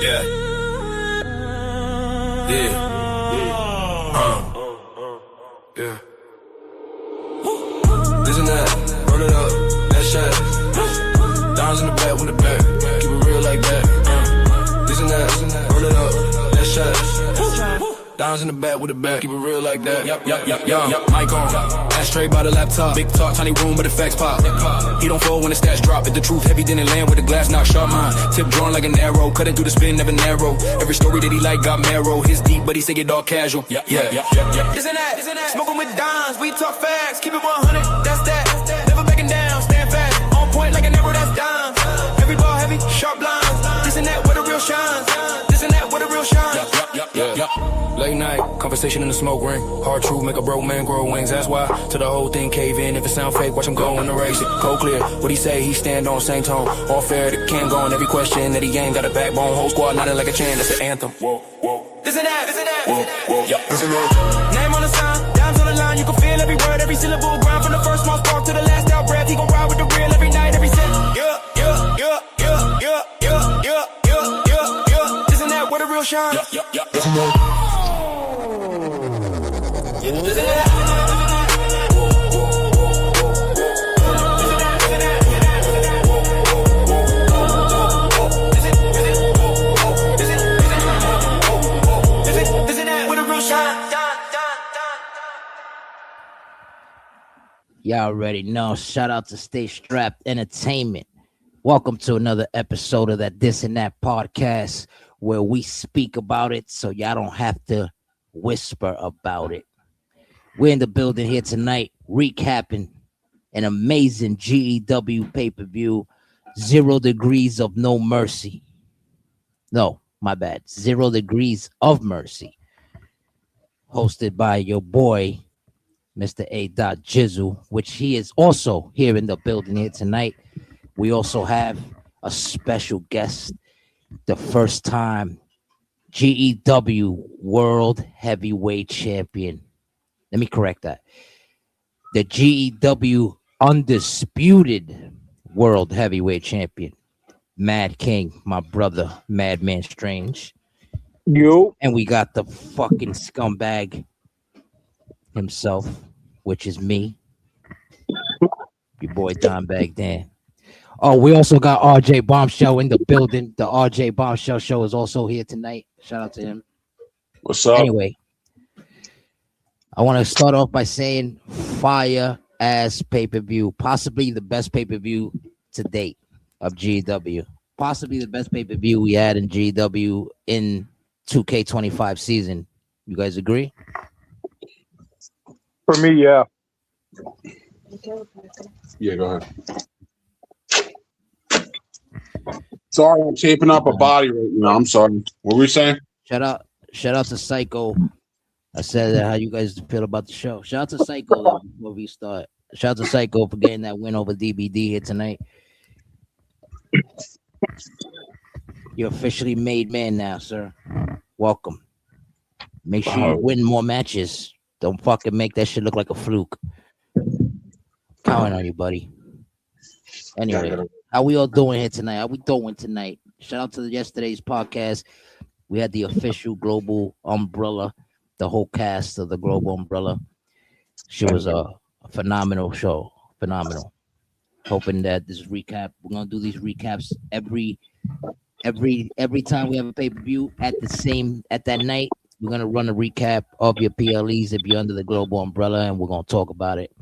Yeah. Yeah. Yeah. This and that. Roll it up. That shot. Dimes in the back with the back. Keep it real like that. This and that. Roll it up. That shot. Dimes in the back with the back. Keep it real like that. Yup. Mic on. Ashtray by the laptop. Big talk, tiny room, but the facts pop. He don't fall when the stats drop. If the truth heavy, then it land with the glass knock sharp mind. Tip drawn like an arrow. Cutting through the spin, never narrow. Every story that he like got marrow. His deep, but he say it all casual. Yeah. Isn't that? Smoking with dimes. We talk facts. Keep it 100. That's that. Never backing down. Stand fast. On point like an arrow. That's dimes. Every ball heavy. Sharp lines. This and that. Where the real shines. This and that. Where the real shines. Yeah. Late night, conversation in the smoke ring. Hard truth, make a broke man grow wings. That's why, to the whole thing cave in. If it sound fake, watch him go and erase it. Cold clear, what he say, he stand on, same tone. All fair, the can go on every question that he ain't got a backbone. Whole squad nodding like a chant, that's the anthem. Whoa. This and that. Whoa. This and that. Name on the sign, dimes on the line. You can feel every word, every syllable. Grind from the first small spark to the last out breath. He gon' ride with the real every night, every set. Yeah. This and that, where the real shine. This and that. Y'all already know. Shout out to Stay Strapped Entertainment. Welcome to another episode of that This and That podcast where we speak about it so y'all don't have to whisper about it. We're in the building here tonight recapping an amazing GEW pay-per-view, 0 Degrees of No Mercy. No, my bad. 0 Degrees of Mercy. Hosted by your boy, Mr. A. Jizzle, which he is also here in the building here tonight. We also have a special guest, the first time GEW World Heavyweight Champion. Let me correct that. The GEW Undisputed World Heavyweight Champion, Mad King, my brother, Madman Strange. Yo. And we got the fucking scumbag himself, which is me, your boy Don Bag Dan. Oh, we also got RJ Bombshell in the building. The RJ Bombshell show is also here tonight. Shout out to him. What's up? Anyway, I want to start off by saying fire ass pay-per-view, possibly the best pay-per-view to date of GW. Possibly the best pay-per-view we had in GW in 2K25 season. You guys agree? For me, yeah. Yeah, go ahead. Sorry, I'm shaping up a body right now. I'm sorry. What were we saying? Shout out to Psycho. I said how you guys feel about the show. Shout out to Psycho though, before we start. Shout out to Psycho for getting that win over DBD here tonight. You're officially made man now, sir. Welcome. Make sure you win more matches. Don't fucking make that shit look like a fluke. Counting on you, buddy. Anyway, how we all doing here tonight? How we doing tonight? Shout out to yesterday's podcast. We had the official Global Umbrella, the whole cast of the Global Umbrella. She was a phenomenal show. Phenomenal. Hoping that this recap, we're gonna do these recaps every time we have a pay-per-view at that night. We're gonna run a recap of your PLEs if you're under the Global Umbrella, and we're gonna talk about it.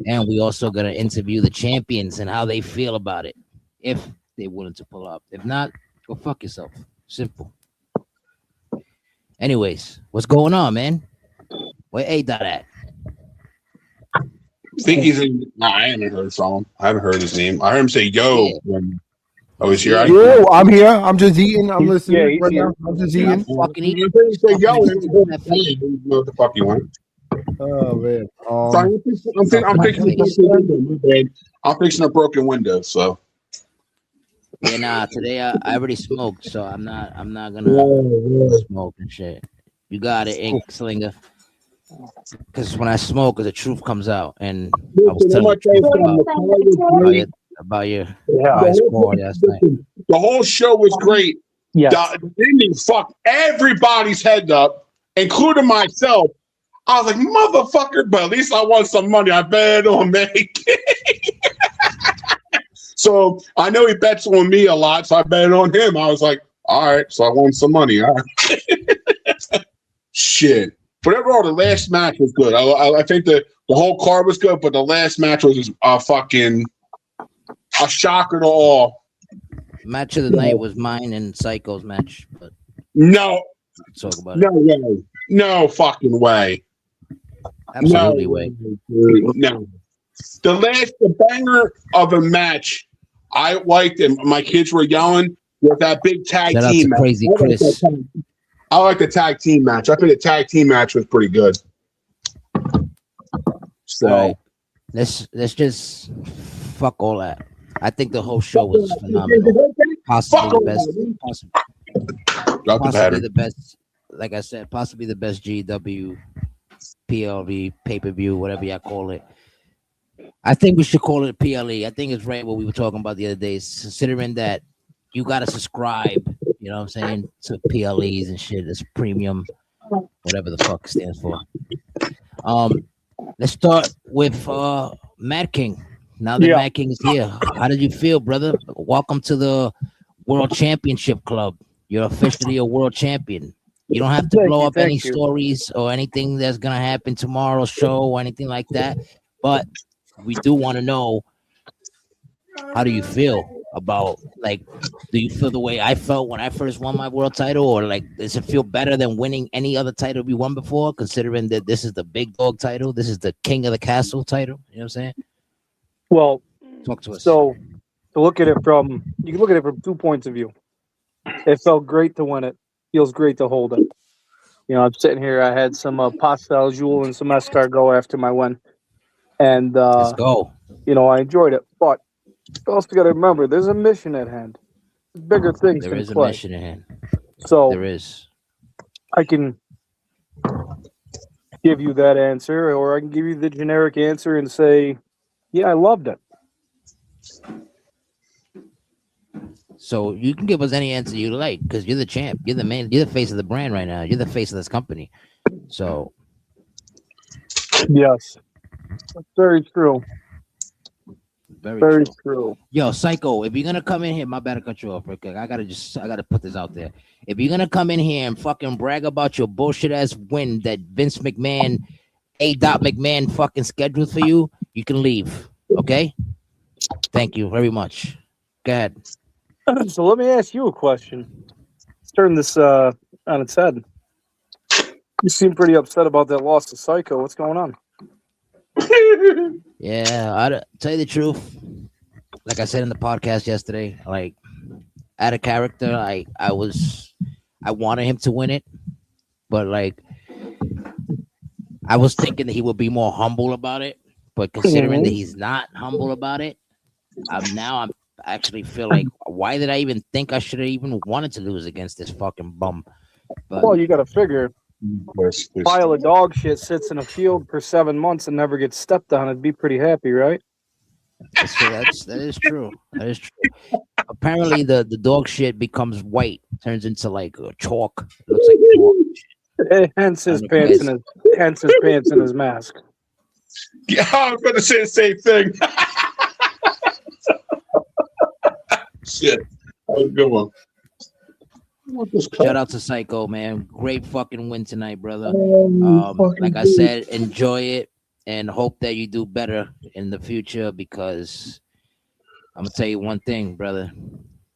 And we also gonna interview the champions and how they feel about it, if they're willing to pull up. If not, go fuck yourself. Simple. Anyways, what's going on, man? Where A dot at? I think he's in. Nah, I haven't heard from him. I haven't heard his name. I heard him say "yo" when I was here. Yo, I'm here. I'm just eating. I'm listening right now. I'm just eating. Fucking eating. Say "yo," I didn't know what the fuck you want. Oh man. I'm fixing a broken window. So yeah, nah. Today I already smoked, so I'm not gonna smoke and shit. You got it, Ink Slinger. Because when I smoke, the truth comes out, and I was telling you about your last night. The whole show was great Yeah. The ending fucked everybody's head up, including myself. I was like, motherfucker, but at least I won some money. I bet on Manny. So I know he bets on me a lot, so I bet on him. I was like, all right, so I won some money. All right. Shit. But overall, the last match was good. I think the whole card was good, but the last match was fucking a shocker to all. Match of the night was mine and Psycho's match. But no, talk about no way. No fucking way. Absolutely way. No. The banger of a match I liked, and my kids were yelling, with that big tag Shout team out to Crazy Chris. I like the tag team match. I think the tag team match was pretty good. So right. Let's just fuck all that. I think the whole show was phenomenal. Possibly the best. Like I said, possibly the best GW, PLV, pay-per-view, whatever y'all call it. I think we should call it PLE. I think it's right what we were talking about the other day, considering that you got to subscribe, you know what I'm saying, to PLEs and shit. It's premium, whatever the fuck it stands for. Let's start with Mad King. Now that Mad King is here, how did you feel, brother? Welcome to the World Championship Club. You're officially a world champion. You don't have to blow up any stories or anything that's going to happen tomorrow's show or anything like that. But we do want to know, how do you feel about, like, do you feel the way I felt when I first won my world title? Or, like, does it feel better than winning any other title we won before, considering that this is the big dog title? This is the King of the Castle title. You know what I'm saying? Well, talk to us. So to look at it from, you can look at it from 2 points of view. It felt great to win it. Feels great to hold it. You know, I'm sitting here. I had some pasta al jule and some escargot after my win, and let's go. You know, I enjoyed it. But you also got to remember, there's a mission at hand. There's bigger things. There is a mission at hand. So there is. I can give you that answer, or I can give you the generic answer and say, yeah, I loved it. So you can give us any answer you like, because you're the champ. You're the man. You're the face of the brand right now. You're the face of this company. So yes, that's very true. Very true. Yo, Psycho, if you're gonna come in here, my bad to cut you off real quick. I gotta put this out there. If you're gonna come in here and fucking brag about your bullshit ass win that Vince McMahon, A.McMahon fucking scheduled for you, you can leave. Okay? Thank you very much. Go ahead. So let me ask you a question. Let's turn this on its head. You seem pretty upset about that loss to Psycho. What's going on? Yeah, I tell you the truth. Like I said in the podcast yesterday, like, out of character, I wanted him to win it, but like, I was thinking that he would be more humble about it. But considering that he's not humble about it, I actually feel like, why did I even think I should have even wanted to lose against this fucking bum? But, well, you got to figure, pile of dog shit sits in a field for 7 months and never gets stepped on. It'd be pretty happy, right? That is true. That is true. Apparently, the dog shit becomes white, turns into like chalk. It looks like chalk. Hence his pants and his mask. Yeah, I was going to say the same thing. Shit, that was a good one. Shout out to Psycho, man. Great fucking win tonight, brother. Like I said, enjoy it and hope that you do better in the future, because I'm gonna tell you one thing, brother.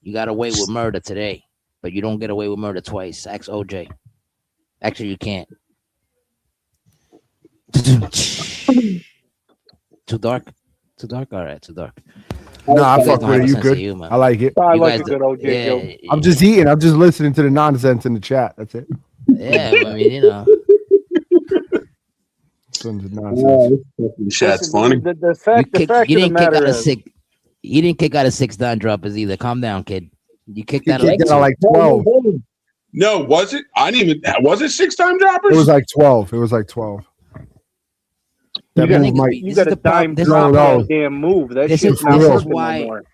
You got away with murder today, but you don't get away with murder twice. Ask OJ. Actually, you can't. Too dark? Too dark? All right, too dark. No, I fuck with it. You good? I like it. I like a good OJ joke. Yeah. I'm just eating. I'm just listening to the nonsense in the chat. That's it. Yeah, I mean, you know. Sons of nonsense. Chat's funny. The fact of the matter is, you didn't kick out of 6 down droppers either. Calm down, kid. You kicked out like 12. No, was it? I didn't even. Was it 6-time droppers? It was like 12. It was like 12. You got a dime drop that damn move. That shit's not working no more.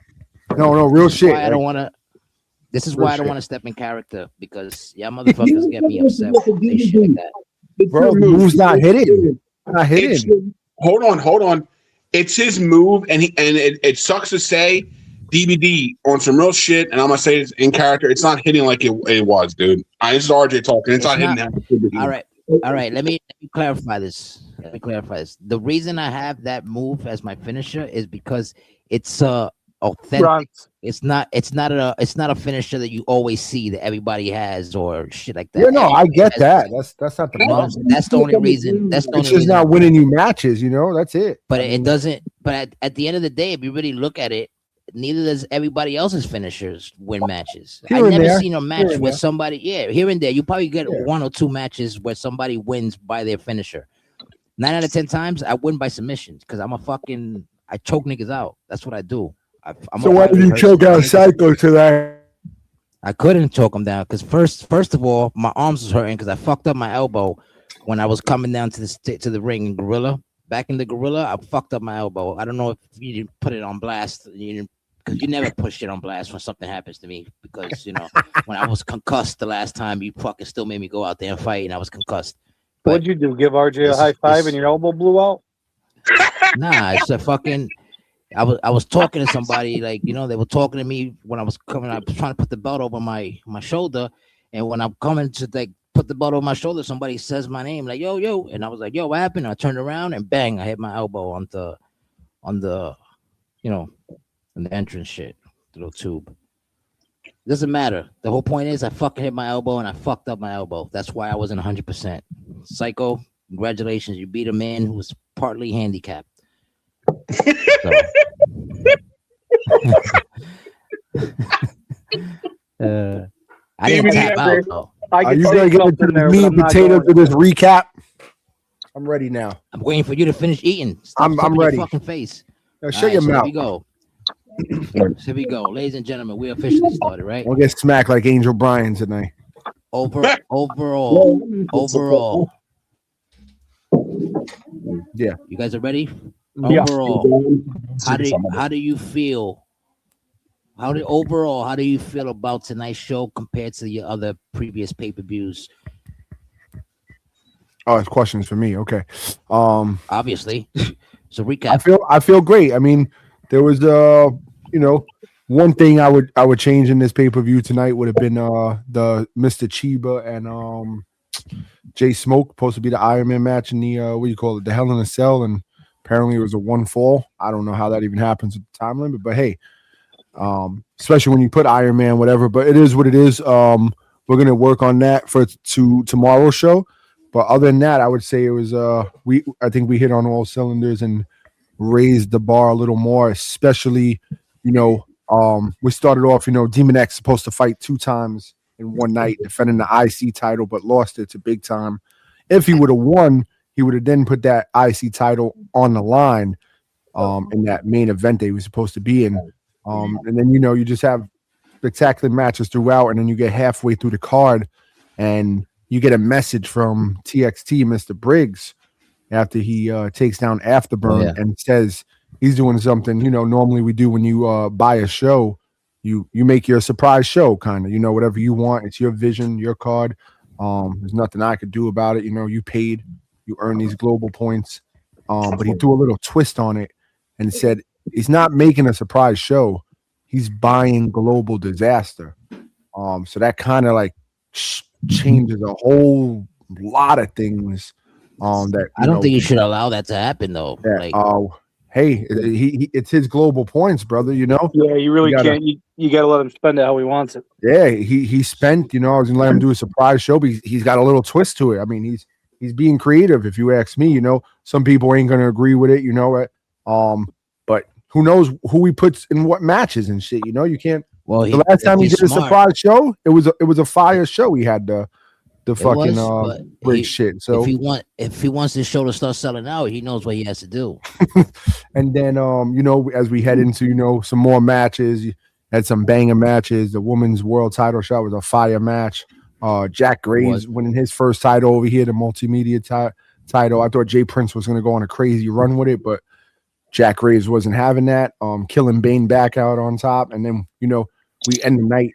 No, real shit. I don't want to. This is why I don't want to step in character, because y'all motherfuckers get me upset with this shit like that. Bro, the move's not hitting. Not hitting. Hold on. It's his move, and it sucks to say, DVD on some real shit, and I'm gonna say this in character. It's not hitting like it was, dude. This is RJ talking. It's not hitting. All right. Let me clarify this. The reason I have that move as my finisher is because it's authentic. Right. It's not a finisher that you always see that everybody has or shit like that. Yeah, no, I get that. That's not the problem. That's the only reason. It's just not winning you matches, that's it. But it doesn't. But at the end of the day, if you really look at it, neither does everybody else's finishers win matches. I've never seen a match where somebody, here and there, you probably get 1 or 2 matches where somebody wins by their finisher. 9 out of 10 times, I win by submissions because I choke niggas out. That's what I do. So why did you choke out Psycho today? I couldn't choke him down because first of all, my arms was hurting because I fucked up my elbow when I was coming down to the ring in Gorilla. Back in the Gorilla, I fucked up my elbow. I don't know if you didn't put it on blast. Because you never push it on blast when something happens to me. Because, when I was concussed the last time, you fucking still made me go out there and fight, and I was concussed. But what'd you do? Give RJ a high five and your elbow blew out? Nah, it's a fucking... I was talking to somebody, like, they were talking to me when I was coming. I was trying to put the belt over my shoulder, and when I'm coming to, like, put the belt over my shoulder, somebody says my name, like, yo, and I was like, yo, what happened? And I turned around, and bang, I hit my elbow on the in the entrance shit, the little tube. Doesn't matter. The whole point is I fucking hit my elbow and I fucked up my elbow. That's why I wasn't 100%. Psycho, congratulations. You beat a man who was partly handicapped. So. I didn't tap out, though. Are you going to get into the meat and potatoes of this recap? I'm ready now. I'm waiting for you to finish eating. I'm ready. Your fucking face. Now, shut your mouth. Here we go. Here we go, ladies and gentlemen. We officially started, right? We'll get smacked like Angel Bryan tonight. Overall. Yeah. You guys are ready? Yeah. Overall, how do you feel? How do you feel about tonight's show compared to your other previous pay-per-views? Oh, it's questions for me. Okay. Obviously. So recap. I feel great. I mean, there was one thing I would change in this pay-per-view tonight would have been the Mr. Chiba and Jay Smoke supposed to be the Iron Man match in the the Hell in a Cell, and apparently it was a 1 fall. I don't know how that even happens at the time limit, but hey, especially when you put Iron Man, whatever. But it is what it is. We're gonna work on that for tomorrow's show. But other than that, I would say it was I think we hit on all cylinders and raised the bar a little more, especially, we started off, Demon X supposed to fight 2 times in one night, defending the IC title, but lost it to Big Time. If he would have won, he would have then put that IC title on the line in that main event that he was supposed to be in. And then, you just have spectacular matches throughout, and then you get halfway through the card and you get a message from TXT, Mr. Briggs, after he takes down Afterburn and says he's doing something, normally we do when you buy a show, you make your surprise show, kind of, whatever you want. It's your vision, your card. There's nothing I could do about it. You paid, you earn these global points. But he threw a little twist on it and said he's not making a surprise show. He's buying Global Dizaster. So that kind of like changes a whole lot of things. That I don't think you should allow that to happen, though. Yeah, hey, it's his global points, brother. Yeah, you really can't. You got to let him spend it how he wants it. Yeah, he spent. I was gonna let him do a surprise show, but he's got a little twist to it. I mean, he's being creative. If you ask me, some people ain't gonna agree with it. But who knows who he puts in what matches and shit. You can't. Well, the last time he did a surprise show, it was a fire show. He had the fucking big shit. So if he wants this show to start selling out, he knows what he has to do. And then as we head into some more matches, you had some banger matches. The women's world title shot was a fire match. Jack Graves winning his first title over here, the multimedia title. I thought Jay Prince was going to go on a crazy run with it, but Jack Graves wasn't having that. Killing Bane back out on top, and then we end the night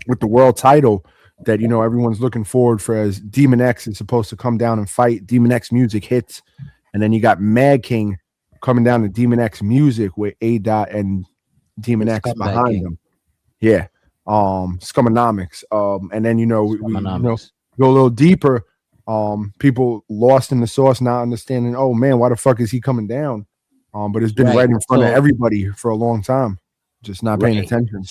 with the world title that everyone's looking forward for, as Demon X is supposed to come down and fight. Demon X music hits, and then you got Mad King coming down to Demon X music with A Dot and Demon The X Scumbag behind King. them. Yeah. Scumonomics. And then we Scumonomics. go a little deeper. People lost in the sauce, not understanding, oh man, why the fuck is he coming down? But it's been right in front of everybody for a long time, just not paying attention.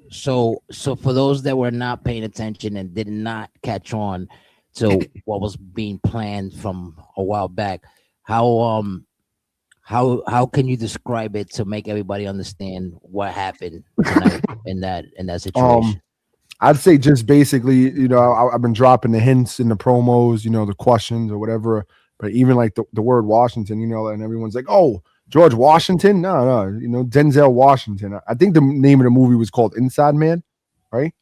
So for those that were not paying attention and did not catch on to what was being planned from a while back, how can you describe it to make everybody understand what happened tonight in that situation? I'd say just basically, I've been dropping the hints in the promos, the questions or whatever. But even like the word Washington, and everyone's like, oh, George Washington? No, Denzel Washington. I think the name of the movie was called Inside Man, right?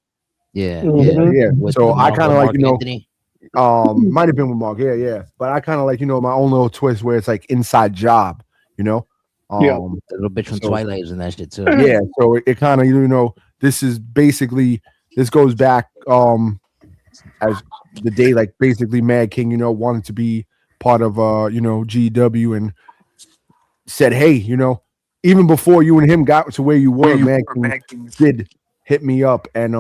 Yeah. So I kind of like, Anthony. might have been with Mark, yeah. But I kind of like, my own little twist where it's like Inside Job, The little bitch from Twilight is in that shit too. Yeah, so it kind of, this is basically, this goes back as the day, like basically Mad King, wanted to be part of GW and said, hey, even before you and him got to where you were, Mad King did hit me up and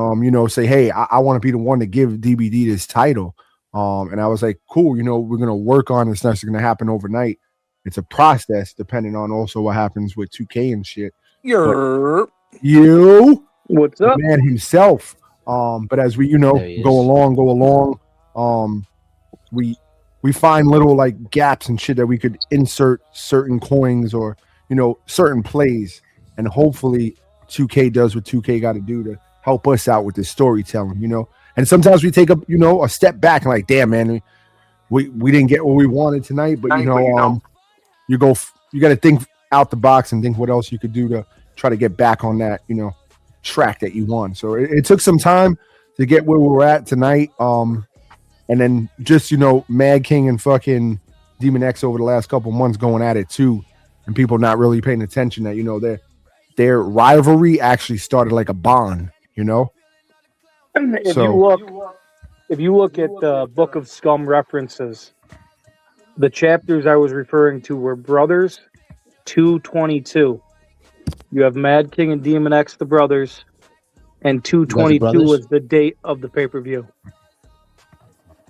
say, hey, I want to be the one to give DBD this title. And I was like, cool, we're gonna work on this. That's gonna happen overnight. It's a process depending on also what happens with 2K and shit. What's up? The man himself. But as we, go along, we find little like gaps and shit that we could insert certain coins or, certain plays. And hopefully 2K does what 2K got to do to help us out with this storytelling, And sometimes we take a step back and like, damn, man, we didn't get what we wanted tonight. But, you got to think out the box and think what else you could do to try to get back on that, track that you won. So it took some time to get where we were at tonight. And then just, Mad King and fucking Demon X over the last couple months going at it too. And people not really paying attention that, their rivalry actually started like a bond, If you look at the Book of Scum references, the chapters I was referring to were Brothers 222. You have Mad King and Demon X, the brothers, and 222 was the date of the pay-per-view.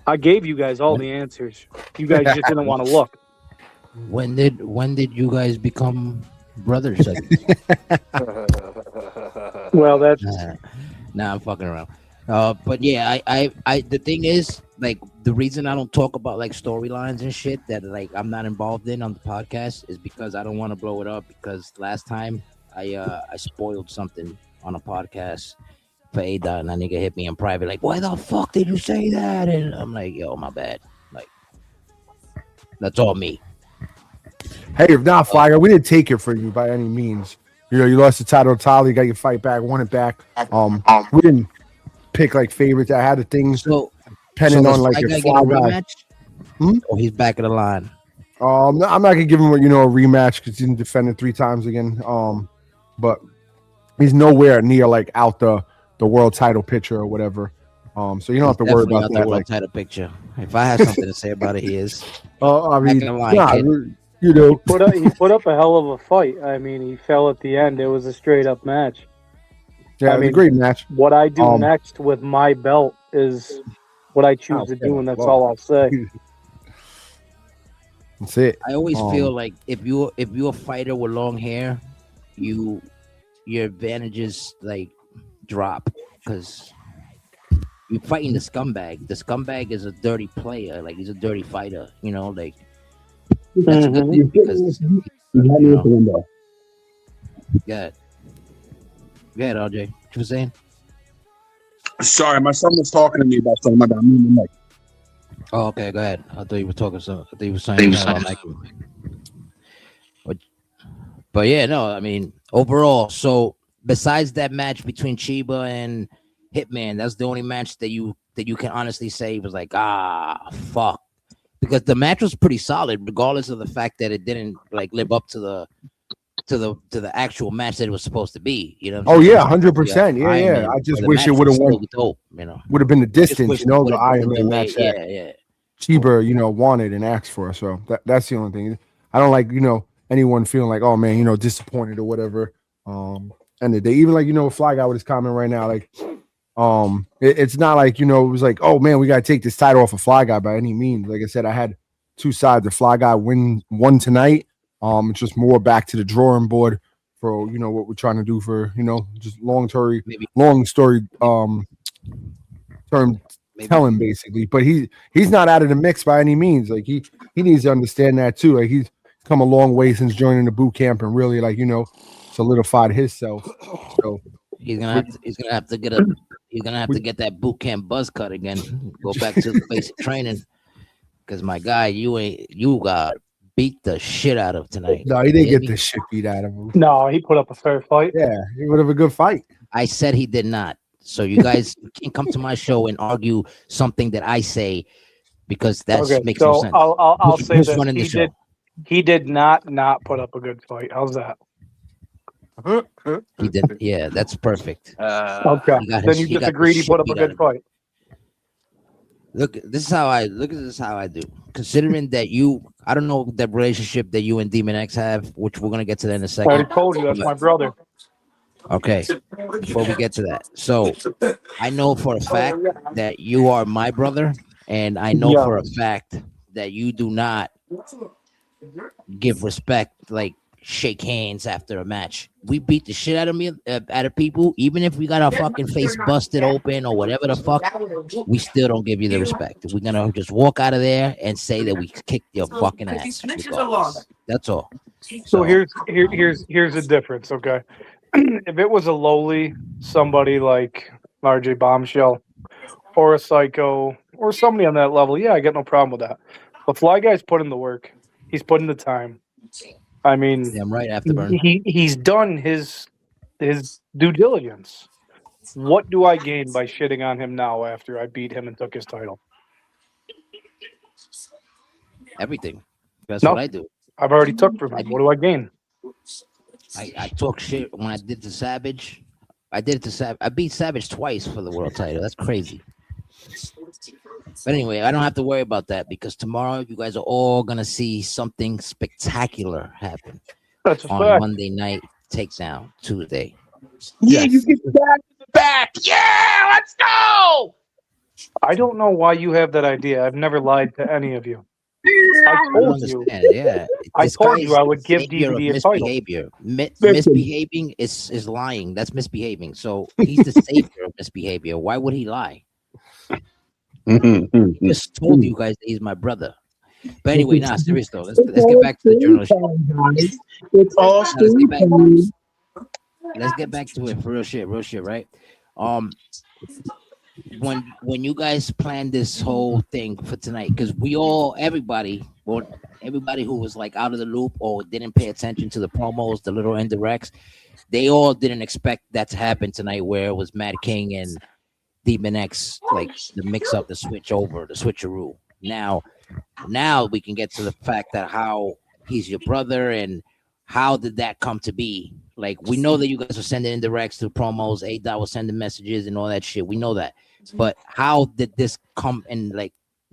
I gave you guys all the answers. You guys just didn't want to look. When did you guys become brothers? Well, that's nah, I'm fucking around. But yeah, I the thing is, like, the reason I don't talk about like storylines and shit that like I'm not involved in on the podcast is because I don't want to blow it up. Because last time I spoiled something on a podcast for A-Dot, and that nigga hit me in private like, why the fuck did you say that? And I'm like, yo, my bad. Like, that's all me. Hey, if not, Flyer, we didn't take it for you by any means. You lost the title to Tali, got your fight back, won it back. We didn't pick like favorites. I had the things depending on like your fly guy. Oh, he's back in the line. I'm not gonna give him a rematch because he didn't defend it 3 times again. But he's nowhere near like out the world title picture or whatever. So you don't have to worry about that. World title picture. If I have something to say about it, he is. I mean, he put up a hell of a fight. I mean, he fell at the end. It was a straight up match. Yeah, it was a great match. What I do next with my belt is what I choose to do, and that's all I'll say. That's it. I always feel like if you're a fighter with long hair, your advantages like drop because you're fighting the scumbag. The scumbag is a dirty player, like he's a dirty fighter. Like that's a good thing because yeah. Go ahead, RJ. What you saying? Sorry, my son was talking to me about something. I got me in the mic. Oh, okay. Go ahead. I thought you were talking. I thought you were saying. But yeah, no. I mean, overall. So besides that match between Chiba and Hitman, that's the only match that you can honestly say was like, fuck, because the match was pretty solid, regardless of the fact that it didn't like live up to to the actual match that it was supposed to be. You know. Oh yeah, 100%. Yeah, yeah. Man, I just the wish it match would have was won. so dope. You know. Would have been the Just distance, wish you know, it the would've Iron been Man the way- match that Yeah. Chiba, wanted and asked for. So that's the only thing. I don't like, anyone feeling like, oh man, disappointed or whatever. And they even like, Fly Guy with his comment right now, like, it's not like, it was like, oh man, we gotta take this title off of Fly Guy by any means. Like I said, I had two sides. The Fly Guy won tonight. It's just more back to the drawing board for what we're trying to do for just long story term telling basically. But he's not out of the mix by any means. Like he needs to understand that too. Like he's come a long way since joining the boot camp and really like solidified himself. So he's gonna have to get that boot camp buzz cut again. Go back to the basic training. Because my guy, you got beat the shit out of tonight. No, he didn't get the shit beat out of him. No, he put up a fair fight. Yeah, he would have a good fight. I said he did not. So you guys can come to my show and argue something that I say because that makes no sense. I'll say who's this. running the show? He did not put up a good fight. How's that? He did. Yeah, that's perfect. Okay. Then you just agreed he put up a good fight. Look, this is how I do. Considering that I don't know that relationship that you and Demon X have, which we're gonna get to that in a second. I already told you that's my brother. Okay, before we get to that, so I know for a fact that you are my brother, and I know for a fact that you do not give respect, like shake hands after a match. We beat the shit out of people, even if we got our fucking face busted open or whatever the fuck. We still don't give you the respect. We're gonna just walk out of there and say that we kicked your fucking ass. That's all. So here's the difference, okay? If it was a lowly somebody like RJ Bombshell or a Psycho or somebody on that level, yeah, I got no problem with that. But Fly Guy's put in the work. He's put in the time. I mean, damn right, Afterburn. He's done his due diligence. What do I gain by shitting on him now after I beat him and took his title? Everything. That's what I do. I've already took from him. What do I gain? I talk shit when I did to Savage. I beat Savage twice for the world title. That's crazy. But anyway, I don't have to worry about that because tomorrow you guys are all gonna see something spectacular happen. That's a on fact. Monday night takedown Tuesday. Yeah, you get back to the back. Yeah, let's go. I don't know why you have that idea. I've never lied to any of you. I told you. Yeah, I told you I would give DVD a title. Misbehavior. Misbehaving is lying. That's misbehaving. So he's the savior of misbehavior. Why would he lie? He just told you guys that he's my brother. But anyway, serious though. Let's get back to the journalist. Let's get back to it for real shit, right? When you guys planned this whole thing for tonight, because everybody who was like out of the loop or didn't pay attention to the promos, the little indirects, they all didn't expect that to happen tonight, where it was Mad King and Demon X, like the mix up, the switcheroo. Now we can get to the fact that how he's your brother and how did that come to be. Like, we know that you guys are sending indirects to promos, A-Dot was sending messages and all that shit. We know that. But how did this come in, like,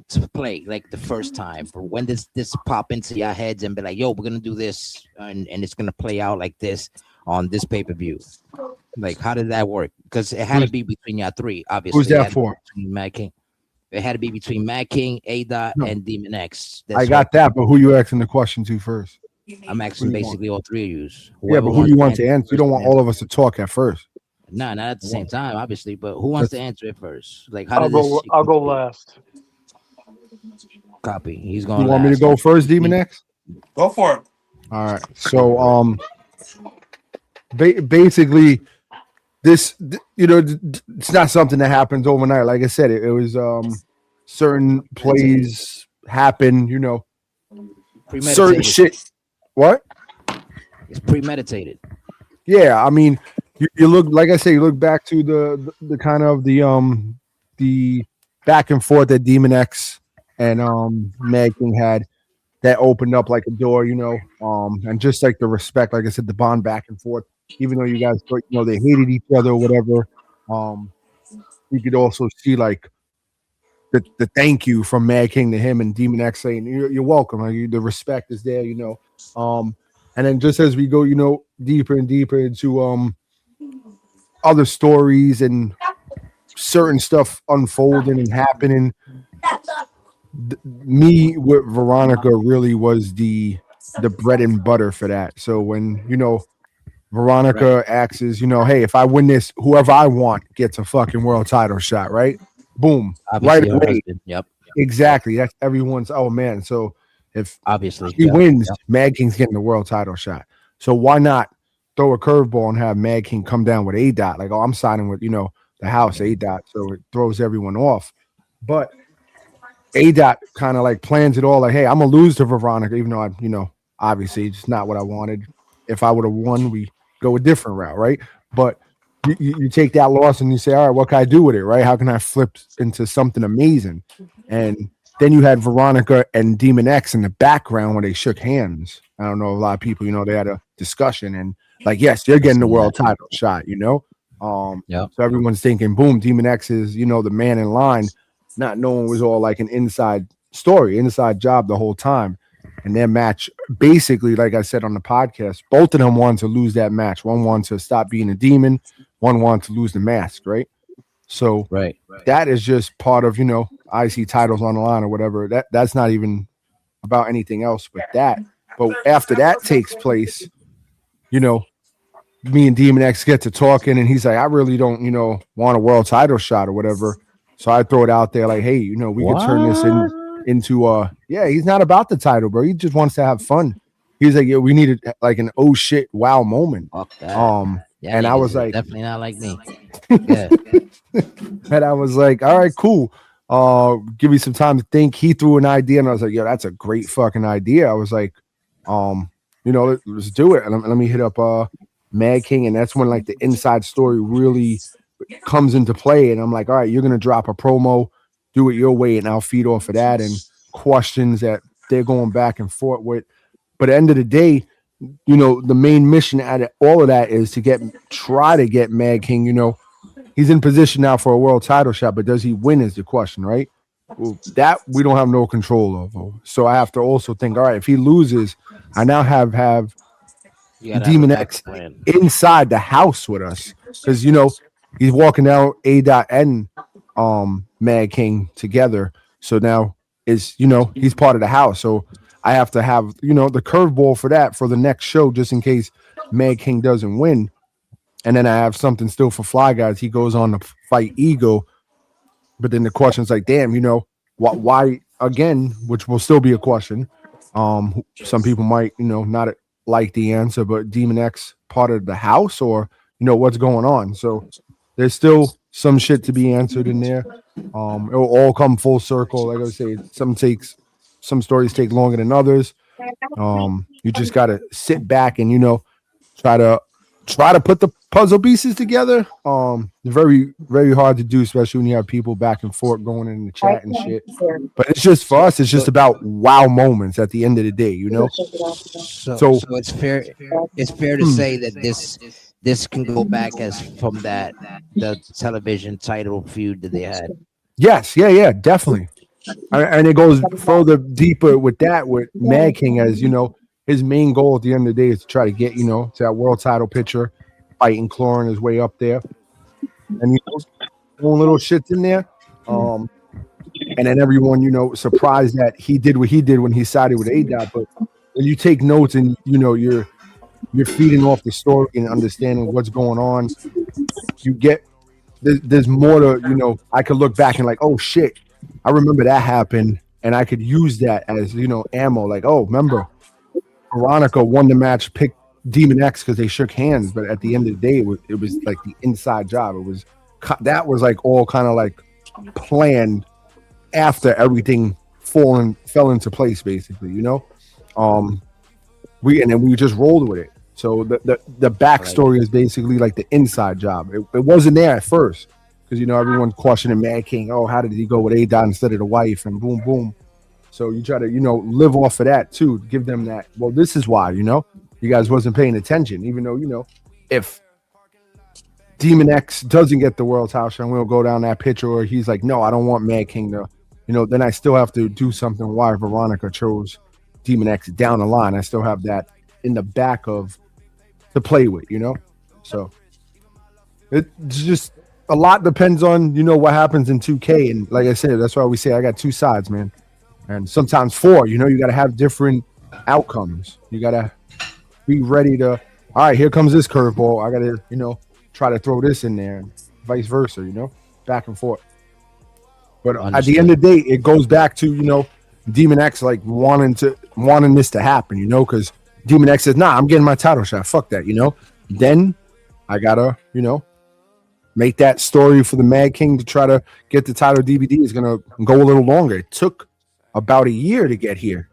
to play, like, the first time? Or when does this pop into your heads and be like, yo, we're going to do this and it's going to play out like this on this pay-per-view? Like, how did that work? Because it had to be between y'all three, obviously. Who's that for? Mad King. It had to be between Mad King, A-Dot, and Demon X. I got that, but who you asking the question to first? I'm asking basically all three of you. Yeah, but who you want to answer? You don't want all of us to talk at first. Nah, not at the same time, obviously. But who wants to answer it first? Like, how I'll go last. Copy. He's going. You want me to go first, Demon X? Go for it. All right. So, basically, this, it's not something that happens overnight. Like I said, it was certain plays happen. Certain shit. What? It's premeditated. Yeah, I mean, you look, like I say, you look back to the kind of the back and forth that Demon X and Mad King had. that opened up like a door, and just like the respect, like I said, the bond back and forth. Even though you guys thought, they hated each other or whatever, you could also see like the thank you from Mad King to him and Demon X saying you're welcome. Like, the respect is there, and then just as we go, deeper and deeper into other stories and certain stuff unfolding and happening, me with Veronica really was the bread and butter for that. So when Veronica asks, hey, if I win this, whoever I want gets a fucking world title shot, right? Boom, Obviously right away. Yep. Exactly. That's everyone's. Oh man. So if Obviously he wins, Mad King's getting the world title shot. So why not throw a curveball and have Mad King come down with A Dot? Like, oh, I'm signing with the house A Dot, so it throws everyone off. But A Dot kind of like plans it all. Like, hey, I'm gonna lose to Veronica, even though obviously it's not what I wanted. If I would have won, we go a different route, right? But you take that loss and you say, all right, what can I do with it, right? How can I flip into something amazing? And then you had Veronica and Demon X in the background when they shook hands. I don't know, a lot of people, they had a discussion and like, yes, you're getting the world title shot, So everyone's thinking, boom, Demon X is, the man in line, not knowing it was all like an inside story, inside job the whole time. And their match, basically, like I said on the podcast, both of them wanted to lose that match. One wanted to stop being a demon. One wanted to lose the mask, right? So that is just part of, IC titles on the line or whatever. That's not even about anything else but that. But after that takes place, me and Demon X get to talking, and he's like, I really don't, want a world title shot or whatever. So I throw it out there like, hey, we could turn this into he's not about the title, bro. He just wants to have fun. He's like, we needed like an oh shit wow moment. Fuck that. And I was like, definitely not like me. Yeah. And I was like, all right, cool. Give me some time to think. He threw an idea, and I was like, yo, that's a great fucking idea. I was like, let's do it. And let me hit up Mad King, and that's when like the inside story really comes into play. And I'm like, all right, you're gonna drop a promo, do it your way, and I'll feed off of that and questions that they're going back and forth with. But at the end of the day, the main mission out of all of that is to try to get Mad King. He's in position now for a world title shot, but does he win is the question, right? Well, that we don't have no control over. So I have to also think, all right, if he loses, I now have Demon X inside the house with us, because he's walking down A Dot and Mad King together. So now he's part of the house. So I have to have the curveball for that for the next show, just in case Mad King doesn't win. And then I have something still for Fly Guys. He goes on to fight Ego, but then the question's like, damn, why again? Which will still be a question. Some people might not like the answer, but Demon X part of the house, or what's going on? So there's still some shit to be answered in there. It will all come full circle. Like I say, some stories take longer than others. You just gotta sit back and try to put the puzzle pieces together. Very, very hard to do, especially when you have people back and forth going in the chat and shit. But it's just for us, it's just about wow moments at the end of the day, So it's fair. It's fair to say that this can go back as from the television title feud that they had. Yes, yeah, definitely. And it goes further deeper with that with Mad King, as his main goal at the end of the day is to try to get to that world title picture, fighting, clawing his way up there, and throwing little shits in there. And then everyone surprised that he did what he did when he sided with A Dot. But when you take notes and you're feeding off the story and understanding what's going on, you get there's more to I could look back and like, oh shit, I remember that happened, and I could use that as ammo. Like, oh, remember Veronica won the match, picked Demon X because they shook hands, but at the end of the day, it was like the inside job. That was like all kind of like planned after everything fell into place, basically. We just rolled with it. So the backstory is basically like the inside job. It wasn't there at first because everyone questioning Mad King. Oh, how did he go with A Dot instead of the wife? And boom, boom. So you try to, live off of that too. Give them that. Well, this is why, you guys wasn't paying attention, even though, if Demon X doesn't get the world title shot, we'll go down that picture, or he's like, no, I don't want Mad King to, then I still have to do something why Veronica chose Demon X down the line. I still have that in the back of to play with, So it's just a lot depends on, what happens in 2K. And like I said, that's why we say I got two sides, man. And sometimes four, you got to have different outcomes. You got to be ready to, all right, here comes this curveball. I got to, try to throw this in there and vice versa, back and forth. But at the end of the day, it goes back to, Demon X like wanting this to happen, because Demon X says, nah, I'm getting my title shot. Fuck that, Then I got to, make that story for the Mad King to try to get the title DVD is going to go a little longer. It took about a year to get here,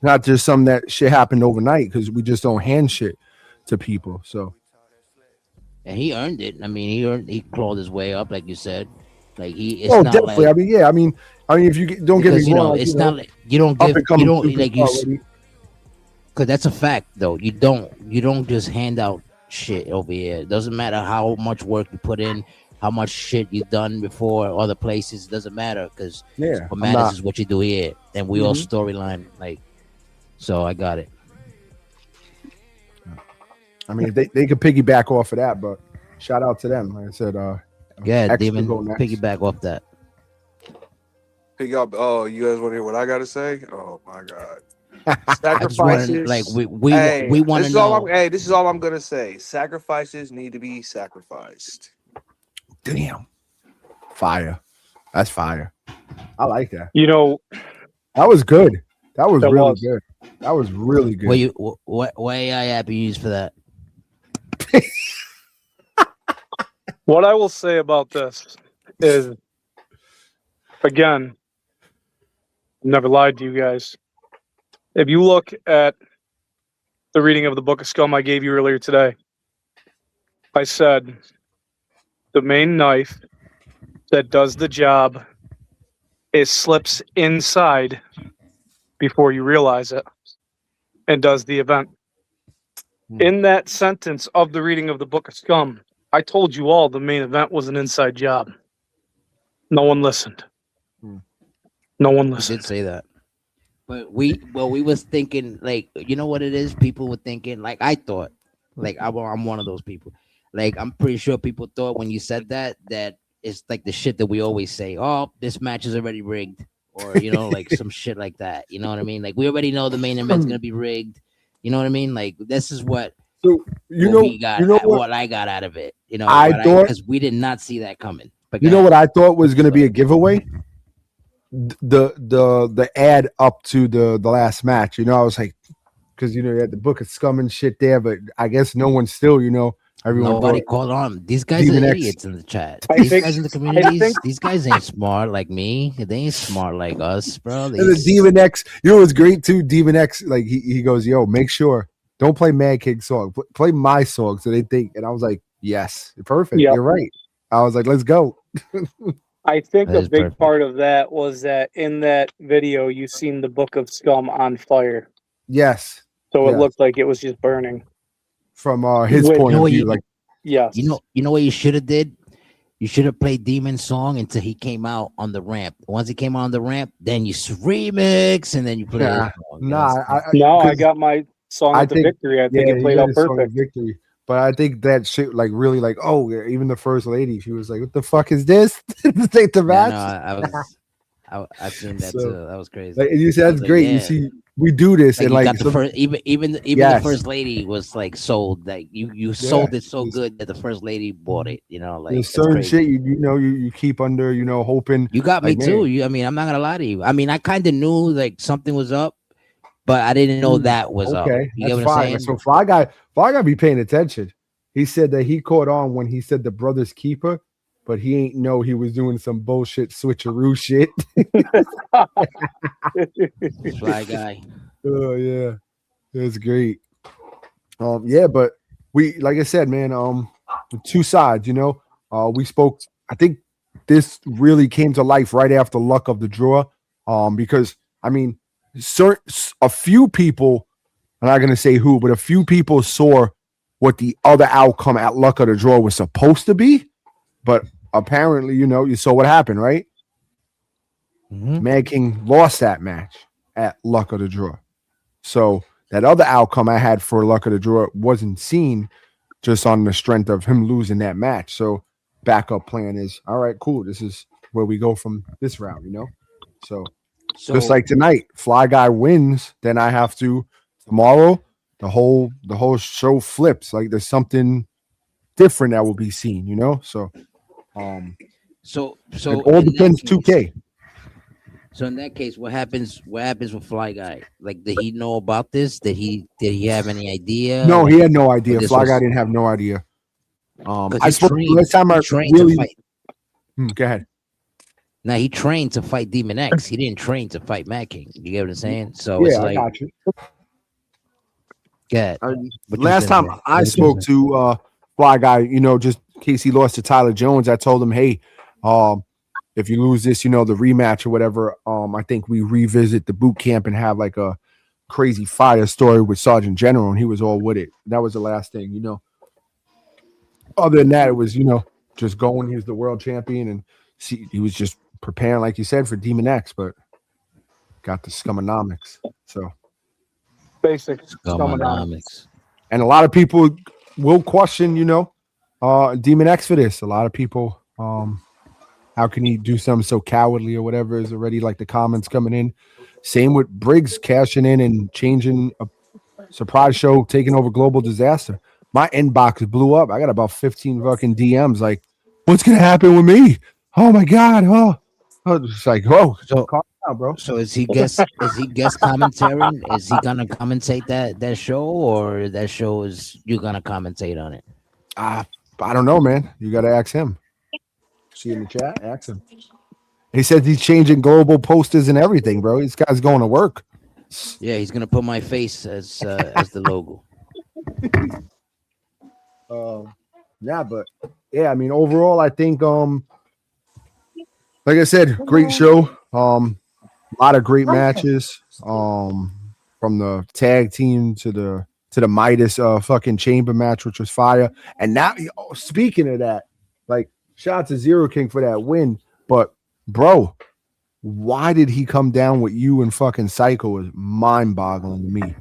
not just some that shit happened overnight because we just don't hand shit to people. So, and he earned it. I mean, he clawed his way up, like you said. Like it's not definitely. Like, I mean, if you don't get me wrong, it's not like you don't like you. Because that's a fact, though. You don't just hand out shit over here. It doesn't matter how much work you put in, how much shit you've done before other places. It doesn't matter because what matters is what you do here, and we all storyline like. So I got it. I mean, they could piggyback off of that, but shout out to them. Like I said, yeah, Demon, piggyback off that. Pick up. Oh, you guys want to hear what I got to say? Oh my God. Sacrifices. We want to know. This is all I'm gonna say. Sacrifices need to be sacrificed. Damn. Fire. That's fire. I like that. That was good. That was really good. That was really good. What AI app you use for that? What I will say about this is, again, I've never lied to you guys. If you look at the reading of the Book of Scum I gave you earlier today, I said the main knife that does the job slips inside before you realize it and does the event. In that sentence of the reading of the Book of Scum, I told you all the main event was an inside job. No one listened. No one listened. I did say that. But we was thinking, like, you know what it is? People were thinking, like I thought, like I'm one of those people. Like I'm pretty sure people thought when you said that it's like the shit that we always say. Oh, this match is already rigged, or like some shit like that. You know what I mean? Like we already know the main event's gonna be rigged. You know what I mean? Like this is what. So what I got out of it. I thought because we did not see that coming. But you know what I thought was going to be a giveaway. The ad up to the last match. I was like, because you had the Book of Scum and shit there, but I guess no one still. Nobody called on. These guys are idiots in the chat. These guys in the communities. These guys ain't smart like me. They ain't smart like us, bro. And the Demon X. It's great too. Demon X, like he goes, yo, make sure. Don't play Mad King song. Play my song so they think. And I was like, yes, perfect. Yep. You're right. I was like, let's go. I think a big part of that was that in that video, you seen the Book of Scum on fire. Yes. So it looked like it was just burning. From his point of view. Yes. You know what you should have did? You should have played Demon's song until he came out on the ramp. Once he came out on the ramp, then you remix and then you play his song. I got my song of the victory. I think it played out perfect. Victory. But I think that shit, like, really, like, even the first lady, she was like, "What the fuck is this?" Take the match. I seen that too. That was crazy. Like, you said that's great. You see, we do this, and like the first, even the first lady was like sold. Like you sold it so good that the first lady bought it. Like there's certain shit you keep under, hoping. You got me too. I'm not gonna lie to you. I kind of knew like something was up. But I didn't know that was up. Okay, you get what I'm saying? So Fly Guy be paying attention. He said that he caught on when he said the brother's keeper, but he ain't know he was doing some bullshit switcheroo shit. Fly Guy. Oh yeah, that's great. But we, like I said, man, the two sides. We spoke. I think this really came to life right after Luck of the Draw, because I mean, a few people, I'm not going to say who, but a few people saw what the other outcome at Luck of the Draw was supposed to be. But apparently, you saw what happened, right? Mhm. Mad King lost that match at Luck of the Draw. So that other outcome I had for Luck of the Draw wasn't seen just on the strength of him losing that match. So backup plan is, all right, cool. This is where we go from this round, So just like tonight, Fly Guy wins, then I have to tomorrow. The whole show flips. Like there's something different that will be seen, So, so it all depends. 2K. So in that case, what happens with Fly Guy? Like, did he know about this? Did he have any idea? No, he had no idea. This Fly was- Guy didn't have no idea. I spoke trained, last time I trained really. to fight. Go ahead. Now he trained to fight Demon X. He didn't train to fight Mad King. You get what I'm saying? So Yeah, it's I like, got you. yeah. Last time I spoke to Fly Guy, just in case he lost to Tyler Jones, I told him, hey, if you lose this, the rematch or whatever, I think we revisit the boot camp and have like a crazy fire story with Sergeant General, and he was all with it. That was the last thing, Other than that, it was, just going. He was the world champion, and he was just preparing, like you said, for Demon X, but got the scumonomics. So Basic Scumonomics. and a lot of people will question, Demon X for this. A lot of people, how can he do something so cowardly or whatever is already like the comments coming in. Same with Briggs cashing in and changing a surprise show, taking over Global Dizaster. My inbox blew up. I got about 15 fucking DMs like, what's going to happen with me? Oh my God. Oh, it's like, So calm down, bro. So is he guest commentating? Is he gonna commentate that show, or that show is you gonna commentate on it? I don't know, man. You got to ask him. See in the chat, ask him. He said he's changing global posters and everything, bro. This guy's going to work. Yeah, he's gonna put my face as the logo. But I mean, overall, I think, like I said, great show. A lot of great matches. From the tag team to the Midas fucking chamber match, which was fire. And now, speaking of that, like, shout out to Zero King for that win. But bro, why did he come down with you and fucking Psycho is mind-boggling to me.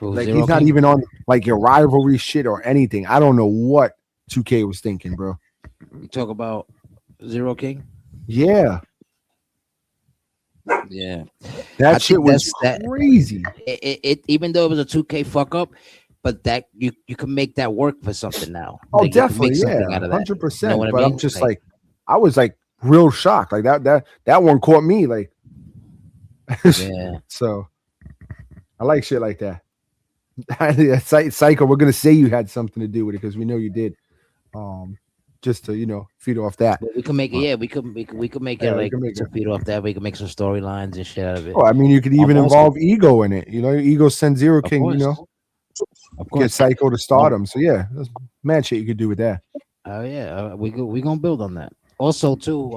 Like, he's not even on like your rivalry shit or anything. I don't know what 2K was thinking, bro. You talk about Zero King? Yeah. Yeah. That shit was crazy. It even though it was a 2K fuck up, but that you can make that work for something now. Oh, like, definitely, yeah, 100%. You know but I mean? I'm just like, I was like real shocked. Like that one caught me. Like, yeah. So I like shit like that. Psycho, we're gonna say you had something to do with it because we know you did. Just to feed off that. But we can make it. Yeah, we could make it like to feed off that. We can make some storylines and shit out of it. Oh, I mean, you could even involve Ego in it. Ego send Zero King. Get Psycho to stardom. So yeah, there's mad shit you could do with that. Oh yeah, we gonna build on that. Also, too,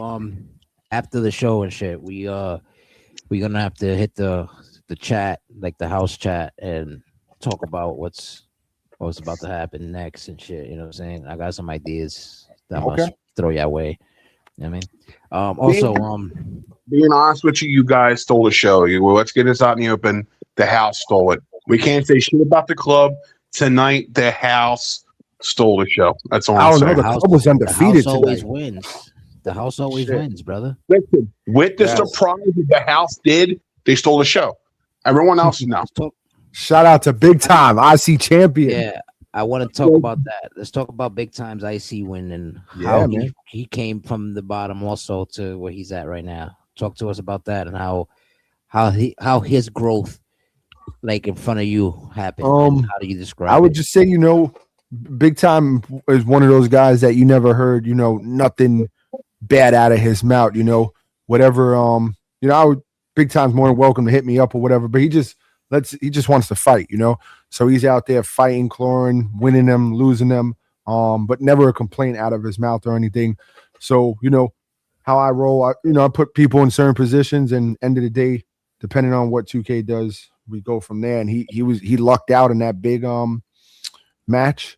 after the show and shit, we gonna have to hit the chat, like the house chat, and talk about what's about to happen next and shit. You know what I'm saying? I got some ideas that I must throw your way. You know what I mean? Being honest with you, you guys stole the show. Let's get this out in the open. The house stole it. We can't say shit about the club tonight. The house stole the show. That's all I'm saying. The club was undefeated. The house always wins. The house always wins, brother. Listen, with the surprise that the house did, they stole the show. Everyone else is now. Shout out to Big Time IC champion. Yeah, I want to talk about that. Let's talk about Big Time's IC win and how he came from the bottom also to where he's at right now. Talk to us about that and how his growth, like in front of you, happened. How do you describe it? I would just say, Big Time is one of those guys that you never heard, nothing bad out of his mouth. Whatever. Big Time's more than welcome to hit me up or whatever, but he just wants to fight, So he's out there fighting, clawing, winning them, losing them, but never a complaint out of his mouth or anything. So, how I roll. I put people in certain positions, and end of the day, depending on what 2K does, we go from there. And he lucked out in that big match.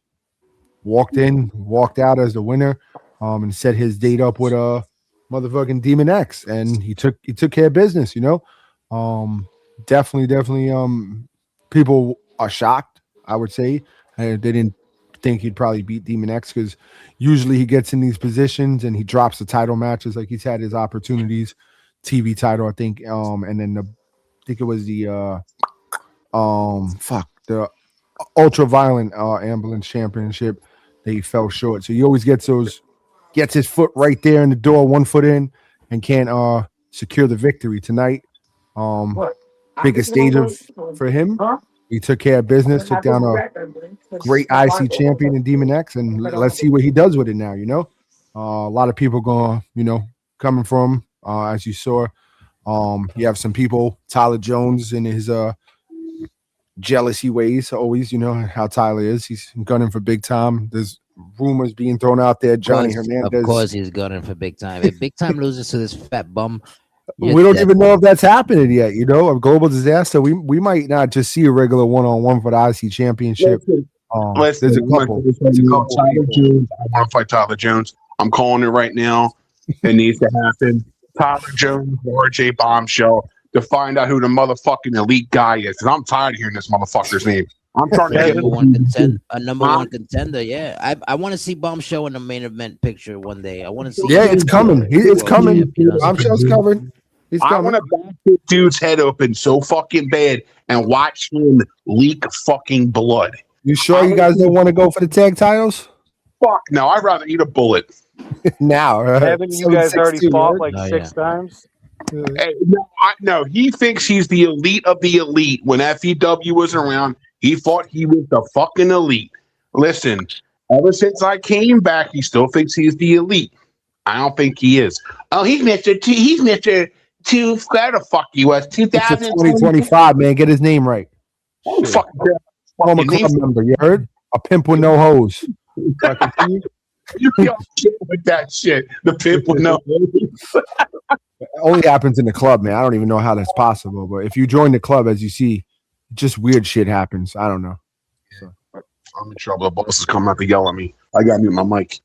Walked in, walked out as the winner, and set his date up with a motherfucking Demon X, and he took care of business. Definitely. People are shocked. I would say they didn't think he'd probably beat Demon X because usually he gets in these positions and he drops the title matches. Like he's had his opportunities, TV title, I think, and then I think it was the the Ultra Violent Ambulance Championship. He fell short. So he always gets his foot right there in the door, one foot in, and can't secure the victory tonight. Biggest stage for him. He took care of business, took down a great IC champion in Demon X, and let's see what he does with it now. A lot of people going, coming from as you saw. You have some people, Tyler Jones in his jealousy ways, always, how Tyler is. He's gunning for big time. There's rumors being thrown out there. Johnny Hernandez. Of course, he's gunning for big time. If big time loses to this fat bum, we don't even know if that's happening yet. A global disaster. We might not just see a regular one-on-one for the IC championship. There's a couple. Tyler Jones. I want to fight Tyler Jones. I'm calling it right now. It needs to happen. Tyler Jones, RJ Bombshell, to find out who the motherfucking elite guy is. Because I'm tired of hearing this motherfucker's name. I'm trying to get a number one contender. Yeah, I want to see Bombshell in the main event picture one day. I want to see. Yeah, it's coming. It's coming. Bombshell's coming. I want to back this dude's head open so fucking bad and watch him leak fucking blood. You sure you guys don't want to go for the tag titles? Fuck no, I'd rather eat a bullet. Now, haven't you guys already fought like 6 times? Hey, no, he thinks he's the elite of the elite. When FEW was around, he thought he was the fucking elite. Listen, ever since I came back, he still thinks he's the elite. I don't think he is. Oh, he's Mr. Two. Where the fuck he was? 2025, man. Get his name right. Oh, fucking club member. You heard? A pimp with no hose. You don't shit with that shit. The pimp with no hose. It only happens in the club, man. I don't even know how that's possible. But if you join the club, as you see, just weird shit happens. I don't know. So. I'm in trouble. The boss is coming out to yell at me. I got to mute my mic.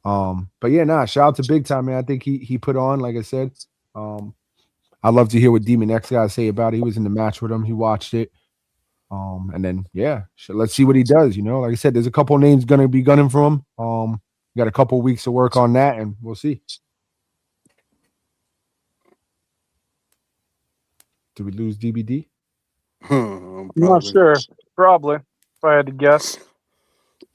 But yeah, shout out to Big Time, man. I think he put on, like I said. I'd love to hear what Demon X got to say about it. He was in the match with him. He watched it. And then let's see what he does. Like I said, there's a couple names gonna be gunning for him. Got a couple weeks to work on that, and we'll see. Did we lose DBD? I'm not sure. Probably, if I had to guess.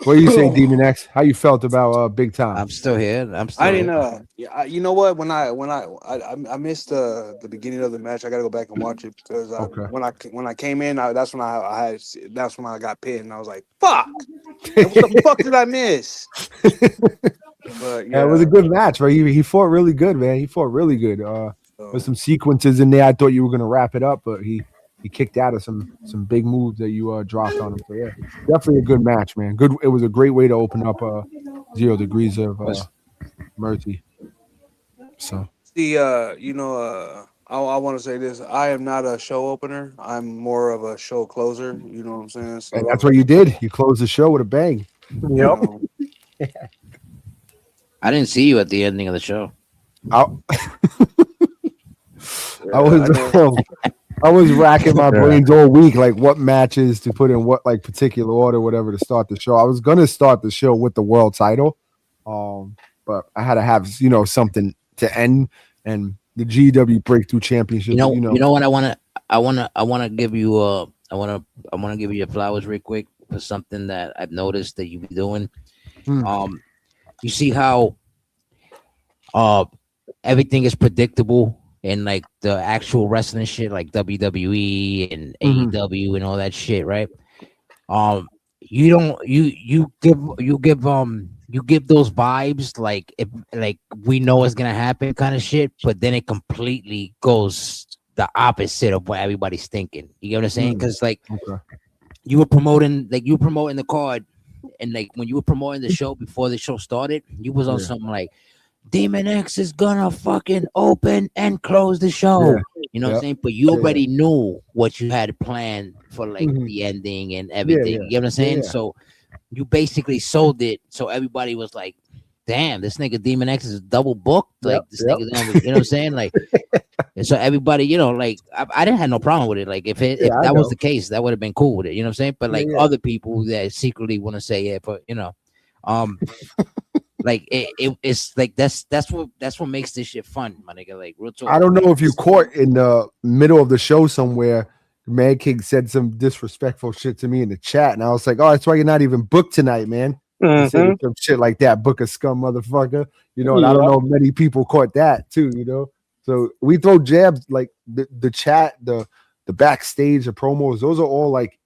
What do you say, Demon X? How you felt about Big Time? I'm still here. I didn't. You know what? When I missed the beginning of the match, I got to go back and watch it because when I came in, that's when I got pinned, and I was like, "Fuck! What the fuck did I miss?" But yeah, it was a good match, right? He fought really good, man. He fought really good. There's some sequences in there. I thought you were gonna wrap it up, but he kicked out of some big moves that you dropped on him. So yeah, definitely a good match, man. Good. It was a great way to open up 0 Degrees of Mercy. So I want to say this. I am not a show opener. I'm more of a show closer. You know what I'm saying? So, and that's what you did. You closed the show with a bang. Yep. I didn't see you at the ending of the show. I was racking my brains all week, like what matches to put in what like particular order, whatever, to start the show. I was gonna start the show with the world title, but I had to have something to end, and the GW Breakthrough Championship. You know what I wanna give you I wanna give you your flowers real quick for something that I've noticed that you be doing. You see how everything is predictable. And like the actual wrestling shit, like WWE and AEW and all that shit, right? You give those vibes like we know it's gonna happen kind of shit, but then it completely goes the opposite of what everybody's thinking. You get what I'm saying? Because you were promoting the card, and like when you were promoting the show before the show started, you was on something like, Demon X is gonna fucking open and close the show. Yeah. You know what I'm Yep. saying? But you Yeah. already knew what you had planned for like Mhm. the ending and everything. yeah. You know what I'm saying? Yeah. So you basically sold it. So everybody was like, damn, this nigga Demon X is double booked. Like Yep, this yep. nigga's gonna be, you know what I'm saying? Like, and so everybody, you know, like I didn't have no problem with it. Like if I that was know. the case, that would have been cool with it. You know what I'm saying? But like Yeah. other people that secretly want to say, yeah, but you know, like it's like that's what makes this shit fun, my nigga. Like real talk. I don't know if you caught in the middle of the show somewhere, Mad King said some disrespectful shit to me in the chat, and I was like, "Oh, that's why you're not even booked tonight, man." He said some shit like that, book a scum motherfucker, you know. And I don't know if many people caught that too, you know. So we throw jabs like the chat, the backstage, the promos. Those are all like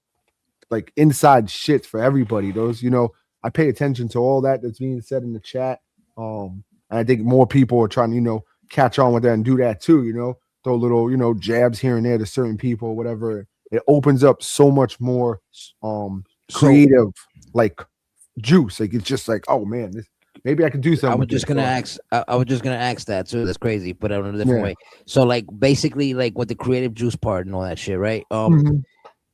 inside shits for everybody. Those, you know, I pay attention to all that's being said in the chat. And I think more people are trying to, you know, catch on with that and do that too, you know, throw little, you know, jabs here and there to certain people, whatever. It opens up so much more creative like juice. Like it's just like, oh man, maybe I could do something. I was just gonna ask that too. That's crazy, but in a different way. So like basically like with the creative juice part and all that shit, right?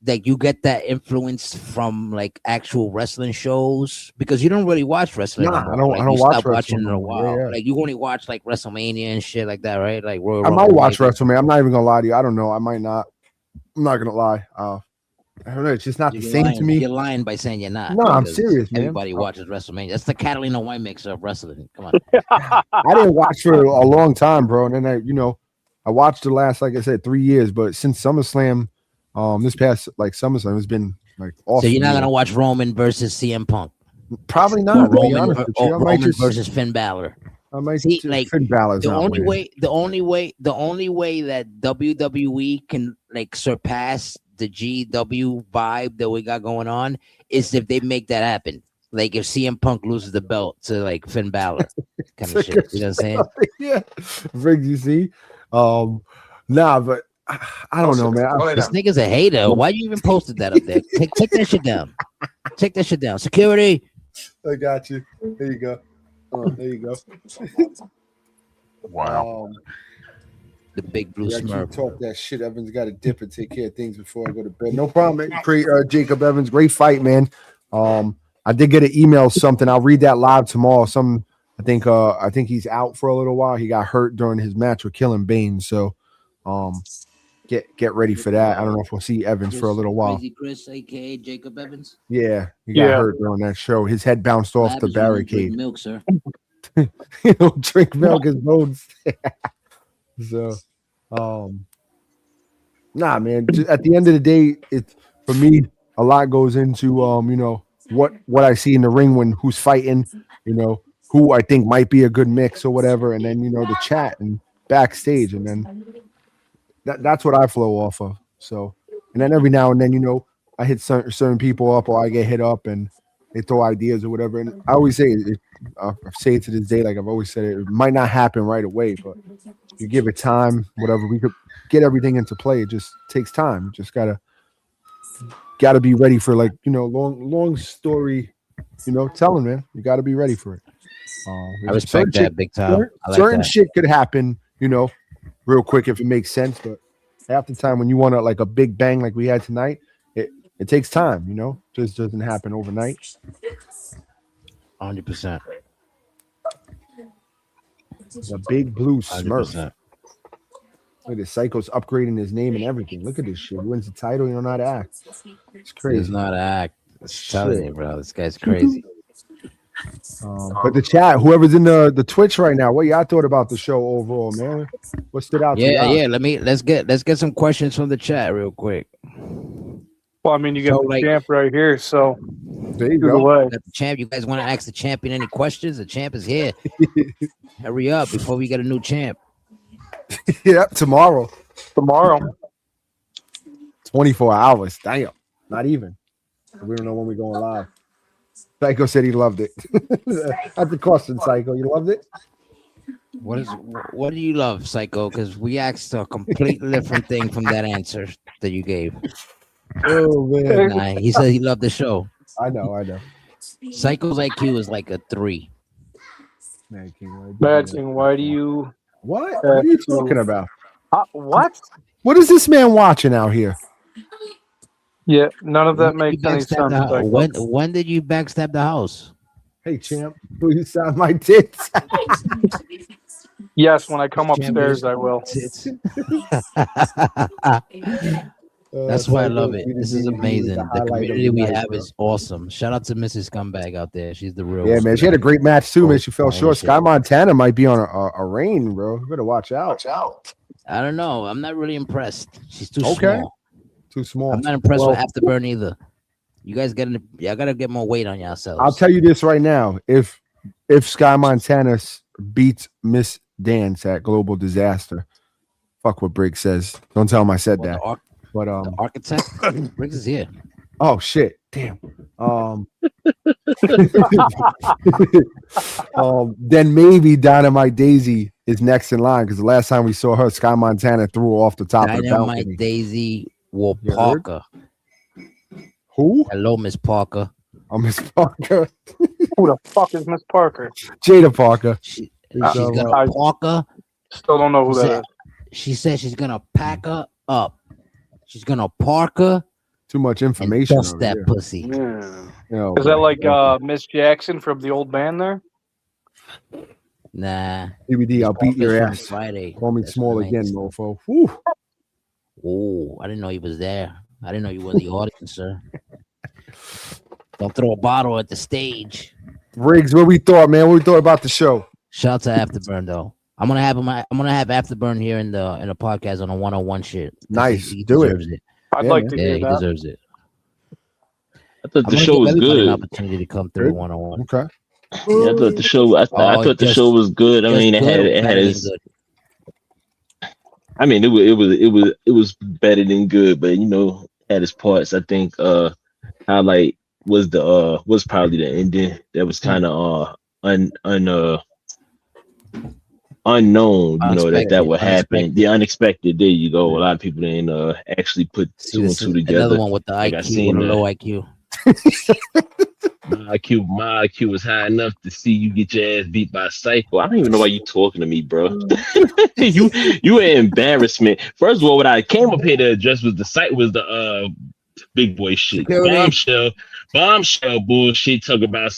Like you get that influence from like actual wrestling shows because you don't really watch wrestling. Nah, anymore. I don't watch watching wrestling in a while. Yeah. Like you only watch like WrestleMania and shit like that, right? Like Royal I might watch Rumble, WrestleMania. I'm not even gonna lie to you. I don't know. I might not. I'm not gonna lie. I don't know. It's just not the same to me. You're lying by saying you're not. No, I'm because serious, man. Everybody watches WrestleMania. That's the Catalina wine mixer of wrestling. Come on. I didn't watch for a long time, bro. And then I watched the last, like I said, 3 years. But since SummerSlam, this past like SummerSlam has been like awesome. So you're not gonna watch Roman versus CM Punk? Probably not. Roman versus Finn Balor. I might see like Finn Balor's the not only winning. way that WWE can like surpass the GW vibe that we got going on is if they make that happen. Like if CM Punk loses the belt to like Finn Balor, kind of shit. You know what I'm saying? Yeah, Riggs, you see. Nah, but I don't know, man. This nigga's a hater. Why you even posted that up there? Take that shit down. Take that shit down. Security. I got you. There you go. There you go. Wow. The big blue smurf. Talk that shit. Evans got to dip and take care of things before I go to bed. No problem. Jacob Evans, great fight, man. I did get an email, something. I'll read that live tomorrow. I think he's out for a little while. He got hurt during his match with Killing Bane. So, get ready for that. I don't know if we'll see Evans for a little while. Crazy Chris, aka Jacob Evans. Yeah, he got hurt during that show. His head bounced off the barricade. Milk, sir. Drink milk his bones. So, nah, man. At the end of the day, it's for me. A lot goes into what I see in the ring when who's fighting, who I think might be a good mix or whatever, and then the chat and backstage, and then that's what I flow off of. So, and then every now and then, I hit certain people up or I get hit up and they throw ideas or whatever. And I always say, I say it to this day, like I've always said, it might not happen right away, but you give it time, whatever. We could get everything into play. It just takes time. You just gotta be ready for long story, telling, man. You gotta be ready for it. I respect that big time. Certain shit could happen, real quick if it makes sense, but half the time when you want a big bang like we had tonight, it takes time, just doesn't happen overnight. 100%. The big blue Smurf. 100%. Look at this. Psycho's upgrading his name and everything. Look at this shit. He wins the title. You don't know how to act. It's crazy. He's not act. It's telling you, bro. This guy's crazy. But the chat, whoever's in the Twitch right now, what y'all thought about the show overall, man? What stood out to y'all? Yeah. Let's get some questions from the chat real quick. Well, I mean, you got the champ right here, so there you go. The champ. You guys want to ask the champion any questions? The champ is here. Hurry up before we get a new champ. Yeah, tomorrow. 24 hours. Damn. Not even. We don't know when we're going live. Psycho said he loved it. That's the question, Psycho. You loved it? What do you love, Psycho? Because we asked a completely different thing from that answer that you gave. Oh man. Nah, he said he loved the show. I know. Psycho's IQ is like a 3. Mad King, Bad King, why do you? What are you talking about? What? What is this man watching out here? Yeah, none of that When did makes you any backstab sense. the house? When did you backstab the house? Hey, champ, will you sound my tits? Yes, when I come upstairs, I will. Tits. That's why I love it. This is amazing. The community we have is awesome. Shout out to Mrs. Scumbag out there. She's the real. Yeah, man. She had a great match too, man. She fell short. shit. Sky Montana might be on a reign, bro. You better watch out. I don't know. I'm not really impressed. She's too Okay. small. Too small. I'm not impressed with Afterburn either. You guys y'all gotta get more weight on yourselves. I'll tell you this right now. If Sky Montana beats Miss Dance at Global Disaster, fuck what Briggs says. Don't tell him I said that. But the architect Briggs is here. Oh shit! Damn. Then maybe Dynamite Daisy is next in line because the last time we saw her, Sky Montana threw her off the top of the balcony. Dynamite Daisy wore Parker. Who? Hello, Miss Parker. Oh, Miss Parker. Who the fuck is Miss Parker? Jada Parker. She's gonna Parker. Still don't know who that is. She said she's gonna pack her up. She's gonna park her. Too much information. Dust that pussy. Yeah. Oh, is that like Miss Jackson from the old band there? Nah. DVD, I'll beat your ass. Friday. Call me small again, mofo. Woo. Oh, I didn't know he was there. I didn't know you were in the audience, sir. Don't throw a bottle at the stage. Riggs, what we thought, man? What we thought about the show? Shout out to Afterburn though. I'm gonna have Afterburn here in the podcast on a 101 shit. Nice, he do deserves it. I'd like to hear he that. deserves it. I thought the show was good. An opportunity to come through 101. Okay. Yeah, I thought the show. I thought the show was good. I mean, it had its. I mean, it was better than good, but had its parts. I think highlight was probably the ending. That was kind of unknown, that would happen. The unexpected. There you go. A lot of people didn't actually put two and two together. Another one with the IQ, with a low IQ. My IQ was high enough to see you get your ass beat by Psycho. I don't even know why you talking to me, bro. you an embarrassment. First of all, what I came up here to address was the big boy shit. Bombshell bullshit. Talk about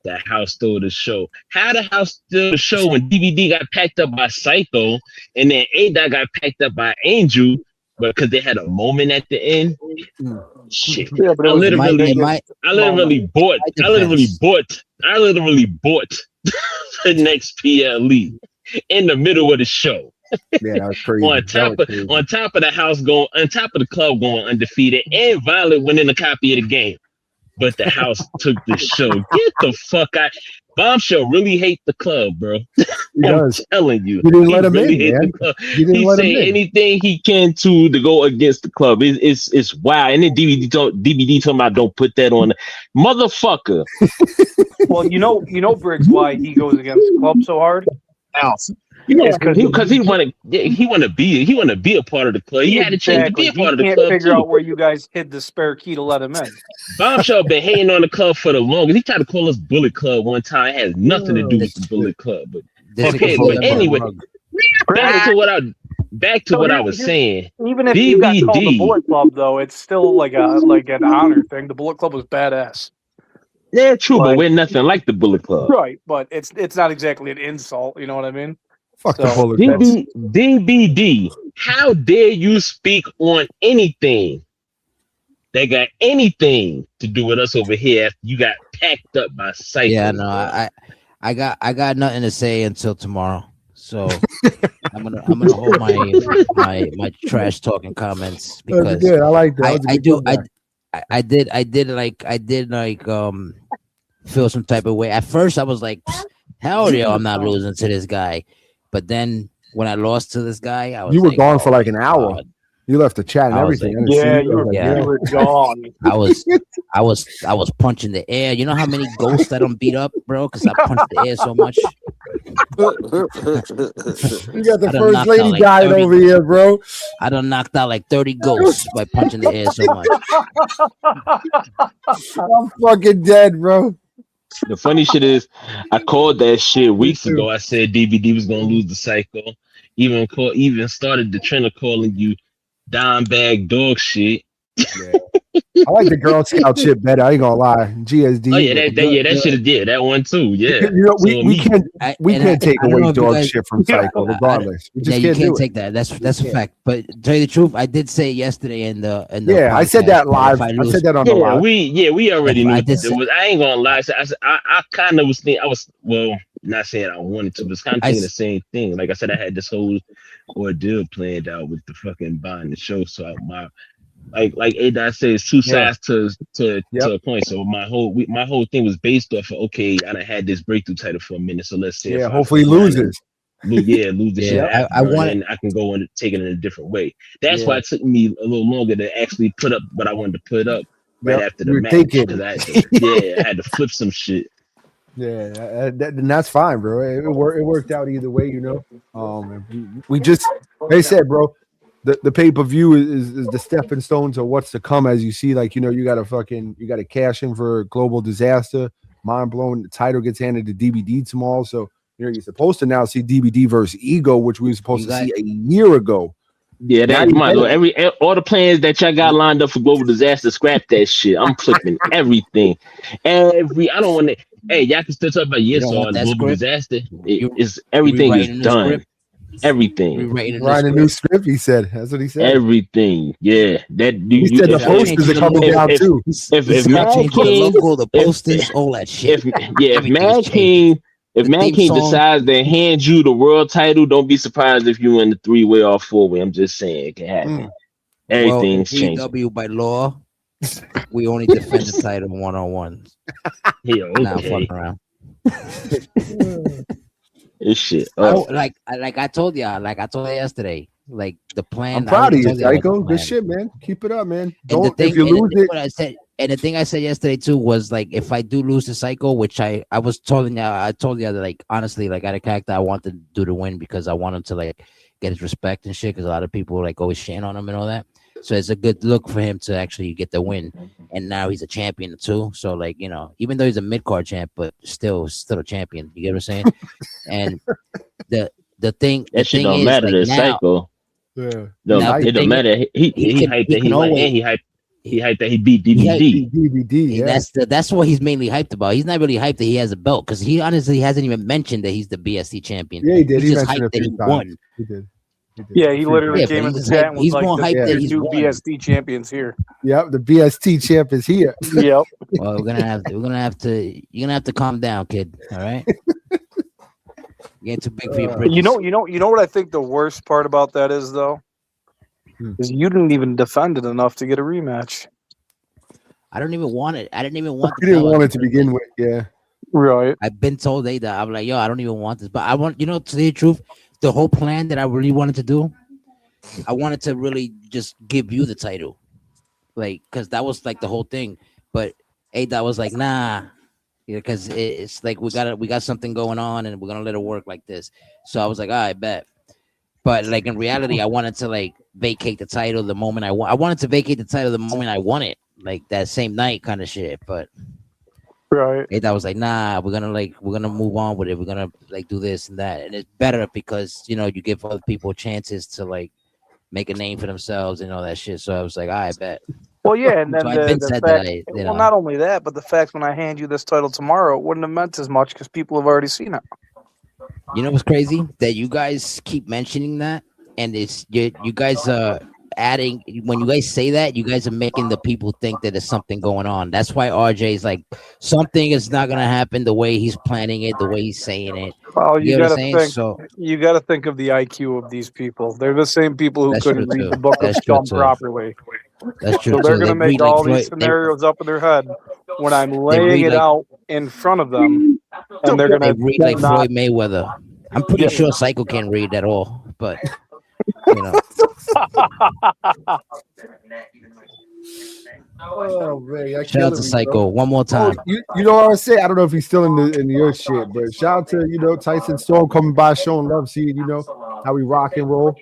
that house stole the show. How the house stole the show when DVD got packed up by Psycho and then A-Dot got packed up by Angel, but because they had a moment at the end. Shit. Yeah, I literally bought the next PLE in the middle of the show. Yeah, that was crazy. on top of the club going undefeated, and Violet winning a copy of the game. But the house took the show. Get the fuck out. Bombshell really hate the club, bro. I'm telling you. You didn't let him in, man. He say anything he can to go against the club. It's wild. And then DVD talking about don't put that on. Motherfucker. Well, you know, Briggs, why he goes against the club so hard? Because he want to be a part of the club. He had a chance to be a part of the club. He can't figure out where you guys hid the spare key to let him in. Bombshell been hating on the club for the longest. He tried to call us Bullet Club one time. It has nothing to do with the Bullet Club. But anyway, back to what I was saying. Even if you got called the Bullet Club, though, it's still like an honor thing. The Bullet Club was badass. Yeah, true, but we're nothing like the Bullet Club. Right, but it's not exactly an insult. You know what I mean? Fuck the Bullet Club. DBD, how dare you speak on anything that got anything to do with us over here after you got packed up by Psycho? Yeah, no, I got nothing to say until tomorrow. So I'm gonna hold my trash talking comments because good. I like that. I did feel some type of way. At first I was like, hell yeah, I'm not losing to this guy. But then when I lost to this guy, I was you were gone for like an hour. God. You left the chat and everything. You were gone. I was punching the air. You know how many ghosts I don't beat up, bro? Because I punched the air so much. You got the first lady dying over here, bro. I done knocked out like 30 ghosts by punching the air so much. I'm fucking dead, bro. The funny shit is, I called that shit weeks ago. I said DVD was gonna lose the cycle. Even started the trend of calling you dime bag dog shit. Yeah. I like the Girl Scout shit better. I ain't gonna lie. GSD. Oh yeah, that shit did that one too. Yeah, You know, so we can't take I don't know away if you dog guys- shit from Psycho, regardless. We Yeah, just you can't can't do take that. That's a fact. But to tell you the truth, I did say yesterday in the Yeah, I said podcast that live. if I lose- said that on the yeah, live. we already If knew I what did to do. say- Was I ain't gonna lie. I kind of was thinking. I was not saying I wanted to, but was kind of thinking the same thing. Like I said, I had this whole ordeal planned out with the fucking buying the show. So my like A-Dot said, it's two sides to a point. So my whole thing was based off of, okay, I done had this breakthrough title for a minute, so let's say Yeah, hopefully he loses. lose the shit after, I want and then I can go and take it in a different way. That's why it took me a little longer to actually put up what I wanted to put up right after the You're match, thinking. because I had to flip some shit. Yeah, and that's fine, bro. It worked out either way, you know. We just, like I said, bro, the pay-per-view is the stepping stone to what's to come. As you see, like, you know, you gotta cash in for Global Dizaster. Mind blowing. The title gets handed to DVD tomorrow, so you know you're supposed to now see DVD versus Ego, which we were supposed to see a year ago. Yeah, that might as well. All the plans that y'all got lined up for Global Dizaster, scrap that shit. I'm flipping everything. I don't want to. Hey, y'all can still talk about on Global script? Dizaster. Everything is done. Everything. Writing a new script, he said. That's what he said. Everything. Yeah. He said the posters are coming down too. If Mad King, the posters, all that shit. If Mad King decides to hand you the world title, don't be surprised if you win the 3-way or 4-way. I'm just saying it can happen. Everything's changing. GW by law, we only defend the title 1-on-1. Yeah, okay. Not fucking around. This shit. Like I told you yesterday. Like the plan. I'm proud of you, Psycho. Good shit, man. Keep it up, man. If you lose it. And the thing I said yesterday too was like, if I do lose to Psycho, which I was telling you, I told you that, like, honestly, like, out of character, I want to do the win because I want him to like get his respect and shit. Because a lot of people like always shitting on him and all that. So it's a good look for him to actually get the win. And now he's a champion too. So like, you know, even though he's a mid-card champ, but still a champion. You get what I'm saying? And the thing don't is, matter to like, now, Psycho. Yeah. No, it don't matter. He hyped that he hyped that he beat DVD. DVD. That's what he's mainly hyped about. He's not really hyped that he has a belt because he honestly hasn't even mentioned that he's the BSC champion. Yeah, he did. He's He just mentioned hyped that he times. won. He did. Yeah, he literally came in the chat and was he's like, more hyped that "The he's new won." BSD champions here." Yep, the BST champ is here. Yep. Well, you're gonna have to calm down, kid. All right. You're getting too big for your britches. You know what I think the worst part about that is, though, is you didn't even defend it enough to get a rematch. I don't even want it. I didn't even want. You didn't want it to begin with, yeah. Right. I've been told that I'm like, yo, I don't even want this, but I want, to tell you the truth, the whole plan that I really wanted to do, I wanted to really just give you the title, like, because that was like the whole thing. But A-Dot was like, nah, because it's like we got something going on and we're gonna let it work like this. So I was like, all right, bet. But like in reality, I wanted to like vacate the title the moment I wanted to vacate the title the moment I won it, like that same night kind of shit. But right, I was like, nah, we're gonna move on with it. We're gonna like do this and that, and it's better because you give other people chances to like make a name for themselves and all that shit. So I was like, I bet. Well, yeah, and then so not only that, but the fact when I hand you this title tomorrow, it wouldn't have meant as much because people have already seen it. You know what's crazy? That you guys keep mentioning that, and it's you guys are adding. When you guys say that, you guys are making the people think that there's something going on. That's why RJ is like, something is not gonna happen the way he's planning it, the way he's saying it. Well, you gotta think. So you got to think of the IQ of these people. They're the same people who couldn't read the book of Scum properly. That's true. So they're going to make all these scenarios up in their head when I'm laying it out in front of them, and they're going to read like Floyd Mayweather. I'm pretty sure Psycho can't read at all, but Oh man, y'all Shout out to killing me, Psycho bro. one more Oh, time. you know what I would say? I don't know if he's still in your shit, but shout out to Tyson Storm coming by, showing love, seeing how we rock and roll.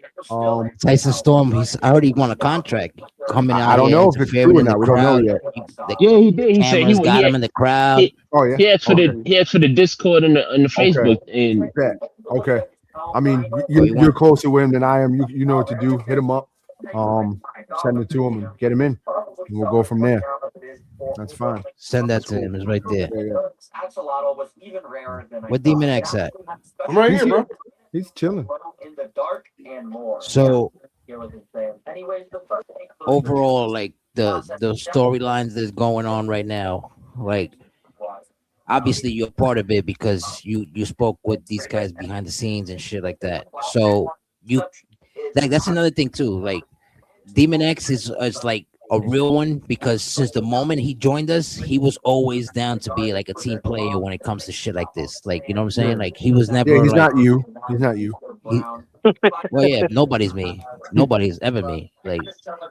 Tyson Storm, I heard he won a contract coming I out don't here know if it's interfering true or in the not. We don't know crowd. yet. The Yeah, he did. He said cameras got he him in the crowd. he, Oh yeah. he asked for Okay. the Discord and the Okay. Facebook and Bet. Okay. I mean, Oh, you're closer with him than I am. You know what to do. Hit him up. Send it to him and get him in, and we'll go from there. That's fine. Send that to him. It's right there. Yeah. Where Demon X at? I'm right here, bro. He's chilling. So overall, like the storylines that's going on right now, like obviously you're part of it because you spoke with these guys behind the scenes and shit like that. So that's another thing too. Like Demon X is like a real one because since the moment he joined us, he was always down to be like a team player when it comes to shit like this. Like, you know what I'm saying? Like he was never. Yeah, he's like, not you. He's not you. Well, yeah, nobody's me. Nobody's ever me. Like,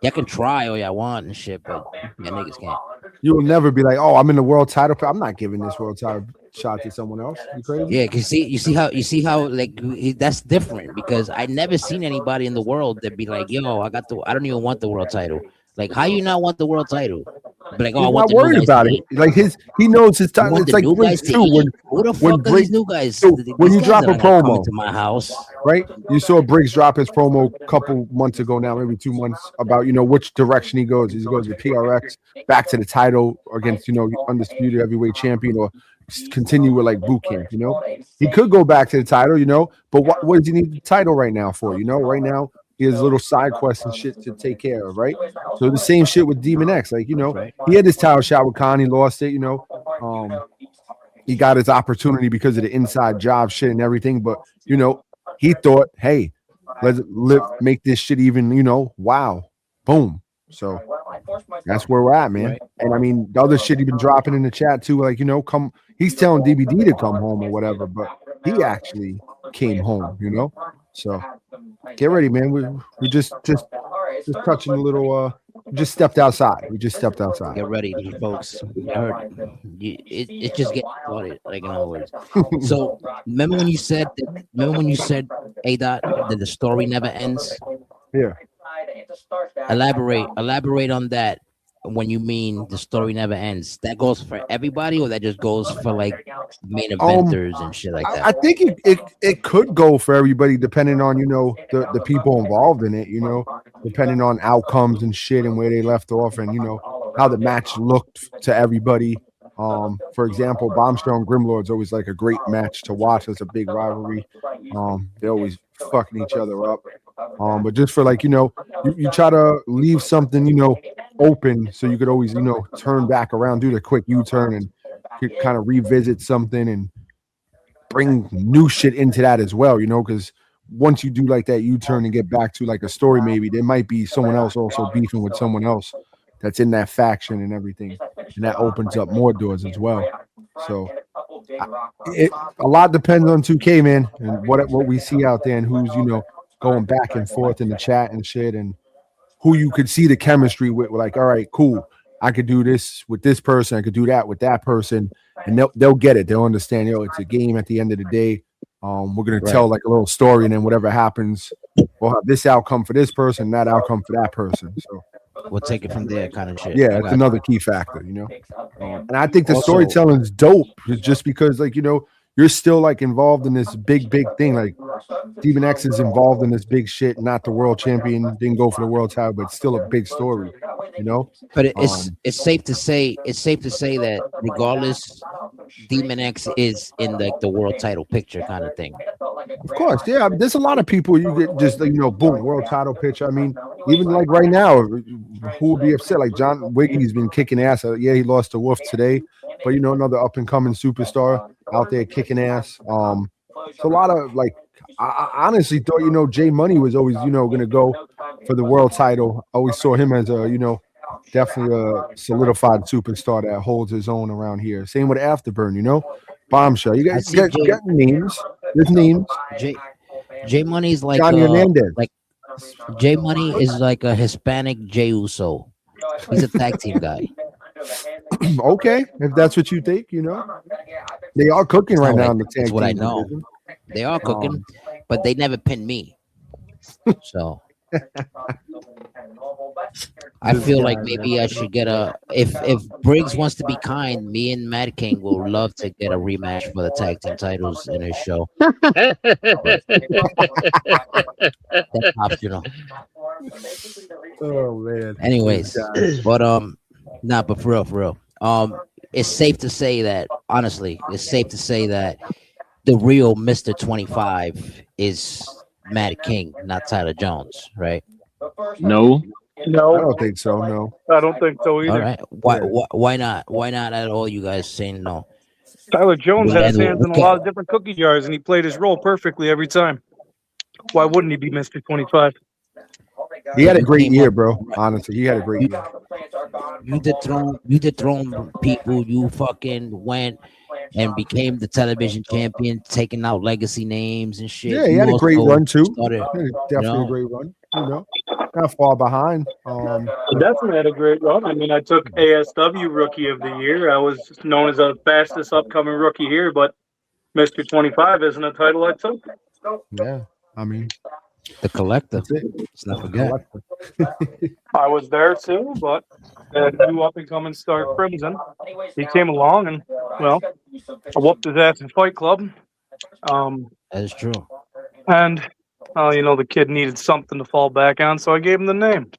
y'all can try all y'all want and shit, but yeah, niggas can't. You will never be like, oh, I'm in the world title. I'm not giving this world title shot to someone else. You crazy? Yeah, cause you see how like that's different because I never seen anybody in the world that be like, yo, I don't even want the world title. Like, how you not want the world title? But like, oh, He's I want not worried about it. Like he knows his time. It's like Briggs too. Who the fuck are these new guys? When you drop a promo to my house, right? You saw Briggs drop his promo a couple months ago now, maybe 2 months, about which direction he goes. He goes to PRX, back to the title against undisputed heavyweight champion, or continue with like boot camp. He could go back to the title, but what does he need the title right now for? Right now he has little side quests and shit to take care of, right? So the same shit with Demon X, like he had his title shot with Khan, he lost it, he got his opportunity because of the inside job shit and everything, but he thought, hey, let's make this shit even, wow, boom. So that's where we're at, man. Right. And I mean, the other shit he been dropping in the chat too, like he's telling DBD to come home or whatever, but he actually came home, So get ready, man. We just touching a little. Just stepped outside. We just stepped outside. Get ready, folks. It just gets started. Like in other words. So remember when you said A Dot that the story never ends? Yeah. Elaborate on that. When you mean the story never ends, that goes for everybody, or that just goes for like main eventers and shit like that? I think it could go for everybody, depending on the people involved in it. Depending on outcomes and shit and where they left off, and how the match looked to everybody. For example, Bombshell and Grimlord's always like a great match to watch. It's a big rivalry. They're always fucking each other up. But just for like you try to leave something open so you could always turn back around, do the quick U-turn, and kind of revisit something and bring new shit into that as well, because once you do like that U-turn and get back to like a story, maybe there might be someone else also beefing with someone else that's in that faction and everything, and that opens up more doors as well. So a lot depends on 2K, man, and what we see out there, and who's going back and forth in the chat and shit, and who you could see the chemistry with. Like, all right, cool, I could do this with this person, I could do that with that person, and they'll get it. They'll understand. It's a game at the end of the day. We're gonna tell like a little story, and then whatever happens, we'll have this outcome for this person, that outcome for that person. So we'll take it from there, kind of shit. Yeah, it's another key factor, and I think the storytelling is dope, just because like you're still like involved in this big thing. Like Demon X is involved in this big shit, not the world champion, didn't go for the world title, but it's still a big story, But it's safe to say that regardless, Demon X is in like the world title picture kind of thing. Of course, yeah. There's a lot of people you get just boom, world title picture. I mean, even like right now, who would be upset? Like John Wiggy's been kicking ass. Yeah, he lost to Wolf today, but another up and coming superstar out there kicking ass. It's a lot of like. I honestly thought Jay Money was always going to go for the world title. I always saw him as a definitely a solidified superstar that holds his own around here. Same with Afterburn, Bombshell. You guys got names. There's names. Jay Money's like Johnny Hernandez. Like Jay Money is like a Hispanic Jey Uso. He's a tag team guy. Okay, if that's what you think, they are cooking right now in the tag That's what I team know. division. They are cooking, but they never pinned me. So I feel like maybe I should get if Briggs wants to be kind, me and Mad King will love to get a rematch for the tag team titles in his show. That's optional. Oh man. Anyways, but but for real. It's safe to say that honestly, it's safe to say that the real Mr. 25 is Mad King, not Tyler Jones, right? No, I No, don't think so. No. I don't think so either. All right. Why not? Why not at all? You guys saying no? Tyler Jones Well, had his then, hands in a okay. lot of different cookie jars, and he played his role perfectly every time. Why wouldn't he be Mr. 25? He had a You great came year, up- bro. Honestly, he had a great year. You dethrone people. You fucking went and became the television champion, taking out legacy names and shit. Yeah, he You had a great also run too. started, He had definitely a great run. Not far behind. He definitely had a great run. I mean, I took ASW Rookie of the Year. I was known as the fastest upcoming rookie here, but Mr. 25 isn't a title I took. Yeah, I mean, the collector. that's it. Let's not forget. I was there too, but that new up and coming star Crimson, he came along and, well, I whooped his ass in Fight Club. That is true. And, the kid needed something to fall back on, so I gave him the name.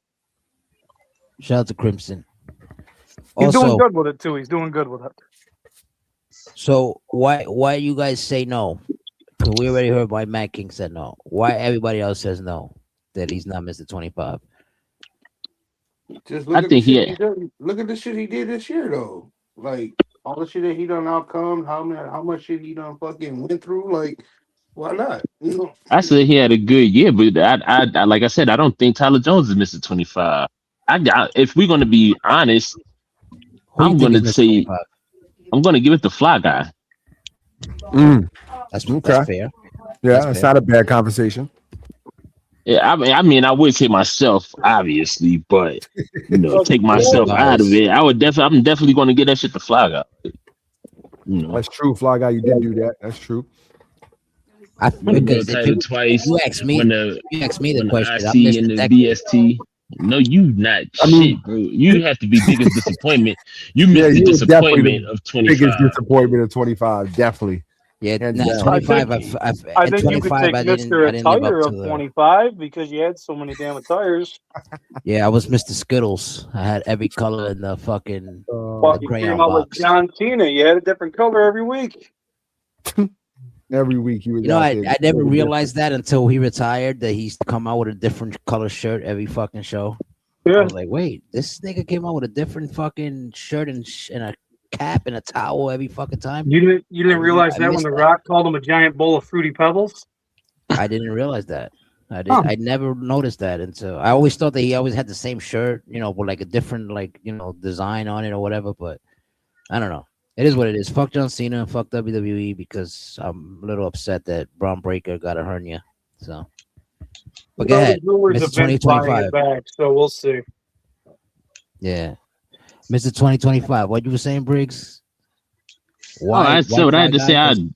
Shout out to Crimson. He's doing Also, good with it too. He's doing good with it. so why you guys say no? 'Cause we already heard why Matt King said no. Why everybody else says no? That he's not Mr. 25. Just I think look at the shit he did this year though. Like all the shit that he done outcome, how much shit he done fucking went through. Like, why not? I said he had a good year, but I like I said, I don't think Tyler Jones is Mr. 25. If we're gonna be honest, Who you I'm think gonna is Mr. say 25? I'm gonna give it to Fly Guy. That's Okay. fair. Yeah, it's not a bad conversation. Yeah, I mean, I would say myself, obviously, but take myself out of it. I'm definitely going to get that shit to Fly Guy. That's true, Fly Guy. You did do that. That's true. Because if twice. you ask me the question. I see in the BST. No, you not shit, bro. You have to be biggest disappointment. You missed the disappointment of 25. Biggest disappointment of 25, definitely. Yeah, Hands no, down. 25. I think you could take I didn't Mr. live Attire up of to the. 25 because you had so many damn attires. Yeah, I was Mr. Skittles. I had every color in the fucking Fuck, you crayon came out like box. John Cena. You had a different color every week. Every week he was. I never realized that until he retired that he used to come out with a different color shirt every fucking show. Yeah. I was like, wait, this nigga came out with a different fucking shirt and a cap and a towel every fucking time. You didn't realize that when The Rock called him a giant bowl of Fruity Pebbles? I didn't realize that. I never noticed that until I always thought that he always had the same shirt, with like a different design on it or whatever. But I don't know. It is what it is. Fuck John Cena and fuck WWE because I'm a little upset that Braun Breaker got a hernia. So, but go ahead, Mr. 2025. Back, so we'll see. Yeah, Mr. 2025. What you were saying, Briggs? Why? What I had to say.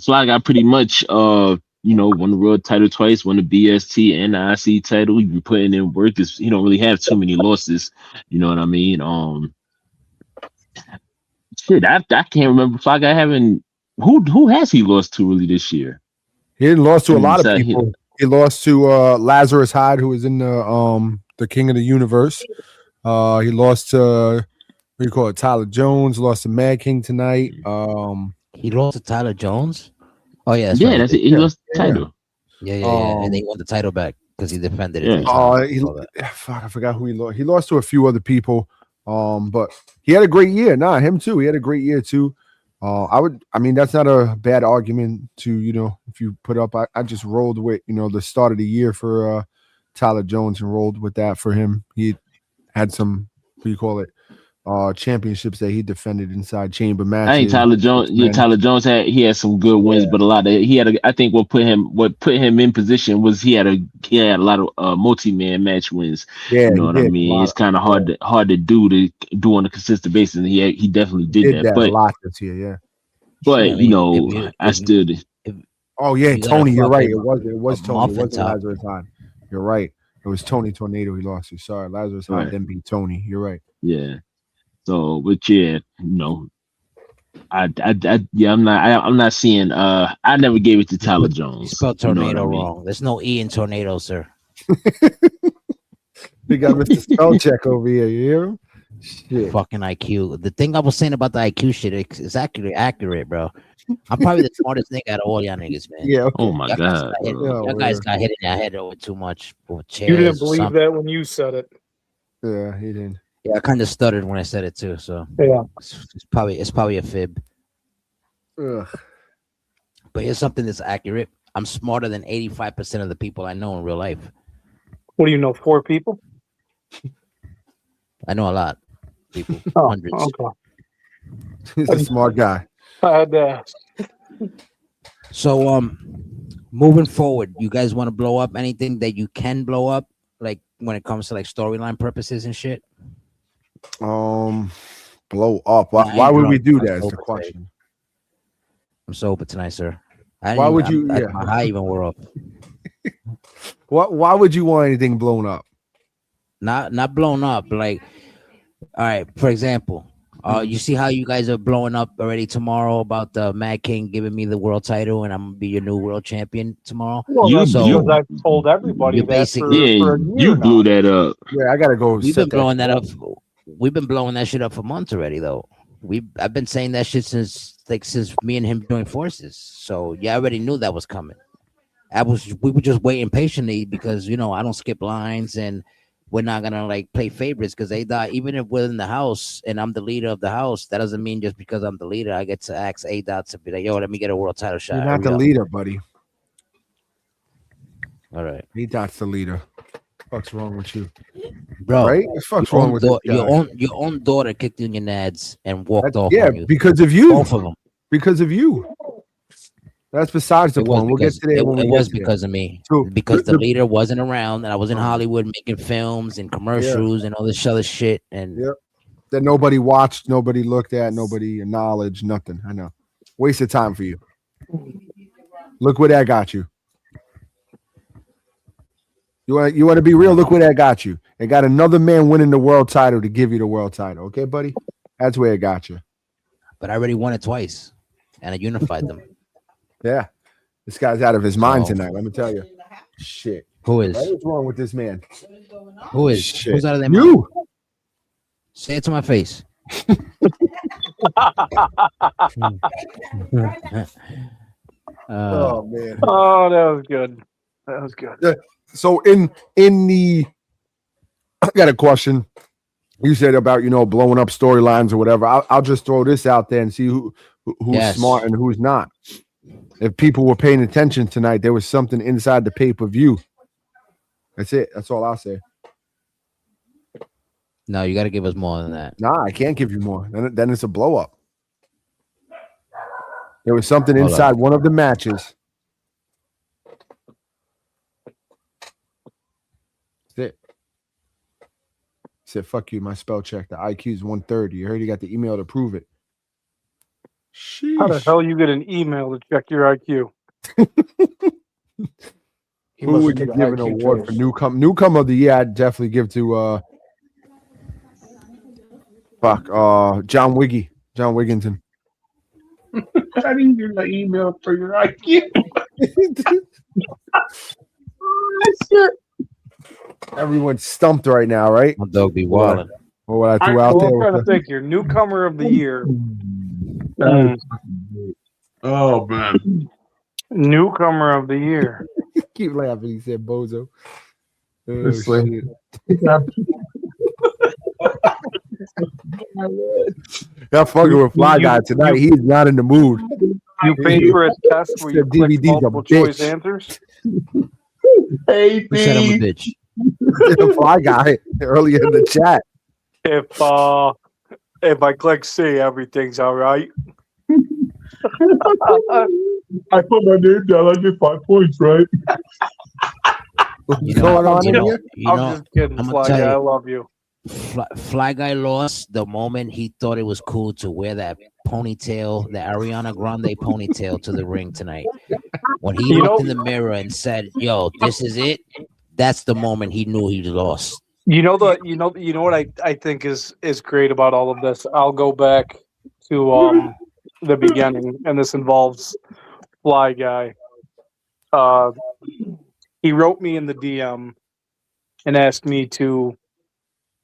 Fly Guy pretty much, won the world title twice, won the BST and the IC title. He been putting in work. He don't really have too many losses. You know what I mean? Shit, I can't remember Fly Guy having who has he lost to really this year? He lost to a lot of people. He lost to Lazarus Hyde, who was in the King of the Universe. He lost to what do you call it? Tyler Jones. Lost to Mad King tonight. He lost to Tyler Jones. Oh yeah, that's yeah, right. that's it. He lost the title. Yeah, and then he won the title back because he defended it. Yeah. I forgot who he lost. He lost to a few other people. But he had a great year. Him too. He had a great year too. That's not a bad argument to, if you put up. I just rolled with, the start of the year for Tyler Jones and rolled with that for him. He had some, what do you call it? championships that he defended inside chamber matches. I think Tyler Jones. Yeah, Tyler Jones had some good wins, but a lot of I think what put him in position was he had a lot of multi-man match wins. Yeah, you know what I mean. It's kind of hard to do on a consistent basis, and he definitely did that. But a lot this year, yeah. But I still. Oh yeah, Tony, you're right. It was Tony. It wasn't top. Lazarus Hahn. You're right. It was Tony Tornado he lost to. Sorry, Lazarus Hahn then beat Tony. You're right. Yeah. So, but yeah, I'm not seeing. I never gave it to Tyler Jones. You spelled tornado wrong. There's no E in tornado, sir. We got Mr. Spell Check over here. You hear him? Shit. Fucking IQ. The thing I was saying about the IQ shit is accurate, bro. I'm probably the smartest nigga out of all y'all niggas, man. Yeah. Oh my god. Y'all guys got hit in the head over too much. With chairs you didn't believe that when you said it. Yeah, he didn't. Yeah, I kind of stuttered when I said it too. So yeah, it's probably a fib. Ugh. But here's something that's accurate. I'm smarter than 85% of the people I know in real life. What do you know? 4 people? I know a lot. People, Oh, hundreds. okay. He's a smart guy. I had to ask. So moving forward, you guys want to blow up anything that you can blow up, like when it comes to like storyline purposes and shit? Blow up. Why would we do that? Is the question. I'm sober tonight, sir. Why would you? My high even wore up. Why would you want anything blown up? Not blown up. Like, all right. For example, you see how you guys are blowing up already tomorrow about the Mad King giving me the world title and I'm gonna be your new world champion tomorrow. Well, because I've told everybody that for a year you blew that up. Yeah, I gotta go. We've been blowing that up. We've been blowing that shit up for months already, though. I've been saying that shit since me and him joined forces. So you already knew that was coming. We were just waiting patiently because I don't skip lines and we're not gonna like play favorites because A-Dot, even if we're in the house and I'm the leader of the house, that doesn't mean just because I'm the leader I get to ask A-Dot to be like, yo, let me get a world title shot. You're not the leader, buddy. All right. A-Dot's the leader. What's wrong with you, bro? Right? What's wrong with you? Your own daughter kicked in your nads and walked off. Yeah, on you. because of you. Both of them. Because of you. That's besides the point. We'll get to that. It was because of me. Because the leader wasn't around, and I was in Hollywood making films and commercials and all this other shit. And that nobody watched, nobody looked at, nobody acknowledged, nothing. I know. Waste of time for you. Look where that got you. You want to be real? Look where that got you. It got another man winning the world title to give you the world title. Okay, buddy? That's where it got you. But I already won it twice, and I unified them. Yeah. This guy's out of his mind tonight, let me tell you. Shit. Who is? What's wrong with this man? Who is? Shit. Who's out of their mind? Say it to my face. Oh, man. Oh, that was good. That was good. So in the, I got a question. You said about blowing up storylines or whatever. I'll just throw this out there and see who's smart and who's not. If people were paying attention tonight, there was something inside the pay-per-view. That's it. That's all I'll say. No, you got to give us more than that. Nah, I can't give you more. Then it's a blow up. There was something inside one of the matches. That's it. He said, fuck you, my spell check. The IQ is 130. You heard you got the email to prove it. Sheesh. How the hell you get an email to check your IQ? Who would you give an award for newcomer of the year? I'd definitely give to John Wigginton. I didn't get an email for your IQ. Everyone's stumped right now, right? My dog be wilding. Or what I threw out there. I'm trying to think. Your newcomer of the year. Oh man. Newcomer of the year. Keep laughing. He said Bozo. That fucking with Fly Guy tonight. He's not in the mood. You paid for a test where you click multiple choice answers. Hey, Who said I'm a bitch? Fly Guy earlier in the chat. If If I click C, everything's all right. I put my name down. I get 5 points, right? What's You know, going on you in know, here? you I'm know, just kidding, I'm gonna Fly tell Guy. I you, love you. Fly Guy lost the moment he thought it was cool to wear that ponytail, the Ariana Grande ponytail, to the ring tonight. When he You looked know, in the mirror and said, "Yo, this is it," that's the moment he knew he lost. you know what I think is great about all of this. I'll go back to the beginning, and this involves Fly Guy. Uh, he wrote me in the DM and asked me to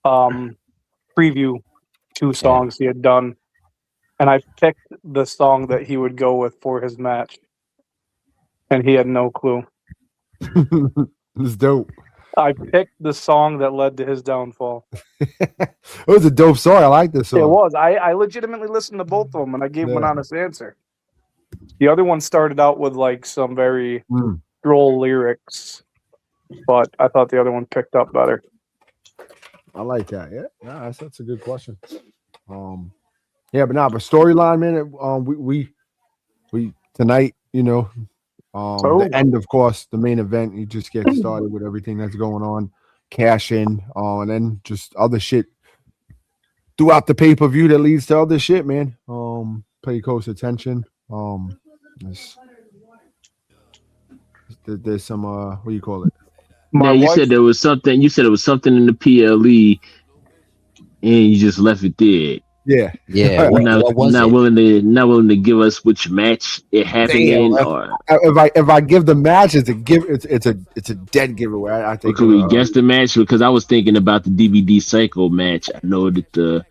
preview 2 songs he had done, and I picked the song that he would go with for his match, and he had no clue. It's dope. I picked the song that led to his downfall. It was a dope song. I like this song. It was. I legitimately listened to both of them, and I gave him an Yeah. honest answer. The other one started out with like some very Mm. droll lyrics, but I thought the other one picked up better. I like that. Yeah, nah, that's a good question. Yeah, but but storyline, man. We tonight, the end, of course, the main event. You just get started with everything that's going on, cash in, and then just other shit throughout the pay per view that leads to other shit, man. Pay close attention. There's some what do you call it? Yeah, you said there was something. You said it was something in the PLE, and you just left it there. Yeah. What was not it? willing to give us which match it happened in, or if I give the match, it's a dead giveaway. I think. could we guess the match? Because I was thinking about the DVD Psycho match. I know that the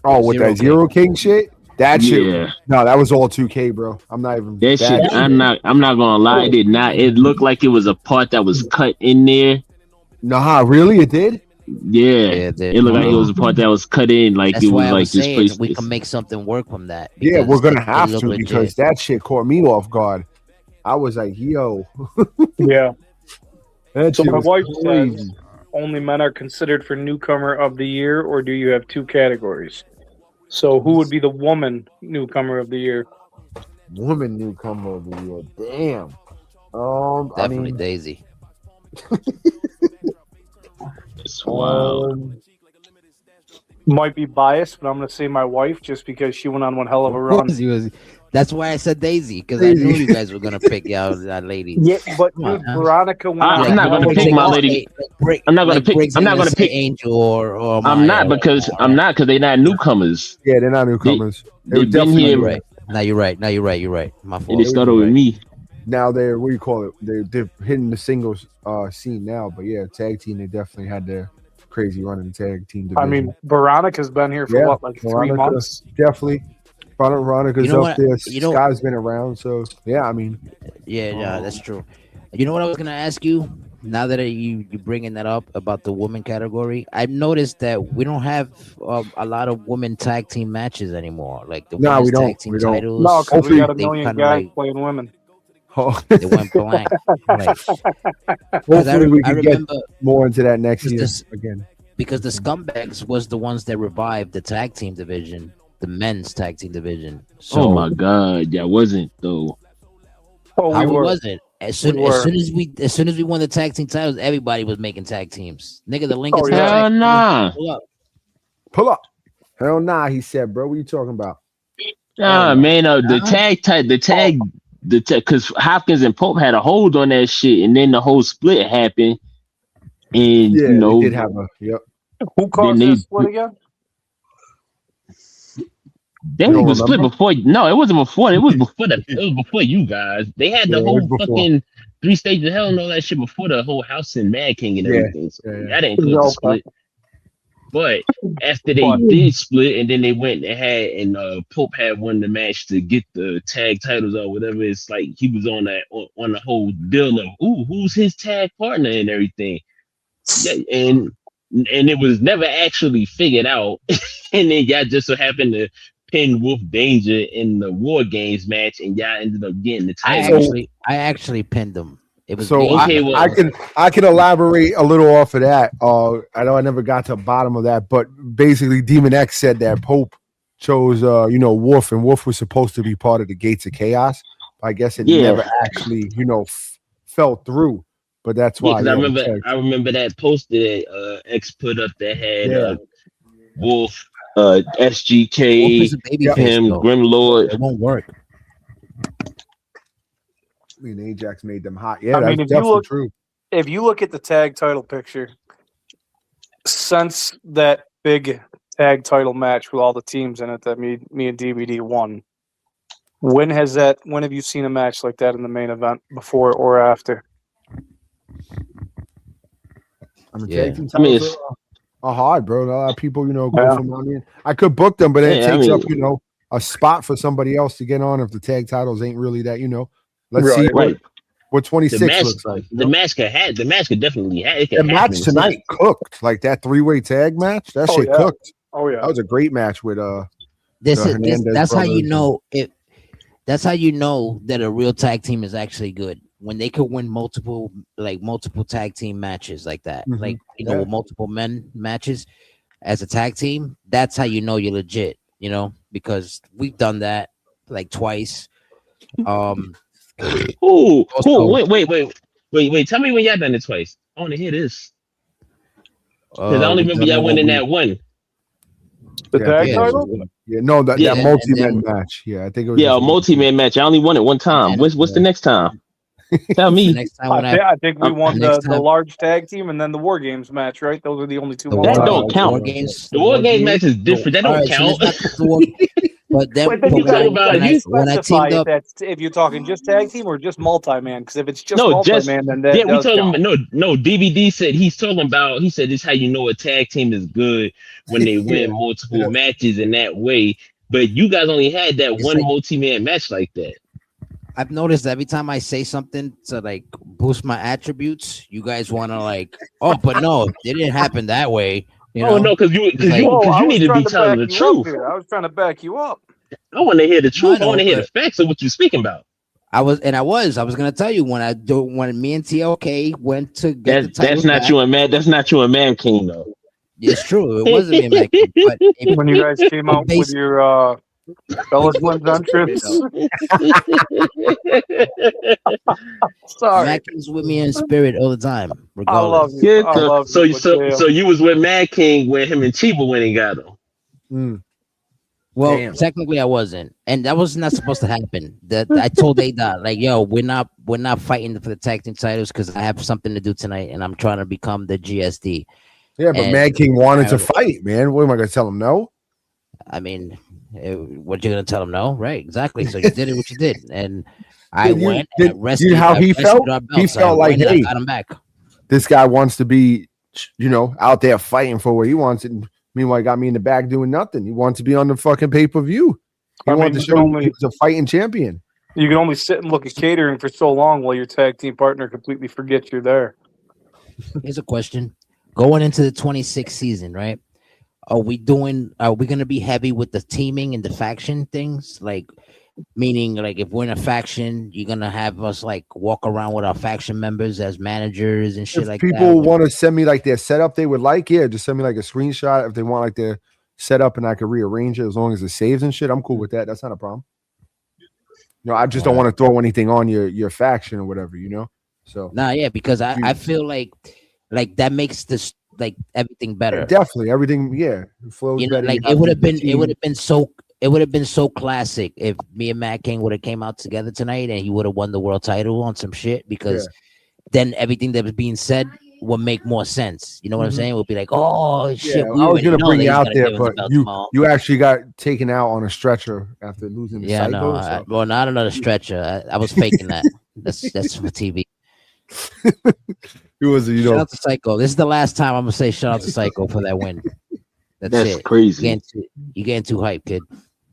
with that Zero King shit. That shit. No, that was all 2K, bro. I'm not even. That shit. I'm not gonna lie. It did not. It looked like it was a part that was cut in there. Nah, really? It did? Yeah, it looked like it was a part that was cut in. Like That's it was why I like was this saying place. we can make something work from that. Yeah, we're gonna have it to looked because that shit caught me off guard. I was like, yo. Yeah. That So shit my was wife crazy. says only men are considered for newcomer of the year, or do you have 2 categories? So who would be the woman newcomer of the year? Woman newcomer of the year. Damn. Definitely Daisy. It's wild. Might be biased, but I'm going to say my wife just because she went on one hell of a run. That's why I said Daisy, because I knew you guys were gonna pick out that lady. Yeah, but dude, Veronica went on. I'm not gonna pick my lady. I'm not gonna pick. I'm not gonna pick Angel or I'm not because they're not newcomers. Yeah, they're not newcomers. They've been here. Right. Now you're right. My fault. And they started with me. Now they're what do you call it? They're hitting the singles scene now, but yeah, tag team they definitely had their crazy run in the tag team division. I mean, Veronica's been here for what, like 3 months? Definitely. Veronica's you know up there. Sky's been around, so yeah. I mean, yeah, that's true. You know what I was gonna ask you? Now that you bringing that up about the women category, I've noticed that we don't have a lot of women tag team matches anymore. Like the women's tag team titles. No, because we got a million guys playing women. They went blank. Hopefully, we can get more into that next year again. Because the Scumbags was the ones that revived the tag team division, the men's tag team division. So, oh my god, yeah, wasn't though. Oh, how wasn't? As soon as we won the tag team titles, everybody was making tag teams. Nigga, the link is hell nah. Pull up. Hell nah, he said, bro. What are you talking about? Nah, man, because Hopkins and Pope had a hold on that shit, and then the whole split happened. And yeah, they did have a Who caused this split again? They was split before. No, it wasn't before. It was before it was before you guys. They had the whole fucking 3 stages of hell and all that shit before the whole House and Mad King and everything. So that didn't cause the split. But after they did split, and then they went and Pope had won the match to get the tag titles or whatever. It's like he was on the whole deal of who's his tag partner and everything. Yeah, and it was never actually figured out. And then y'all just so happened to pin Wolf Danger in the War Games match, and y'all ended up getting the title. I actually pinned him It was So Okay, well- I can elaborate a little off of that. I know I never got to the bottom of that, but basically Demon X said that Pope chose Wolf, and Wolf was supposed to be part of the Gates of Chaos. I guess it Yeah. never actually fell through. But that's Yeah, why. 'cause I remember that poster that X put up that had Wolf, Wolf SGK, is a babyface, him, though. Grim Lord. It won't work. I mean, Ajax made them hot. Yeah, I mean, that's if you definitely look- true. If you look at the tag title picture, since that big tag title match with all the teams in it that me and DVD won, when have you seen a match like that in the main event, before or after? I mean, Yeah. tag team I mean, titles are hard, bro. A lot of people, go Yeah. for money. I could book them, but it Yeah, I takes mean- up, a spot for somebody else to get on if the tag titles ain't really that, Let's Right. see Right. what The 26 match, looks like. the match could definitely have. It The could match happen tonight cooked. Like that 3-way tag match, that Oh, shit yeah. cooked. Oh yeah, That was a great match with That's The Hernandez how you brothers know it. That's how you know that a real tag team is actually good, when they could win multiple tag team matches like that, Mhm. like Yeah. with multiple men matches as a tag team. That's how you know you're legit, because we've done that like twice. Ooh, Also- wait. Tell me when y'all done it twice. I want to hear this. Because I only we've remember done y'all it when winning we- that one. the Yeah, tag yeah. title. that Yeah, multi-man and then- match. Yeah, I think it was Yeah, just a multi-man match. I only won it one time. And- What's the next time? Tell The me. next time when I think we won next the time- large tag team and then the War Games match, right? Those are the only two. the That War- don't the count. War Games. The War Games match is different. That All don't right, so count. let's not put the War- But then, Wait, but you when I, talking about- when I, you when I specify teamed up, if you're talking just tag team or just multi-man, because if it's just No, just- multi-man, then that Yeah, we does talking count. about no. DVD said he said this is how you know a tag team is good when they win multiple matches in that way. But you guys only had that It's one like- multi-man match like that. I've noticed every time I say something to like boost my attributes, you guys want to like, oh, but no, it didn't happen that way. Oh no, because you like- Whoa, I you was need to trying be telling back the you up truth. here. I was trying to back you up. I want to hear the truth. I know, want to hear the but- facts of what you're speaking about. I was gonna tell you when me and TLK went to get the That's titles not back. you and man. That's not you and Man King though. It's true. It wasn't me and Mac. But if, When you guys came out with your Bella's One's entrance. Sorry. Mac is with me in spirit all the time. I love Regardless. you. Yeah, I love so you. but, so you was with Mad King when him and Chiba went and got him. Mm. Well, Damn. technically, I wasn't, and that was not supposed to happen. That I told A-Dot, like, yo, we're not fighting for the tag team titles because I have something to do tonight, and I'm trying to become the GSD. Yeah, but And- Mad King wanted to fight, man. What am I gonna tell him? No. I mean, what you gonna tell him? No, right? Exactly. So you did it. What you did, and I Did you- went and I did- rested. you know how I he rested felt? our He belts. I felt like, went and I hey, got him back. This guy wants to be, out there fighting for what he wants. And meanwhile, he got me in the back doing nothing. He wants to be on the fucking pay-per-view. He I mean, wanted to you show can he only- was a fighting champion. You can only sit and look at catering for so long while your tag team partner completely forgets you're there. Here's a question: going into the 26th season, right? Are we going to be heavy with the teaming and the faction things? Like, meaning, like, if we're in a faction, you're gonna have us like walk around with our faction members as managers and shit If like people that. want to send me like their setup they would like, just send me like a screenshot. If they want like their setup and I can rearrange it as long as it saves and shit, I'm cool with that. That's not a problem. I just don't want to throw anything on your faction or whatever, So Nah, yeah, because I feel like that makes this like everything better. definitely everything, it flows better. Like it would have been so classic if me and Matt King would have came out together tonight and he would have won the world title on some shit, because then everything that was being said would make more sense. You know what I'm saying? We'll be like, oh shit. I we was already gonna know bring that you he's out gonna there, give us the but belt tomorrow. you actually got taken out on a stretcher after losing the Yeah, Psycho. no, So. well, not another stretcher. I was faking that. That's for TV. It was, Shout out to Psycho. This is the last time I'm gonna say shout out to Psycho for that win. That's it. Crazy. You getting too hype, kid.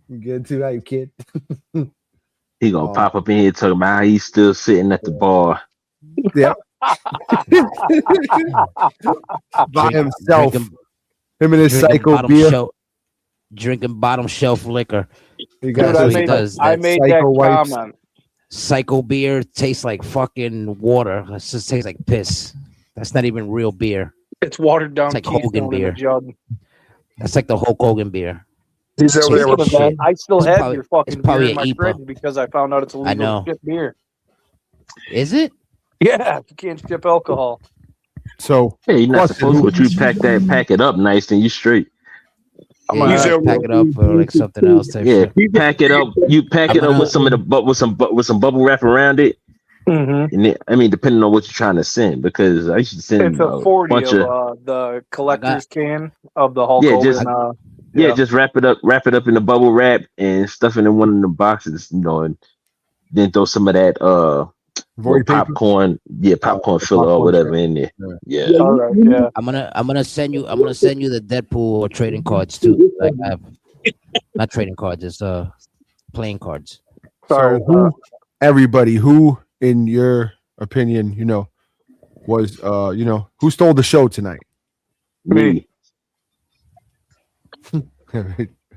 you get too hype, kid. He gonna pop up in here talking about how he's still sitting at the bar. Yeah. By himself. Him and his Drinking Psycho bottom beer. shelf, drinking bottom shelf liquor. He Dude, got That's I what he made, does. I That's made that Psycho wipes. comment. Psycho beer tastes like fucking water. It just tastes like piss. That's not even real beer. It's watered down It's like Hogan Keystone in a beer. jug. That's like the Hulk Hogan beer. He's over there Speaking with of that, shit. I still It's have probably- your it's fucking beer probably in my an fridge IPA. because I found out it's I illegal know. to ship beer. Is it? Yeah, you can't ship alcohol. So Hey, you're not question, supposed to, but you pack it up nice, then you straight. Yeah, He's you over pack it up or like something else. Type Yeah, shit. pack it up. You pack I'm it up gonna- with some of the with some bubble wrap around it. Mm-hmm. And then, I mean, depending on what you're trying to send, because I used to send It's a 40 bunch of the collector's can of the Hulk Yeah, Hogan. just- just wrap it up in the bubble wrap and stuff it in one of the boxes, and then throw some of that void paper. popcorn, popcorn filler or popcorn whatever shit. in there. Yeah. Yeah. All right, yeah. I'm gonna send you the Deadpool trading cards too. Like I have not trading cards, it's playing cards. Sorry, So who in your opinion, was who stole the show tonight? Me.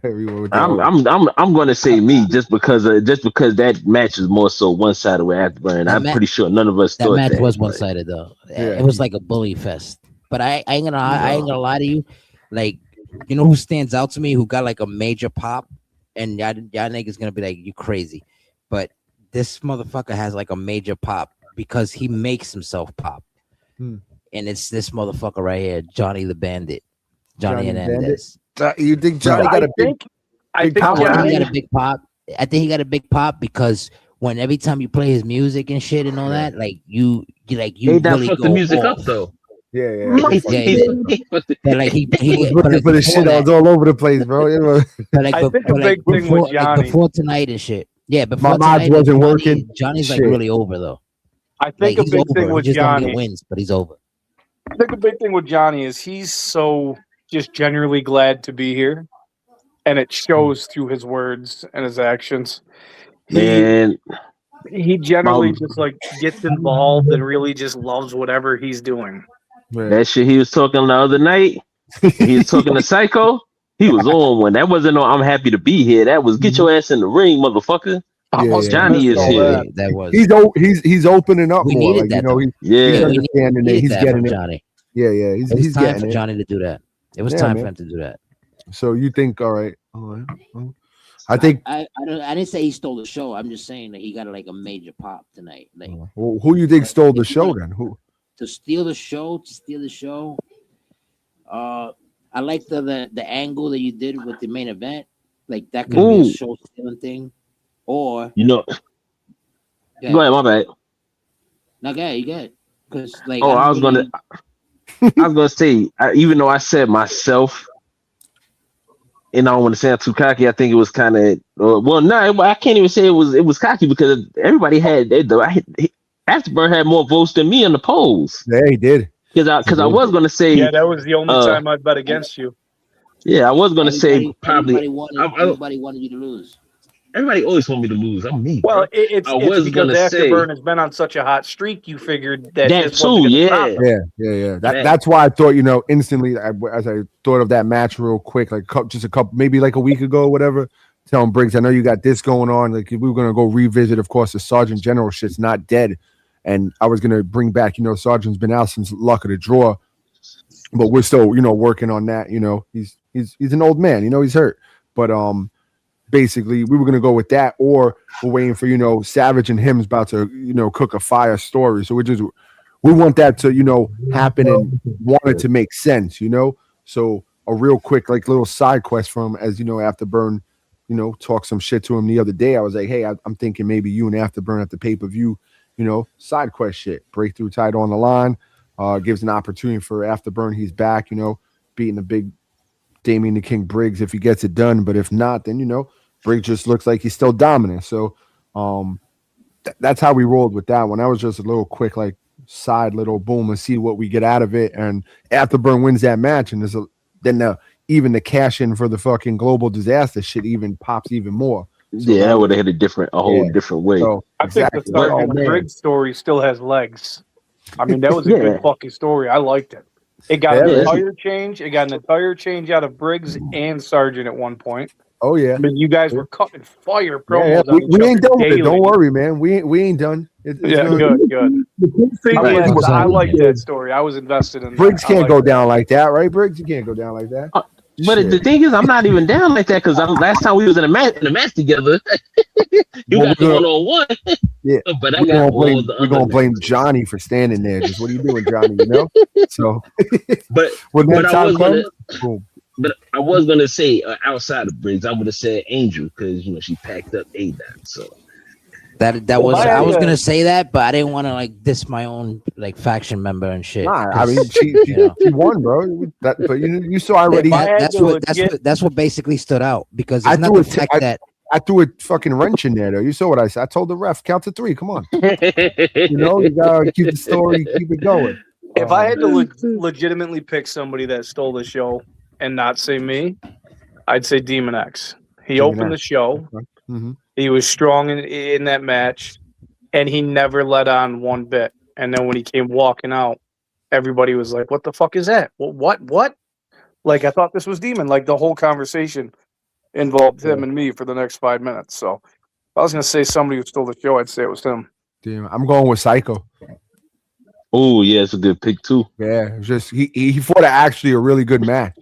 Everyone with I'm gonna say me just because that match is more so one sided with Afterburn. That I'm ma- pretty sure none of us That thought match that. was but- one sided though. Yeah. It was like a bully fest. But I ain't gonna lie to you. Like, you know who stands out to me who got like a major pop, and y'all niggas gonna be like, you crazy. But this motherfucker has like a major pop because he makes himself pop. Hmm. And it's this motherfucker right here, Johnny the Bandit. Johnny Johnny the Hernandez. You think Johnny Bro, got a big? I big think pop. I think he Johnny, got a big pop. I think he got a big pop because when every time you play his music and shit and all that, like you He really done go fucked the music off. up though. Yeah. But like he Looking but for the shit. I before was all over the place, bro. But like, I think a big thing before, with Johnny- before tonight and shit. Yeah, before My mods tonight, wasn't Johnny- working. Johnny's like Shit. really over though. I Like think a he's big over. thing He with just don't Johnny. get wins, but he's over. I think a big thing with Johnny is he's so just genuinely glad to be here, and it shows through his words and his actions. Man, He generally My- just like gets involved and really just loves whatever he's doing. that shit he was talking the other night. He was talking to Psycho. He was on one. That wasn't no I'm happy to be here. That was get your ass in the ring, motherfucker. Yeah. Johnny is all here. that. That was. He's opening up We more. needed Like, that, though. he's Yeah. we understanding it. needed He's that getting from it. Johnny. Yeah. It was He's time getting for it. Johnny to do that. It was Yeah, time man. for him to do that. So you think, all right. I think I didn't say he stole the show. I'm just saying that he got like a major pop tonight. Like who you think stole the show then? Who? to steal the show. I like the angle that you did with the main event. Like that could be Ooh. a show stealing thing. Or Go ahead, my bad. no, go ahead, you get because like I was gonna say, even though I said myself, and I don't want to sound too cocky, I think it was kind of I can't even say it was cocky because everybody had Afterburn had more votes than me in the polls. Yeah, he did. Because I was gonna say Yeah, that was the only time I bet against you. I was gonna say probably everybody wanted you to lose. everybody always want me to lose. I'm me. Well, bro. it's I was because gonna say- Afterburn has been on such a hot streak. You figured that That this wasn't too, gonna stop yeah. him. Yeah. Yeah. That's why I thought, instantly as I thought of that match real quick, like just a couple, maybe like a week ago, or whatever. Telling Briggs, I know you got this going on. Like we were gonna go revisit, of course, the Sergeant General shit's not dead, and I was gonna bring back, Sergeant's been out since luck of the draw, but we're still, working on that. He's an old man, he's hurt, but basically we were gonna go with that, or we're waiting for Savage and him's about to cook a fire story, so we want that to happen and want it to make sense, so a real quick like little side quest from as Afterburn talk some shit to him the other day. I was like, hey, I'm thinking maybe you and Afterburn at the pay-per-view, side quest shit, breakthrough title on the line, gives an opportunity for Afterburn. He's back, beating the big Damian the King Briggs if he gets it done, but if not, then Briggs just looks like he's still dominant. So that's how we rolled with that one. That was just a little quick like side little boom and see what we get out of it. And Afterburn wins that match, and even the cash in for the fucking Global Dizaster shit even pops even more. So I would have hit a whole different way. So, I think the Sergeant Briggs story still has legs. I mean, that was a good fucking story. I liked it. It got an entire change. It got an entire change out of Briggs and Sergeant at one point. Oh yeah. I mean, you guys were cutting fire promos. Yeah, on each we ain't other done with it. daily. Don't worry, man. We ain't done. It's Yeah, gonna- good. The cool thing I'm is, glad- I like is- that story. I was invested in Briggs that. can't I go like down like that, right, Briggs? You can't go down like that. But Shit. the thing is, I'm not even down like that because last time we was in a match together, you Well, got the we're gonna- 1-on-1. Yeah, But I we're got gonna all blame the we're other gonna blame matches. Johnny for standing there. Just what are you doing, Johnny? You know. So But when that but I time was comes, gonna boom. but I was gonna say outside of Briggs, I would have said Angel because she packed up A-Dot. So That was I I was had gonna say that, but I didn't want to like diss my own like faction member and shit. Nah, I 'cause, mean she you know. she won, bro. But you saw already. If I had that's to what legit- that's what basically stood out because I it's not threw the a t- fact that I threw a fucking wrench in there though. You saw what I said. I told the ref count to 3. Come on, you know you gotta keep the story, keep it going. If I had to legitimately pick somebody that stole the show and not say me, I'd say Demon X. He Demon opened the X. show. Mhm. He was strong in that match, and he never let on one bit. And then when he came walking out, everybody was like, "What the fuck is that? What? Like I thought this was Demon." Like the whole conversation involved him and me for the next 5 minutes. So if I was gonna say somebody who stole the show, I'd say it was him. Damn, I'm going with Psycho. oh yeah, it's a good pick too. Yeah, it was just he fought actually a really good match.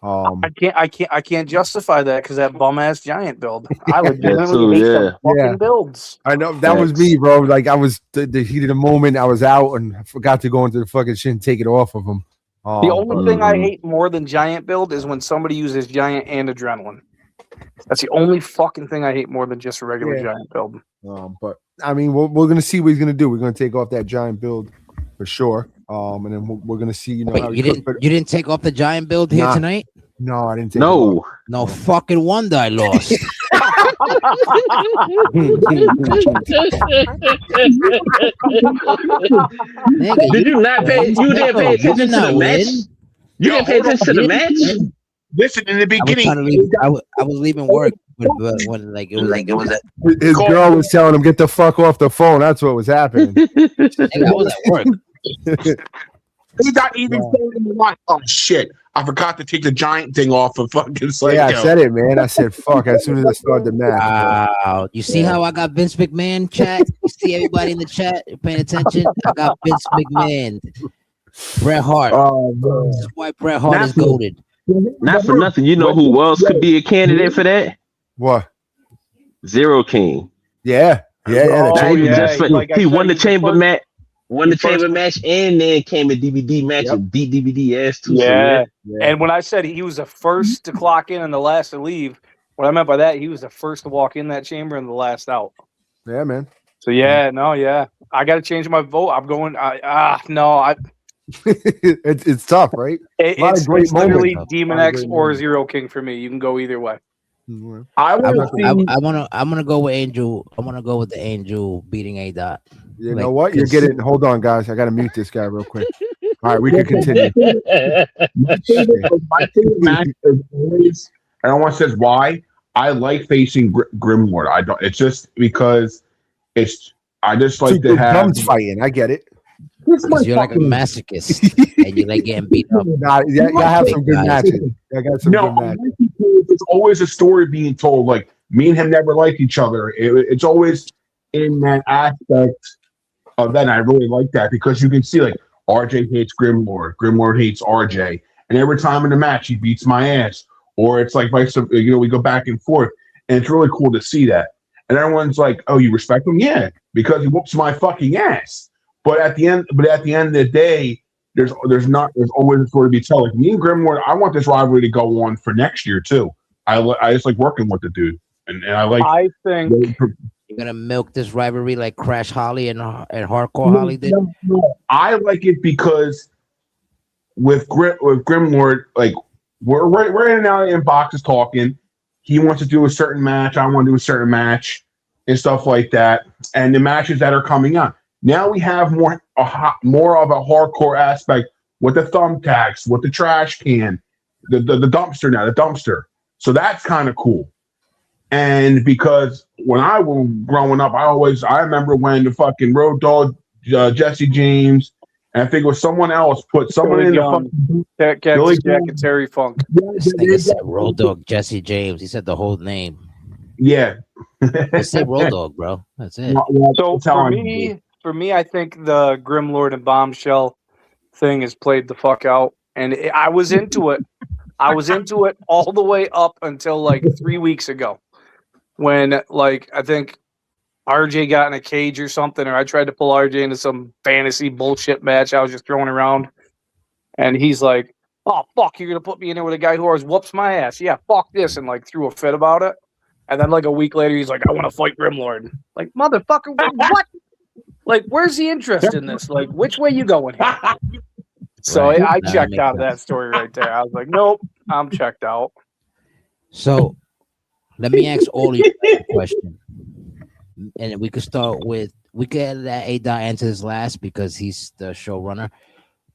I can't justify that because that bum ass giant build. I legitimately too, hate yeah. the fucking Yeah. builds. I know that was me, bro. Like I was the heat of the moment. I was out and I forgot to go into the fucking shit and take it off of him. The only thing I Mhm. hate more than giant build is when somebody uses giant and adrenaline. That's the only fucking thing I hate more than just a regular Yeah. giant build. But I mean, we're gonna see what he's gonna do. We're gonna take off that giant build for sure. And then we're gonna see. You know, how wait, he cooks. But you didn't take off the giant build here Nah. tonight? no, I didn't take it off. No, No fucking wonder I lost. Nigga, Did you not pay? You didn't pay attention to the match. You didn't pay attention to the match. listen, in the I was beginning, trying to leave. I was leaving work when like it was that His girl was telling him, "Get the fuck off the phone." That's what was happening. nigga, I was at work. he got even phone in the line. Oh shit! I forgot to take the giant thing off of fucking Psycho. Yeah, I said it, man. I said, "Fuck!" As soon as I started the match. Wow. You see how I got Vince McMahon chat? You see everybody in the chat paying attention? I got Vince McMahon. Bret Hart. This is why Bret Hart is goated. Not for nothing. You know who else could be a candidate for that? What? Zero King. Yeah. Oh, Chamber yeah. match. Like I He said, won the he chamber first- match. Won the he first- chamber match and then came a DVD match Yep. and beat DVD ass too. So Yeah. Yeah. And when I said he was the first to clock in and the last to leave, what I meant by that, he was the first to walk in that chamber and the last out. Yeah, man. So yeah, I got to change my vote. I'm going. It's tough, right? lot of It's great literally moments. Demon Lot of X great or moments. Zero King for me. You can go either way. I I'm gonna go with Angel. I'm gonna go with the Angel beating A-Dot. You Like, know what? You're 'cause- getting. Hold on, guys. I gotta mute this guy real quick. All right, we can continue. my favorite match is always, and I want to say why I like facing Grimlord. I don't. It's just because it's. I just like to have. Thumbs fighting. I get it. It's my 'Cause you're like a fucking- masochist and you like getting beat up. Nah, yeah, I have some good Guys. matches. I got some No, good I matches. like because there's always a story being told. Like me and him never liked each other. It's always in that aspect of that. And I really like that because you can see like RJ hates Grimlord, Grimlord hates RJ, and every time in the match he beats my ass, or it's like vice. We go back and forth, and it's really cool to see that. And everyone's like, "Oh, you respect him? Yeah, because he whoops my fucking ass." But at the end of the day, there's always a story to be told. Like me and Grimlord, I want this rivalry to go on for next year too. I just like working with the dude, and I like. I think You're gonna milk this rivalry like Crash Holly and Hardcore Holly did. No, I like it because with Grimlord, like we're in and out in boxes talking. He wants to do a certain match. I want to do a certain match and stuff like that. And the matches that are coming up. Now we have more of a hardcore aspect with the thumbtacks, with the trash can, the dumpster now, the dumpster. So that's kind of cool. And because when I was growing up, I remember when the fucking Road Dogg, Jesse James, And I think it was someone else put someone in the fucking Billy Jack and Terry Funk. This nigga said Road Dogg Jesse James. He said the whole name. Yeah. Just say Road Dogg, bro. That's it. So for me, I think the Grimlord and Bombshell thing is played the fuck out, and I was into it. I was into it all the way up until like 3 weeks ago, when like I think RJ got in a cage or something, or I tried to pull RJ into some fantasy bullshit match I was just throwing around, and he's like, "Oh fuck, you're gonna put me in there with a guy who always whoops my ass? Yeah, fuck this," and like threw a fit about it. And then like a week later, he's like, "I want to fight Grimlord." Like, motherfucker, what? Like, where's the interest in this? Like, which way you going here? So Right. I That checked makes out of sense. that story right there. I was like, nope, I'm checked out. So let me ask all of you a question. And we could start with, we could let A-Dot answer this last because he's the showrunner.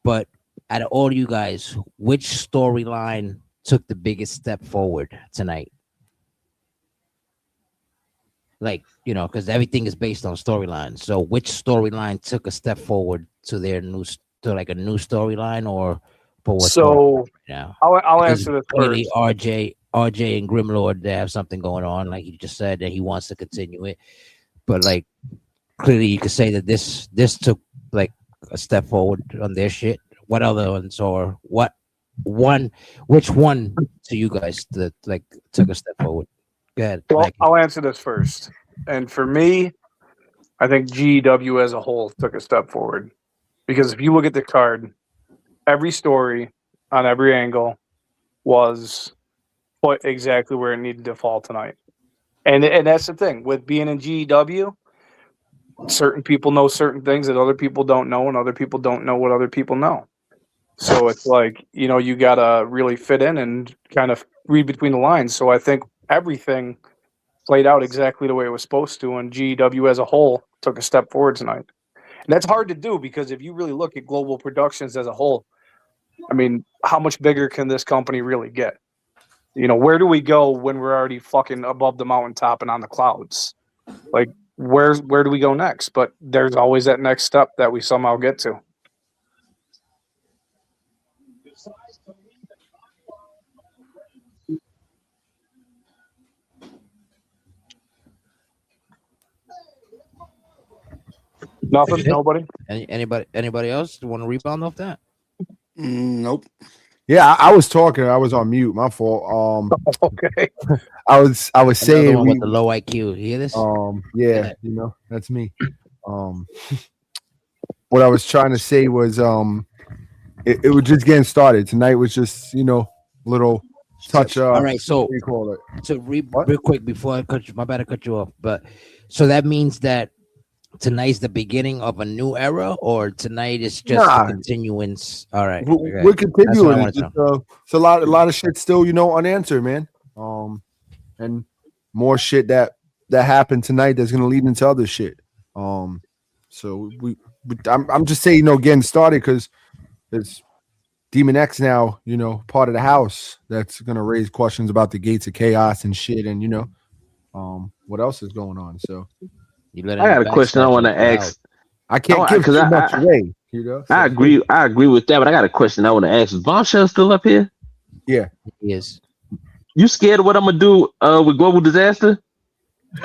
But out of all you guys, which storyline took the biggest step forward tonight? Like, you know, because everything is based on storylines. So which storyline took a step forward to their to like a new storyline, or for what's going on right now? I'll Because answer this clearly first. RJ and Grimlord, they have something going on, like you just said, that he wants to continue it. But like clearly you could say that this took like a step forward on their shit. What other ones, or which one to you guys that like took a step forward? Go ahead. Well, Mikey. I'll answer this first. And for me, I think GEW as a whole took a step forward. Because if you look at the card, every story on every angle was put exactly where it needed to fall tonight. And that's the thing. With being in GEW, certain people know certain things that other people don't know, and other people don't know what other people know. So it's like, you know, you got to really fit in and kind of read between the lines. So I think everything played out exactly the way it was supposed to, and GEW as a whole took a step forward tonight. And that's hard to do because if you really look at Global Productions as a whole, I mean, how much bigger can this company really get? You know, where do we go when we're already fucking above the mountaintop and on the clouds? Like, where do we go next? But there's always that next step that we somehow get to. Nothing? Nobody? Anybody else want to rebound off that? Nope. Yeah, I was talking. I was on mute. My fault. Okay. I was Another saying one with the low IQ. You hear this? yeah, you know, that's me. What I was trying to say was it was just getting started. Tonight was just, you know, little touch. All right, so what do you call it? to real quick before I cut you, my bad, I cut you off. But so that means that tonight's the beginning of a new era, or tonight is just a continuance. All right, we're continuing. It's a lot of shit still, you know, unanswered, man. And more shit that happened tonight that's gonna lead into other shit. So I'm just saying, you know, getting started because it's Demon X now, you know, part of the house that's gonna raise questions about the gates of chaos and shit, and you know, what else is going on. So I got a question I want to ask. I can't give too much away, you know. So, I agree with that, but I got a question I want to ask. Is Bombshell still up here? Yeah, he is. You scared of what I'm gonna do with Global Dizaster?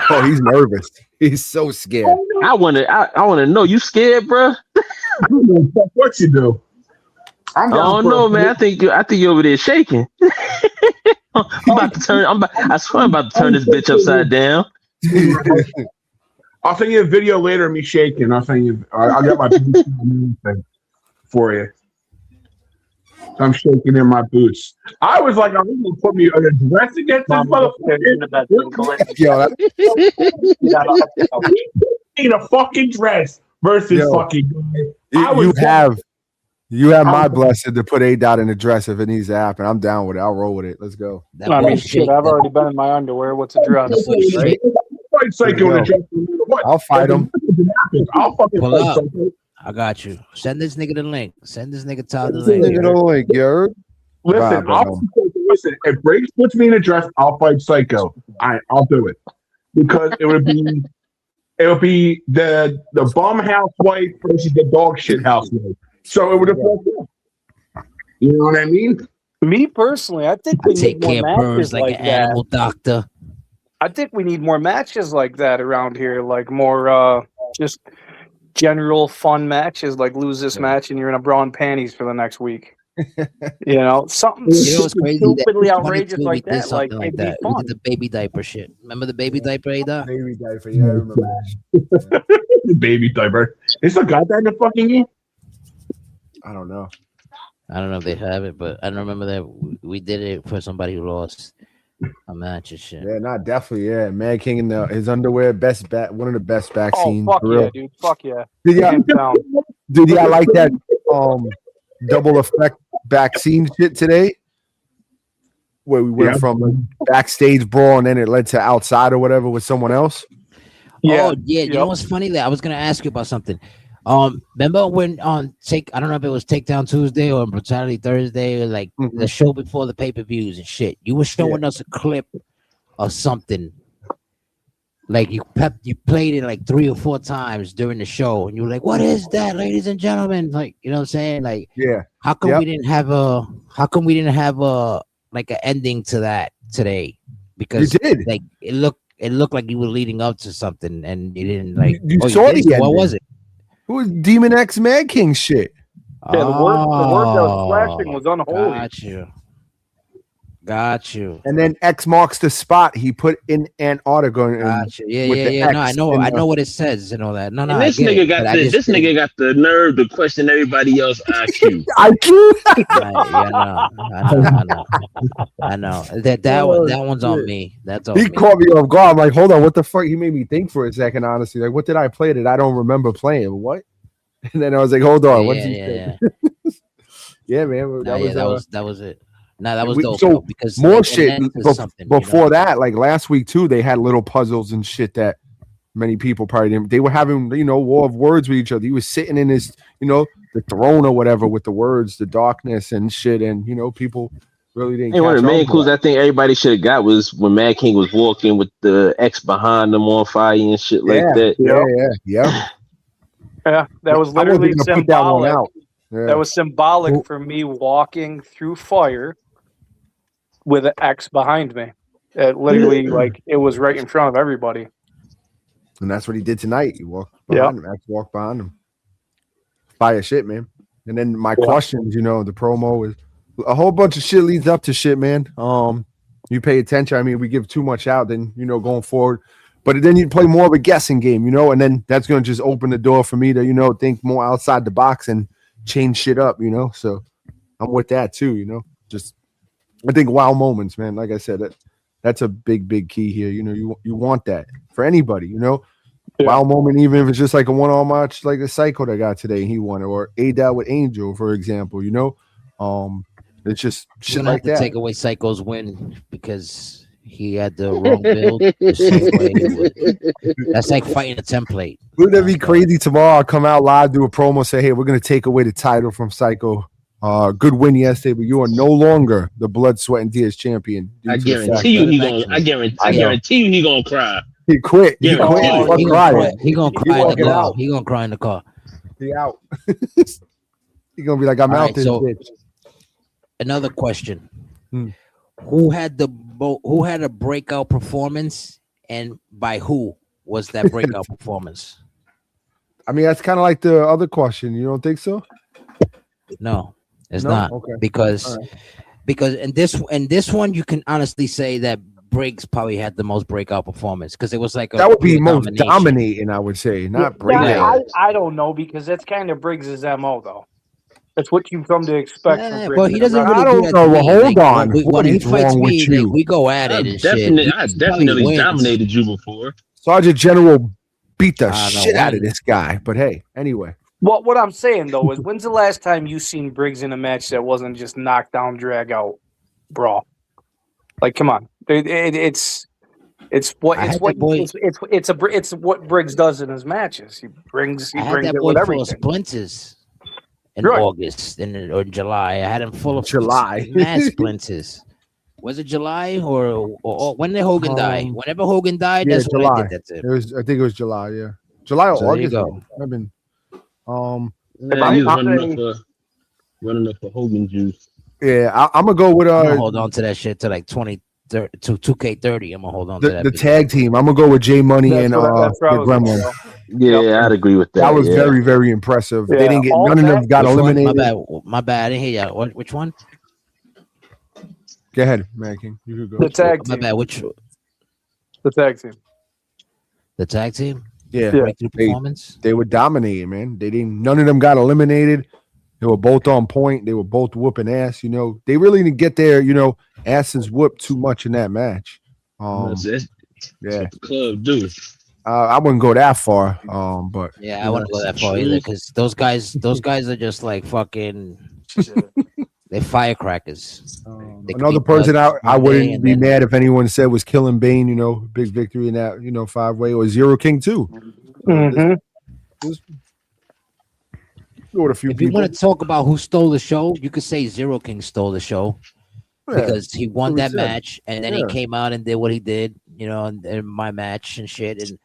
Oh, he's nervous. He's so scared. I wanna know. You scared, bro? I don't know what you do. I don't know, man. I think you're over there shaking. I'm about to turn. I swear I'm about to turn this bitch upside down. I'll send you a video later of me shaking. I'll get my boots for you. I'm shaking in my boots. I was like, I'm going to put me on a dress against this motherfucker. In a fucking dress versus fucking guy. You have my blessing to put A-Dot in a dress if it needs to happen. I'm down with it. I'll roll with it. Let's go. I mean, shit, I've already been in my underwear. What's a dress? Right? I'll fight him. I'll fucking pull fight up. Psycho. I got you. Send this nigga the link. Send this nigga Todd the Listen, link. Listen, if Briggs puts me in a dress, I'll fight Psycho. I'll do it. Because it would be the bum housewife versus the dog shit housewife. So it would affect him. You know what I mean? Me personally, I think we Take need more care of birds matches like like an that. animal doctor. I think we need more matches like that around here, like more just general fun matches, like lose this match and you're in a bra and panties for the next week. You know, something You know what's crazy? stupidly That outrageous 22 we like did that. Like something like it'd be that. We fun. did the baby diaper shit. Remember the baby diaper, Ada? Baby diaper. Yeah, I remember that. The baby diaper. They still got that in the fucking game? I don't know. I don't know if they have it, but I don't remember that we did it for somebody who lost a match and shit. Yeah, not definitely. Yeah, Mad King in his underwear, best back, one of the best back Oh scenes. fuck for real. yeah, dude! Fuck yeah! Did y'all, Hands down. did y'all like that double effect back scene shit today? Where we went from like backstage brawl and then it led to outside or whatever with someone else. Yeah, Oh yeah, you know what's funny? That I was gonna ask you about something. Remember when on I don't know if it was Takedown Tuesday or Brutality Thursday, or like the show before the pay-per-views and shit. You were showing us a clip of something. Like you played it like 3 or 4 times during the show, and you were like, "What is that, ladies and gentlemen?" Like, you know what I'm saying? Like, how come we didn't have a like an ending to that today? Because you did. Like it looked like you were leading up to something, and you didn't like. You saw the ending. What was it? Who was Demon X Mad King shit? Yeah, the word that was flashing was unholy. Got you. And then X marks the spot he put in Antarctica. Gotcha. Yeah. No, I know what it says and all that. No, And this nigga got the nerve to question everybody else IQ. IQ. I know. That one's on me. That's on He me. caught me off guard. I'm like, hold on, what the fuck? He made me think for a second, honestly. Like, what did I play that I don't remember playing? What? And then I was like, hold on, what's he saying? Yeah, man. That was it. No, that was dope. So because more shit before that, like last week too, they had little puzzles and shit that many people probably didn't. They were having, war of words with each other. He was sitting in his, the throne or whatever with the words, the darkness and shit, and people really didn't. Hey, one of the main clues I think everybody should have got was when Mad King was walking with the X behind him on fire and shit like that. Yeah. Yeah, that was literally symbolic. That one out. Yeah. That was symbolic for me walking through fire with an X behind me. It literally, like, it was right in front of everybody. And that's what he did tonight. He walked behind him. X walked behind him. Fire shit, man. And then my questions, the promo is a whole bunch of shit leads up to shit, man. You pay attention. I mean, we give too much out, then going forward. But then you play more of a guessing game, and then that's gonna just open the door for me to, think more outside the box and change shit up, So I'm with that too, Just I think wow moments, man. Like I said, that's a big key here. You want that for anybody, Wow moment, even if it's just like a one-on match, like the Psycho that got today, he won, or A-Dot with Angel, for example, it's just shit like that. Take away Psycho's win because he had the wrong build. The same way that's like fighting a template. Wouldn't that be crazy? Tomorrow I'll come out live, do a promo, say, hey, we're gonna take away the title from Psycho. Good win yesterday, but you are no longer the blood, sweat, and tears champion. I guarantee you he gonna cry. He quit. He gonna cry in the car. He gonna cry in the car. He out. He gonna be like, I'm out this bitch. Another question. Who had a breakout performance, and by who was that breakout performance? I mean, that's kind of like the other question. You don't think so? No, it's not. Okay. Because in this one, you can honestly say that Briggs probably had the most breakout performance because it was like that would be most dominating. I would say, not breakout. I don't know because that's kind of Briggs's MO though. That's what you've come to expect from Briggs. Well, he doesn't really I don't know. Well, hold on. When he fights me, we go at it and shit. I definitely dominated you before. Sergeant General beat the shit out of this guy. But hey, anyway. Well, what I'm saying though is, when's the last time you seen Briggs in a match that wasn't just knockdown, drag out, brawl? Like, come on, it's what Briggs does in his matches. He brings it with everything. Splinters. In August or July, I had him full of mad splinters. Was it July or when did Hogan die? Whenever Hogan died, that's July. What I did. That's it. I think it was July. Yeah, July or August. There you go. I've been. Man, you was running up for Hogan juice. Yeah, I'm gonna go with I'm gonna hold on to that shit to like 2K30. I'm gonna hold on to that. The tag team. I'm gonna go with J Money and the Gremlin. Yeah, I'd agree with that. That was very, very impressive. Yeah, They didn't get none of them got eliminated. My bad. I didn't hear you. Which one? Go ahead, Man King. You could go. The tag team. My bad. Which? The tag team. The tag team. Yeah, Breakthrough performance. They were dominating, man. They didn't. None of them got eliminated. They were both on point. They were both whooping ass. You know, they really didn't get their asses whooped too much in that match. That's yeah, what the club do. I wouldn't go that far. But yeah, I wouldn't go that far either because those guys are just like fucking. They're firecrackers. Another person I wouldn't be mad if anyone said was Killing Bane. You know, big victory in that 5-way, or Zero King too. Mm-hmm. Go with a few if people. you want to talk about who stole the show, you could say Zero King stole the show because he won that match, and then he came out and did what he did, in my match and shit. And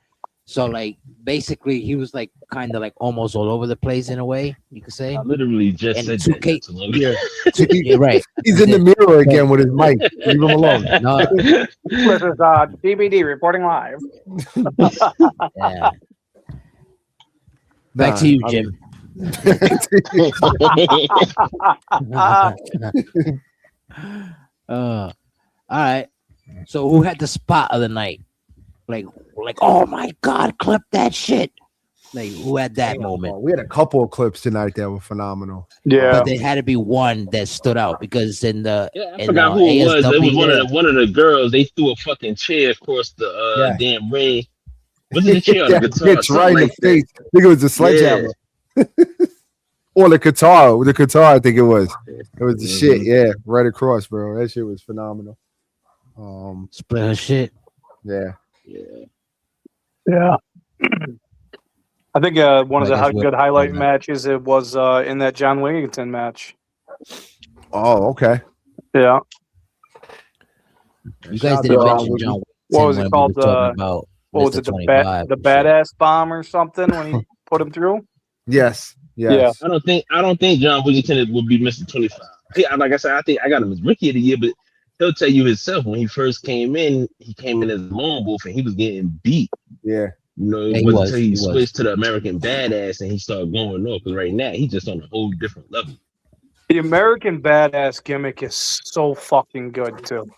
so, like, basically, he was like kind of like almost all over the place in a way, you could say. I literally just said 2K, that. Yeah, right. He's in the mirror again with his mic. Leave him alone. No. This is DBD reporting live. Yeah. Back to you, Jim. All right. So who had the spot of the night? Like, oh my God, clip that shit. Like, who had that moment? We had a couple of clips tonight that were phenomenal. Yeah, but there had to be one that stood out because I forgot who it was. It was one of the girls. They threw a fucking chair across the damn ring. Was it a chair or the guitar? It's right in the face. I think it was the sledgehammer. Or the guitar. The guitar, I think it was. It was the shit, yeah. Right across, bro. That shit was phenomenal. Split her shit. Yeah. I think one of the good highlight matches it was in that John Wigginton match. Oh, okay. Yeah. You guys didn't mention John Wigginton. What was it called? What was it? The badass bomb or something when he put him through? Yes. Yeah. I don't think John Wigginton would be Mr. 25. Yeah, like I said, I think I got him as Rookie of the Year, but he'll tell you himself when he first came in, he came in as a lone wolf and he was getting beat. Yeah. It wasn't until he switched to the American Badass and he started going off. Because right now he's just on a whole different level. The American Badass gimmick is so fucking good too.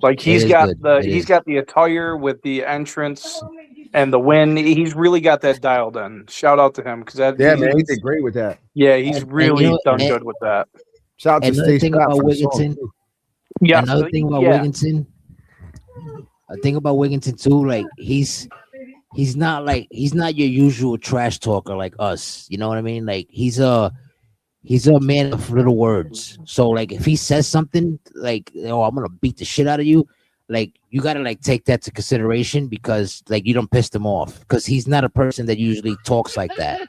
Like he's got the attire with the entrance and the win. He's really got that dialed in. Shout out to him because he did great with that. Yeah, he's really done good with that. Shout out to another thing about Wigginton. Yeah. Another thing about Wigginton. I think about Wigginton too. Like he's not your usual trash talker like us. You know what I mean? Like he's a man of little words. So like if he says something like, "Oh, I'm gonna beat the shit out of you," like you gotta like take that to consideration because like you don't piss him off because he's not a person that usually talks like that.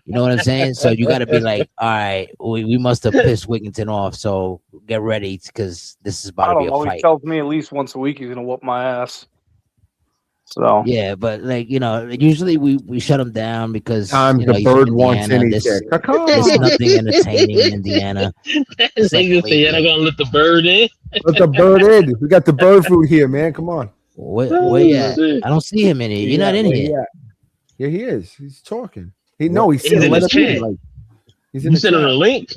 You know what I'm saying? So you gotta be like, all right, we must have pissed Wigginton off, so get ready because this is about to be a fight. He tells me at least once a week he's gonna whoop my ass. So yeah, but like usually we shut him down because the bird wants anything. There's nothing entertaining in Indiana. You're not gonna let the bird in. Let the bird in. We got the bird food here, man. Come on. Where you at? I don't see him in here. You're not in here. Yeah, he is. He's talking. He's in the chat. You sent him a link.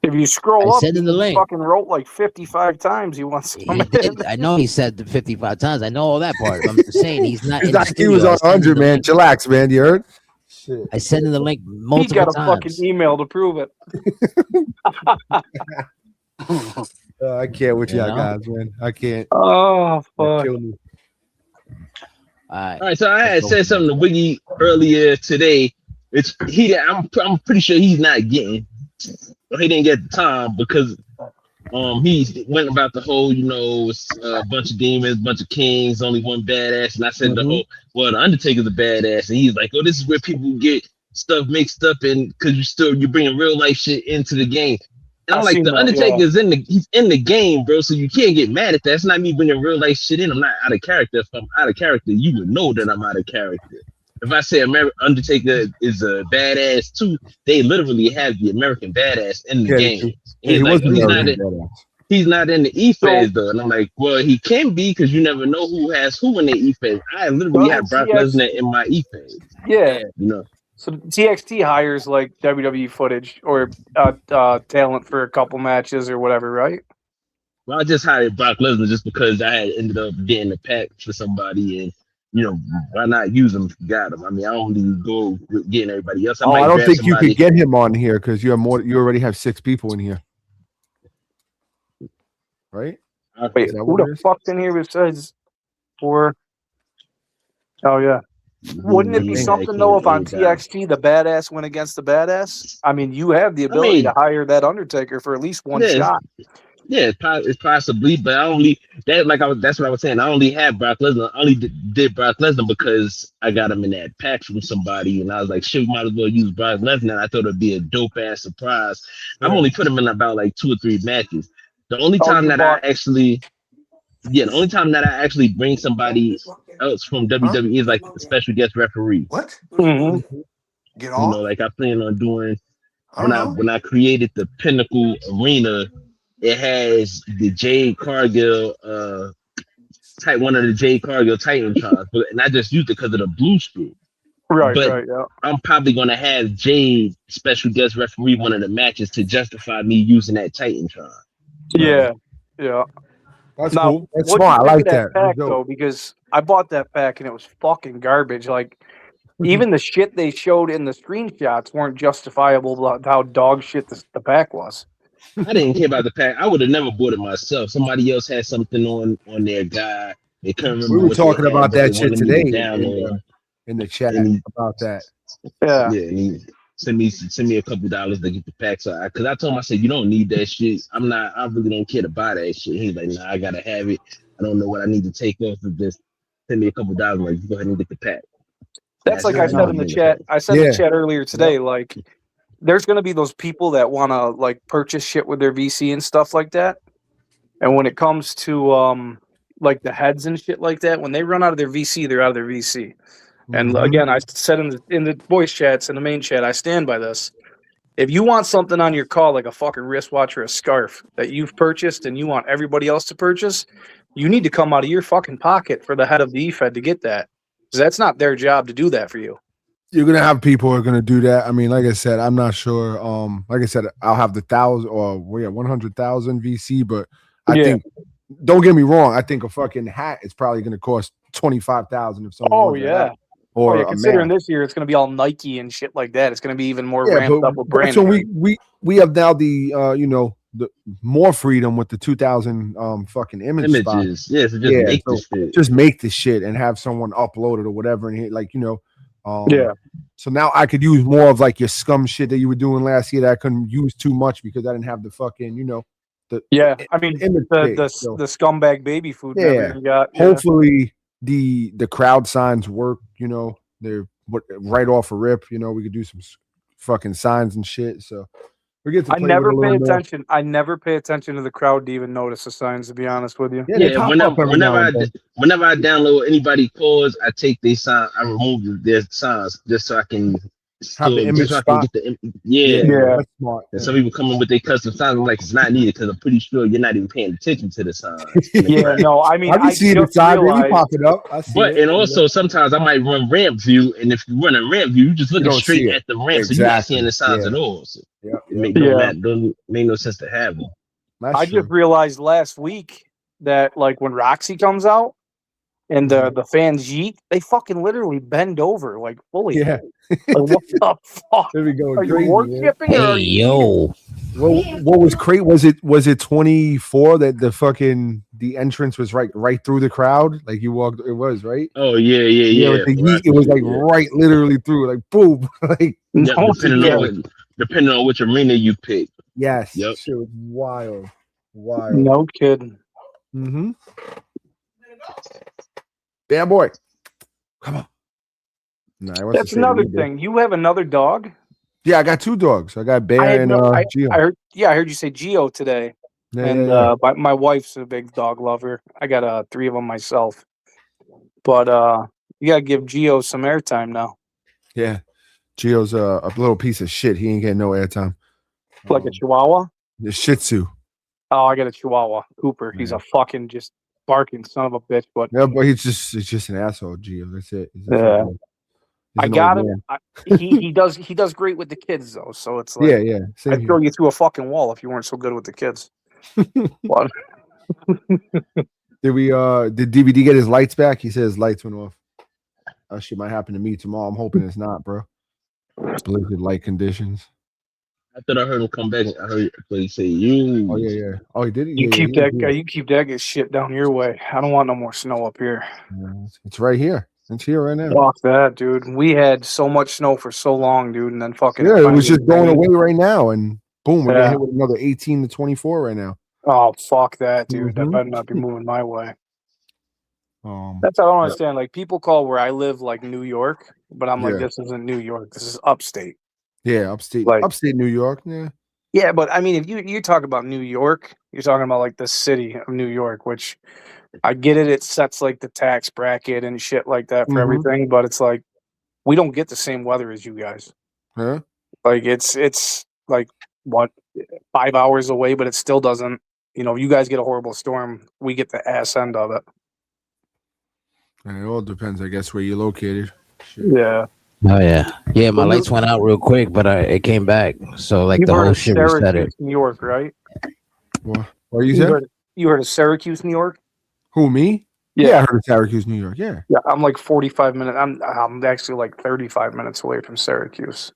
If you scroll up, in the link. Fucking wrote like 55 times. He wants to come in. I know he said the 55 times. I know all that part. I'm just saying he's not. He was on 100, man. Chillax, man. You heard? Shit. I sent him the link multiple times. He got a fucking email to prove it. I can't with y'all guys, man. I can't. Oh fuck. All right. So I had said something to Wiggy earlier today. I'm pretty sure he's not getting. He didn't get the time because he went about the whole, it's a bunch of demons, bunch of kings, only one badass. And I said the Undertaker's a badass. And he's like, oh, this is where people get stuff mixed up and because you're bringing real life shit into the game. And I'm like, the Undertaker's he's in the game, bro. So you can't get mad at that. It's not me bringing real life shit in. I'm not out of character. If I'm out of character, you would know that I'm out of character. if I say Undertaker is a badass too, they literally have the American badass in the game. He He's was like, American badass. he's not in the E-Feds though. And I'm like, well, he can be because you never know who has who in the E-Feds. I literally have Brock Lesnar in my E-Feds. Yeah. You know. So TXT hires like WWE footage or talent for a couple matches or whatever, right? Well, I just hired Brock Lesnar just because I had ended up getting a pack for somebody, and you know, why not use him if you got him? I mean, I only go with getting everybody else. I don't think you could get him on here because you have more. You already have 6 people in here, right? Wait, who the fuck's in here besides 4? Oh yeah. Wouldn't it be something though if on TXT the badass went against the badass? I mean, you have the ability to hire that Undertaker for at least one shot. Yeah, it's possibly, but that's what I was saying. I only have Brock Lesnar. I only did Brock Lesnar because I got him in that pack from somebody, and I was like, shit, we might as well use Brock Lesnar. I thought it'd be a dope ass surprise. Yeah. I've only put him in about like 2 or 3 matches. The only time that I actually bring somebody else from WWE is like a special guest referee. What? Mm-hmm. Get off. You know, like I plan on doing when I created the Pinnacle Arena. It has the Jade Cargill one of the Jade Cargill Titantrons, and I just used it because of the blue screen. Right, Yeah. I'm probably gonna have Jade special guest referee one of the matches to justify me using that Titantron. Yeah. That's cool. That's smart. I like that pack though, because I bought that pack and it was fucking garbage. Like even the shit they showed in the screenshots weren't justifiable about how dog shit the pack was. I didn't care about the pack. I would have never bought it myself. Somebody else had something on their guy. They couldn't remember. We were talking about that shit today in the chat about that. Yeah. Yeah. Send me a couple dollars to get the pack. So because I told him, I said, you don't need that shit. I really don't care to buy that shit. He's like, nah, I gotta have it. I don't know what I need to take off of this. Send me a couple dollars. Like, you go ahead and get the pack. That's like I said in the chat. I said in the chat earlier today, like there's gonna be those people that wanna like purchase shit with their VC and stuff like that. And when it comes to like the heads and shit like that, when they run out of their VC, they're out of their VC. And again, I said in the voice chats, in the main chat, I stand by this. If you want something on your call, like a fucking wristwatch or a scarf that you've purchased and you want everybody else to purchase, you need to come out of your fucking pocket for the head of the EFED to get that. Because that's not their job to do that for you. You're going to have people who are going to do that. I mean, like I said, I'm not sure. Like I said, I'll have the 100,000 VC, but I think, don't get me wrong, I think a fucking hat is probably going to cost 25,000 if someone wants that. Or considering this year it's going to be all Nike and shit like that, it's going to be even more ramped up with branding. So we have now the the more freedom with the 2,000 fucking images. Spots. Yeah, so just make this shit. Just make this shit and have someone upload it or whatever, and like So now I could use more of like your scum shit that you were doing last year that I couldn't use too much because I didn't have the fucking the scumbag baby food. Hopefully the crowd signs work. They're right off a rip. We could do some fucking signs and shit. So we get to. I never pay attention. I never pay attention to the crowd to even notice the signs. To be honest with you. Yeah. Whenever I download anybody calls, I take their sign. I remove their signs just so I can. Have the image spot. That's smart. And some people come in with their custom signs. I'm like, it's not needed because I'm pretty sure you're not even paying attention to the sign. I mean, I see the sign, then you pop it up. Also sometimes I might run ramp view, and if you run a ramp view, you just looking straight at the ramp, so you're not seeing the signs at all. So don't make no sense to have them. I just realized last week that like when Roxy comes out. And the fans yeet, they fucking literally bend over like fully. Yeah. Like, what the fuck? There we go. Are you worshiping? Hey, yo. What was great was it 24 that the entrance was right through the crowd? Like you walked, it was right. Oh yeah. It was like right literally through, like boom. Like depending on which arena you pick. Yes. Yep. Shit was wild. No kidding. Mm-hmm. Damn boy. Come on. No, that's another thing. You have another dog? Yeah, I got 2 dogs. I got Bear and Gio. I heard you say Gio today. My wife's a big dog lover. I got 3 of them myself. But You gotta give Gio some airtime now. Yeah, Gio's a little piece of shit. He ain't getting no airtime. Like a Chihuahua. The Shih Tzu. Oh, I got a Chihuahua. Cooper. He's a fucking just barking son of a bitch. But yeah, but it's just an asshole, Gio. That's it. Yeah. I got him. He does great with the kids though. So it's like yeah. I'd throw you through a fucking wall if you weren't so good with the kids. What? Did DVD get his lights back? He says lights went off. That shit might happen to me tomorrow. I'm hoping it's not, bro. Blizzard light conditions. I thought I heard him come back. I heard he say you. Oh yeah. Oh, he did it. You keep that shit down your way. I don't want no more snow up here. It's right here. It's here right now. Fuck that, dude. We had so much snow for so long, dude, and then fucking it was just going away right now, and boom, we're gonna hit with another 18 to 24 right now. Oh fuck that, dude. That better not be moving my way. That's what I don't understand. Like people call where I live like New York, but I'm like, this isn't New York. This is upstate. Yeah, upstate New York. Yeah. Yeah, but I mean, if you talk about New York, you're talking about like the city of New York, which I get it. It sets like the tax bracket and shit like that for everything, but it's like we don't get the same weather as you guys. Huh? Like it's like what 5 hours away, but it still doesn't. You know, you guys get a horrible storm, we get the ass end of it. And it all depends, I guess, where you're located. Shit. Yeah. Oh yeah. My lights went out real quick, but it came back. So like the whole shit reset. New York, right? What you said? You heard of Syracuse, New York? Who, me? Yeah, I heard of Syracuse, New York. Yeah. Yeah, I'm like 45 minutes. I'm actually like 35 minutes away from Syracuse.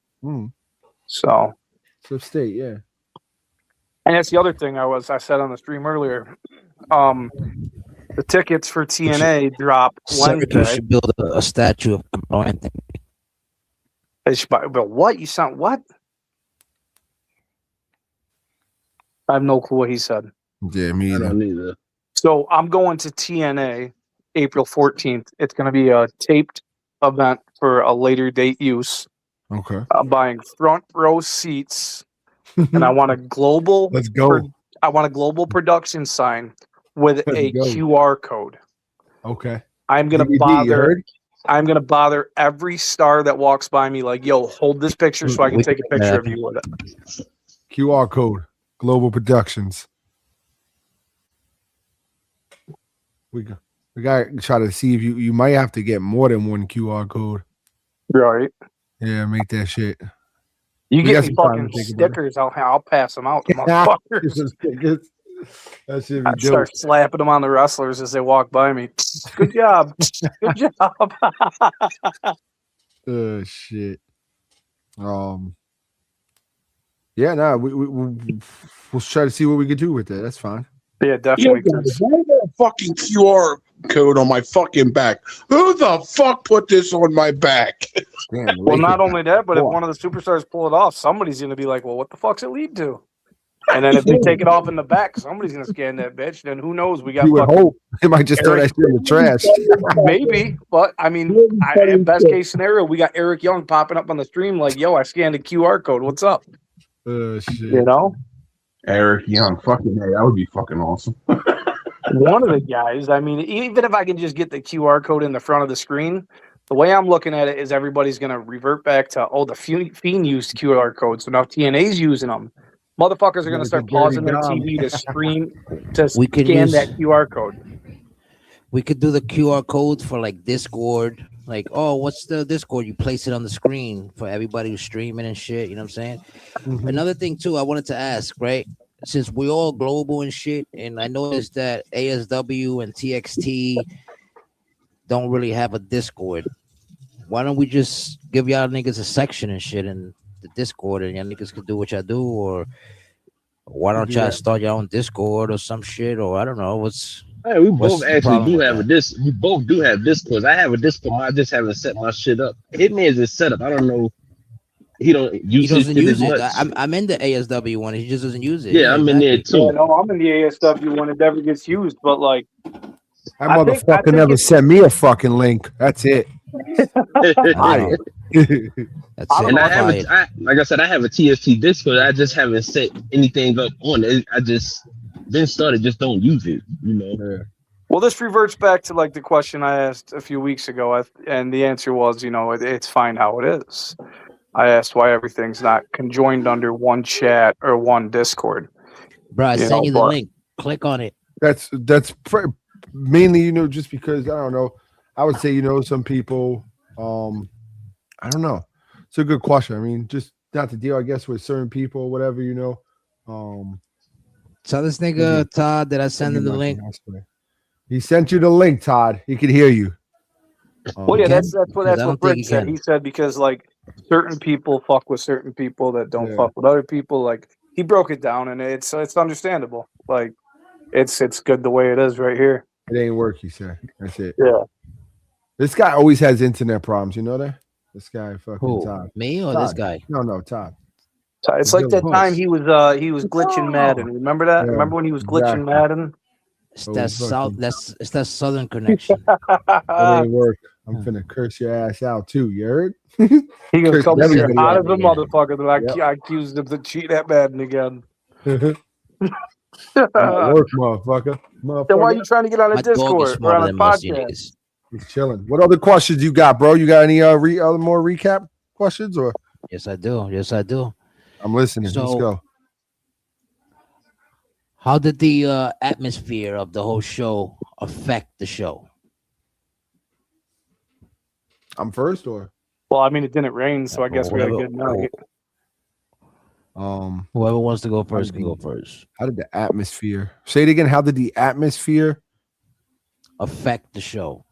So it's upstate, yeah. And that's the other thing I said on the stream earlier. The tickets for TNA drop Wednesday. You should build a statue of Anthony. But what? You sound what? I have no clue what he said. Yeah, me either. I don't either. So I'm going to TNA April 14th. It's going to be a taped event for a later date use. Okay. I'm buying front row seats, and I want a global. Let's go. I want a global production sign with a QR code. Okay. I'm gonna bother every star that walks by me like, yo, hold this picture so I can take a picture of you with it. QR code, Global Productions. We got to try to see if you might have to get more than one QR code. Right. Yeah, make that shit. You get me fucking stickers, I'll pass them out to motherfuckers. That should be I'd start slapping them on the wrestlers as they walk by me. Good job. Good job. Oh shit. Yeah, no, we'll try to see what we can do with that. That's fine. Yeah, definitely. Why that fucking QR code on my fucking back? Who the fuck put this on my back? Damn, well, not only that, but if one of the superstars pull it off, somebody's going to be like, well, what the fuck's it lead to? And then if they take it off in the back, somebody's going to scan that bitch. Then who knows? We got. You would hope they might just throw that shit in the trash. Maybe, but I mean, in best case scenario, we got Eric Young popping up on the stream like, yo, I scanned a QR code. What's up? Shit. You know? Eric Young, fucking hey, that would be fucking awesome. One of the guys, I mean, even if I can just get the QR code in the front of the screen, the way I'm looking at it is everybody's going to revert back to, the Fiend used QR code, so now TNA's using them. Motherfuckers are going to start pausing their TV to scan that QR code. We could do the QR code for like Discord. Like, what's the Discord? You place it on the screen for everybody who's streaming and shit. You know what I'm saying? Mm-hmm. Another thing too, I wanted to ask, right? Since we're all global and shit, and I noticed that ASW and TXT don't really have a Discord. Why don't we just give y'all niggas a section and shit in the Discord, and y'all niggas could do what y'all do, or why don't y'all start your own Discord or some shit, or I don't know Hey, we both actually do have we both do have Discords. I have a Discord, I just haven't set my shit up. Hitman's is set up. I don't know. He doesn't use it. I'm in the ASW one. He just doesn't use it. Yeah, I'm in there too. Yeah, no, I'm in the ASW one. It never gets used, but like that motherfucker never sent me a fucking link. That's it. That's and like I said, I have a TFT Discord. I just haven't set anything up on it. I just been started, just don't use it, you know. Well, this reverts back to like the question I asked a few weeks ago, and the answer was, it's fine how it is. I asked why everything's not conjoined under one chat or one Discord. Bro, I sent you the link. Click on it. That's mainly, just because I don't know. I would say, some people, I don't know. It's a good question. I mean, just not to deal, I guess, with certain people or whatever, Tell this nigga Todd that I sent him the link. He sent you the link, Todd. He could hear you. Well, yeah, that's what Brick said. He said because like certain people fuck with certain people that don't fuck with other people. Like he broke it down, and it's understandable. Like it's good the way it is right here. It ain't work, he said. That's it. Yeah. This guy always has internet problems. You know that? This guy, fucking Todd. Me or Todd. this guy? No, Todd. It's like that time he was glitching Madden. Remember that? Yeah, Remember when he was glitching Madden? It's that southern connection. It ain't work. I'm finna curse your ass out too. You heard? He gonna come here hot as a motherfucker. That I accused him to cheat at Madden again. Work, motherfucker. Then why are you trying to get on a Discord or on a podcast? He's chilling. What other questions you got, bro? You got any other more recap questions or? Yes, I do. I'm listening. So, let's go. How did the atmosphere of the whole show affect the show? I'm first, or? Well, I mean, it didn't rain, so I guess we had a good night. Whoever wants to go first can go first. How did the atmosphere? Say it again. How did the atmosphere affect the show?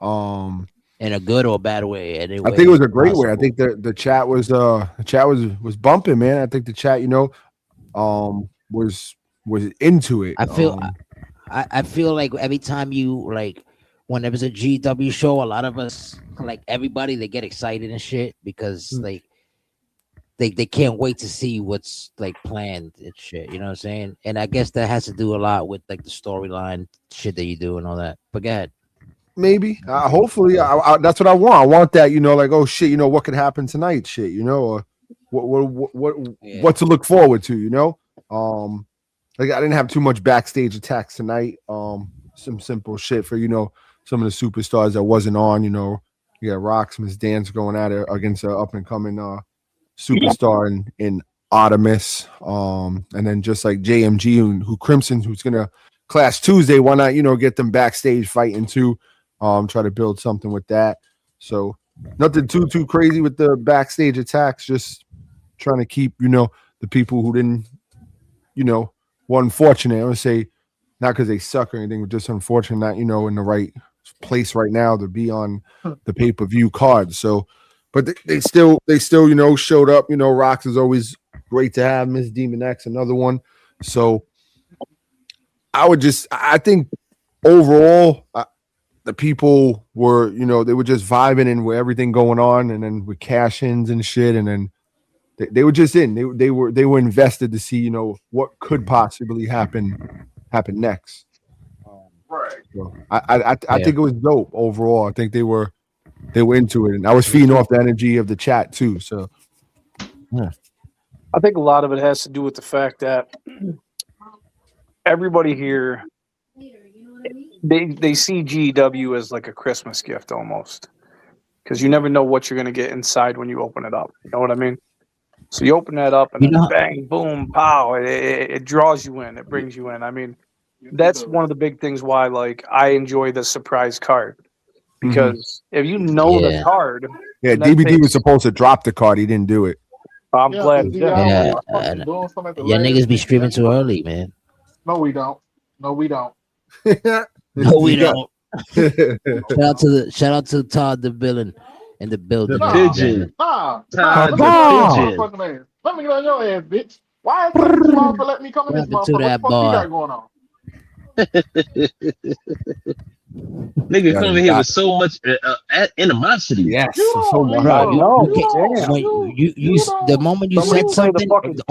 In a good or bad way? Anyway, I think it was a great way. I think the chat was bumping, man. I think the chat, was into it. I feel like every time when there was a GW show, a lot of us, like everybody, they get excited and shit because like they can't wait to see what's like planned and shit. You know what I'm saying? And I guess that has to do a lot with like the storyline shit that you do and all that. But go ahead. Maybe, hopefully, that's what I want. I want that, like, oh shit, what could happen tonight, shit, or what to look forward to, like I didn't have too much backstage attacks tonight. Some simple shit for some of the superstars that wasn't on. You got Roxmas Dance going at it against an up and coming superstar in Artemis, and then just like JMG who Crimson, who's gonna Clash Tuesday. Why not get them backstage fighting too? Try to build something with that. So nothing too crazy with the backstage attacks. Just trying to keep the people who didn't were unfortunate. I would say not because they suck or anything, but just unfortunate not in the right place right now to be on the pay-per-view card. So, but they still showed up. Rox is always great to have. Miss Demon X, another one. So I think overall, the people were, they were just vibing and with everything going on, and then with cash-ins and shit, and then they were just in. They were invested to see, what could possibly happen next. Right. So I think it was dope overall. I think they were into it, and I was feeding off the energy of the chat too. So yeah. I think a lot of it has to do with the fact that everybody here, they see GW as like a Christmas gift almost, because you never know what you're going to get inside when you open it up. You know what I mean? So you open that up and then bang, boom, pow, it draws you in. It brings you in. I mean, that's one of the big things why like I enjoy the surprise card, because if you know the card. Yeah, DVD was supposed to drop the card. He didn't do it. I'm glad. Yeah, niggas be streaming too early, man. No, we don't. No, we don't. Shout out to Todd the villain in the building. The pigeon. Todd the pigeon. Let me get on your ass, bitch. Why is this motherfucker let me come in this motherfucker? What the fuck you got going on? Nigga coming here with so much animosity. Yes, so much. The moment you said something, the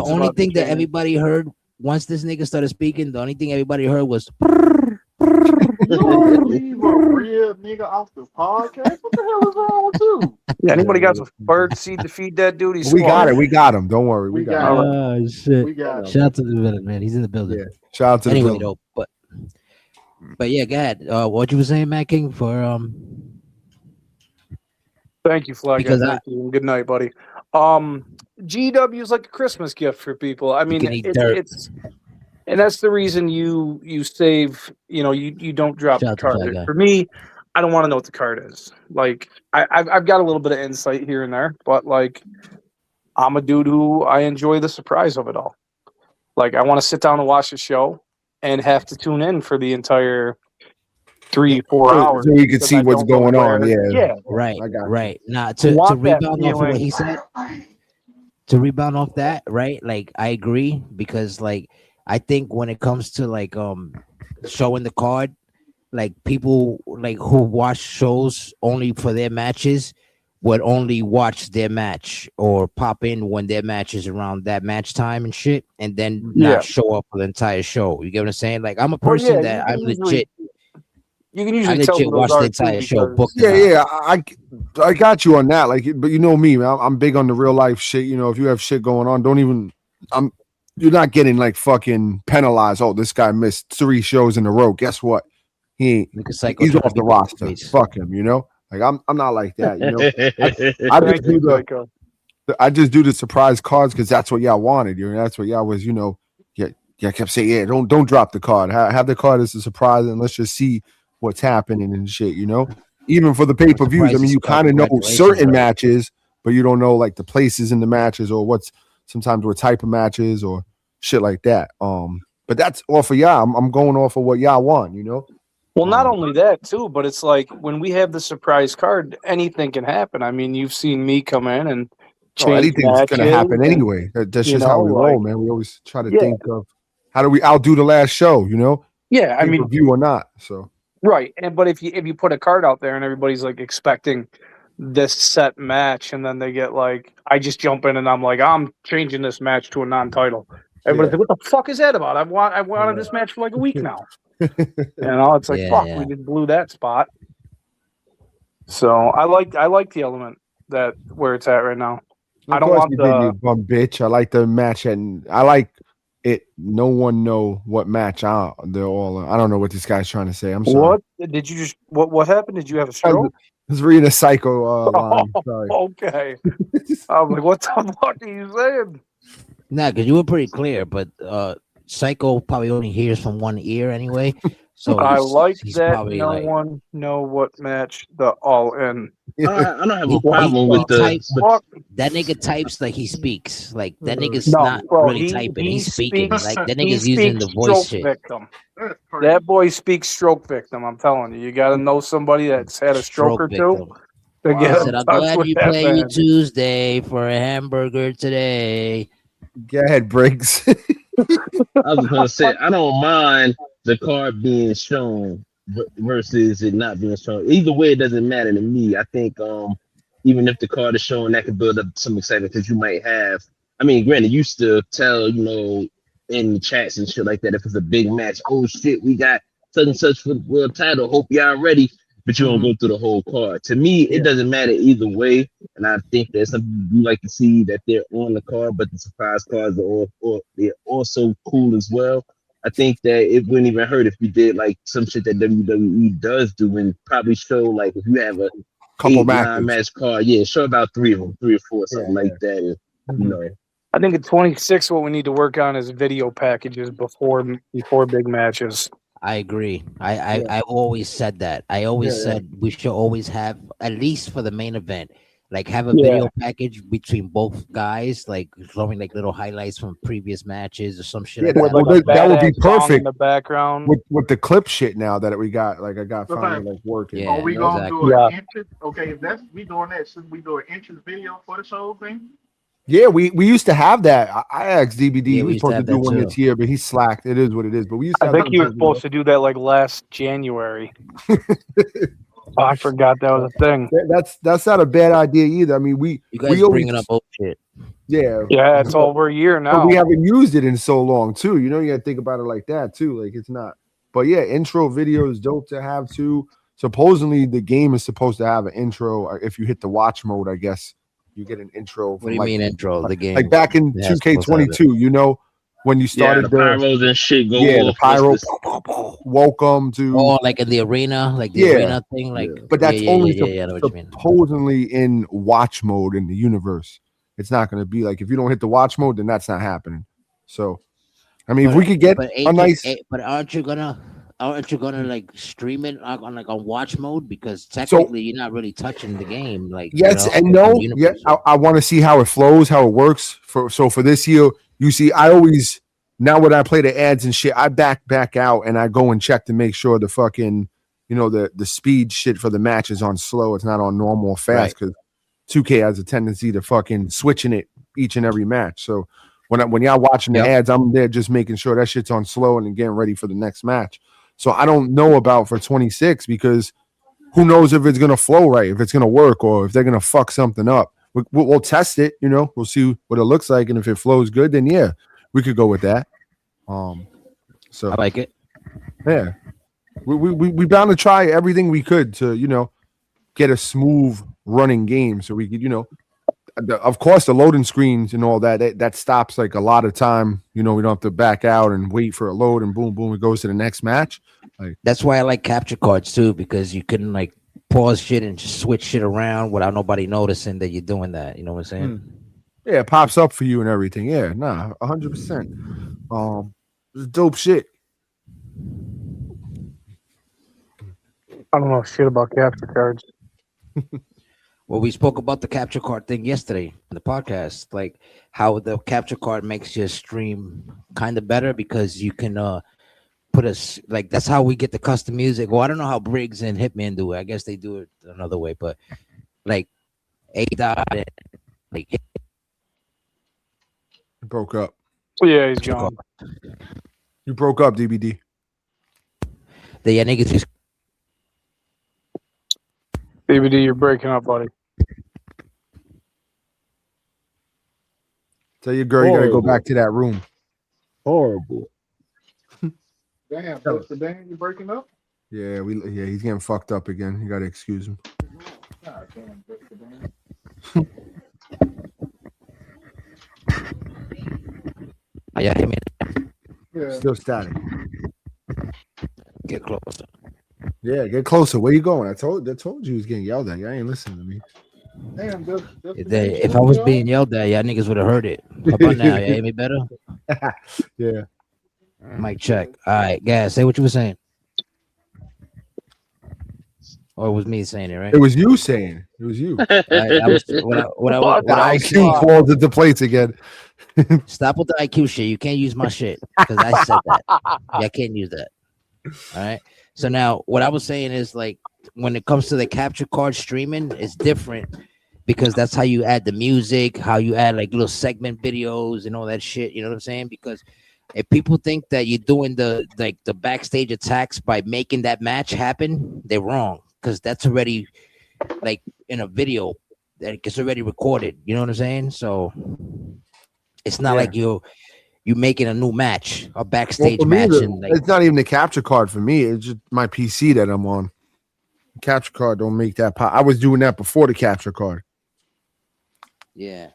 only thing that everybody heard once this nigga started speaking, the only thing everybody heard was. You don't leave a real nigga off the podcast. What the hell is wrong with you? Yeah, anybody got some bird seed to feed that dude? He's we got him. Don't worry. We got him. Oh shit! We got him. Shout out to the villain, man. He's in the building. Yeah. Shout out to the villain. Though, but But yeah, go ahead. What you were saying, Matt King, for Thank you, Flag. because Thank you. Good night, buddy. GW is like a Christmas gift for people. I mean, can eat dirt. it's and that's the reason you save. You don't drop Shout the out to Flag card. Guy. For me, I don't want to know what the card is. Like I've got a little bit of insight here and there, but like I'm a dude who I enjoy the surprise of it all. Like I want to sit down and watch the show and have to tune in for the entire 3-4 hours. So you can because see I what's don't know going on. where- Yeah. Right, I got you. right. Now to Want that rebound off of what feeling. he said, to rebound off that, right? Like I agree because like I think when it comes to like showing the card, like people like who watch shows only for their matches would only watch their match or pop in when their match is around that match time and shit, and then Yeah. not show up for the entire show. You get what I'm saying? Like I'm a person that I'm legit. You can I usually tell legit who watch those the are entire too, show. because- Booked Yeah, it out. yeah. I got you on that. Like, but you know me, man. I'm big on the real life shit. You know, if you have shit going on, don't even. You're not getting like fucking penalized. Oh, this guy missed 3 shows in a row. Guess what? He ain't. Like a psycho He's trying to off the be roster. babyface. Fuck him. You know. Like I'm not like that. You know. I Thank just do you, the. Psycho. I just do the surprise cards because that's what y'all wanted. You know, that's what y'all was. You know, yeah. Kept saying, yeah, don't drop the card. Have the card as a surprise, and let's just see what's happening and shit. You know, even for the pay per views. I mean, you kind of know certain matches, but you don't know like the places in the matches or sometimes what type of matches or shit like that. But that's all for y'all. I'm going off of what y'all want. You know. Well, not only that too, but it's like when we have the surprise card, anything can happen. I mean, you've seen me come in and change Anything's gonna happen matches and- anyway. That's you just how know, we roll, like- man. We always try to Yeah. think of how do we outdo the last show. You know, Yeah, I mean, review or not. So right. But if you put a card out there and everybody's like expecting this set match, and then they get like, I just jump in and I'm like, I'm changing this match to a non-title. Everybody's like, what the fuck is that about? I wanted this match for like a week now. It's like, fuck, we just blew that spot. So I like the element that where it's at right now. I don't want you the- did, you bum bitch. I like the match, and I like it. No one know what match they're all. I don't know what this guy's trying to say. I'm sorry. What did you just? What happened? Did you have a stroke? I was reading a psycho line. Sorry. Okay. I'm like, what the fuck are you saying? Nah, because you were pretty clear, but Psycho probably only hears from one ear anyway. So I like he's that probably no like, one know what match the all in. I don't have He- a problem with the. types- But Fuck. that nigga types like he speaks. Like that nigga's No, not bro, really typing. He's speaking. speaks- Like that he nigga's using the speaks voice stroke shit. victim. That's crazy. That boy speaks stroke victim. I'm telling you, you got to know somebody that's had a stroke or two victim. to Wow. get I in said, I'm touch glad with you that play you man. Tuesday for a hamburger today. Go ahead, Briggs. I was gonna say I don't mind the card being shown versus it not being shown. Either way, it doesn't matter to me. I think even if the card is shown, that could build up some excitement because you might have. I mean, granted, you used to tell in chats and shit like that if it's a big match. Oh shit, we got such and such for the world title. Hope y'all ready. But you don't go through the whole card. To me, it doesn't matter either way. And I think there's some people you like to see that they're on the card, but the surprise cards are they're also cool as well. I think that it wouldn't even hurt if you did like some shit that WWE does do and probably show like if you have a Couple 8-9 matches. match card, show about 3 of them, 3 or 4, something like that. And, I think at 26, what we need to work on is video packages before big matches. I agree. I've always said that. I always said we should always have, at least for the main event, like have a video package between both guys, like showing like little highlights from previous matches or some shit. Yeah, like that- that. that would be badass song perfect. in the background. with the clip shit now that we got. Like I got But finally like working. Yeah. Are we gonna exactly. do Yeah. an entrance? Okay, if that's we doing that, should we do an entrance video for the show thing? Yeah, we used to have that. I asked DBD. Yeah, he we was used to supposed to have do that one too. this year, but he slacked. It is what it is. But we used to I have think that you were video. supposed to do that like last January. I forgot that was a thing. That's not a bad idea either. I mean, You we guys always, bringing up old shit. yeah. Yeah, it's over a year But now. we haven't used it in so long too. You know, you got to think about it like that too. Like it's not. But yeah, intro video is dope to have too. Supposedly the game is supposed to have an intro. If you hit the watch mode, I guess you get an intro. What do you mean intro? The game. Like back in Yeah, 2K22, you know, when you started the pyros and shit go the off. pyro. Welcome to like in the arena, like the Yeah. arena thing, like. But that's only I know what you mean. supposedly in watch mode in the universe. It's not going to be like if you don't hit the watch mode, then that's not happening. So, I mean, if we could get a nice, but aren't you gonna like stream it on watch mode, because technically you're not really touching the game, like yes and in no. the universe. Yeah, I want to see how it flows, how it works. For this year, you see, I always now when I play the ads and shit, I back out and I go and check to make sure the fucking the speed shit for the match is on slow. It's not on normal or fast because 2K has a tendency to fucking switching it each and every match. So when y'all watching the ads, I'm there just making sure that shit's on slow and then getting ready for the next match. So I don't know about for 26 because who knows if it's gonna flow right, if it's gonna work, or if they're gonna fuck something up. We'll test it, we'll see what it looks like, and if it flows good, then yeah, we could go with that. So I like it. Yeah, we bound to try everything we could to get a smooth running game, so we could of course the loading screens and all that stops like a lot of time. We don't have to back out and wait for a load and boom it goes to the next match. Like that's why I like capture cards too, because you can like pause shit and just switch shit around without nobody noticing that you're doing that. You know what I'm saying? Yeah, it pops up for you and everything. Yeah, 100%. It's dope shit. I don't know shit about capture cards. Well, we spoke about the capture card thing yesterday in the podcast, like how the capture card makes your stream kind of better because you can put us like that's how we get the custom music. Well, I don't know how Briggs and Hitman do it. I guess they do it another way, but like A dot like it broke up. Yeah, he's gone. You broke up, DBD. The niggas just BBD, you're breaking up, buddy. Tell your girl you gotta go back to that room. Horrible. Damn, Dr. Dan, you breaking up? Yeah, he's getting fucked up again. You gotta excuse him. God damn, Dr. Dan. yeah, I mean, Yeah. Still static. get closer. Yeah, get closer. Where you going? I told you he was getting yelled at. Y'all ain't listening to me. Damn, If I was being yelled at, y'all niggas would have heard it. How about now? You hear me better? Yeah. Mic check. All right, guys, say what you were saying. Or it was me saying it, right? It was you saying. It was you. I was, what I was IQ falls into place again. Stop with the IQ shit. You can't use my shit because I said that. Yeah, I can't use that. All right. So now what I was saying is like when it comes to the capture card streaming, it's different because that's how you add the music, how you add like little segment videos and all that shit. You know what I'm saying? Because if people think that you're doing the backstage attacks by making that match happen, they're wrong because that's already like in a video that it's already recorded. You know what I'm saying? So it's not like you making a new match, a backstage match. It's not even the capture card for me. It's just my PC that I'm on. The capture card don't make that pop. I was doing that before the capture card. Yeah.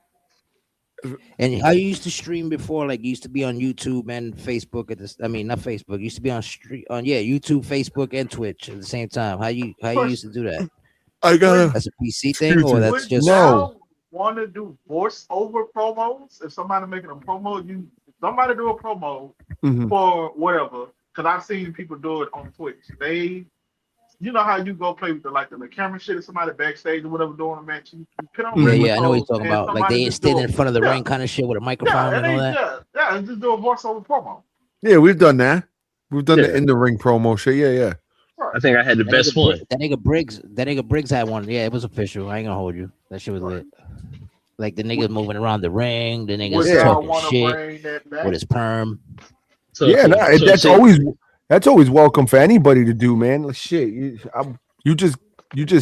And how you used to stream before, like you used to be on YouTube and Facebook at this. I mean, not Facebook. You used to be on YouTube, Facebook, and Twitch at the same time. How you used to do that? That's a PC thing, or that's just want to do voice-over promos? If somebody making a promo, somebody do a promo for whatever. Because I've seen people do it on Twitch. You know how you go play with the camera shit, if somebody backstage or whatever doing a match. You put on I know what you're talking about. Like they stand in front of the ring kind of shit with a microphone and all that. Yeah, and just do a voice-over promo. Yeah, we've done that. We've done the in the ring promo shit. Yeah. Right. I think I had the best one. That nigga Briggs had one. Yeah, it was official. I ain't gonna hold you. That shit was lit. Like the niggas moving around the ring, the niggas talking shit with his perm. That's always welcome for anybody to do, man. Like, shit, you just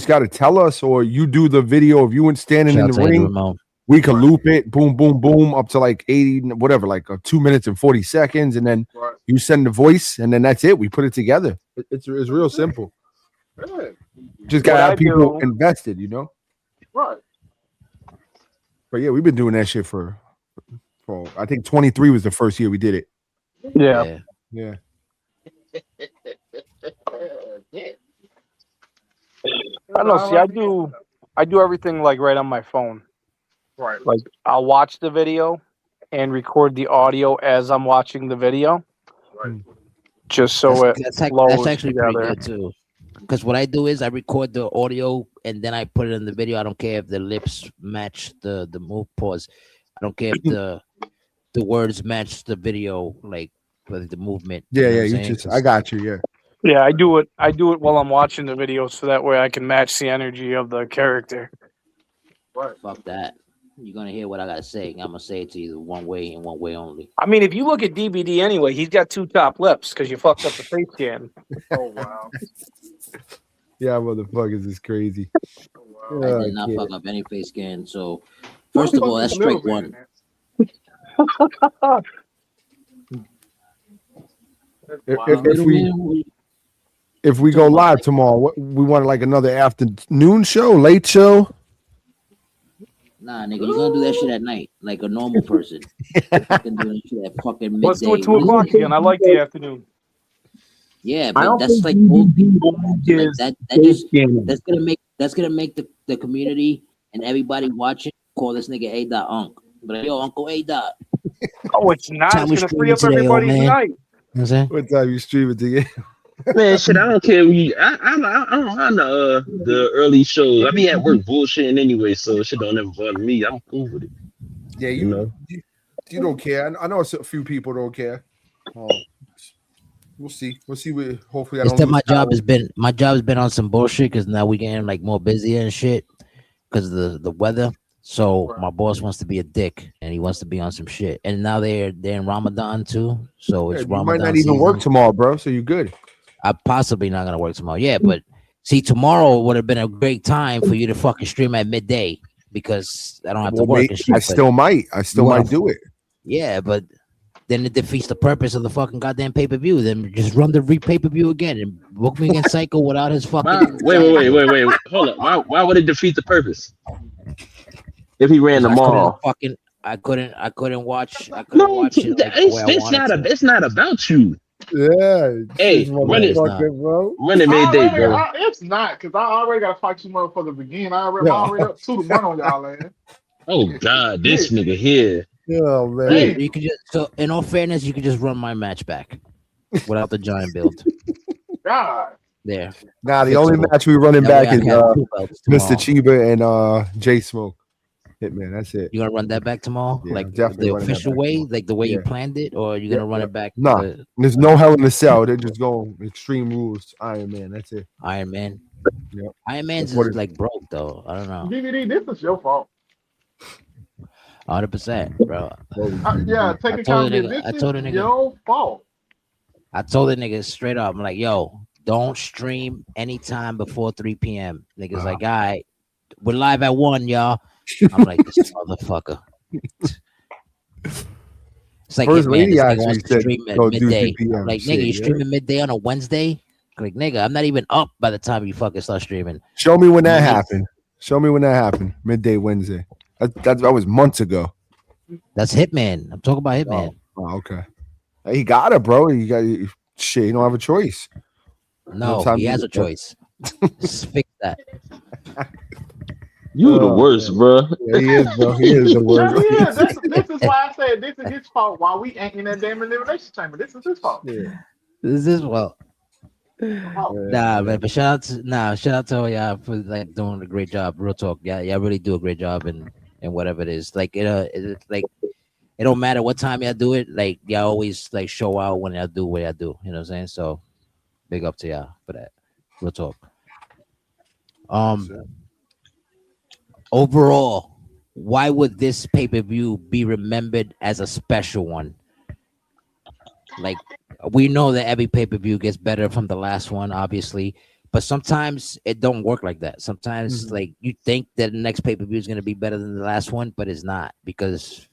got to tell us, or you do the video of you and standing in the ring. We can loop it, boom, boom, boom, up to like 80, whatever, like 2 minutes and 40 seconds, and then you send the voice, and then that's it. We put it together. It's real simple. Just got to have people invested, Right. But yeah, we've been doing that shit for Oh, I think 23 was the first year we did it. Yeah. I don't know. See, I do everything like right on my phone. Right. Like I'll watch the video and record the audio as I'm watching the video. Right. Just so that's flows actually together. pretty good too. Because what I do is I record the audio and then I put it in the video. I don't care if the lips match the move pause. I don't care if the words match the video, like the movement. Yeah, you know yeah. I got you. Yeah. Yeah, I do it while I'm watching the video, so that way I can match the energy of the character. Right. Fuck that. You're gonna hear what I gotta say. I'm gonna say it to you one way and one way only. I mean, if you look at DBD anyway, he's got 2 top lips because you fucked up the face scan. Oh wow. Yeah, motherfuckers is crazy. Oh, wow. I did not fuck up any face scan. So first of all, that's strike one. If we go live tomorrow, we want like another afternoon show, late show. Nah, nigga, you gonna do that shit at night like a normal person. Fucking doing shit at fucking midday. Let's do it 2 o'clock again. I like the afternoon. Yeah, but that's like old people. Like that's gonna make the community and everybody watching call this nigga A. Unc. But yo, Uncle A. Oh, it's not. It's gonna free up everybody tonight. You know what I'm saying? What time you stream it today? Man, shit, I don't care. I don't mind the early shows. I be at work bullshitting anyway, so shit don't ever bother me. I'm cool with it. Yeah, you know, you don't care. I know a few people don't care. We'll see. Hopefully, my job has been on some bullshit because now we getting like more busy and shit because of the weather. So my boss wants to be a dick and he wants to be on some shit. And now they're in Ramadan too. So it's Ramadan. You might not even season. work tomorrow, bro. So you're good. I'm possibly not gonna work tomorrow. Yeah, but see, tomorrow would have been a great time for you to fucking stream at midday because I don't have to work. And shit, I still might do it. Yeah, but then it defeats the purpose of the fucking goddamn pay-per-view. Then just run the pay-per-view again and book me against Psycho without his fucking. Wait. Hold on. Why would it defeat the purpose? If he ran tomorrow, I couldn't watch. Watch it. It's not about you. Yeah. Hey, run it midday, bro. It's not because I already got to fight you motherfuckers again. I'm already up 2-1 on y'all, man. Oh God, this nigga here. Oh man. Hey, you could just in all fairness, you could just run my match back without the giant build. God. There. Nah, the only match we running back is Mr. Chiba and J Smoke. Hitman, that's it. You gonna run that back tomorrow, yeah, like definitely the official way, tomorrow. like the way you planned it, or are you gonna run it back? Nah, there's no Hell in a Cell. They're just going Extreme Rules. Iron Man, that's it. Iron Man. Yep. Iron Man's is like broke though. I don't know. DVD, this is your fault. 100%, bro. Yeah, take accountability. This is your fault. I told the nigga straight up, I'm like, yo, don't stream anytime before 3 p.m. Niggas like, all right, we're live at 1, y'all. I'm like, this motherfucker. It's like, First lady wants to stream at midday. PM, like, nigga, you streaming midday on a Wednesday? Like, nigga, I'm not even up by the time you fucking start streaming. Show me when that happened. Midday Wednesday. That was months ago. That's Hitman. I'm talking about Hitman. Oh, okay. He got it, bro. You got shit. You don't have a choice. No, he has a choice. Fix that. You the worst, bro. Yeah, he is, bro. He is the worst. Yeah, this is why I said this is his fault. Why we ain't in that damn elimination chamber? This is his fault. Yeah. This is his fault. Nah, man. But shout out to all y'all for like doing a great job. Real talk, y'all really do a great job in whatever it is. Like it don't matter what time y'all do it. Like y'all always like show out when y'all do what y'all do. You know what I'm saying? So big up to y'all for that. Real talk. Overall, why would this pay-per-view be remembered as a special one? Like, we know that every pay-per-view gets better from the last one, obviously, but sometimes it don't work like that. Sometimes, like, you think that the next pay-per-view is going to be better than the last one, but it's not, because,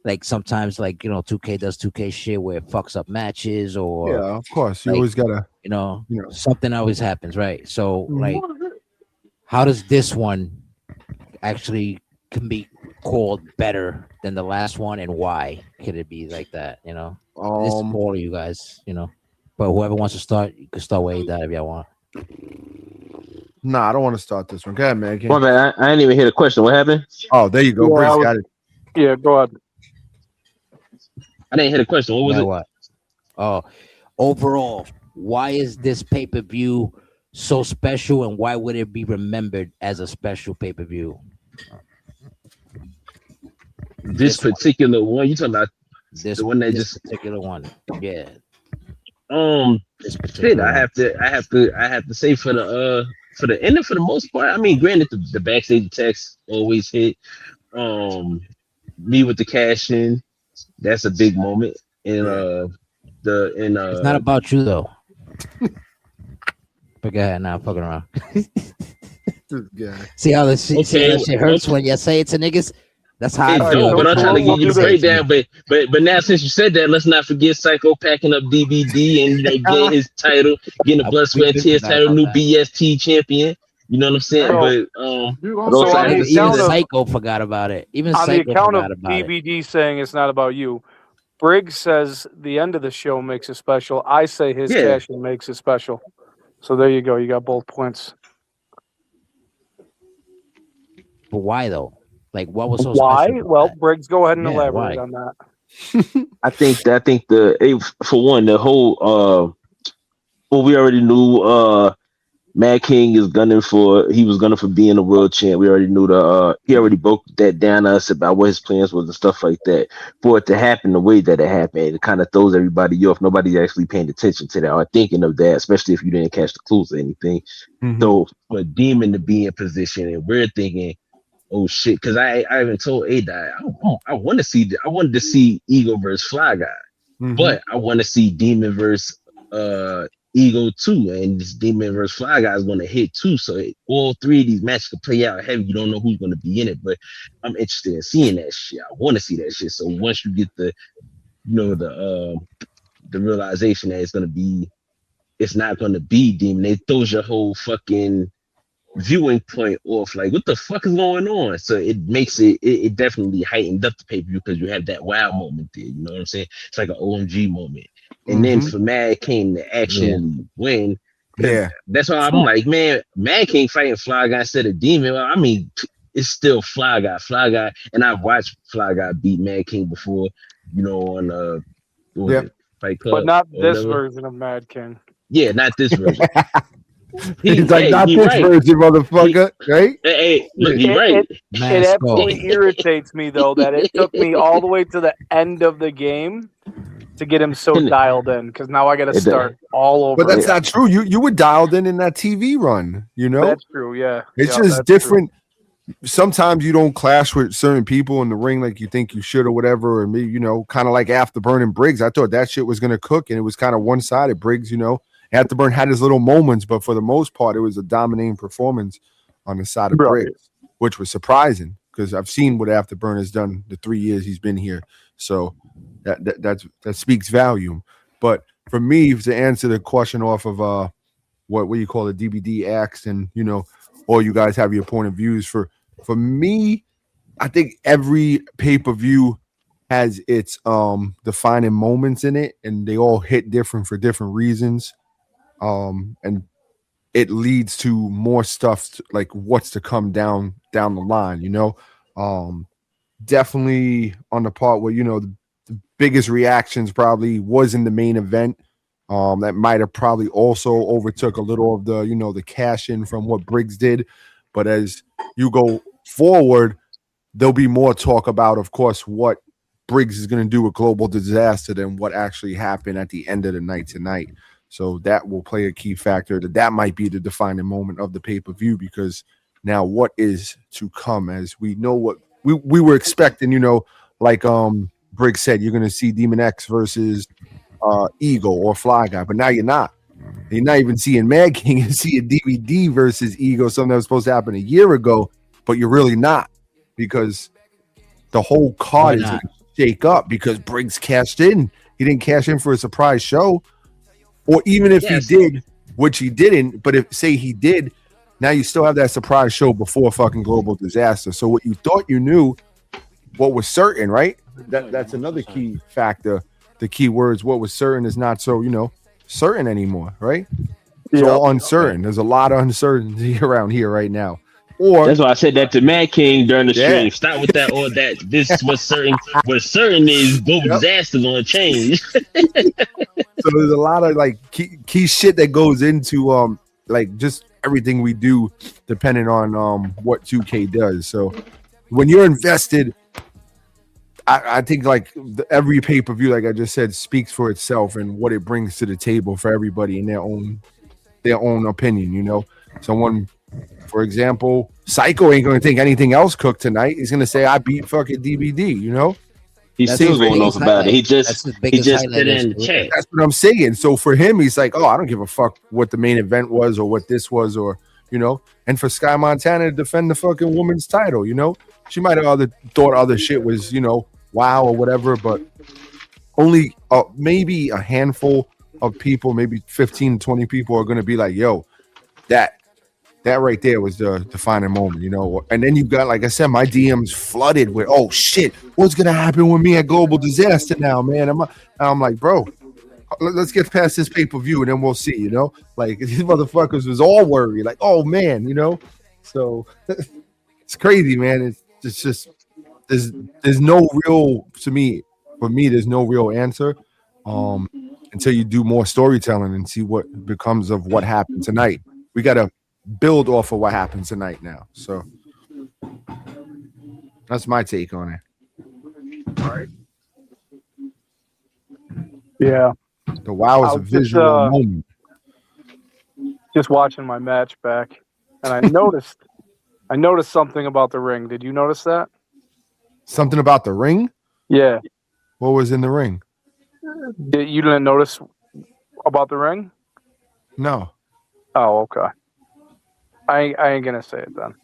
like, sometimes, like, 2K does 2K shit where it fucks up matches, or... Yeah, of course. You always got to... something always happens, right? So, like, how does this one actually called better than the last one, and why could it be like that? You know, this is for all of you guys. You know, but whoever wants to start, you can start with that if y'all want. Nah, I don't want to start this one. Go ahead, man. My bad. I didn't even hear the question. What happened? Oh, there you go. Yeah, Briggs got it. Yeah, go ahead. I didn't hear the question. What was it? What? Oh, overall, why is this pay-per-view so special, and why would it be remembered as a special pay-per-view? This particular one, you talking about the one that this just particular one? Yeah. Shit. I have to say for the end and for the most part. I mean, granted, the backstage attacks always hit. Me with the cash in, that's a big moment. And it's not about you though. But go ahead, now I'm fucking around. See how this shit hurts when you say it to niggas? That's how I feel. But I'm trying to give you the breakdown. But now since you said that, let's not forget Psycho packing up DVD and getting his title, getting the blood, sweat, and tears title, new BST champion. You know what I'm saying? But even Psycho forgot about it. Even on Psycho the account forgot of about DVD saying it's not about you, Briggs says the end of the show makes it special. I say his cash-in makes it special. So there you go. You got both points. But why though? Like, what was so why? special? Well, Briggs, go ahead and elaborate on that. I think for one, the whole well, we already knew Mad King is gunning for being a world champ. We already knew he already broke that down to us about what his plans was and stuff like that. For it to happen the way that it happened, it kind of throws everybody off. Nobody's actually paying attention to that or thinking of that, especially if you didn't catch the clues or anything. Mm-hmm. So for Demon to be in position and we're thinking, oh shit, because I even told A-Dot, I wanted to see Ego versus Fly Guy, but I want to see Demon versus Ego too, and this Demon versus Fly Guy is going to hit too. So all three of these matches can play out heavy. You don't know who's going to be in it, but I'm interested in seeing that shit. I want to see that shit. So once you get the realization that it's not going to be Demon, it throws your whole fucking viewing point off. Like, what the fuck is going on? So it makes it definitely heightened up the pay-per-view because you have that wow moment there. You know what I'm saying? It's like an OMG moment. And then for Mad King to actually win, that's why I'm like, man, Mad King fighting Fly Guy instead of Demon. Well, I mean, it's still Fly Guy, and I've watched Fly Guy beat Mad King before, you know, on Fight Club, but not this version of Mad King. Yeah, not this version. He's like, not this version, motherfucker, right? Hey, look, he's right. It absolutely irritates me though that it took me all the way to the end of the game to get him so dialed in, because now I got to start all over. But that's not true. You were dialed in that TV run. You know, that's true. Yeah, it's just different. True. Sometimes you don't clash with certain people in the ring like you think you should or whatever. Or maybe, you know, kind of like Afterburn and Briggs. I thought that shit was gonna cook, and it was kind of one sided. Briggs, you know, Afterburn had his little moments, but for the most part, it was a dominating performance on the side of Briggs, which was surprising because I've seen what Afterburn has done the 3 years he's been here. So that speaks volume. But for me, to answer the question off of what you call the DVD acts, and you know, all you guys have your point of views. For me, I think every pay-per-view has its defining moments in it, and they all hit different for different reasons. And it leads to more stuff like what's to come down the line, you know. Definitely on the part where, you know, the biggest reactions probably was in the main event. That might have probably also overtook a little of the, you know, the cash in from what Briggs did. But as you go forward, there'll be more talk about, of course, what Briggs is going to do with Global Dizaster than what actually happened at the end of the night tonight. So that will play a key factor. That might be the defining moment of the pay-per-view, because now what is to come, as we know what we were expecting, you know, like Briggs said, you're going to see Demon X versus Ego or Fly Guy, but now you're not. You're not even seeing Mad King. You're seeing DVD versus Ego, something that was supposed to happen a year ago, but you're really not, because the whole card is going to shake up because Briggs cashed in. He didn't cash in for a surprise show. Or even if he did, which he didn't, but if say he did, now you still have that surprise show before fucking Global Dizaster. So what you thought you knew what was certain, right? That's another key factor. The key words, what was certain is not so, certain anymore, right? It's all uncertain. There's a lot of uncertainty around here right now. Or that's why I said that to Mad King during the stream. Yeah. Stop with that or that. This was certain. What's certain is Global Disaster gonna change. So there's a lot of like key shit that goes into like just everything we do depending on what 2K does. So when you're invested, I think like every pay-per-view, like I just said, speaks for itself and what it brings to the table for everybody in their own opinion. Someone, for example, Psycho ain't gonna think anything else cooked tonight. He's gonna say I beat fucking DBD. He's still going off about it. He just put it in the chat. That's what I'm saying. So for him, he's like, oh, I don't give a fuck what the main event was or what this was, or and for Sky Montana to defend the fucking woman's title, she might have thought other shit was, wow or whatever, but only maybe a handful of people, maybe 15, 20 people are gonna be like, yo, that right there was the defining moment, And then you've got, like I said, my DMs flooded with, oh shit, what's gonna happen with me at Global Dizaster now, man? I'm like, bro, let's get past this pay-per-view and then we'll see, Like these motherfuckers was all worried, like, oh man, So it's crazy, man. It's just there's no real, for me, there's no real answer until you do more storytelling and see what becomes of what happened tonight. We gotta build off of what happened tonight now. So that's my take on it. All right. Yeah. The wow is a visual moment. Just watching my match back, and I noticed something about the ring. Did you notice that? Something about the ring? Yeah. What was in the ring? You didn't notice about the ring? No. Oh, okay. I ain't gonna say it then.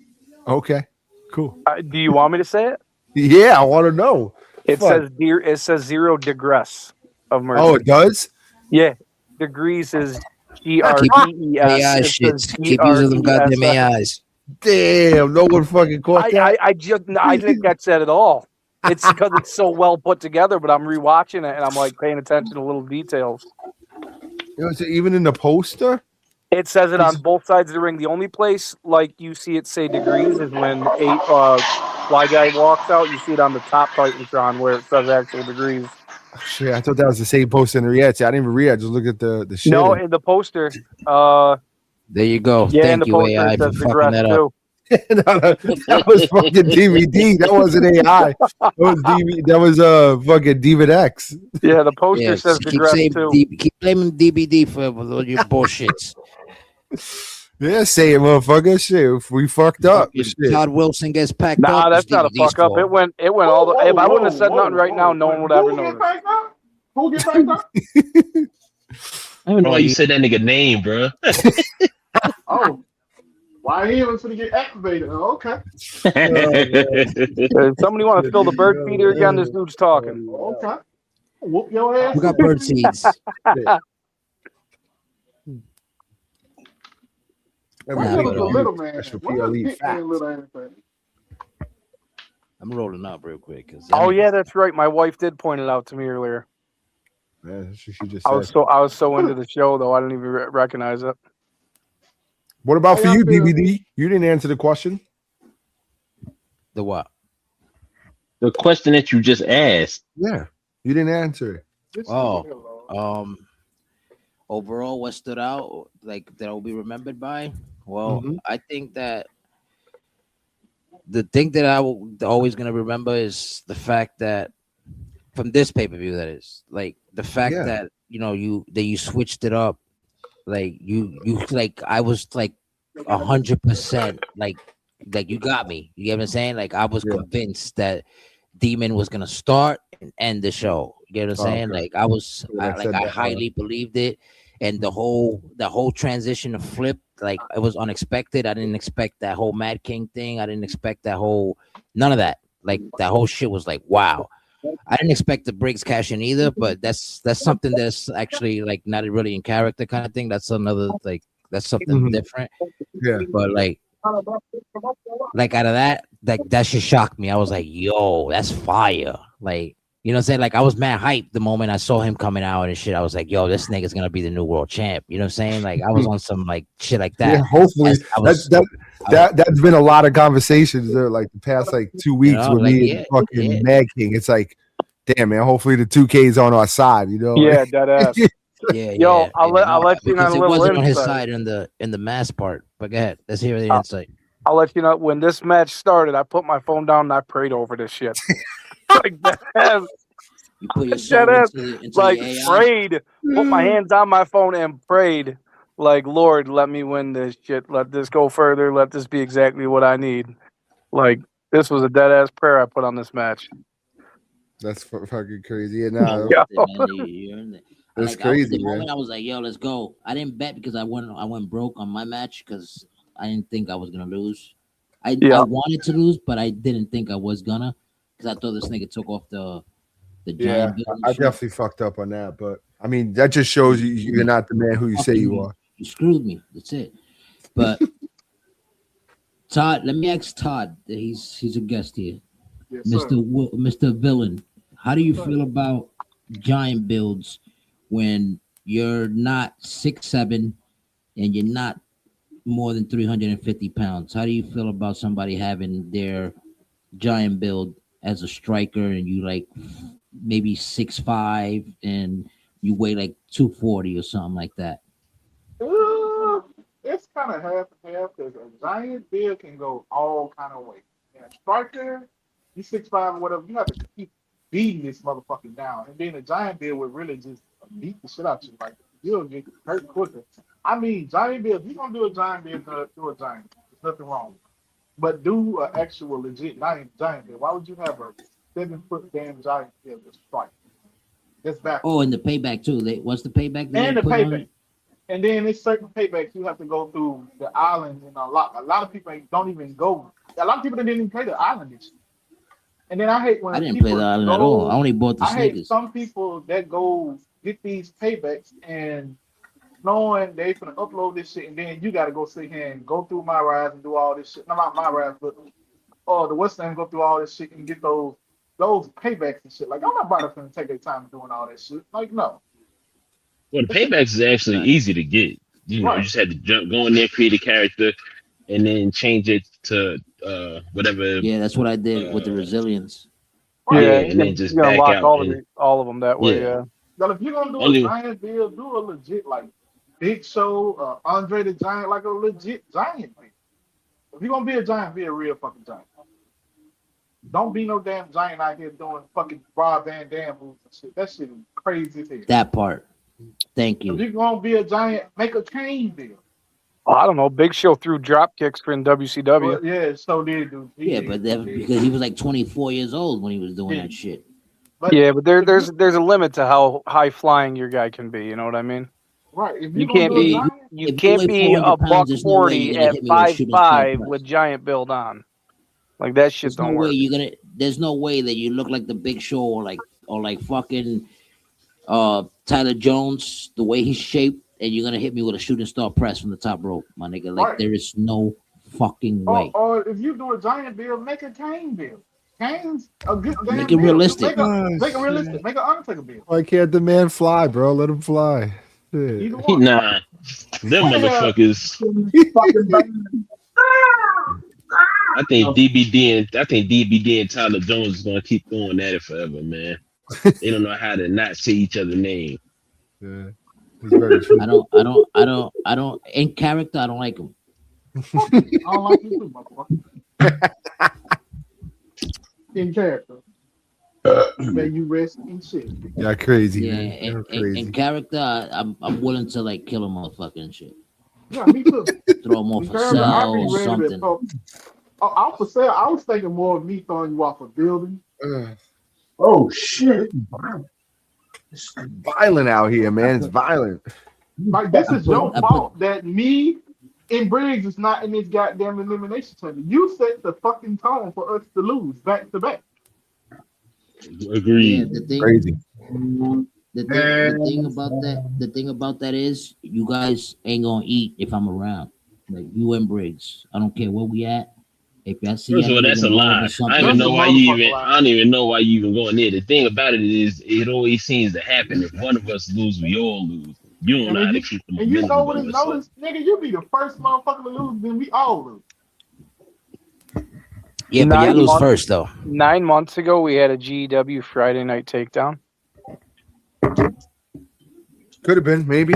Okay, cool. Do you want me to say it? Yeah, I want to know. It says 0 Degress of mercy. Oh, it does? Yeah. Degrees is GRES. AI shit. Keep using them goddamn AIs. Damn, no one fucking caught that. I think that's it at all. It's because it's so well put together, but I'm rewatching it and I'm like paying attention to little details. Is it even in the poster? It says it on both sides of the ring. The only place like you see it say degrees is when Fly Guy walks out. You see it on the top Titantron where it says actual degrees. Oh, shit, I thought that was the same poster in the react. I didn't even read. I just looked at the shit. No, in the poster. There you go. Yeah, Thank you, AI, for fucking that up. That was fucking DVD. That wasn't AI. That was fucking DVX. Yeah, the poster says Degress too. Keep blaming DBD for all your bullshits. Yeah, say it, motherfucker. Shit, we fucked up. Todd Wilson gets packed up. Nah, that's not a fuck up. It went all the. If I wouldn't have said nothing right now, no one would ever know. Who get packed up? I don't know why you said that nigga name, bro. Oh, why he was gonna get activated? Oh, okay. If somebody want to fill the bird feeder again, this dude's talking. Okay. Whoop your ass. We got bird seeds. I'm rolling up real quick. Oh yeah, that's right. My wife did point it out to me earlier. Yeah, she just I was so into the show though, I didn't even recognize it. What about for you, DVD? You didn't answer the question. The what? The question that you just asked. Yeah, you didn't answer it. Overall, what stood out, like that will be remembered by? Well, I think that the thing that I will always gonna remember is the fact that from this pay-per-view, that is, like the fact that you switched it up, like you like I was like 100% like you got me. You get what I'm saying? Like I was convinced that Demon was gonna start and end the show. You get what I'm saying? Like I highly believed it, and the whole transition to Flip, like it was unexpected. I didn't expect that whole Mad King thing. I didn't expect that whole none of that. Like that whole shit was like wow. I didn't expect the Briggs cash in either, but that's something that's actually like not really in character kind of thing. That's another like that's something different. Yeah. But like Like out of that, like that shit shocked me. I was like, yo, that's fire. Like, you know what I'm saying? Like I was mad hyped the moment I saw him coming out and shit. I was like, yo, this nigga's gonna be the new world champ. You know what I'm saying? Like I was on some like shit like that. Yeah, hopefully. That's been a lot of conversations there, like the past like 2 weeks with me and fucking Mad King. It's like, damn man, hopefully the 2K's on our side, you know? Yeah, that ass. Yo, I'll let you know a little it wasn't insight. on his side in the mass part. But go ahead, let's hear the insight. I'll let you know when this match started. I put my phone down and I prayed over this shit. Like that ass. You put your soul into like the AI? prayed. Put my hands on my phone and prayed. Like, Lord, let me win this shit. Let this go further. Let this be exactly what I need. Like, this was a dead ass prayer I put on this match. That's fucking crazy. Yeah, nah, that's crazy, the man. moment I was like, yo, let's go. I didn't bet because I went broke on my match because I didn't think I was gonna lose. I wanted to lose, but I didn't think I was gonna because I thought this nigga took off the giant. I definitely fucked up on that, but I mean that just shows you're not the man who you say you are. You screwed me. That's it. But Todd, let me ask Todd. He's a guest here. Yes, Mr. Villain, how do you feel about giant builds when you're not 6'7" and you're not more than 350 pounds? How do you feel about somebody having their giant build as a striker and you like maybe 6'5" and you weigh like 240 or something like that? It's kind of half and half because a giant build can go all kind of ways. And a striker, you 6'5" or whatever, you have to keep beating this motherfucker down. And then a giant build would really just beat the shit out of you. Like, you'll get hurt quicker. I mean, giant build, if you're going to do a giant build, do a giant. There's nothing wrong. But do an actual legit giant build. Why would you have a 7-foot damn giant build to strike? That's back. Oh, and the payback too. What's the payback? And the payback. And then there's certain paybacks you have to go through the islands, and a lot of people don't even go. A lot of people didn't even play the island. And then I hate when I didn't play the island at all. I only bought the sneakers. Hate some people that go get these paybacks and knowing they finna upload this shit, and then you got to go sit here and go through my rides and do all this shit. No, not my rides, but the West End go through all this shit and get those paybacks and shit. Like, I'm not about to take their time doing all that shit. Like, no. Well, the paybacks is actually easy to get. You know, you just had to go in there, create a character, and then change it to whatever. Yeah, that's what I did with the resilience. Yeah, and then just back out all of them that way. Yeah. But if you're gonna do a giant build, do a legit like Big Show, Andre the Giant, like a legit giant build. If you're gonna be a giant, be a real fucking giant. Don't be no damn giant out here doing fucking Rob Van Dam moves and shit. That shit is crazy as hell. That part. Thank you. If you're gonna be a giant, make a chain build. I don't know. Big Show threw drop kicks in WCW. Well, yeah, so did dude. But that was because he was like 24 years old when he was doing that shit. But there's a limit to how high flying your guy can be. You know what I mean? Right. If you can't be a $140 at 5'5" with giant build on. Like that shit don't work. There's no way that you look like the Big Show or like fucking Tyler Jones, the way he's shaped, and you're gonna hit me with a shooting star press from the top rope, my nigga. Like there is no fucking way. Or if you do a giant build, make a cane build. Cane's a good damn make it realistic. Make it realistic. Make an Undertaker build. Why can't the man fly, bro? Let him fly. Nah, them motherfuckers. I think DBD and Tyler Jones is gonna keep going at it forever, man. They don't know how to not say each other's name. Yeah, it's very true. I don't. In character, I don't like him. I don't like you too, motherfucker. In character, may you rest in shit. Yeah, crazy. Yeah, man. In character, I'm willing to like kill a motherfucker and shit. Yeah, me too. Throw him off a cell or something. Off a cell, I was thinking more of me throwing you off a building. Oh shit! It's violent out here, man. It's violent. Like this is your fault that me and Briggs is not in this goddamn elimination tournament. You set the fucking tone for us to lose back to back. Agreed. Yeah, Crazy. The thing about that is you guys ain't gonna eat if I'm around. Like you and Briggs. I don't care where we at. If I see First of all, any that's nigga a involved in lie. something, I don't even That's a know why you motherfucker even. lie. I don't even know why you even going there. The thing about it is, it always seems to happen. If one of us lose, we all lose. You don't know how to keep the And you know momentum what it going. So notice, nigga, you be the first motherfucker to lose, then we all lose. yeah, but y'all lose first though. 9 months ago, we had a GEW Friday night takedown. Could have been, maybe.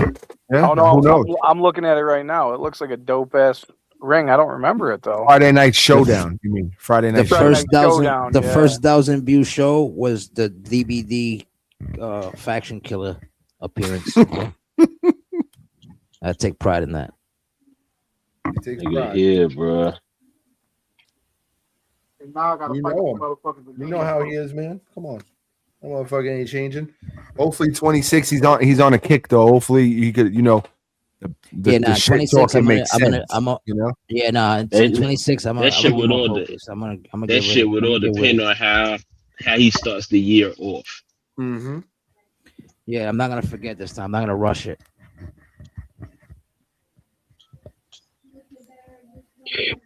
Yeah, Oh no, who knows? I'm looking at it right now. It looks like a dope ass ring. I don't remember it though. Friday Night Showdown. You mean Friday Night The Friday first Night thousand, Showdown, the yeah. first 1,000 view show was the DBD faction killer appearance. I take pride in that. nigga, yeah, bro. And now I gotta You fight know the him. motherfuckers. You know how he is, man. Come on. That motherfucker ain't changing. Hopefully 26. He's on a kick though. Hopefully he could, the shit 26. talking makes sense. You know? Yeah, nah. 26. I'm That shit gonna would get all more the focus. I'm gonna that get shit rid would all depend on how he starts the year off. Mm-hmm. Yeah, I'm not gonna forget this time. I'm not gonna rush it.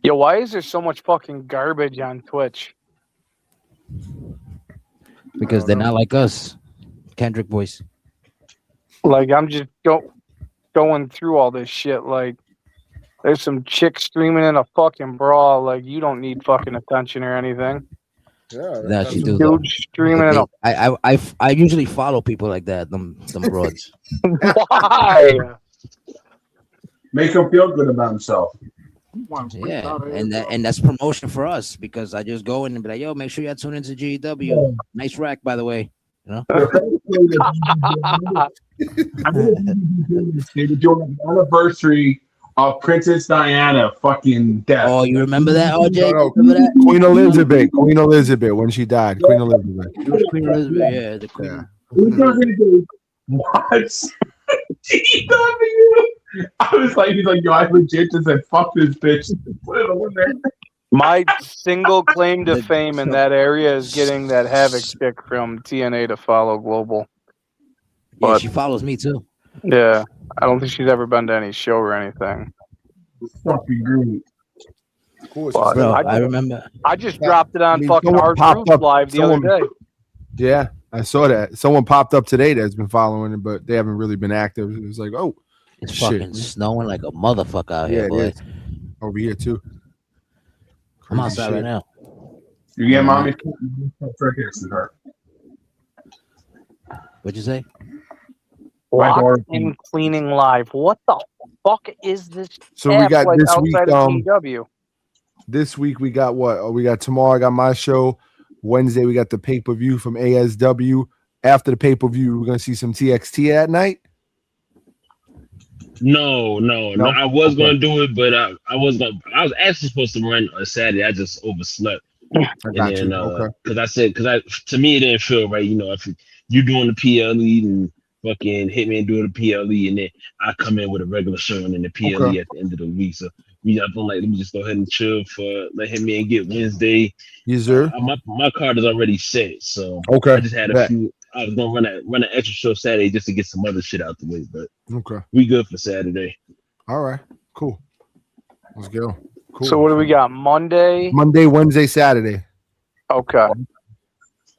Yo, why is there so much fucking garbage on Twitch? Because they're not like us. Kendrick voice. Like I'm just going through all this shit. Like there's some chick streaming in a fucking brawl. Like you don't need fucking attention or anything. Yeah, That you do though. Dude streaming in a I usually follow people like that. Them broads. why? Make him feel good about himself. Yeah, and that's promotion for us because I just go in and be like, yo, make sure you tune into GW. Nice rack, by the way. You know? They were doing an anniversary of Princess Diana fucking death. Oh, you remember that, OJ? No. Remember that? Queen Elizabeth when she died. Queen Elizabeth. It was Queen Elizabeth, yeah, the Queen. Yeah. What? GW? I was like, he's like, yo, I legit just said, fuck this bitch. Put it on there. My single claim to fame in that area is getting that Havoc chick from TNA to follow Global. Yeah, But- she follows me too. Yeah, I don't think she's ever been to any show or anything. It's fucking great. Of course. Well, Bro, I- I remember. I just dropped it on fucking someone Hard popped Truth up- Live the other someone- day. Yeah, I saw that. Someone popped up today that's been following it, but they haven't really been active. It was like, oh, It's shit. fucking snowing like a motherfucker out Yeah, here, it boy. is. Over here too. I'm Crazy outside shit. right now. You get mommy? Right here, sweetheart. What'd you say? My daughter- Locked in cleaning live. What the fuck is this? So we app got like this week. outside of GW? This week we got what? Oh, we got tomorrow. I got my show. Wednesday we got the pay per view from ASW. After the pay per view, we're gonna see some TXT at night. No. I was gonna do it, but I was actually supposed to run on Saturday. I just overslept. I got you. Okay. Because to me it didn't feel right. You know, if you doing the PLE and fucking Hitman doing the PLE, and then I come in with a regular show and then the PLE at the end of the week. So I'm like, let me just go ahead and chill for let Hitman get Wednesday. Yes, sir. My card is already set, so Okay. I just had a few. I was gonna run an extra show Saturday just to get some other shit out the way, but Okay. we good for Saturday. All right. Cool. Let's go. Cool. So what do we got? Monday? Monday, Wednesday, Saturday. Okay.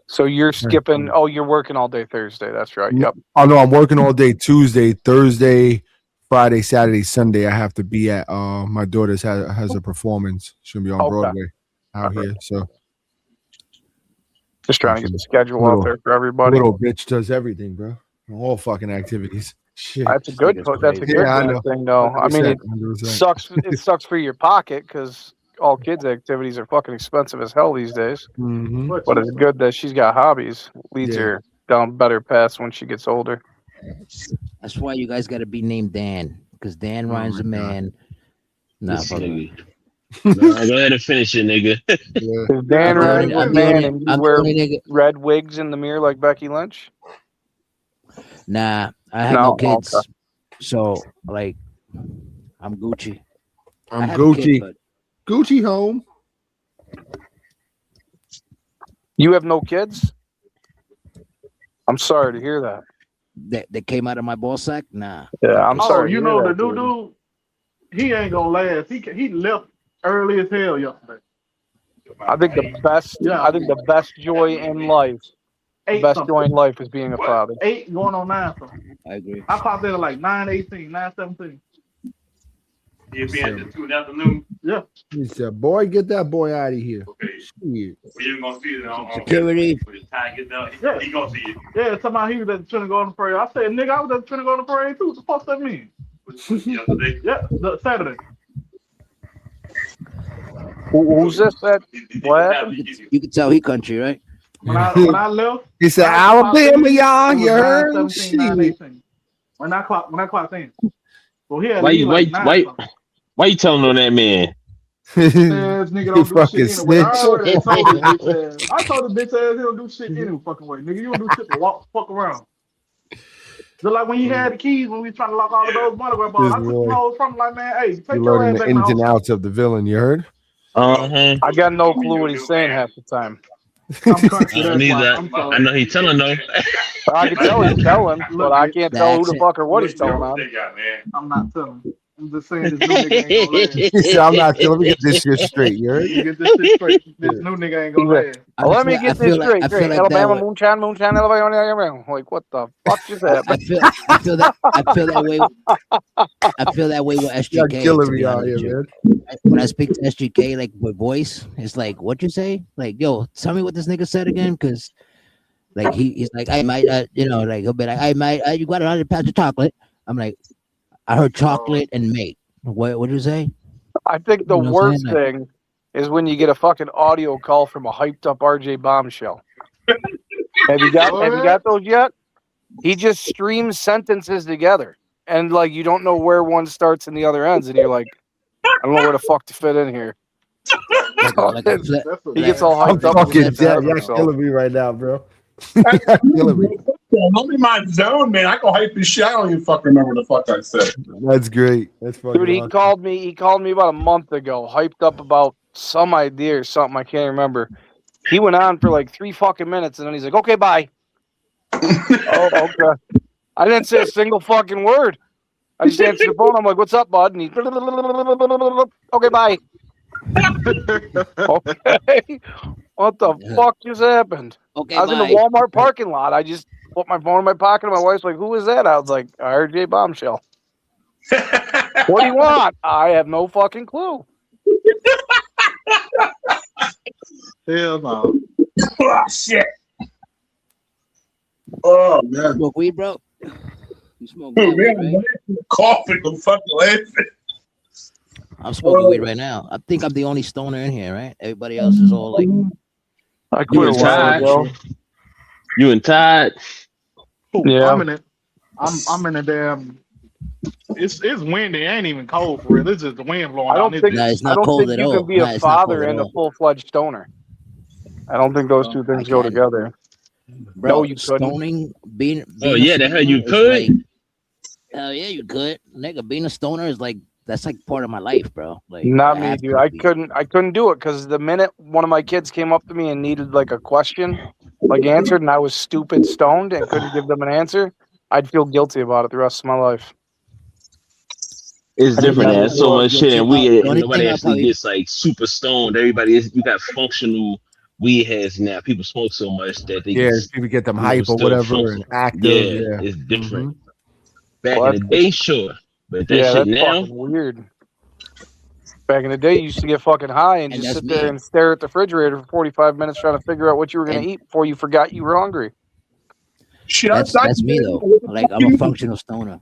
So you're skipping. Oh, you're working all day Thursday. That's right. Yep. Oh no, I'm working all day Tuesday, Thursday, Friday, Saturday, Sunday. I have to be at my daughter's has a performance. She'll be on Broadway out here. So Just trying to get the schedule out there for everybody. little bitch does everything, bro. All fucking activities. Shit. That's a good. That's a good I know. thing, though. I mean, it 100%. sucks. It sucks for your pocket because all kids' activities are fucking expensive as hell these days. Mhm. But it's good that she's got hobbies. Leads her down better paths when she gets older. That's why you guys got to be named Dan, because Dan rhymes with man. Nah, This fuck it. nigga. No, go ahead and finish it, nigga. Is Dan I'm the rhymes only- with man and you I'm the wear only nigga. red wigs in the mirror like Becky Lynch? Nah, I have No, no kids, okay. so like, I'm Gucci. I I'm have a kid, Gucci. but Gucci home. You have no kids? I'm sorry to hear that. that came out of my ball sack. Nah, Yeah, I'm Oh, sorry. you to know hear the that, new dude? he ain't gonna last. He left early as hell yesterday. I think the best joy in life, joy in life is being a father. 8 going on 9 something. I agree. I clocked in at like 9:18, 9:17. He'll be at the 2 in the afternoon. Yeah. He said, "Boy, get that boy out of here." Okay. Shit. We ain't gonna see it on Security. When the time gets done, Yeah. he gonna see it. Yeah, somehow he was at the Trinity Garden Parade. I said, nigga, I was at the Trinity Garden Parade too. What the fuck that mean? Yesterday. Yeah, the Saturday. Who's this? That what happened? You can tell he country, right? When I left, He said, I clocked "Alabama, in, y'all, it was you heard?" 9:17, 9:18. When I clocked in. Well, he had Why to you leave like 9 something. why you telling on that man? This nigga don't do fucking shit anyway. I already snitch. told this bitch ass. I told this bitch ass he don't do shit any fucking way. Nigga, you don't do shit but walk the fuck around. Just like when he had the keys when we was trying to lock all of those monogram balls. I took the hoes from him like, man, hey, take You're your learning ass the back in the ins and house. outs of the villain. You heard? Uh-huh. I got no clue what he's saying half the time. I'm country, that's Neither. why. I'm sorry. I know he telling though. I can tell he's telling, but I can't The tell who the accent. fuck or what he's telling on. I'm not telling. I'm just saying this new nigga ain't gonna last. He said, "I'm not. Let me get this shit straight." You heard? You get this shit straight. This new nigga ain't gonna last. Let me get this straight. I feel like Alabama that way. moonshine, Alabama. Like, what the fuck just happened? I feel that way. I feel that way with You're SGK. killing to me be out honest here, with man. you. When I speak to SGK, like with voice, it's like, what you say? Like, yo, tell me what this nigga said again, because like he's like, I might, like he'll be like, I might, you got 100 pounds of chocolate. I'm like, I heard chocolate and mate. What did you say? I think the You know what I'm worst saying? thing is when you get a fucking audio call from a hyped up RJ Bombshell. Have you got those yet? He just streams sentences together, and like you don't know where one starts and the other ends, and you're like, I don't know where the fuck to fit in here. He gets all I'm hyped up. fucking and dead. You're himself. killing me right now, bro. You're killing me. I'm in my zone, man. I go hype this shit. I don't even fucking remember what the fuck I said. That's great. That's fucking Dude, he awesome. called me about a month ago, hyped up about some idea or something. I can't remember. He went on for like 3 fucking minutes, and then he's like, "Okay, bye." Oh, okay. I didn't say a single fucking word. I just answered the phone. I'm like, "What's up, bud?" And he, "Okay, bye." Okay. What the fuck just happened? Okay, I was in the Walmart parking lot. I just put my phone in my pocket, and my wife's like, "Who is that?" I was like, "RJ Bombshell." What do you want? I have no fucking clue. Hell no. Oh, shit. Oh, man. Smoke weed, bro? You smoke Oh, weed, man, right? I'm coughing. I'm fucking laughing. I'm smoking weed right now. I think I'm the only stoner in here, right? Everybody else is all like, I You quit a and while Todd. ago. You and Todd. Yeah. I'm in it. I'm in a damn. It's windy. It ain't even cold for real. It's just the wind blowing. I don't down think this Nah, bitch. it's I not don't cold think at you all. can be Nah, a it's not cold father at and a all. full-fledged stoner. I don't think those two things go can. together. Bro, No, you couldn't. stoning, being Oh a yeah, the hell you stoner is could. like, hell yeah, you could. Nigga, being a stoner is like, that's like part of my life, bro. Like, Not I me, have dude. to I be. couldn't do it because the minute one of my kids came up to me and needed like a question, like answered, and I was stupid stoned and couldn't give them an answer, I'd feel guilty about it the rest of my life. It's I different. mean, There's so much shit, and the and only nobody thing I'll actually probably, gets like super stoned. Everybody is. You got functional weed heads now. People smoke so much that they Yeah, just, people get them you know, hype or still whatever function. and active. Yeah, Yeah. it's different. Mhm. Back Well, in the day, sure, but that Yeah, shit that's now. fucking weird. Back in the day, you used to get fucking high and and just that's sit there me. and stare at the refrigerator for 45 minutes trying to figure out what you were going And to eat before you forgot you were hungry. Shit, that's me though. Like, I'm a functional stoner.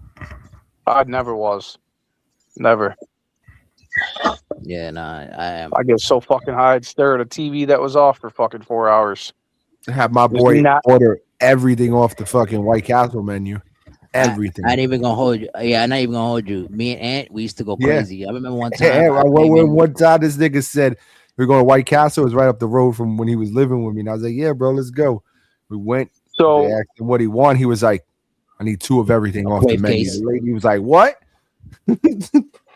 I never was. Never. Yeah, nah, I am. I get so fucking high, I'd stare at a TV that was off for fucking 4 hours. Have my Just boy not- order everything off the fucking White Castle menu. Everything. I ain't even gonna hold you. Yeah, I'm not even gonna hold you. Me and Aunt, we used to go Yeah. crazy. I remember one time. Yeah, I when came in- one time this nigga said we're going to White Castle, it was right up the road from when he was living with me. And I was like, yeah, bro, let's go. We went. So They asked him what he wanted. He was like, I need 2 of everything off the crave menu. case. The lady was like, what?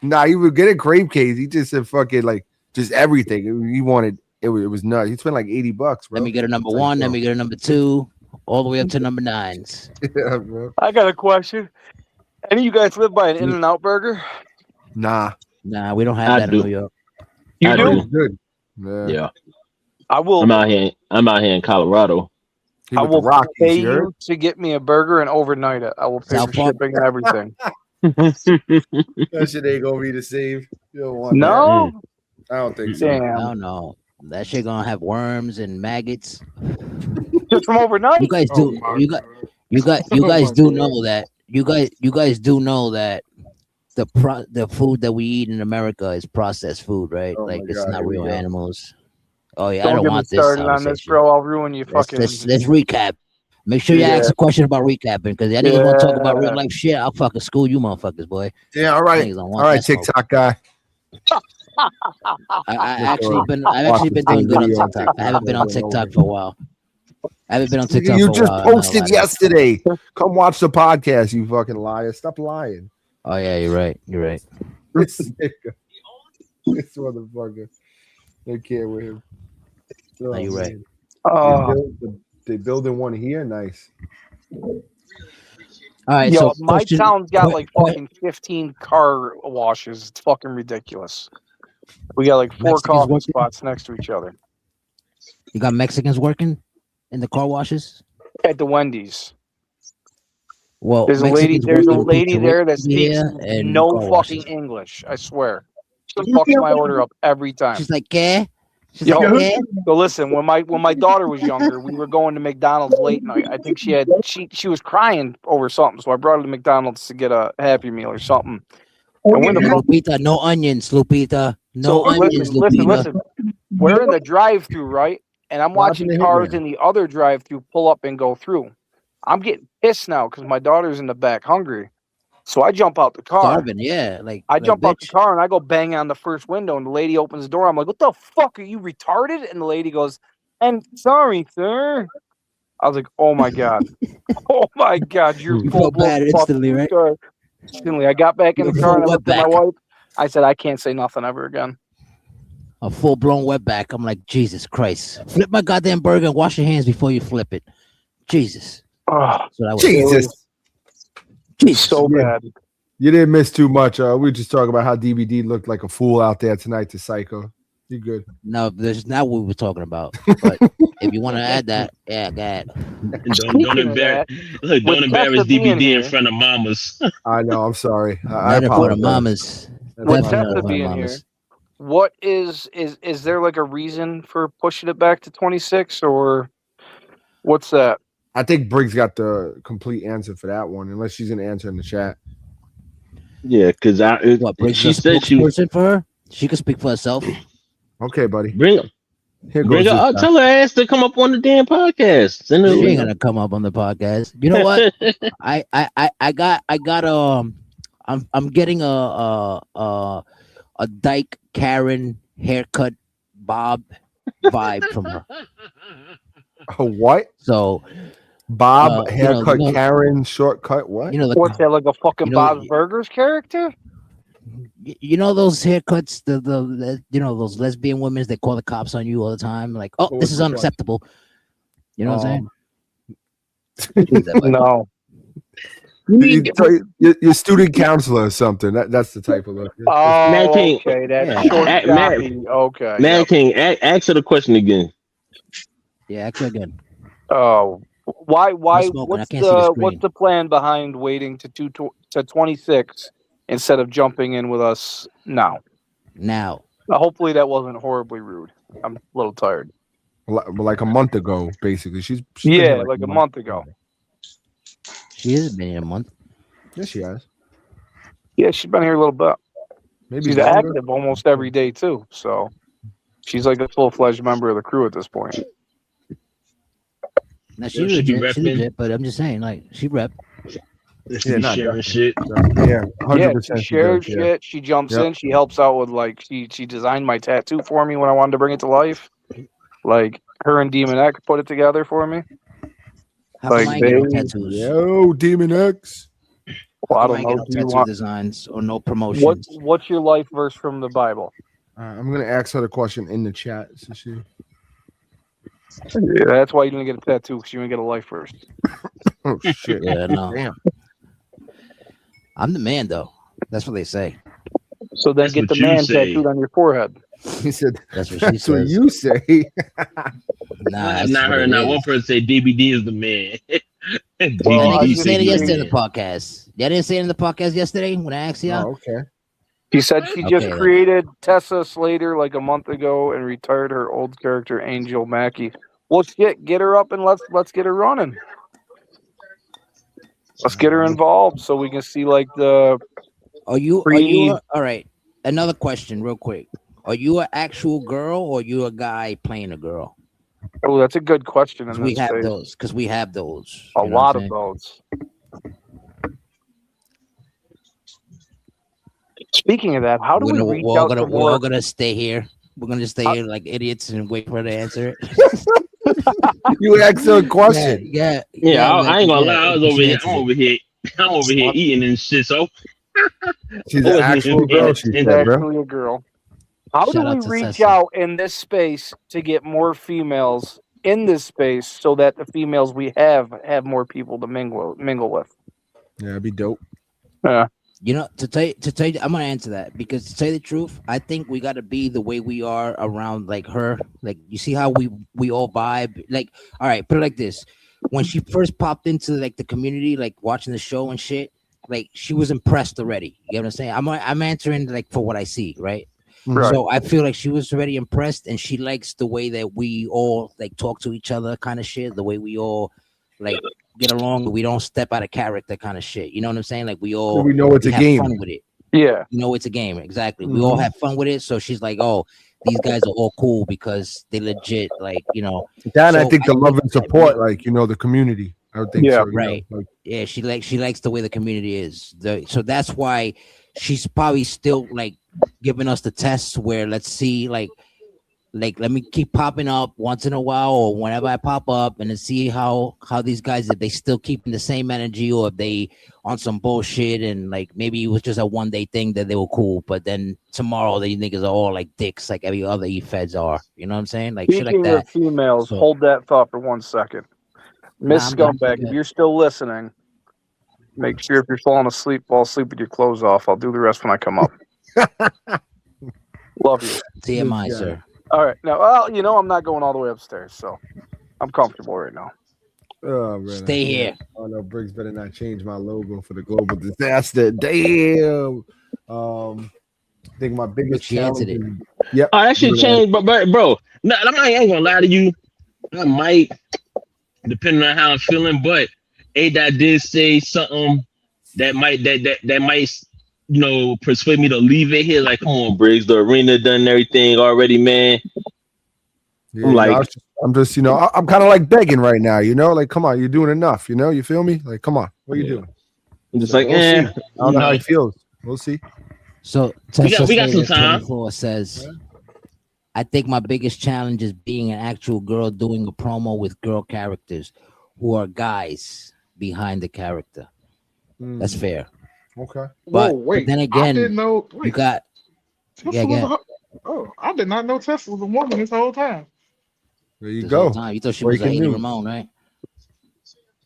Nah, he would get a crave case. He just said fucking like just everything. He wanted it was nuts. He spent like $80, bro. Let me get a number It's like, one. Let bro. me get a number 2, all the way up to number 9s. Yeah, bro. I got a question. Any of you guys live by an In-N-Out burger? Nah. Nah, we don't have I that do. in New York. You I do? do. Good. Yeah. I will. I'm out here in Colorado. He I with the will Rockies, pay you heard? you to get me a burger and overnight it. I will pay South for Park? shipping and everything. That shit ain't gonna be the same. You don't want No, that. I don't think so. damn. I don't know. That shit gonna have worms and maggots. Just from overnight. You guys do. You guys do know that. You guys do know that the food that we eat in America is processed food, right? Oh like my it's God, not here we real go. animals. Oh yeah, I Don't don't get me want this started on this, conversation. bro. I'll ruin you. Let's recap. Make sure you Yeah. ask a question about recapping because y'all niggas want to talk about Yeah. real life shit. I'll fucking school you, motherfuckers, boy. Yeah, all right. Niggas don't All want right, that smoke. TikTok guy. I've Watch actually the been same doing good on video TikTok. I haven't been on over and TikTok over. for a while. I haven't been on TikTok You for a just while. I'm not gonna lie posted to you. yesterday. Come watch the podcast, you fucking liar. Stop lying. Oh yeah, you're right. You're right. This nigga. This motherfucker. They care with him. No, you're right. Man. They building one here. Nice. All right. Yo, So my question- town's got que- like que- fucking 15 car washes. It's fucking ridiculous. We got like 4 Mexicans coffee working? spots next to each other You got Mexicans working in the car washes? at the Wendy's. Well, There's a Mexicans lady work in pizzeria there that speaks here and no car fucking washes. English. I swear. She fucks my order up every time. She's like, "Qué?" She's Yo, like, "Qué?" so listen, when my daughter was younger, we were going to McDonald's late night. I think she was crying over something, so I brought her to McDonald's to get a Happy Meal or something. And we're in the Lupita, no onions, Lupita. No onions, Lupita. listen. We're in the drive-through, right? And I'm watching cars in the other drive-through pull up and go through. I'm getting pissed now because my daughter's in the back hungry. So I jump out the car. Starving, yeah. I jump out the car and I go bang on the first window and the lady opens the door. I'm like, "What the fuck? Are you retarded?" And the lady goes, "I'm sorry, sir." I was like, "Oh my God. Oh my God. You're You felt bad instantly, right? Instantly. I got back in the car and I looked at my wetback. wife. I said, "I can't say nothing ever again." A full-blown wetback. I'm like, Jesus Christ. Flip my goddamn burger and wash your hands before you flip it. Jesus. So that was Jesus. So bad. You didn't miss too much. We were just talking about how DVD looked like a fool out there tonight to Psycho. You good? No, that's not what we were talking about. But if you want to add that, yeah, go ahead. Don't embarrass DVD in front of mamas. I know. I'm sorry. I Not in front of apologize. mamas. With Definitely not in Tessa front of being here, mamas. what is there like a reason for pushing it back to 26 or what's that? I think Briggs got the complete answer for that one, unless she's gonna answer in the chat. Yeah, because She said she was for her. She could speak for herself. Okay, buddy. Bring her up. Tell her ass to come up on the damn podcast. She ain't gonna come up on the podcast. You know what? I'm getting a Dyke Karen haircut Bob vibe from her. A what? So Bob haircut, Karen shortcut. What? You know, What's that, like a fucking Bob's Burgers character? You know those haircuts, the you know those lesbian women that call the cops on you all the time, like, "Oh, this is unacceptable." You know what I'm saying? No. Your student counselor or something. That's the type of look. Oh, Mad King. okay. That's Yeah. short Mad- copy. Okay. Man King, ask her the question again. Yeah, actually, again. Oh, why? smoking. I What's can't see the what's screen. the plan behind waiting to 26 instead of jumping in with us now? Now, Hopefully that wasn't horribly rude. I'm a little tired. Like a month ago, basically. She's been here Yeah, like a month ago. she hasn't been in a month. Yes, she has. Yeah, she's been here a little bit. Maybe She's longer. active almost every day too. So she's like a full-fledged member of the crew at this point. Now Yo, she she be legit, she repping. legit, but I'm just saying, like, she rep. She be not sharing shit. Yeah, 100%. She shares does, shit. She jumps Yep. in. She helps out with like she designed my tattoo for me when I wanted to bring it to life. Like her and Demon X put it together for me. How come Like, I ain't get no they- tattoos? Yo, Demon X. Well, I How don't come know. I ain't Do get you no tattoo want designs or no promotions? what's your life verse from the Bible? I'm gonna ask her the question in the chat. So she. Yeah, that's why you didn't get a tattoo because you didn't get a life first. Oh shit. Yeah, no. Damn. I'm the man, though. That's what they say. So then That's get the what you man say. tattooed on your forehead. He said, That's what she "That's what says. you say." Nah, I have that's not what heard it not is. one person say DBD is the man. Well, I I think you DBD just say said it he the yesterday in man. the podcast. Y'all didn't say it in the podcast yesterday when I asked y'all? Oh, okay. He said she just Okay, then. created Tessa Slater like a month ago and retired her old character Angel Mackey. Well, shit, get her up and let's get her running. Let's get her involved so we can see like the Are you pre. all right? Another question, real quick. Are you an actual girl or you a guy playing a girl? Oh, that's a good question. In We this have space. those because we have those. A You know what lot I'm of saying? those. Speaking of that, how do we reach out to We're all more? gonna stay here. We're gonna stay here like idiots and wait for her to answer it. You asked her a question. Yeah, I ain't gonna lie. I was over she here. answers I'm it. over here. I'm over here eating and shit. So She's I an wasn't actual even paying girl. She She's said, bro. actually a girl. How do Shout out we to reach Cessa. out in this space to get more females in this space so that the females we have more people to mingle with? Yeah, it'd be dope. You know, to tell you, I'm gonna answer that because to tell you the truth, I think we gotta be the way we are around like her. Like you see how we all vibe. Like, all right, put it like this: when she first popped into like the community, like watching the show and shit, like she was impressed already. You know what I'm saying? I'm answering like for what I see, right? Right. So I feel like she was already impressed, and she likes the way that we all like talk to each other, kind of shit. The way we all like get along, we don't step out of character, kind of shit. You know what I'm saying? Like we all We know it's a have game. fun with it. Yeah. You know, it's a game. Exactly. We all have fun with it. So she's like, oh, these guys are all cool because they legit, like, you know. That So I think the love and that support, we- like, you know, the community. I would think Yeah, so. you know, right. like, Yeah, she likes the way the community is. So that's why she's probably still like giving us the tests where let's see, like let me keep popping up once in a while or whenever I pop up and to see how these guys, if they still keeping the same energy or if they on some bullshit and like maybe it was just a one day thing that they were cool, but then tomorrow these niggas are all like dicks like every other E-feds are. You know what I'm saying? Like shit like Speaking that. of females, So- hold that thought for 1 second. Miss I'm good. Scumbag, if you're still listening, make sure if you're falling asleep, fall asleep with your clothes off. I'll do the rest when I come up. Love you. TMI, Yeah. sir. All right. Now, well, you know, I'm not going all the way upstairs, so I'm comfortable right now. oh, man, Stay here. Oh no, Briggs better not change my logo for the Global Dizaster. Damn. I think my biggest She answered challenge. it. Yep. Oh, that shit changed, but bro, no, I ain't gonna lie to you. I might, depending on how I'm feeling, but A-Dot did say something that might, you know, persuade me to leave it here. Like, come on, Briggs, the arena done everything already, man. Yeah, I'm like, I'm just, you know, I'm kind of like begging right now, you know, like, come on, you're doing enough, you know, you feel me? Like, come on, what are you doing? I'm just So like, we'll see. I don't know how he know. feels. We'll see. So We got Tessa some Slater time. 24 says, I think my biggest challenge is being an actual girl doing a promo with girl characters who are guys behind the character. That's fair. Okay. But, Whoa, wait. but then I again, didn't know. you Wait, got Tessa was I did not know Tessa was a woman this whole time. There you this go. whole time. You thought she was a Breaking Haley news. Ramon, right?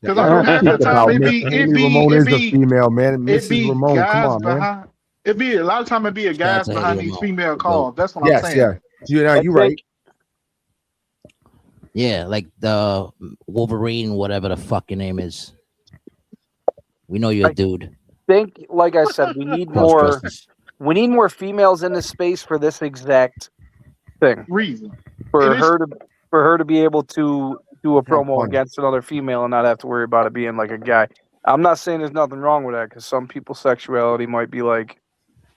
Because I know half the time it be Ramon is a female, man. it Mrs. be Ramon, come guys on, man. behind. It be a lot of time. It be a Shout out guys to behind Haley these Ramon. female The calls. GOAT. That's what I'm Yes, saying. yeah. You're right. Yeah, like the Wolverine, whatever the fucking name is. We know you're a dude. Think, like I said, we need Cross-dressers. more females in this space for this exact thing. Reason. For It is- her to be able to do a promo fun. against another female and not have to worry about it being like a guy. I'm not saying there's nothing wrong with that because some people's sexuality might be like,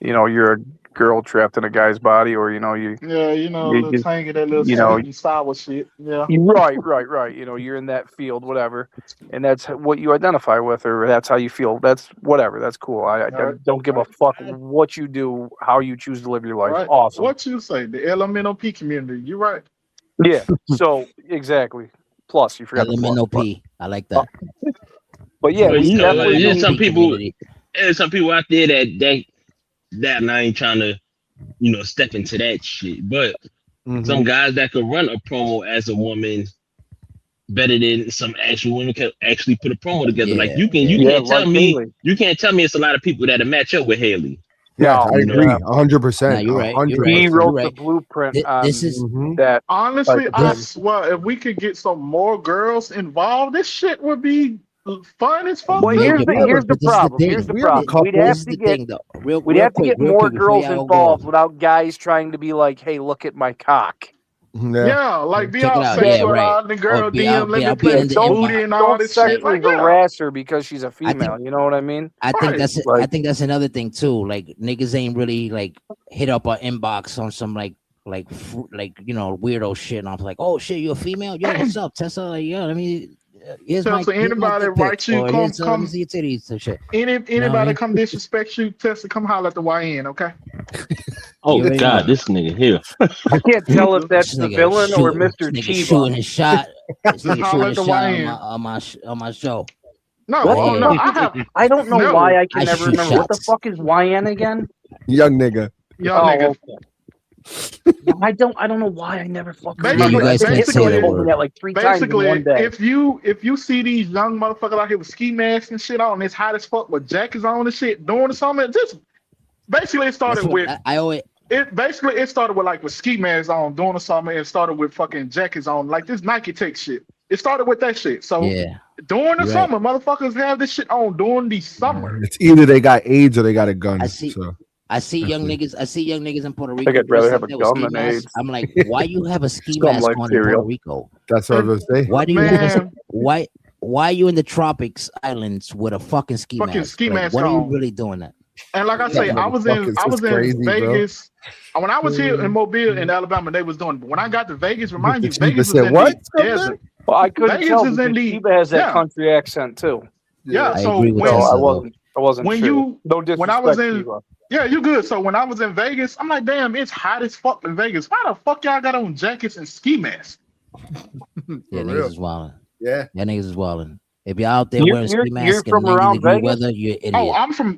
you know, you're a girl trapped in a guy's body, or you know, Yeah, you know, You little just- tangy, that little you know- sweet and sour shit. Yeah. right. You know, you're in that field, whatever, and that's what you identify with, or that's how you feel. That's whatever. That's cool. I Right. don't give a fuck what you do, how you choose to live your life. Right. Awesome. What you say? The LMNOP community. You're right. Yeah. So exactly. Plus, you forgot the plus, LMNOP. I like that. but yeah, But we you know, definitely there's need- some people, community. there's some people out there that and I ain't trying to, you know, step into that shit. But some guys that could run a promo as a woman better than some actual women can actually put a promo together. Yeah, like you yeah, can't tell like me Haley. you can't tell me it's a lot of people that'll match up with Haley. Yes, I agree, 100%. No, you're right. You're He right. wrote You're the right. blueprint This is that. Honestly, Like, I this- swear, if we could get some more girls involved, this shit would be fun as fuck. Well, too. here's the But this is problem. thing. Here's the We have a problem. couple. We'd have This is to the get thing, though. Real get quick, more before girls y'all go involved off. without guys trying to be like, "Hey, look at my cock." Yeah, like be Check it all out. sexual Yeah, right. out in the girl Or be DM, out- let be me out- be play in the booty inbox. and all Don't this shit. sexually Like, yeah. harass her because she's a I think- female. You know what I mean? I think Right. that's Like- I think that's another thing too. Like niggas ain't really like hit up our inbox on some like weirdo shit. And I was like, oh shit, you a female? Yo, what's up, Tessa? Like, yo, let me. Here's my. So anybody dick pic. write you, Or come- here's, let come- me see your titties. So shit. Anybody what I mean? come disrespect you, Tessa, come holler at the YN, okay? Oh You already God, know. this nigga here. I can't tell if that's This the nigga villain or shooting- Mr. this nigga Chiba. shooting his shot. This Just nigga holler shooting at his the shot YN. on my show. No, What? oh, no, Yeah. I have I don't know No. why I can I never shoot remember. What the shots. fuck is YN again? Young nigga. young nigga. okay. I don't know why I never fucking Basically- remember. you guys I think can't say Hitler that told me word. that like 3 times in Basically, one day. if you see these young motherfuckers out here with ski masks and shit on, it's hot as fuck with jackets on and shit, doing something. Just basically, it started That's what with I always. it started with like with ski masks on, doing something. It started with fucking jackets on, like this Nike Tech shit. It started with that shit. So Yeah. during the You're summer, motherfuckers have this shit on during the summer. It's either they got AIDS or they got a gun. I see- So. I see young niggas. I see young niggas in Puerto Rico. think I'd rather dressed have up a there with gun ski than masks. AIDS. I'm like, why you have a ski Scum mask like on in cereal. Puerto Rico? That's what I was gonna say. Why do you have a, Man, why are you in the tropics islands with a fucking ski Fucking mask? ski Like, mask what are you on. really doing that? and like I say, Yeah, I was motherfuckers, in it's crazy, bro. Vegas. When I was here in Mobile in Alabama, they was doing. But when I got to Vegas, remind you, Chiba Vegas was said, in "What? the desert. Well, I couldn't Vegas tell is because in the- Chiba has that yeah. country accent too. Yeah, I so agree with when that. So I wasn't when sure. you- no disrespect, when I was in- Chiba. yeah, you good. So when I was in Vegas, I'm like, damn, it's hot as fuck in Vegas. Why the fuck y'all got on jackets and ski masks? Yeah, For niggas real. is wilding. Yeah. Yeah, niggas is wilding. If you're out there You're- wearing you're- ski you're mask from in 90 around degree Vegas? weather, you're an idiot. Oh,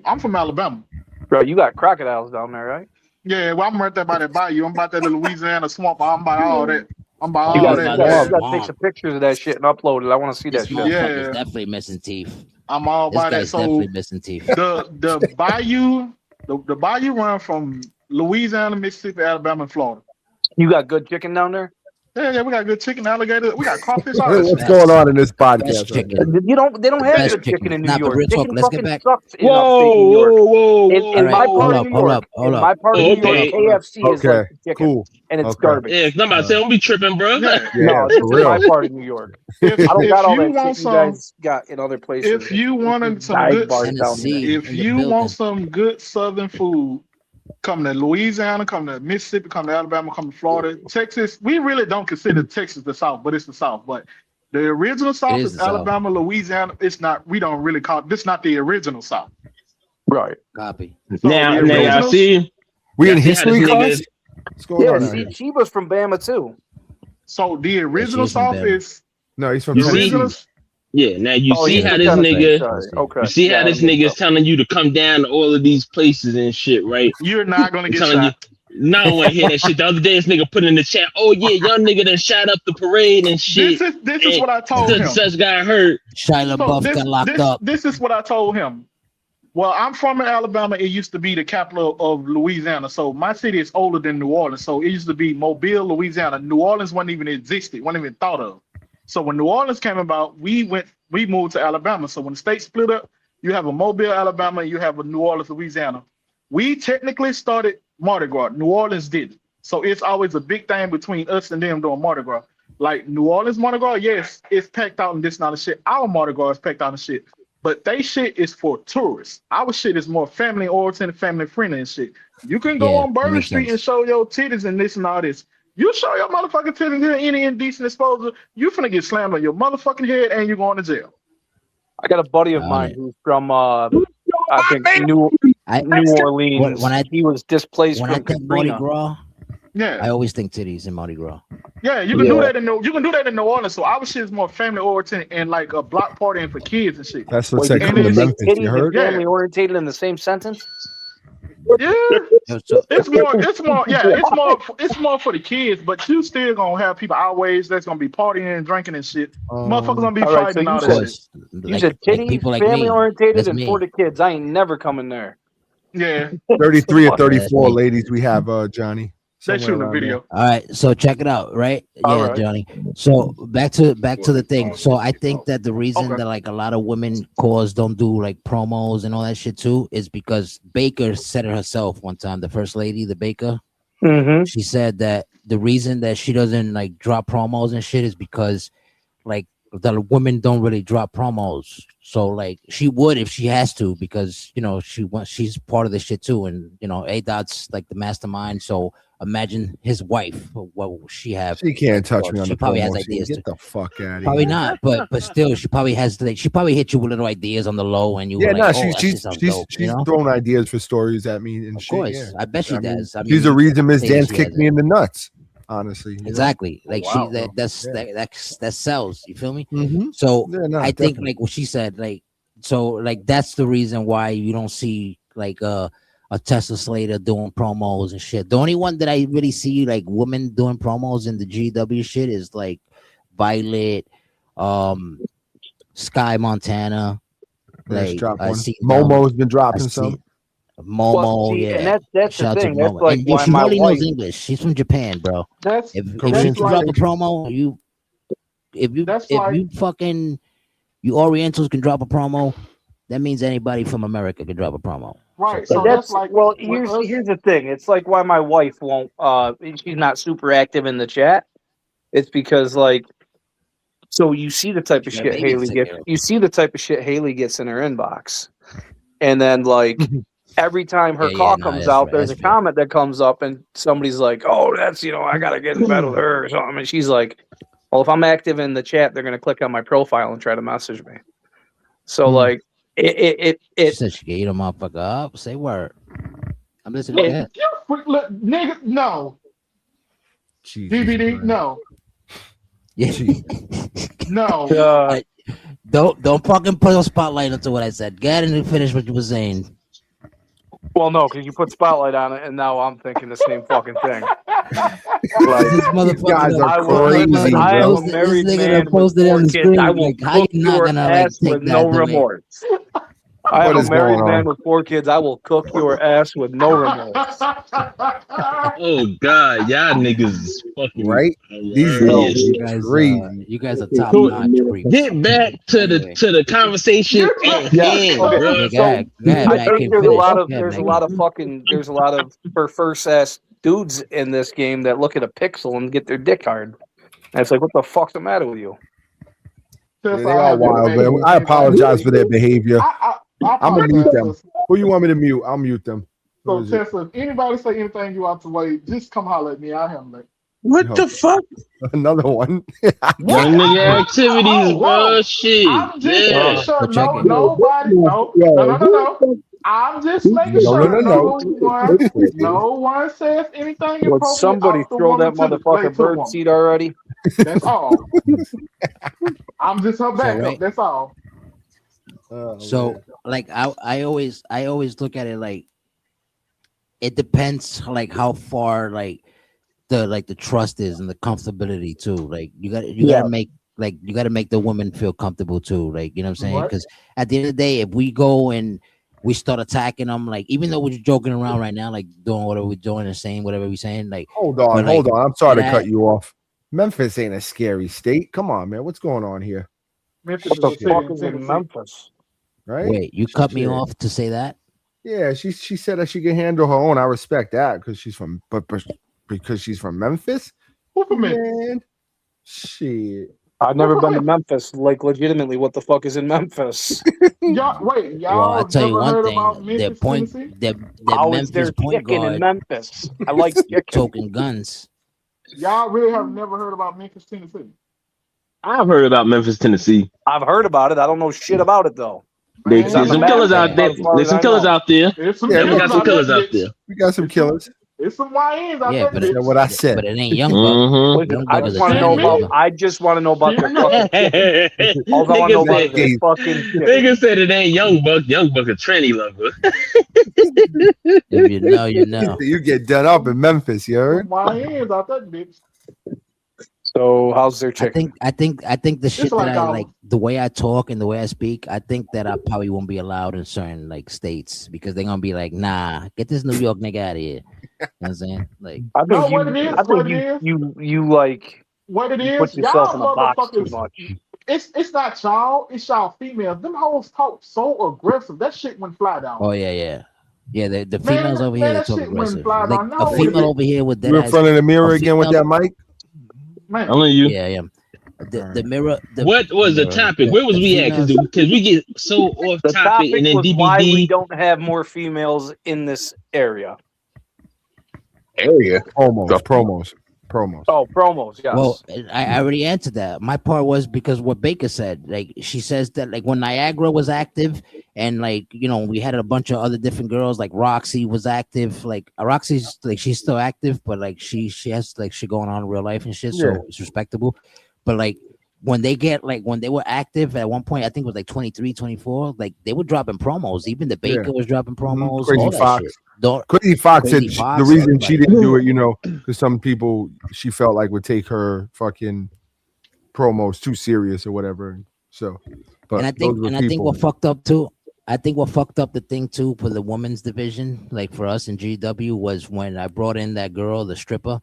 I'm from Alabama. Bro, you got crocodiles down there, right? Yeah, well, I'm right there by that bayou. I'm about that Louisiana swamp. I'm by all that. I'm by You all got got that. that. to take some pictures of that shit and upload it. I want to see that This shit. motherfucker's Yeah. definitely missing teeth. I'm all This by that. guy's So definitely missing teeth. the bayou, the bayou run from Louisiana, Mississippi, Alabama, and Florida. You got good chicken down there? Yeah, we got good chicken, alligator. We got crawfish. All that What's shit. going on in this Best podcast? Right chicken. now? They don't have Best good chicken in New chicken. Nah, but York. real talk, Chicken let's get fucking back- sucks in upstate New Whoa, York. whoa, whoa, In whoa, All my right, part hold of up, New hold York, up, hold in up. my part of New York, Okay. KFC is Okay, like the chicken, Cool. and it's Okay. garbage. Yeah, 'cause I'm about to say, don't be tripping, bro. Yeah. Yeah, No, this for is my real. part of New York. If, I don't if got all you that want shit you some, guys got in other places. if you wanted some dive good, bars down there. Tennessee if in the you building. want some good Southern food, come to Louisiana, come to Mississippi, come to Alabama, come to Florida, Texas. We really don't consider Texas the South, but it's the South. But the original South is is the South. Alabama, Louisiana. It's not. We don't really call this not the original South. Right. Copy. So Now, the now, y'all originals- see, We in Yeah, see how this history nigga class? is- What's going Yeah, on? see, Here? Chiba's from Bama too. So the original she's from South Bama. is No, he's from You the see? original. yeah. Now you Oh, see he's how from this Tennessee, nigga, sorry. Okay. you see how this Yeah, nigga's telling you to come down to all of these places and shit, right? You're not gonna I'm get telling shot. you. No, I want to hear that shit. The other day, this nigga put in the chat, "Oh yeah, young nigga done shot up the parade and shit." This is what I told Such him. such got hurt. Shia So LaBeouf got locked up. this is what I told him. Well, I'm from Alabama. It used to be the capital of Louisiana. So my city is older than New Orleans. So it used to be Mobile, Louisiana. New Orleans wasn't even existed, wasn't even thought of. So when New Orleans came about, we moved to Alabama. So when the state split up, you have a Mobile, Alabama, and you have a New Orleans, Louisiana. We technically started Mardi Gras. New Orleans didn't. So it's always a big thing between us and them doing Mardi Gras. Like New Orleans Mardi Gras, yes, it's packed out and this and all the shit. Our Mardi Gras is packed out and shit. But they shit is for tourists. Our shit is more family oriented, family friendly and shit. You can go Yeah, on Bourbon makes Street sense. and show your titties and this and all this. You show your motherfucking titties in any indecent exposure, you finna get slammed on your motherfucking head and you're going to jail. I got a buddy of mine who's from I think New Orleans. When I- he was displaced When I from think Mardi Katrina. Gras, Yeah. I always think titties in Mardi Gras. Yeah, you can Yeah. do that in New Orleans. So our shit is more family oriented and like a block partying for kids and shit. That's what Wait, they you come and to it's- Memphis. titties You and heard? Yeah. family orientated in the same sentence? Yeah, Yo, so- it's more for the kids, but you still gonna have people our age that's gonna be partying and drinking and shit. Motherfuckers gonna be all right, fighting so all you that said- shit. You said titties, people like family me. orientated, That's and me. for the kids. I ain't never coming there. Yeah, 33 or 34, That's me. ladies. We have Johnny. they somewhere shooting a around video. All right, so check it out, right? All Yeah, right. Johnny. So back to the thing. So I think that the reason Okay. that like a lot of women cause don't do like promos and all that shit too is because Baker said it herself one time. The first lady, the Baker, Mm-hmm. she said that the reason that she doesn't like drop promos and shit is because like the women don't really drop promos. So like she would if she has to because you know she's part of the shit too, and you know A Dot's like the mastermind. So imagine his wife, what will she have? She can't touch Well, me on she the probably has promo scene. ideas Get too. the fuck out of Probably here. not, but still, she probably has like she probably hit you with little ideas on the low, and you Yeah, were no, like, "Oh, that shit she's sounds dope," you know? throwing ideas for stories at me and Of shit. course, Yeah, I bet she I mean, does. I mean, she's the you reason can't Miss say that Dance she kicked hasn't. me in the nuts. Honestly, you know? Exactly. Like Wow. that sells. You feel me? Mhm. So Yeah, no, I think definitely. like what she said, like so like that's the reason why you don't see like a Tesla Slater doing promos and shit. The only one that I really see like women doing promos in the GW shit is like Violet, Sky Montana. Let's Like drop I one. see Momo's been I dropping see some. Momo, see, yeah. and that's the Shout out to thing. That's Momo. like And yo, why she my hardly wife. knows English. She's from Japan, bro. That's If Korean she drop a like promo, that's if like you fucking you Orientals can drop a promo, that means anybody from America can drop a promo. right. So But So that's that's like well. with us. Here's the thing. It's like why my wife won't. She's not super active in the chat. It's because like. So you see the type of She got a shit baby to Haley take gets. care of. You see the type of shit Haley gets in her inbox, and then like every time her Yeah, call no, comes that's out, right. there's That's a fair. comment that comes up, and somebody's like, "Oh, that's I gotta get in bed with her or something," and she's like, "Well, if I'm active in the chat, they're gonna click on my profile and try to message me." So like She it said she can eat a motherfucker up. Say word. I'm listening to that. Look, nigga, no. Jesus DVD, Christ. no. Yeah. No. Don't fucking put a spotlight into what I said. Go ahead and finish what you were saying. well, no, because you put spotlight on it, and now I'm thinking the same fucking thing. Like, this These guys motherfucker, are I will. crazy, I am bro. a married this nigga man that with posted it 4 on the kids. screen. I will Like, how cook you not your gonna like ass take with that no the way? remorse. I What am a is married going man on? with 4 kids. I will cook your ass with no remorse. Oh God, y'all niggas is fucking Right? These hilarious. You guys are top So, notch creeps. get back to Anyway. the conversation at Yeah. hand, Okay. bro. Yeah, So go ahead, I Mac, think can there's a finish. lot of Go ahead, there's a Mac. lot of fucking there's a lot of perverse ass dudes in this game that look at a pixel and get their dick hard. And it's like, what the fuck's the matter with you? Since They I are have wild, information man. with I anybody, apologize for their behavior. I I'm gonna mute apologize. them. sis. Who you want me to mute? I'll mute them. Who So is it? Tesla, if anybody say anything you out the way, just come holler at me. I'll handle it. What the fuck? Another one. Young nigga activities, Whoa. bro. Shit. I'm just Yeah. making sure So check it. nobody, no. I'm just making sure no one says anything Would inappropriate somebody off the throw that woman to the motherfucker bird woman. seed already? That's all. I'm just her backup. right. That's all. So like I always look at it like it depends like how far like the trust is and the comfortability too. Like you gotta make the woman feel comfortable too. Like you know what I'm saying? Right. Because at the end of the day, if we go and we start attacking them, like even though we're joking around right now, like doing whatever we're doing and saying whatever we're saying, like Hold on. like, I'm sorry to that- cut you off. Memphis ain't a scary state. Come on, man. What's going on here? Memphis What the is a fuck city is in in Tennessee. Memphis? Right? wait, you cut me Shit. off to say that? Yeah, she said that she can handle her own. I respect that because she's from because she's from Memphis. Who from Memphis? Man, shit. I've never been to Memphis. Like legitimately, what the fuck is in Memphis? Y'all Well, I'll tell you never one heard thing. about Their Memphis, point, Tennessee? their How is there Memphis point chicken in guard Memphis? I like chicken. token guns. Y'all really have never heard about Memphis, Tennessee? I've heard about Memphis, Tennessee. I've heard about it. I don't know shit about it though. There's Man, some I'm killers mad. out there. As far There's as some I killers know. out there. It's some Yeah, We got some killers out there. We got some killers. It's some YNs out Yeah, there. but That's what I said. But it ain't young buck. Mm-hmm. Listen, Young I buck is just a want to know tranny, about. nigga. I just want to know about their fucking chicken. All I want to know about is their fucking chicken. Nigga said it ain't Young Buck. Young Buck a tranny lover. If you know, you know. You get done up in Memphis, you Some heard? YNs out there, bitch. So how's their chicken? I think the shit like that I our- like, the way I talk and the way I speak, I think that I probably won't be allowed in certain like states because they're gonna be like, nah, get this New York nigga out of here. You know what I'm saying? Like, I think No, you, what it is, I think what it you, is. you like What it you put is, yourself in y'all a box too motherfuckers. much. It's not y'all, it's y'all females. Them hoes talk so aggressive. That shit wouldn't fly down. oh yeah. The Man, females over man, here they that talk shit wouldn't aggressive. fly Like down. a No, female over here with that You in front of the mirror again with that mic? man. I'm on you. Yeah. The mirror. What was the topic? Where was we at? Because we get so off The topic, topic and then was why we DBD. don't have more females in this area. Area. Promos. Oh, promos, yes. Well, I already answered that. My part was because what Baker said. Like she says that like when Niagara was active and like we had a bunch of other different girls like Roxy was active. Like Roxy's like she's still active, but like she has like shit going on in real life and shit, so Yeah. it's respectable. But like when they were active at one point, I think it was like 23, 24, like they were dropping promos. Even the Baker was dropping promos. Crazy all that Fox. shit. Crazy Fox Crazy said Fox, the reason she everybody. didn't do it, because some people she felt like would take her fucking promos too serious or whatever. So, but And I think what fucked up too. I think what fucked up the thing too for the women's division, like for us in GW, was when I brought in that girl, the stripper.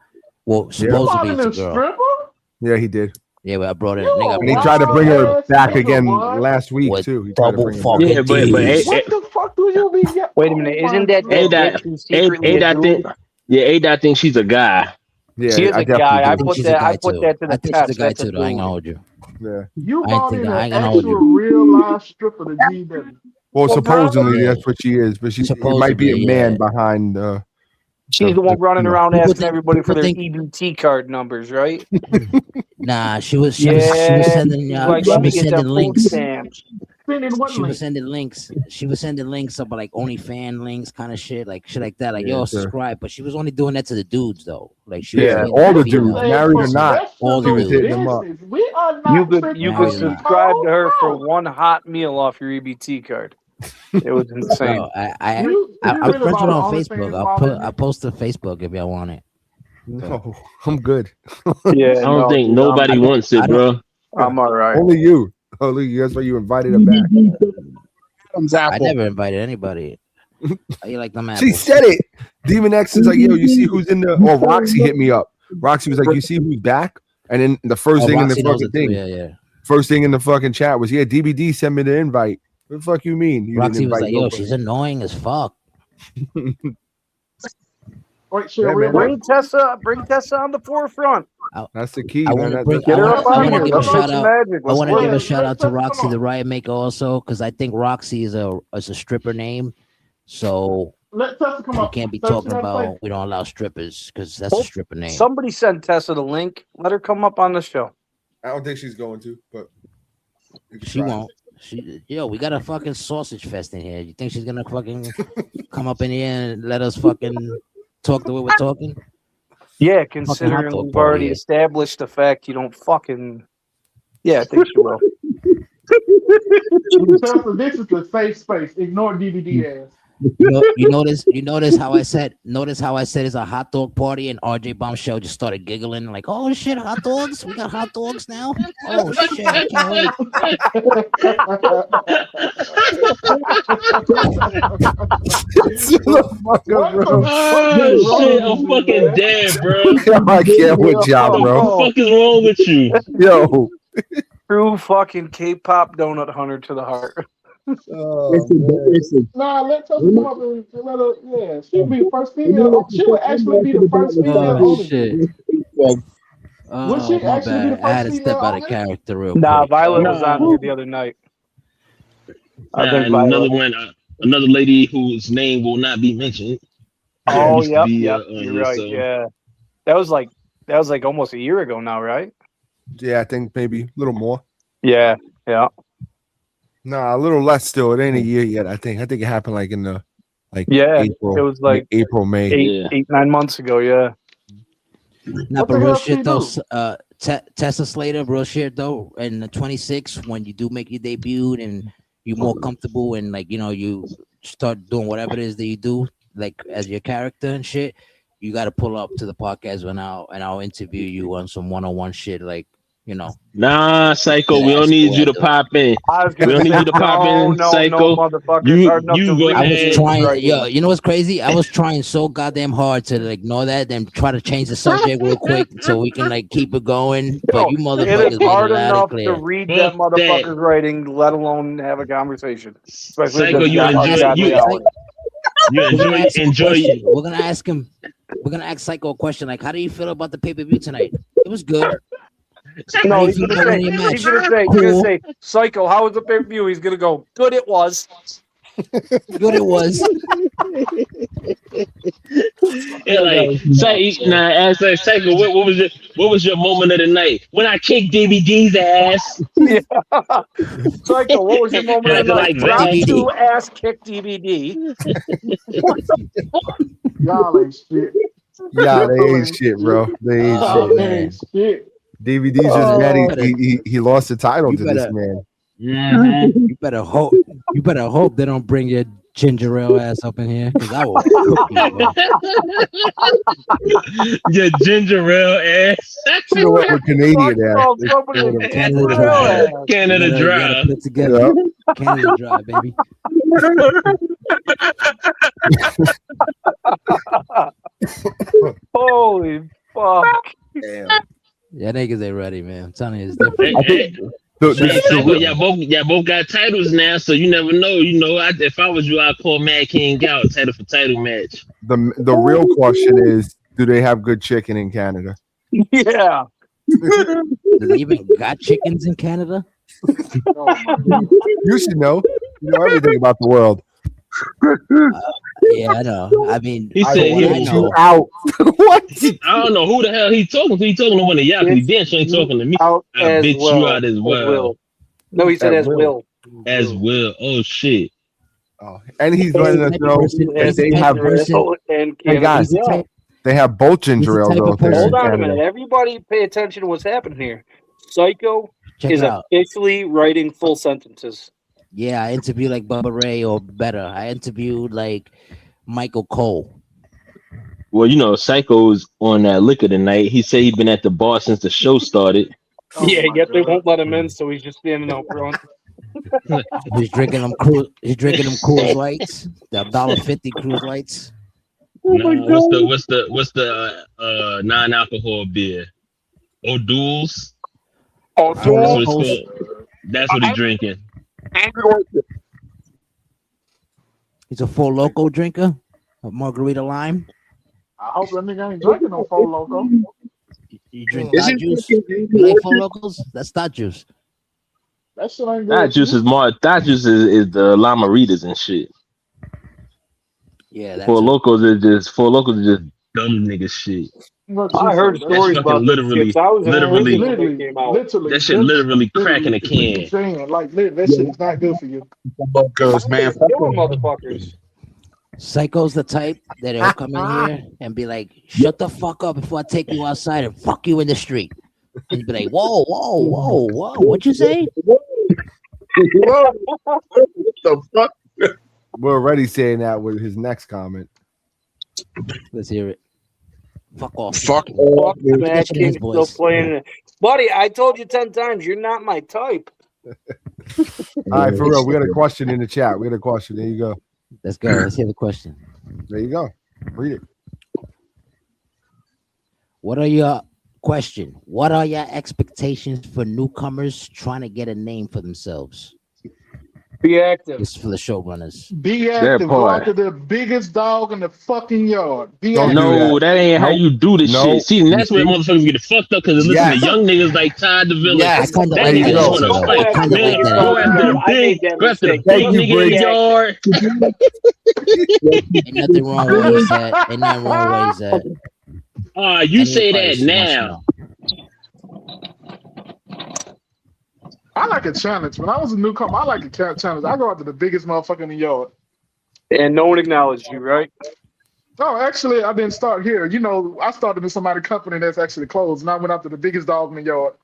Well, supposedly it's a girl. Stripper? Yeah, he did. Yeah, but I brought it. You Nigga, And he I tried to bring her Wild-ass back nigga, again what? last week With too. He tried to double bring her fucking back. Yeah, but What the fuck do you be? Wait a minute, isn't that Ain't that bitch who's secretly a that dude? thing? Yeah, ain't that think she's a guy? Yeah, She is I a guy. definitely I do. put she's that. a guy I put too. that to the I think test. she's a guy That's a too. Though. I ain't gonna dude. hold you. Yeah. You I ain't brought think in I an ain't gonna hold actual you. real live stripper to GW. Well, supposedly Yeah. that's what she is, but it might Supposedly, be a man yeah. behind. She's the one running around People asking think- everybody for people their think- EBT card numbers, right? Nah, she was Yeah, sending she's like, she let me was get sending that food links. stamps. Spending what She was link? sending links. She was sending links of like OnlyFans links, kind of shit like that. Like, Yeah, yo, sure. subscribe. But she was only doing that to the dudes though. Like she Yeah, was all the females, dudes, Say married or not, all the professional dudes hitting them up. business. We are You not could tricking you Married could or these not. subscribe to her for hoes. one hot meal off your EBT card. It was insane. Bro, You I'm really friends with her about on the Facebook. OnlyFans I'll post to Facebook if y'all want it. No, I'm good. Yeah, I don't think dude, nobody wants it, bro. I'm all right. Only you. That's why you invited her back. I never invited anybody. How you like them apples? She said it. Demon X is like, yo, you see who's in the. Or Roxy hit me up. Roxy was like, you see who's back? And then the first thing Roxy in the knows fucking it too. thing, Yeah. first thing in the fucking chat was, yeah, DBD sent me the invite. What the fuck you mean? You Roxy didn't was invite like, yo, nobody? she's annoying as fuck. Wait, shit, Yeah, real man. Bring Tessa on the forefront. That's the key, I man. want to bring. Get I her want up to on here. give a Let's make shout some out. magic. I Let's want to work. give a shout out to Let's- Roxy, come the on. Riot Maker, also because I think Roxy is a stripper name, so Let Tessa come we up. can't be Tessa, talking you gotta about play. we don't allow strippers because that's a stripper name. Somebody send Tessa the link. Let her come up on the show. I don't think she's going to, but She won't. Yo, we got a fucking sausage fest in here. You think she's gonna fucking come up in here and let us fucking talk the way we're talking? Yeah, hot considering dog we've party, already yeah. established the fact you don't fucking. Yeah, I think she will. Tessa, this is a safe space. Ignore DVD ass. You notice how I said it's a hot dog party and RJ Bombshell just started giggling like, oh shit, hot dogs, we got hot dogs now. Oh shit, I can't wait. What the Oh fuck is shit, wrong I'm with you, fucking man? dead, bro. I can't with y'all, What the bro. fuck is wrong with you? Yo. True fucking K-pop donut hunter to the heart. Nah, let Tessa come up and let her. Yeah, she'll be the first female. She would actually be the first female Oh on it. shit. Would Oh she my actually be the bad. I had first to step female out on of it? character real Nah, quick. Violet was on here the other night. I think Another Violet. one, another lady whose name will not be mentioned. Oh, used to yep, be, yep. on You're here, right. so- Yeah, that was like almost a year ago now, right? Yeah, I think maybe a little more. Yeah. Nah, a little less still. It ain't a year yet. I think it happened like in the Yeah, April. it was like April, May. eight, 9 months ago. Yeah. Nah, What but the real hell shit she though. do? Tessa Slater, real shit though. In the 26, when you do make your debut and you're more comfortable and you start doing whatever it is that you do, like as your character and shit, you got to pull up to the podcast I'll interview you on some one-on-one shit, like, you know. Nah, Psycho, we don't need you to pop in. We don't need you to pop in, Psycho. motherfuckers. You go I was ahead. trying, you know what's crazy? I was trying so goddamn hard to ignore that and try to change the subject real quick so we can like keep it going. But you motherfuckers it is made hard it loud and enough clear. to read that motherfucker's writing, let alone have a conversation. Especially Psycho, you enjoy. We're gonna ask him. We're gonna ask Psycho a question like, "How do you feel about the pay-per-view tonight?" It was good. No, he's gonna say, Psycho, how was the pay-per-view? He's gonna go, good it was. Good it was. Yeah, like, Psycho, what was your moment of the night? When I kicked DVD's ass. Yeah. Psycho, what was your moment of the night? Drop to ass kick DVD. Y'all ain't shit. Yeah, they ain't shit, bro. They ain't shit. DVD's just mad he lost the title to this man. Mm-hmm. You better hope they don't bring your ginger ale ass up in here, because I will cook you, bro. Your ginger ale ass. You know what? We're Canadian ass. Canada Dry. Put it together. Canada Dry, baby. Holy fuck. Damn. Yeah, niggas ain't ready, man. I'm telling you, it's different. Y'all both got titles now, so you never know. You know, if I was you, I'd call Mad King out title for title match. The real question is, do they have good chicken in Canada? Yeah. Do they even got chickens in Canada? You should know. You know everything about the world. Yeah, I know. I mean, he said he want you out. What? I don't know who the hell he talking to. He talking to one of y'all. He damn sure ain't talking to me. I bitch you out as well. No, he said as will. As will. Oh shit. Oh, and he's letting us know that they have Hey guys, they have both ginger ale though. Hold on a minute. Everybody pay attention to what's happening here. Psycho is officially writing full sentences. Yeah, I interviewed like Bubba Ray or better. I interviewed like Michael Cole. Well, you know, Psycho's on that liquor tonight. He said he'd been at the bar since the show started. Yet they won't let him in, so he's just standing out front. He's drinking them Coors Lights, the $1.50 Coors Lights. What's the non-alcohol beer? O'Doul's. That's what he's drinking. He's a Four Loko drinker of margarita lime. I hope that nigga ain't drinking no Four Loko. You drink Thought Juice? You like Four Locos? That's Thought Juice. That shit ain't good. Thought Juice is the Lamaritas and shit. Yeah, that's Four Locos is just dumb nigga shit. I heard stories about literally that shit literally cracking a can. Like that shit is not good for you. Because man, motherfuckers. Psycho's the type that he'll come in here and be like, "Shut the fuck up before I take you outside and fuck you in the street." And he'd be like, "Whoa, what'd you say?" What the fuck? We're already saying that with his next comment. Let's hear it. Fuck off. Fuck off. Mad King's still playing it. Buddy, I told you 10 times, you're not my type. All right, for real. We got a question in the chat. We got a question. There you go. Let's go. Let's hear the question. There you go. Read it. What are your expectations for newcomers trying to get a name for themselves? Be active. It's for the showrunners. Be active. Go after the biggest dog in the fucking yard. No, that ain't how you do this shit. See, that's where motherfuckers get fucked up because listen to young niggas like Todd DeVille. I kind of like that. Go after the big nigga in the yard. Ain't nothing wrong with what he said. Ain't nothing wrong with what he said. You say that now. I like a challenge. When I was a newcomer, I like a challenge. I go after the biggest motherfucker in the yard. And no one acknowledged you, right? No, actually, I didn't start here. You know, I started in somebody's company that's actually closed, and I went after the biggest dog in the yard.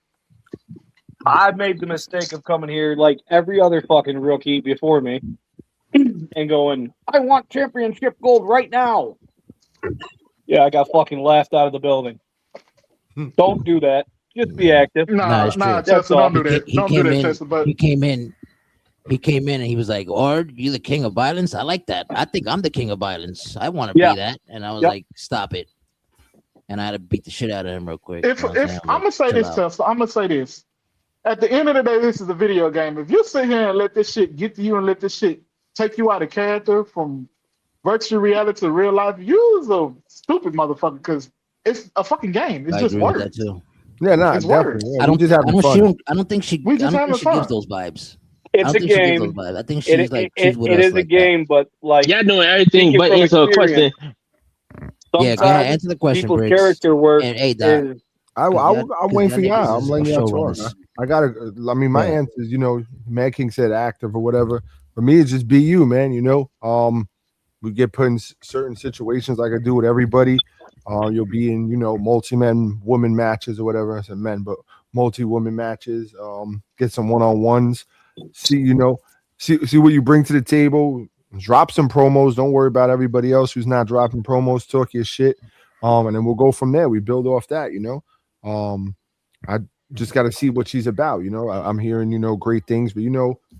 I made the mistake of coming here like every other fucking rookie before me and going, I want championship gold right now. Yeah, I got fucking laughed out of the building. Don't do that. Just be active. Nah, it's true. Tessa, don't do He, that. he Don't do came that, in. Tessa. But He came in and he was like, "Ord, you the king of violence? I like that. I think I'm the king of violence. I want to Yeah. be that." And I was Yep. like, "Stop it!" And I had to beat the shit out of him real quick. if You know what I'm if saying? I'm gonna say Chill this, out. Tessa, I'm gonna say this. At the end of the day, this is a video game. If you sit here and let this shit get to you and let this shit take you out of character from virtual reality to real life, you's a stupid motherfucker because it's a fucking game. It's I just agree with words. that too. Yeah, nah, It's definitely. words. Yeah, we just having fun. I don't think she We just having gives fun. those vibes. It's a She gives those game. vibes. I think she's she's with It us is a like game, but like Y'all doing everything speaking but from answer a question. experience, that. Yeah, go ahead, answer the question, people's Briggs. character work And hey, Doc, is I'm waiting for y'all. I'm letting y'all talk. showrunners. I gotta. I mean, my Yeah. answer is, Mad King said active or whatever. For me, it's just be you, man. We get put in certain situations like I do with everybody. You'll be in, multi-men woman matches or whatever. I said men, but multi-woman matches. Get some one-on-ones. See what you bring to the table. Drop some promos. Don't worry about everybody else who's not dropping promos. Talk your shit. And then we'll go from there. We build off that, I just got to see what she's about. I'm hearing, great things, but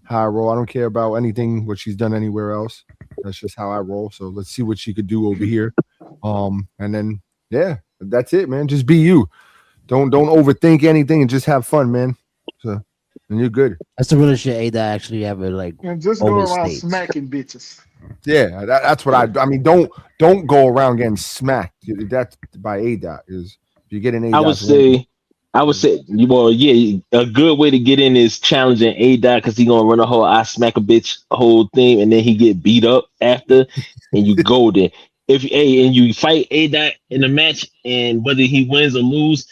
how I roll. I don't care about anything what she's done anywhere else. That's just how I roll. So let's see what she could do over here. And then, yeah, that's it, man. Just be you. Don't overthink anything and just have fun, man. So, and you're good. That's the realest shit Ada actually ever like. And just go always around states. smacking bitches. Yeah, that's what I mean. Don't go around getting smacked. That's by ADOT is if you get an ADOT. I would say, well, yeah, a good way to get in is challenging A-Dot because he gonna run a whole I smack a bitch whole thing and then he get beat up after and you golden. And you fight A-Dot in a match and whether he wins or lose,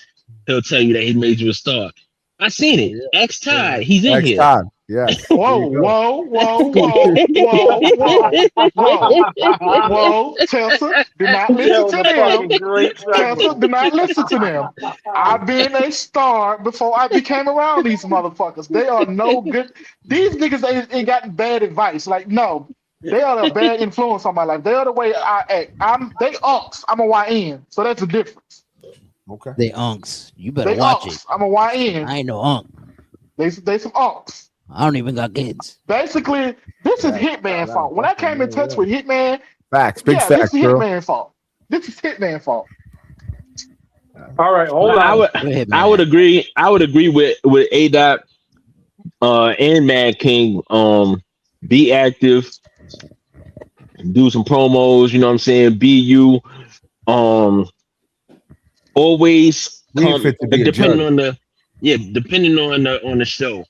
he'll tell you that he made you a star. I seen it. X Tide, he's in here. Tide. Yeah. Whoa. Tessa, do not listen to them. Tessa, do not listen to them. I've been a star before I became around these motherfuckers. They are no good. These niggas ain't got bad advice. Like, no, they are a bad influence on my life. They are the way I act. They unks. I'm a YN, so that's the difference. Okay. They unks. You better They watch unks. it. I'm a YN. I ain't no unk. They some unks. I don't even got kids. Basically, this is Hitman's fault. When I came in touch with Hitman, facts, big this facts, is bro. Hitman's fault. This is Hitman's fault. all right. Hold on. I would agree. I would agree with A-Dot and Mad King. Be active, do some promos. You know what I'm saying? Be you. Always come, depending on the show.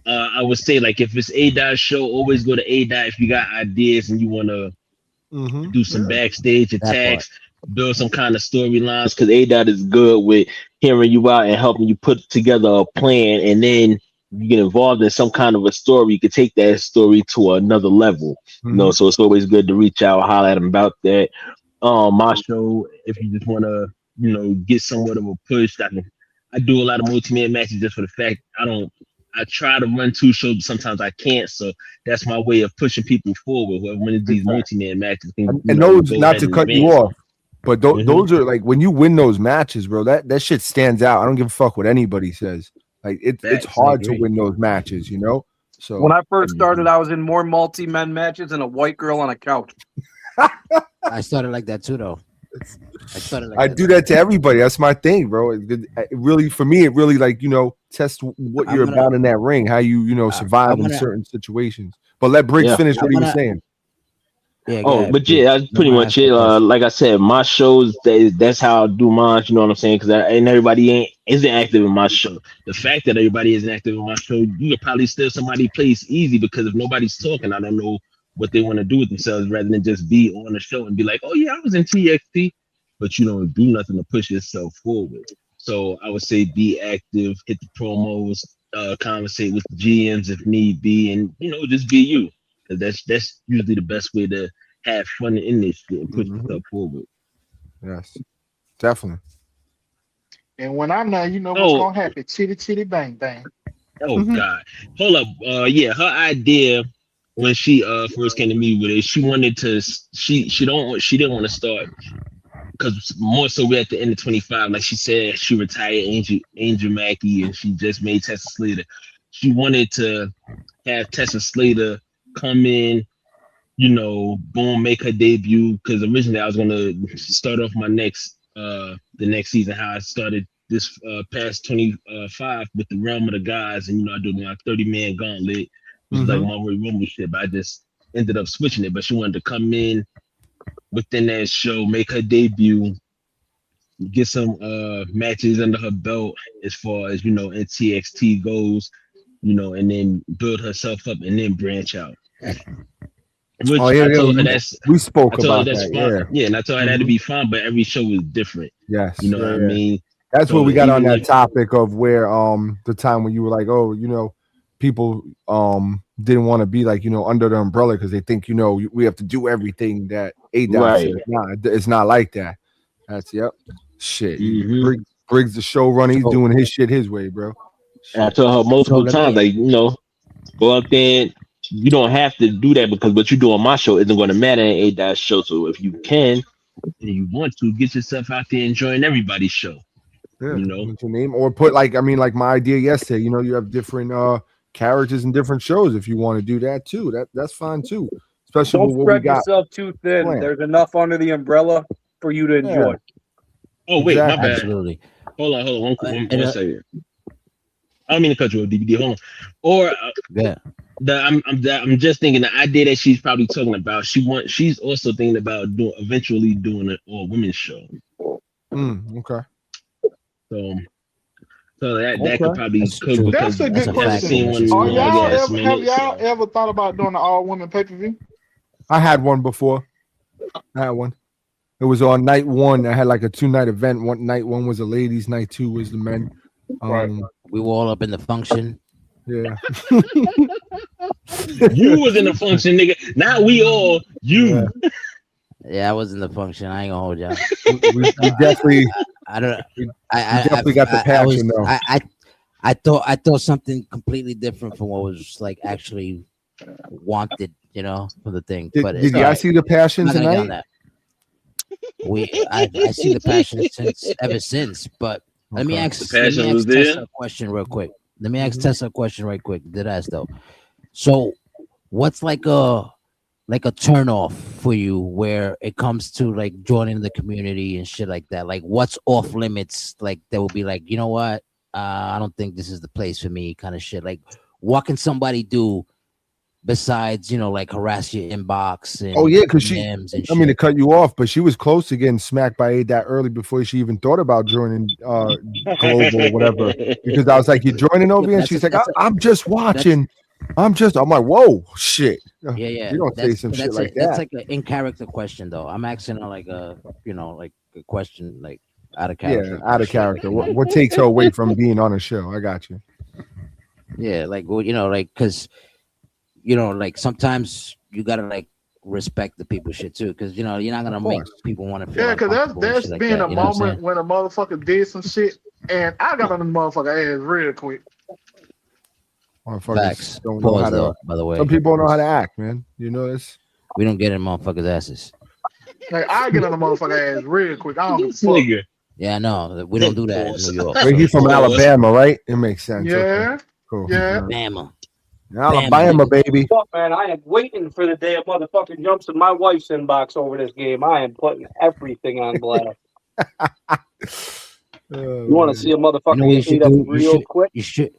I would say like if it's A-Dot show, always go to A-Dot if you got ideas and you want to do some backstage attacks, build some kind of storylines because A-Dot is good with hearing you out and helping you put together a plan, and then you get involved in some kind of a story. You can take that story to another level. So it's always good to reach out, holler at them about that. My show, if you just want to get somewhat of a push, I do a lot of multi-man matches just for the fact I try to run 2 shows, but sometimes I can't. So that's my way of pushing people forward. One of these multi-man matches. And those, not to cut you off, but those are like when you win those matches, bro, that shit stands out. I don't give a fuck what anybody says. Like it's hard to win those matches, So when I first started, I was in more multi-men matches than a white girl on a couch. I started like that too, though. I do that to everybody. That's my thing, bro. It really, for me, it really tests what you're about in that ring, how you survive in certain situations. But let Briggs finish what he was saying. Yeah, but yeah, that's pretty much it. Like I said, my shows, that's how I do mine. You know what I'm saying? Because and everybody isn't active in my show. The fact that everybody isn't active in my show, you could probably steal somebody's place easy because if nobody's talking, I don't know what they want to do with themselves rather than just be on the show and be like, oh yeah, I was in TXT, but you don't do nothing to push yourself forward. So I would say be active, hit the promos, conversate with the GMs if need be, and just be you. Because that's usually the best way to have fun in this shit and push yourself forward. Yes, definitely. And when I'm there, what's gonna happen. Chitty chitty bang bang. Oh God. Hold up. Yeah, her idea when she first came to me with it, she wanted to she didn't want to start because more so we're at the end of 25. Like she said, she retired Angel Mackey, and she just made Tessa Slater. She wanted to have Tessa Slater come in, you know, boom, make her debut. Because originally I was gonna start off my the next season how I started this past 25 with the Realm of the Gods, and you know I do my 30-man gauntlet, which is like my Royal Rumble shit. But I just ended up switching it. But she wanted to come in within that show, make her debut, get some matches under her belt as far as, you know, NXT goes, you know, and then build herself up and then branch out. Which I told her we spoke about that's that. fine. Yeah, and I told her that'd be fine, but every show is different. Yes, you know what I mean. That's So where we got on that like, topic of where the time when you were like, oh, you know, people didn't want to be like, you know, under the umbrella because they think, you know, we have to do everything that A-Dot said. Nah, it's not like that. That's shit. Briggs the showrunner, he's doing his shit his way, bro. And I told her multiple times, like, you know, go out there. You don't have to do that because what you do on my show isn't going to matter in A-Dot's show. So if you can and you want to, get yourself out there enjoying everybody's show. Yeah, you know, what's your name? Or put like, I mean, like my idea yesterday, you know, you have different characters in different shows if you want to do that too. That's fine too. Especially don't with what spread we got. yourself too thin. planned. There's enough under the umbrella for you to enjoy. Oh wait, my bad. Absolutely. Hold on, one second. I don't mean to cut you off, DVD. Hold on. Or I'm just thinking the idea that she's probably talking about. She's also thinking about eventually doing an all-women's show. Okay. So that could probably cook. That's a good question. Have y'all ever thought about doing an all-women pay-per-view? I had one before. It was on night one. I had like a 2-night event. One night one was the ladies, night 2 was the men. We were all up in the function. Yeah. You was in the function, nigga. Not we all. You. Yeah, I was in the function. I ain't gonna hold y'all. we definitely. I don't. I definitely got the passion though. I thought something completely different from what was like actually wanted, you know, for the thing. Did you guys see the passion tonight? I see the passion ever since. But let me ask Tessa a question real quick. Let me ask Tessa a question right quick. Did I ask though? So, what's like a turn off for you where it comes to like joining the community and shit like that? Like, what's off limits? Like, that will be like, you know what? I don't think this is the place for me, kind of shit. Like, what can somebody do besides, you know, like harass your inbox and because she, I mean to cut you off, but she was close to getting smacked by A-Dot early before she even thought about joining Global or whatever. Because I was like, "You joining over here?" And she's like, "I'm just watching. I'm like, whoa, shit." Yeah. You don't say some shit like that. That's like an in character question, though. I'm asking her like a, you know, like a question like out of character. Yeah, out of character. What takes her away from being on a show? I got you. Yeah, like, well, you know, like, because, you know, like sometimes you gotta like respect the people shit too, because you know you're not gonna make people want to feel. Yeah, because there's been a moment when a motherfucker did some shit and I got on the motherfucker ass real quick. Facts. Don't know how to, by the way, some people don't know how to act, man. You know this. We don't get in motherfuckers' asses. Like I get on the motherfucker ass real quick. I don't give a fuck. Yeah, no, we don't do that in New York. Wait, he's from Alabama, right? It makes sense. Yeah. Okay. Cool. Yeah. Alabama, baby. Fuck, man, I am waiting for the day a motherfucker jumps in my wife's inbox over this game. I am putting everything on blast. You want to see a motherfucker get beat up real quick? You should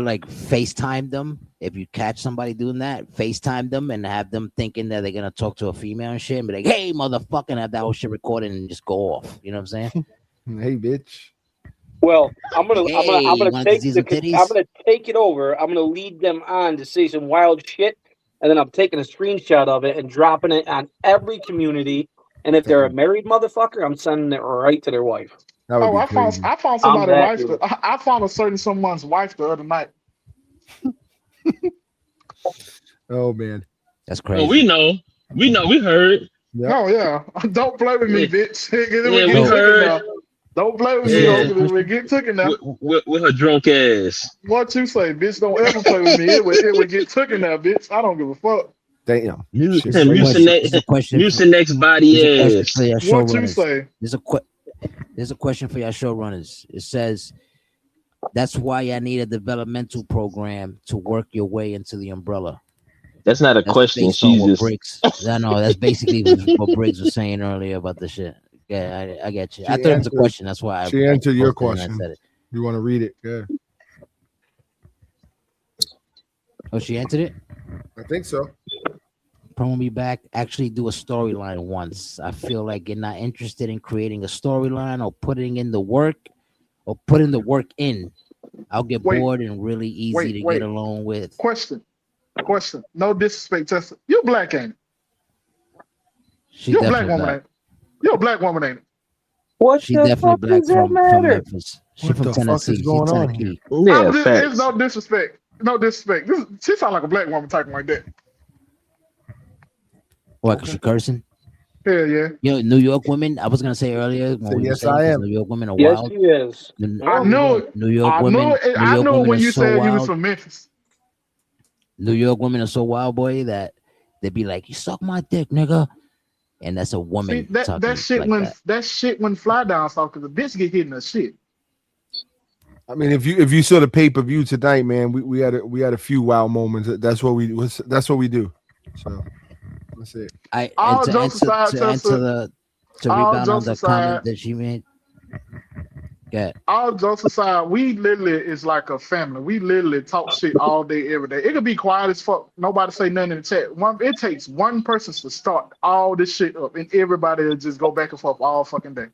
like FaceTime them. If you catch somebody doing that, FaceTime them and have them thinking that they're gonna talk to a female and shit and be like, "Hey, motherfucker," and have that whole shit recorded and just go off. You know what I'm saying? Hey, bitch. Well, I'm gonna take it over. I'm gonna lead them on to say some wild shit, and then I'm taking a screenshot of it and dropping it on every community. And if they're a married motherfucker, I'm sending it right to their wife. I found somebody's wife. I found a certain someone's wife the other night. Oh man, that's crazy. Oh, we know, we heard. Yep. Oh yeah, don't play with me, bitch. We heard. Don't play with me. We get taken now. With her drunk ass. What you say, bitch? Don't ever play with me. It would get taken now, bitch. I don't give a fuck. Damn. Mucinex body ass. What you say? There's a question for your showrunners. It says, that's why I need a developmental program to work your way into the umbrella. That's not a question. She's just. Briggs. I know that's basically what Briggs was saying earlier about the shit. Yeah, I get you. I thought it was a question. That's why she answered your question. Said it. You want to read it? Yeah. Oh, she answered it? I think so. Promo me back. Actually, do a storyline once. I feel like you're not interested in creating a storyline or putting in the work in. I'll get bored and really easy to get along with. Question. No disrespect, Tessa. You're black, ain't it? You're a black woman, ain't it? You're a black woman, ain't it? What she definitely black from Memphis. She's from Tennessee. She's Tennessee. Yeah, there's no disrespect. No disrespect. She sound like a black woman talking like that. What? Cause she cursing? Hell yeah. You know, New York women. I was gonna say earlier. Yes, I am. New York women are yes, wild. Yes, she is. I know. New York women. I know when you said you was from Memphis. New York women are so wild, boy, that they be like, "You suck my dick, nigga," and that's a woman. See, that shit when fly down south, because the bitch get hit in the shit. I mean, if you saw the pay-per-view tonight, man, we had a few wow moments. That's what we do. So that's it. To rebound on the comment that she made. Yeah. All jokes aside, we literally is like a family. We literally talk shit all day, every day. It could be quiet as fuck. Nobody say nothing in the chat. It takes one person to start all this shit up, and everybody will just go back and forth all fucking day.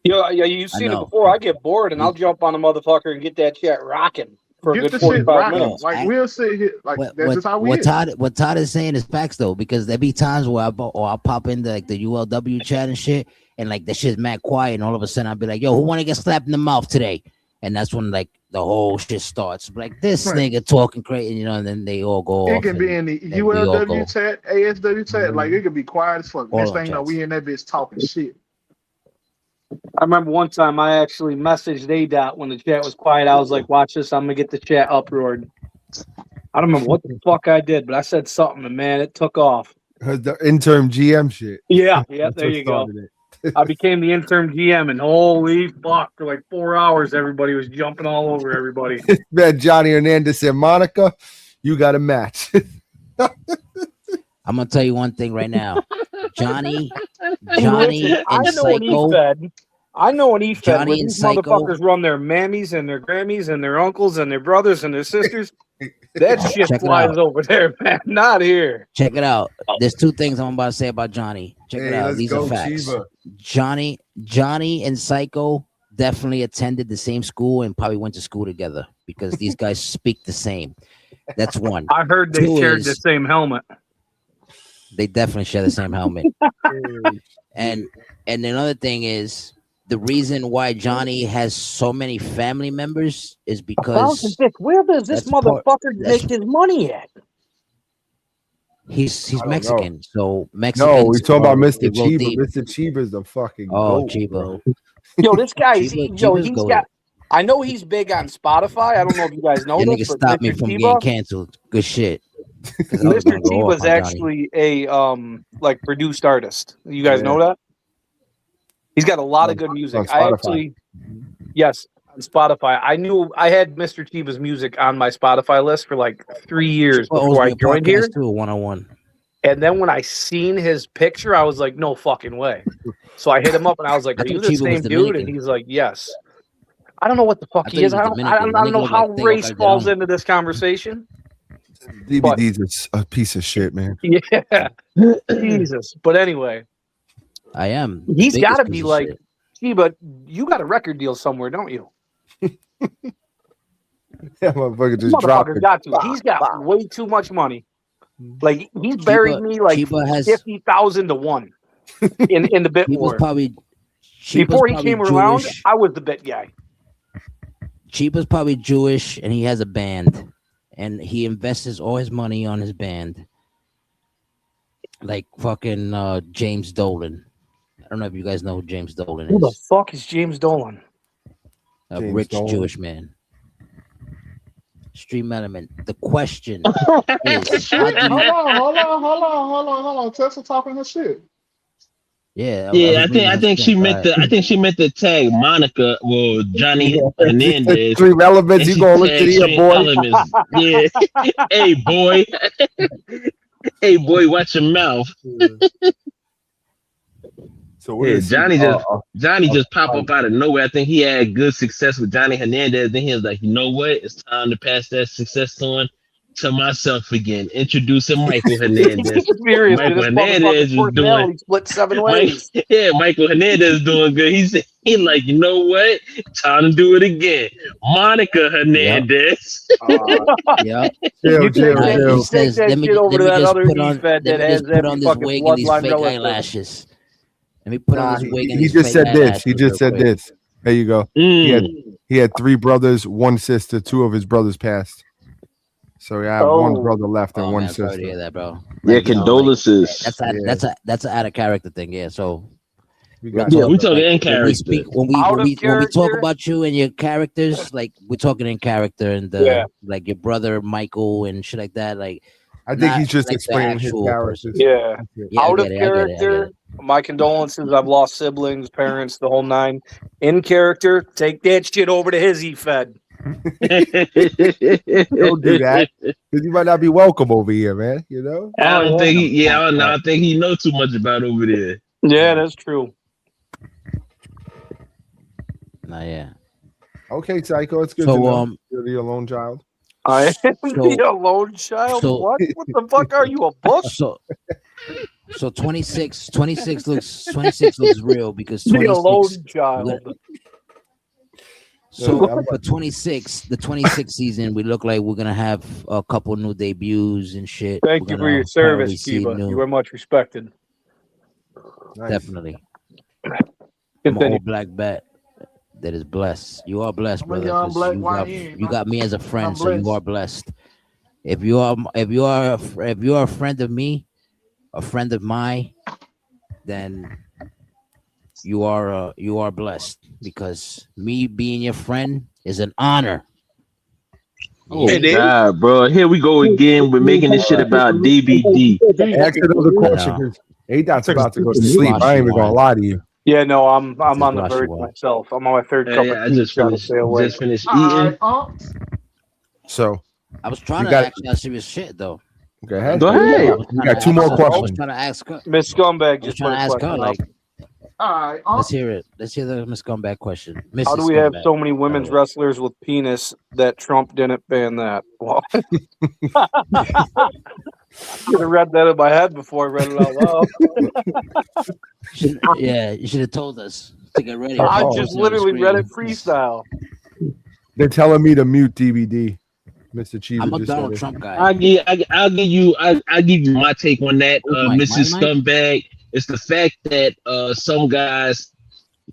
Yeah, you've seen it before. I get bored and I'll jump on a motherfucker and get that chat rocking for a good 45 minutes. Like we'll sit here, like that's just how we is. What Todd is saying is facts though, because there be times where I'll pop into like the ULW chat and shit, and like the shit's mad quiet, and all of a sudden I'll be like, "Yo, who want to get slapped in the mouth today?" And that's when like the whole shit starts. Like this nigga talking crazy, you know, and then they all go. It can be in the ULW chat, ASW chat, like it can be quiet as fuck. Next thing you know, we in that bitch talking shit. I remember one time I actually messaged ADOT when the chat was quiet. I was like, watch this, I'm going to get the chat uproared. I don't remember what the fuck I did, but I said something, and man, it took off. The interim GM shit. Yeah, there you go. I became the interim GM, and holy fuck, for like 4 hours, everybody was jumping all over everybody. Man, Johnny Hernandez said, Monica, you got a match. I'm going to tell you one thing right now. Johnny and Psycho. I know an E-Fed where Johnny and these Psycho motherfuckers run their mammies and their Grammys and their uncles and their brothers and their sisters. That shit flies over there, man. Not here. Check it out. There's two things I'm about to say about Johnny. Check it out. These are facts. Johnny and Psycho definitely attended the same school and probably went to school together because these guys speak the same. That's one. I heard they shared the same helmet. They definitely share the same helmet. And another thing is the reason why Johnny has so many family members is because where does this motherfucker make his money at? He's Mexican, so Mexican. No, we're talking about Mr. Chiba. Mr. Chiba is the fucking goat, Chiba. Bro. Yo, this guy, he's got. I know he's big on Spotify. I don't know if you guys know this. Nigga stopped me from getting canceled. Good shit. Mr. T was actually a like produced artist. You guys know that? He's got a lot of good music. Yes, on Spotify. I knew I had Mr. Chiba's music on my Spotify list for like 3 years before I joined here. Too, 101. And then when I seen his picture, I was like, no fucking way. So I hit him up and I was like, are you the same dude? And he's like, yes. I don't know what the fuck he is. I don't know how race falls into this conversation. DVD's is a piece of shit, man. Yeah. Jesus. But anyway. I am. He's got to be like, gee, but you got a record deal somewhere, don't you? Yeah, motherfucker just dropped it. He's got way too much money. Like, he's buried me like 50,000 to 1 in the bit war. Before he came around, I was the bit guy. Chiba's probably Jewish, and he has a band. And he invests all his money on his band. Like fucking James Dolan. I don't know if you guys know who James Dolan is. Who the fuck is James Dolan? A rich Jewish man. Stream Element. The question is, how do you? Hold on. Tessa talking her shit. Yeah, Yeah, everybody I has think she strength. meant to. I think she meant to tag Monica, well, Johnny Hernandez, Stream Elements, and you she gonna look at tagged here, Street boy. Elements. Yeah, hey boy, hey boy, watch your mouth. So what Yeah, is Johnny just popped up out of nowhere. I think he had good success with Johnny Hernandez. Then he was like, you know what? It's time to pass that success on to myself again. Introducing Michael Hernandez. Seriously, Michael this Hernandez motherfucker's was doing. personality split 7 ways. Michael Hernandez is doing good. He like, you know what? Time to do it again. Monica Hernandez. Yep. You take He that says, shit let me over to that just other put on, E-Fed that let me has just put every on this fucking wig and these bloodline fake relative. eyelashes. Let me put on this wig and he these just fake said this. eyelashes He just real said quick. this. There you go. He had 3 brothers, 1 sister. 2 of his brothers passed. So I have 1 brother left and 1 man, sorry to sister. hear that, bro. Yeah, Like, you know, condolences. that's an out of character thing. Yeah, so We real got Yeah, talk, we talking like, in when we character. speak, when we talk about you and your characters, like we're talking in character and like your brother Michael and shit like that. Like, I think not he's just like the explaining his actual characters. person. Yeah. Yeah, I Out get of it, I get it, I get character, it. my condolences. I've lost siblings, parents, the whole 9. In character, take that shit over to his E-Fed. Don't do that, because you might not be welcome over here, man. You know. I don't think I think he know too much about over there. Yeah, that's true. Nah, yeah. Okay, Psycho, it's good So, to know you're the alone child. I am the alone child. What the fuck are you, a book? So 26 looks real because 26 The alone child. So for 26, the 26 season, we look like we're gonna have a couple new debuts and shit. Thank you for your service, Kiba. You are much respected. Definitely. I'm a whole black bat that is blessed. You are blessed, brother. You got me as a friend, so you are blessed. If you are a friend of me, a friend of mine, then you are blessed, because me being your friend is an honor. Oh God, bro! Here we go again. We're making this shit about DVD. Ask another question. A-Dot's about to go to sleep. I ain't even gonna lie to you. Yeah, no, I'm on the verge myself. I'm on my 3rd cup of tea. Just finished eating. So I was trying to ask you serious shit though. Go ahead. We got 2 more questions. I was trying to ask her. Miss Scumbag just trying to ask her, like, all right, let's hear it. Let's hear the Miss Scumbag question. How do we have so many women's wrestlers with penis that Trump didn't ban that? Well, should have read that in my head before I read it out loud. Yeah, you should have told us to get ready. I just literally read it freestyle. They're telling me to mute DVD. Mr. Chiba. I'm a Donald Trump guy. I'll give you my take on that, Mrs. Scumbag. It's the fact that some guys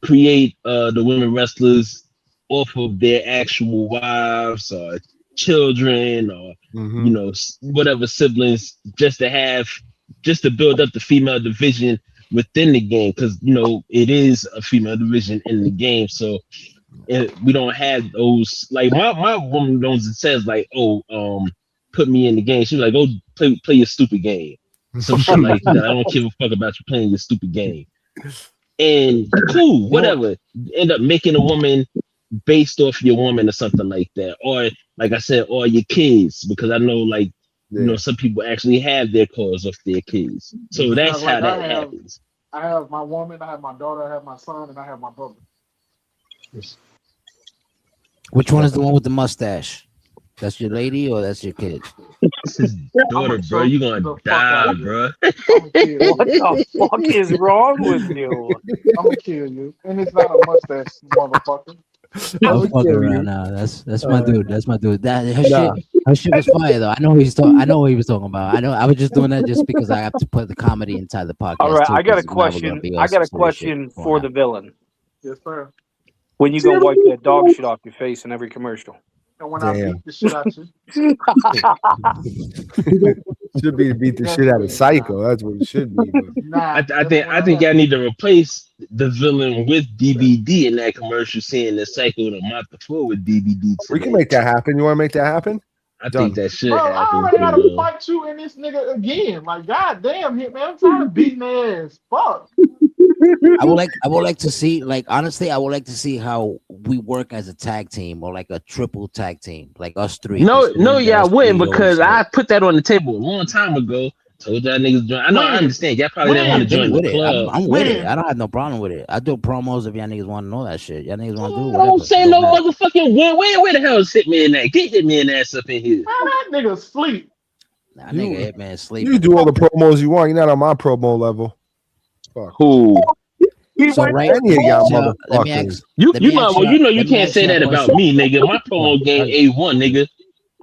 create the women wrestlers off of their actual wives or children or you know, whatever siblings, just to build up the female division within the game, because you know it is a female division in the game. So we don't have those, like my woman knows, it says like, put me in the game. She's like, go play your stupid game. Some shit like that. I don't give a fuck about you playing your stupid game. And cool, whatever. End up making a woman based off your woman or something like that. Or like I said, or your kids, because I know, like, you know, some people actually have their cause off their kids. So that's how that happens. I have my woman, I have my daughter, I have my son, and I have my brother. Which one is the one with the mustache? That's your lady or that's your kid? This is daughter, bro. You gonna die, bro. What the fuck is wrong with you? I'm gonna kill you. And it's not a mustache, motherfucker. I'm fucking around now. That's my dude. That's my dude. Her shit was fire though. I know what he was talking about. I was just doing that just because I have to put the comedy inside the podcast. All right, too, I got a question. For the villain. Yes, sir. When you go wipe that dog shit off your face in every commercial. And when I beat the shit out you. Should be beat the shit out of Psycho. That's what it should be. I think y'all need to replace the villain with DVD in that commercial, seeing the cycle to mop the floor with DVD. We can make that happen. You want to make that happen? I Done. think that should Bro, I happen. already gotta fight you and this nigga again. Like, goddamn, hit man, I'm trying to beat their ass. Fuck. I would like to see, like, honestly, I would like to see how we work as a tag team or like a triple tag team, like us three. No, I us wouldn't, three because always I put that on the table a long time ago. Told y'all niggas join. I know, I understand. Y'all probably didn't want to join the club. I'm with it. I don't have no problem with it. I do promos if y'all niggas want to know that shit. Y'all niggas want to do whatever. Don't say no motherfucking where the hell is Hitman at? Get Hitman ass up in here. Man, that nigga sleep. Nah, nigga, Hitman sleep. You do all the promos you want. You're not on my promo level. Fuck. Who? So right, any of y'all so let me motherfuckers. ask, You let me know, ask well, y'all- you know you let me can't ask say y'all a that about question. me, nigga. My promo game A1, nigga.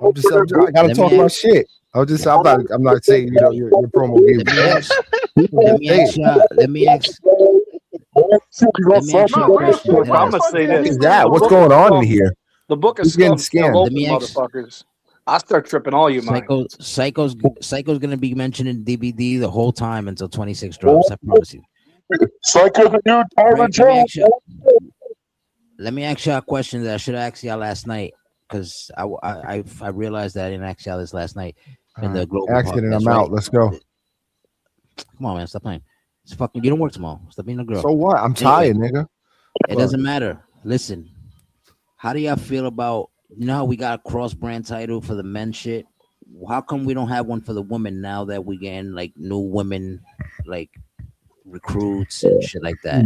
I gotta Let me talk about ask- shit. I'm not saying your promo game. Let me ask y'all. Let me ask y'all a No, real question. shit. I'm Why gonna the fuck say is What this. is Hitman that? a What's rookie? going on in here? The book of Who's getting scum fell scammed? open, Let me ask- motherfuckers. I start tripping all you mind. Psycho's gonna be mentioned in DVD the whole time until 26 drops. I promise you. Psycho's a new Right, let me ask y'all a question that I should have asked y'all last night, because I realized that I didn't ask y'all this last night in the global Accident. podcast, I'm right? out. Let's go. Come on, man, stop playing. It's fucking. You don't work tomorrow. Stop being a girl. So what? I'm tired, nigga. It doesn't matter. Listen, how do y'all feel about, you know how we got a cross-brand title for the men shit? How come we don't have one for the women now that we getting like new women, like recruits and shit like that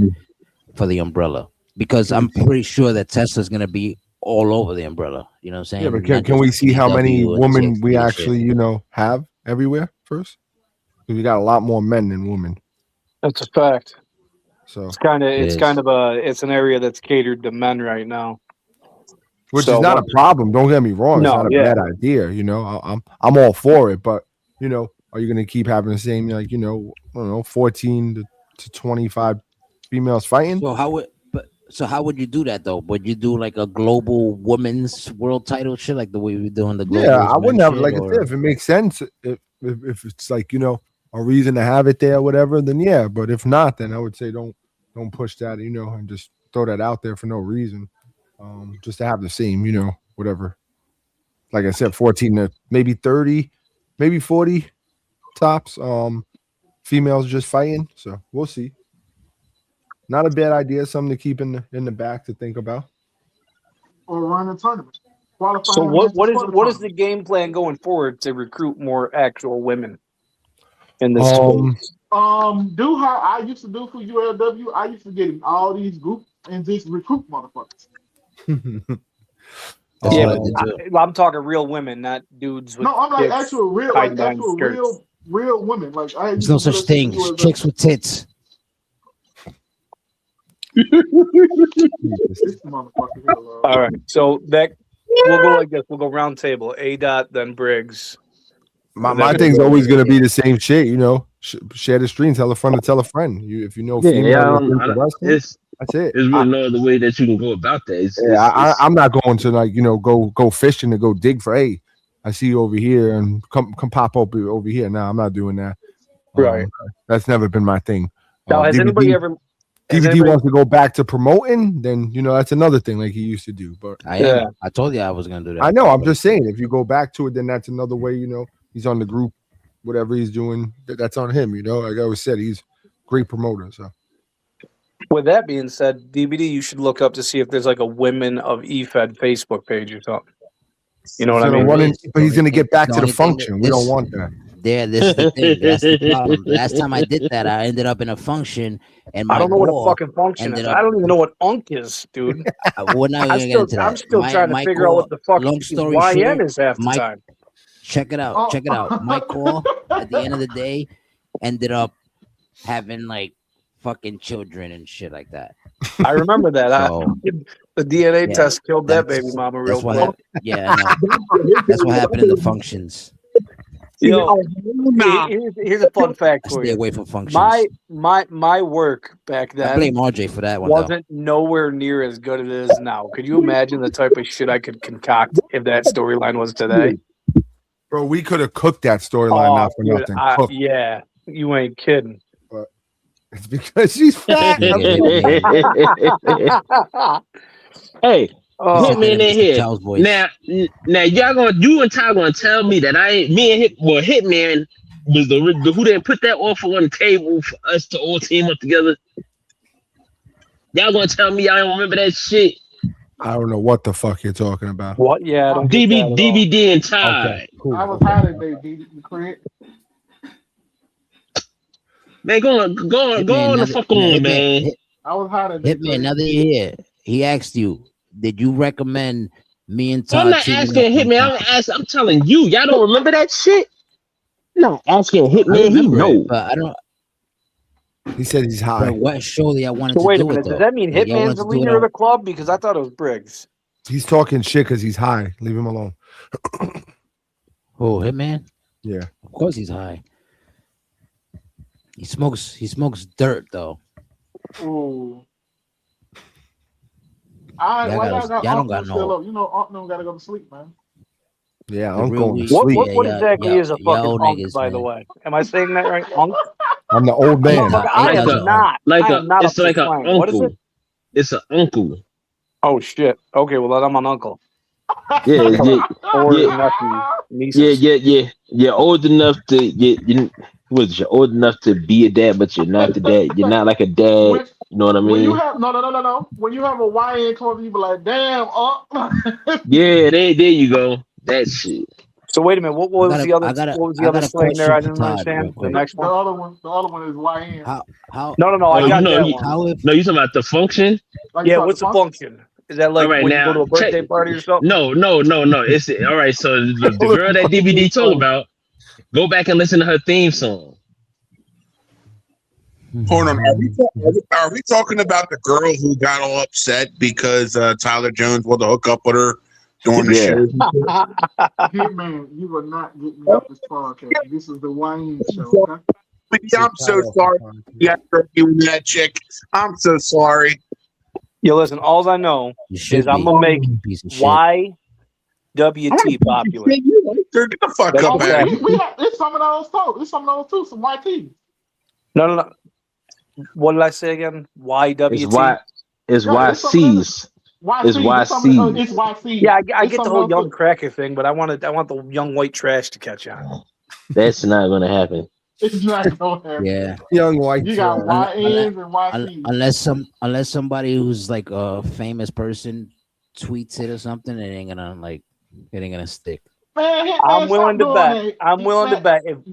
for the umbrella? Because I'm pretty sure that Tesla's gonna be all over the umbrella. You know what I'm saying? Yeah, but Not can we just see how many BW and women we TXT and actually, shit. have everywhere first? Because we got a lot more men than women. That's a fact. So It's kind Yes. of it's an area that's catered to men right now. which So is not a problem. Don't get me wrong. It's No, not a yeah. bad idea. I'm all for it. But are you going to keep having the same, like, I don't know, 14 to 25 females fighting? So how would you do that though? Would you do like a global women's world title shit, like the way we're doing the global? Yeah, I wouldn't have, like I said, if it makes sense, if it's like, a reason to have it there or whatever, then yeah. But if not, then I would say don't push that, and just throw that out there for no reason. Just to have the same, whatever. Like I said, 14 to maybe 30, maybe 40 tops. Females just fighting. So we'll see. Not a bad idea. Something to keep in the back to think about. Or run a tournament. So what is the game plan going forward to recruit more actual women in this space? Do how I used to do for ULW. I used to get in all these groups and just recruit motherfuckers. I'm talking real women, not dudes with. No, I'm like dicks actual real, hiding like behind actual skirts. real women. Like There's no such thing. Chicks with tits. This motherfucker here, All right, so that we'll go like this. We'll go round table. A dot, then Briggs. My thing's always gonna be the same shit. Share the stream. Tell a friend to tell a friend. If you know female, that's it. There's really no other way that you can go about that. I'm not going to go fishing to go dig for. Hey, I see you over here and come pop up over here. No, I'm not doing that. Right. That's never been my thing. Now, has anybody ever? DVD wants to go back to promoting, then that's another thing like he used to do. But I told you I was gonna do that. I know. I'm just saying, if you go back to it, then that's another way. He's on the group, whatever he's doing, that's on him. Like I always said, he's a great promoter. So, with that being said, DVD, you should look up to see if there's like a Women of EFED Facebook page or something. You know what I mean? But he's gonna get back to the function. We don't want that. This is the thing. That's the problem. Last time I did that, I ended up in a function, and I don't know what a fucking function is. I don't even know what UNC is, dude. We're not gonna get into that. I'm still trying to figure out what the fuck YN is half the time. Check it out. Check it out. My call at the end of the day ended up having like fucking children and shit like that. I remember that. So, the DNA test killed that baby mama real quick. That's what happened in the functions. Yo, here's a fun fact for you. Stay away from functions. My work back then. I blame RJ for that one. Wasn't nowhere near as good as it is now. Could you imagine the type of shit I could concoct if that storyline was today? Bro, we could have cooked that storyline not for nothing. Yeah, you ain't kidding. But it's because she's fat. Big and Hey, Oh, Hitman in here. Charles voice. Now you and Ty gonna tell me that I ain't me and Hitman was the who didn't put that offer on the table for us to all team up together. Y'all gonna tell me I don't remember that shit? I don't know what the fuck you're talking about. what? Yeah, I don't get that at all. DBD and Ty. Okay, cool. I was high that day, Craig. Man, go on the fuck on, man. I was high that day. Hitman, now that you're here, he asked you, did you recommend me and Todd? I'm not asking Hitman. I'm telling you. Y'all don't remember that shit? No, asking Hitman. He know. But I don't. He said he's high. But what surely I wanted So to wait a do minute. it though. Does that mean Like, y'all Hitman's wanted the to do it leader of on- the club? Because I thought it was Briggs. He's talking shit because he's high. Leave him alone. Oh, Hitman? Yeah. Of course he's high. He smokes dirt though. Ooh. All right, Y'all don't got still no. up? You know, Unc them gotta go to sleep, man. Yeah, The I'm real going to weed. sleep. What Yeah, exactly is a fucking y'all unk, niggas, by the man. way? Am I saying that right? Unk? I'm the old man. Like I a- am not. like I a- am not it's up like to a slang. What is uncle. it? It's an uncle. Oh shit. Okay, well then I'm an uncle. Yeah, Or yeah. nephew. Nieces. Yeah. You're old enough to you're old enough to be a dad, but you're not the dad. You're not like a dad. You know what I When you mean? have no. When you have a YN club, you be like, damn, Yeah, there you go. That shit. So wait a minute. What was the other? I got What was the other a slang there? I question didn't for Todd, understand. real The quick. next the one. other one is YN. How No. Oh, I got that you- one. how if No, you talking about the function? Like, Yeah. so What's the function? Is that like All right, when you now go to a birthday check. party or something? No. It's all right. So the girl that DVD talking about, go back and listen to her theme song. Hold on. Are we talking about the girl who got all upset because Tyler Jones wanted to hook up with her during the Yeah. show? Hitman, you will not get me off this podcast. This is the YN show, okay? I'm so sorry. Yeah, you and that chick. I'm so sorry. Yo, listen. All I know you should is I'm be, gonna make piece of shit. YWT popular. Get the fuck That's up okay. out of here. We have, it's some of those too. It's some of those too. Some YT. No. What did I say again? It's YWT. It's Yeah, it's some of YCs. YC. It's YC. It's YC. Yeah, I It's get some the of whole those young too. cracker thing, but I want the young white trash to catch on. That's not gonna happen. It's not going to happen. Yeah. Young white. You got YNs and YCs. Unless somebody who's like a famous person tweets it or something, it ain't gonna stick. Man, Hitman, I'm willing to stop bet. doing that. I'm willing to Hitman, bet if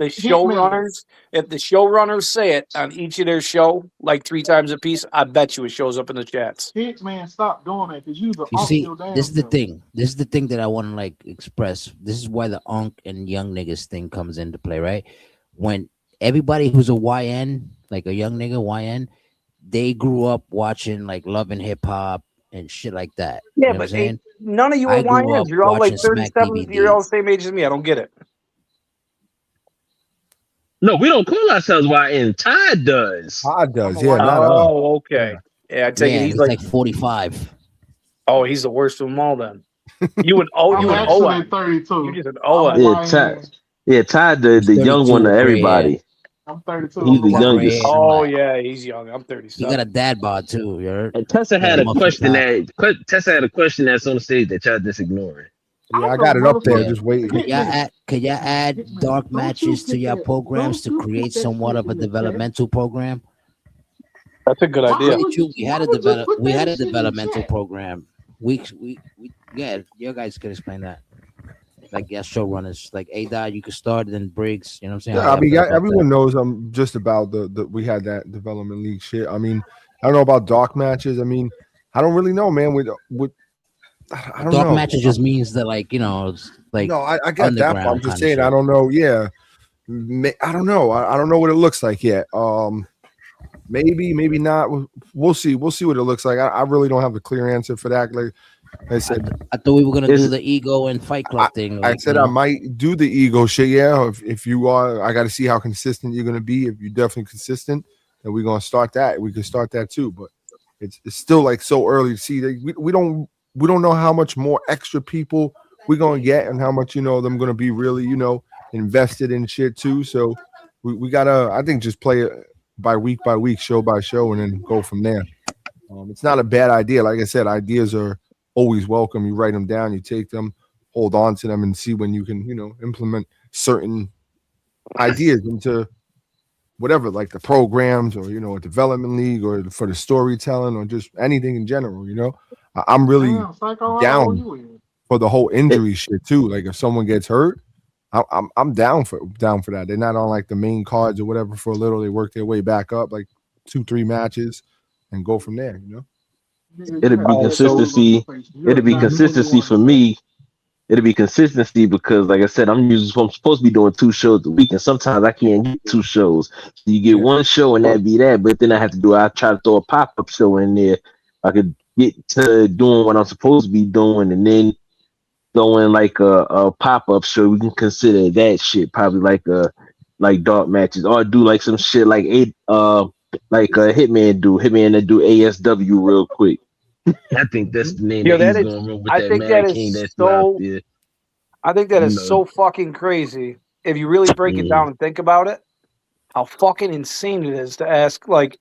the showrunners say it on each of their show like 3 times a piece, I bet you it shows up in the chats. Hitman, stop doing that because you the You Unc see, your damn this is the self. thing. This is the thing that I want to like express. This is why the Unk and young niggas thing comes into play, right? When everybody who's a YN, like a young nigga YN, they grew up watching like Love and Hip Hop and shit like that. Yeah, You know what I'm but saying? none of you I are grew up YNs. You're all like watching Smack 37. You're all the same age as me. I don't get it. No, we don't call ourselves YN. Ty does. Todd does. I'm a Yeah, YN. not us. Oh, okay. Yeah, I take Yeah, it. he's like 45. Oh, he's the worst of them all then. You and I'm you and actually Owen. 32. You just an I'm Owen. a Yeah, YN. Ty. Yeah, Ty, the young 32 one of gray everybody. I'm 32. He's the I'm a youngest. YN. Oh yeah, he's young. I'm He 37. got a dad bod too. You heard? And Tessa had Yeah, a question motherfucker. Tessa had a question that's on the stage that y'all just ignoring. Yeah, I got it up there. Yeah. Just waiting. Could y'all add dark matches to your programs to create somewhat of a developmental program? That's a good idea. Really true. We had a developmental program. Yeah, you guys could explain that. Like showrunners, like A-Dot, you could start, then Briggs. You know what I'm saying? Yeah, I mean, everyone knows I'm just about the we had that development league shit. I mean, I don't know about dark matches. I mean, I don't really know, man. With I don't dark know. matches just means that, like, you know, it's like No, I get that. But I'm underground just kinda saying, shit. I don't know. Yeah, I don't know. I don't know what it looks like yet. Maybe not. We'll see. We'll see what it looks like. I really don't have a clear answer for that. Like I said, I thought we were gonna do the ego and Fight Club thing. I like, said you know. I might do the ego shit. Yeah, if you are, I got to see how consistent you're gonna be. If you're definitely consistent, then we're gonna start that. We can start that too. But it's still like so early to see. We don't know how much more extra people we're gonna get and how much them gonna be really invested in shit too. So we gotta, I think, just play by week, show by show, and then go from there. It's not a bad idea. Like I said, ideas are always welcome. You write them down, you take them, hold on to them, and see when you can, implement certain ideas into whatever, like the programs or a development league or for the storytelling or just anything in general. I'm really Damn, Psycho, how down old you is? for the whole injury shit too. Like if someone gets hurt, I'm down for that. They're not on like the main cards or whatever for a little. They work their way back up like 2-3 matches and go from there. Nigga, It'll you be had consistency. It'll be consistency for me. It'll be consistency because, like I said, I'm supposed to be doing 2 shows a week, and sometimes I can't get 2 shows. So you get one show, and that be that. But then I try to throw a pop-up show in there. I could get to doing what I'm supposed to be doing, and then throwing like a pop-up show. We can consider that shit probably like dark matches, or do like some shit like Hitman that do ASW real quick. I think that's the name that he's going to run with. I that think Mad that King is that's so. out there. I think that is so fucking crazy. If you really break it down and think about it, how fucking insane it is to ask like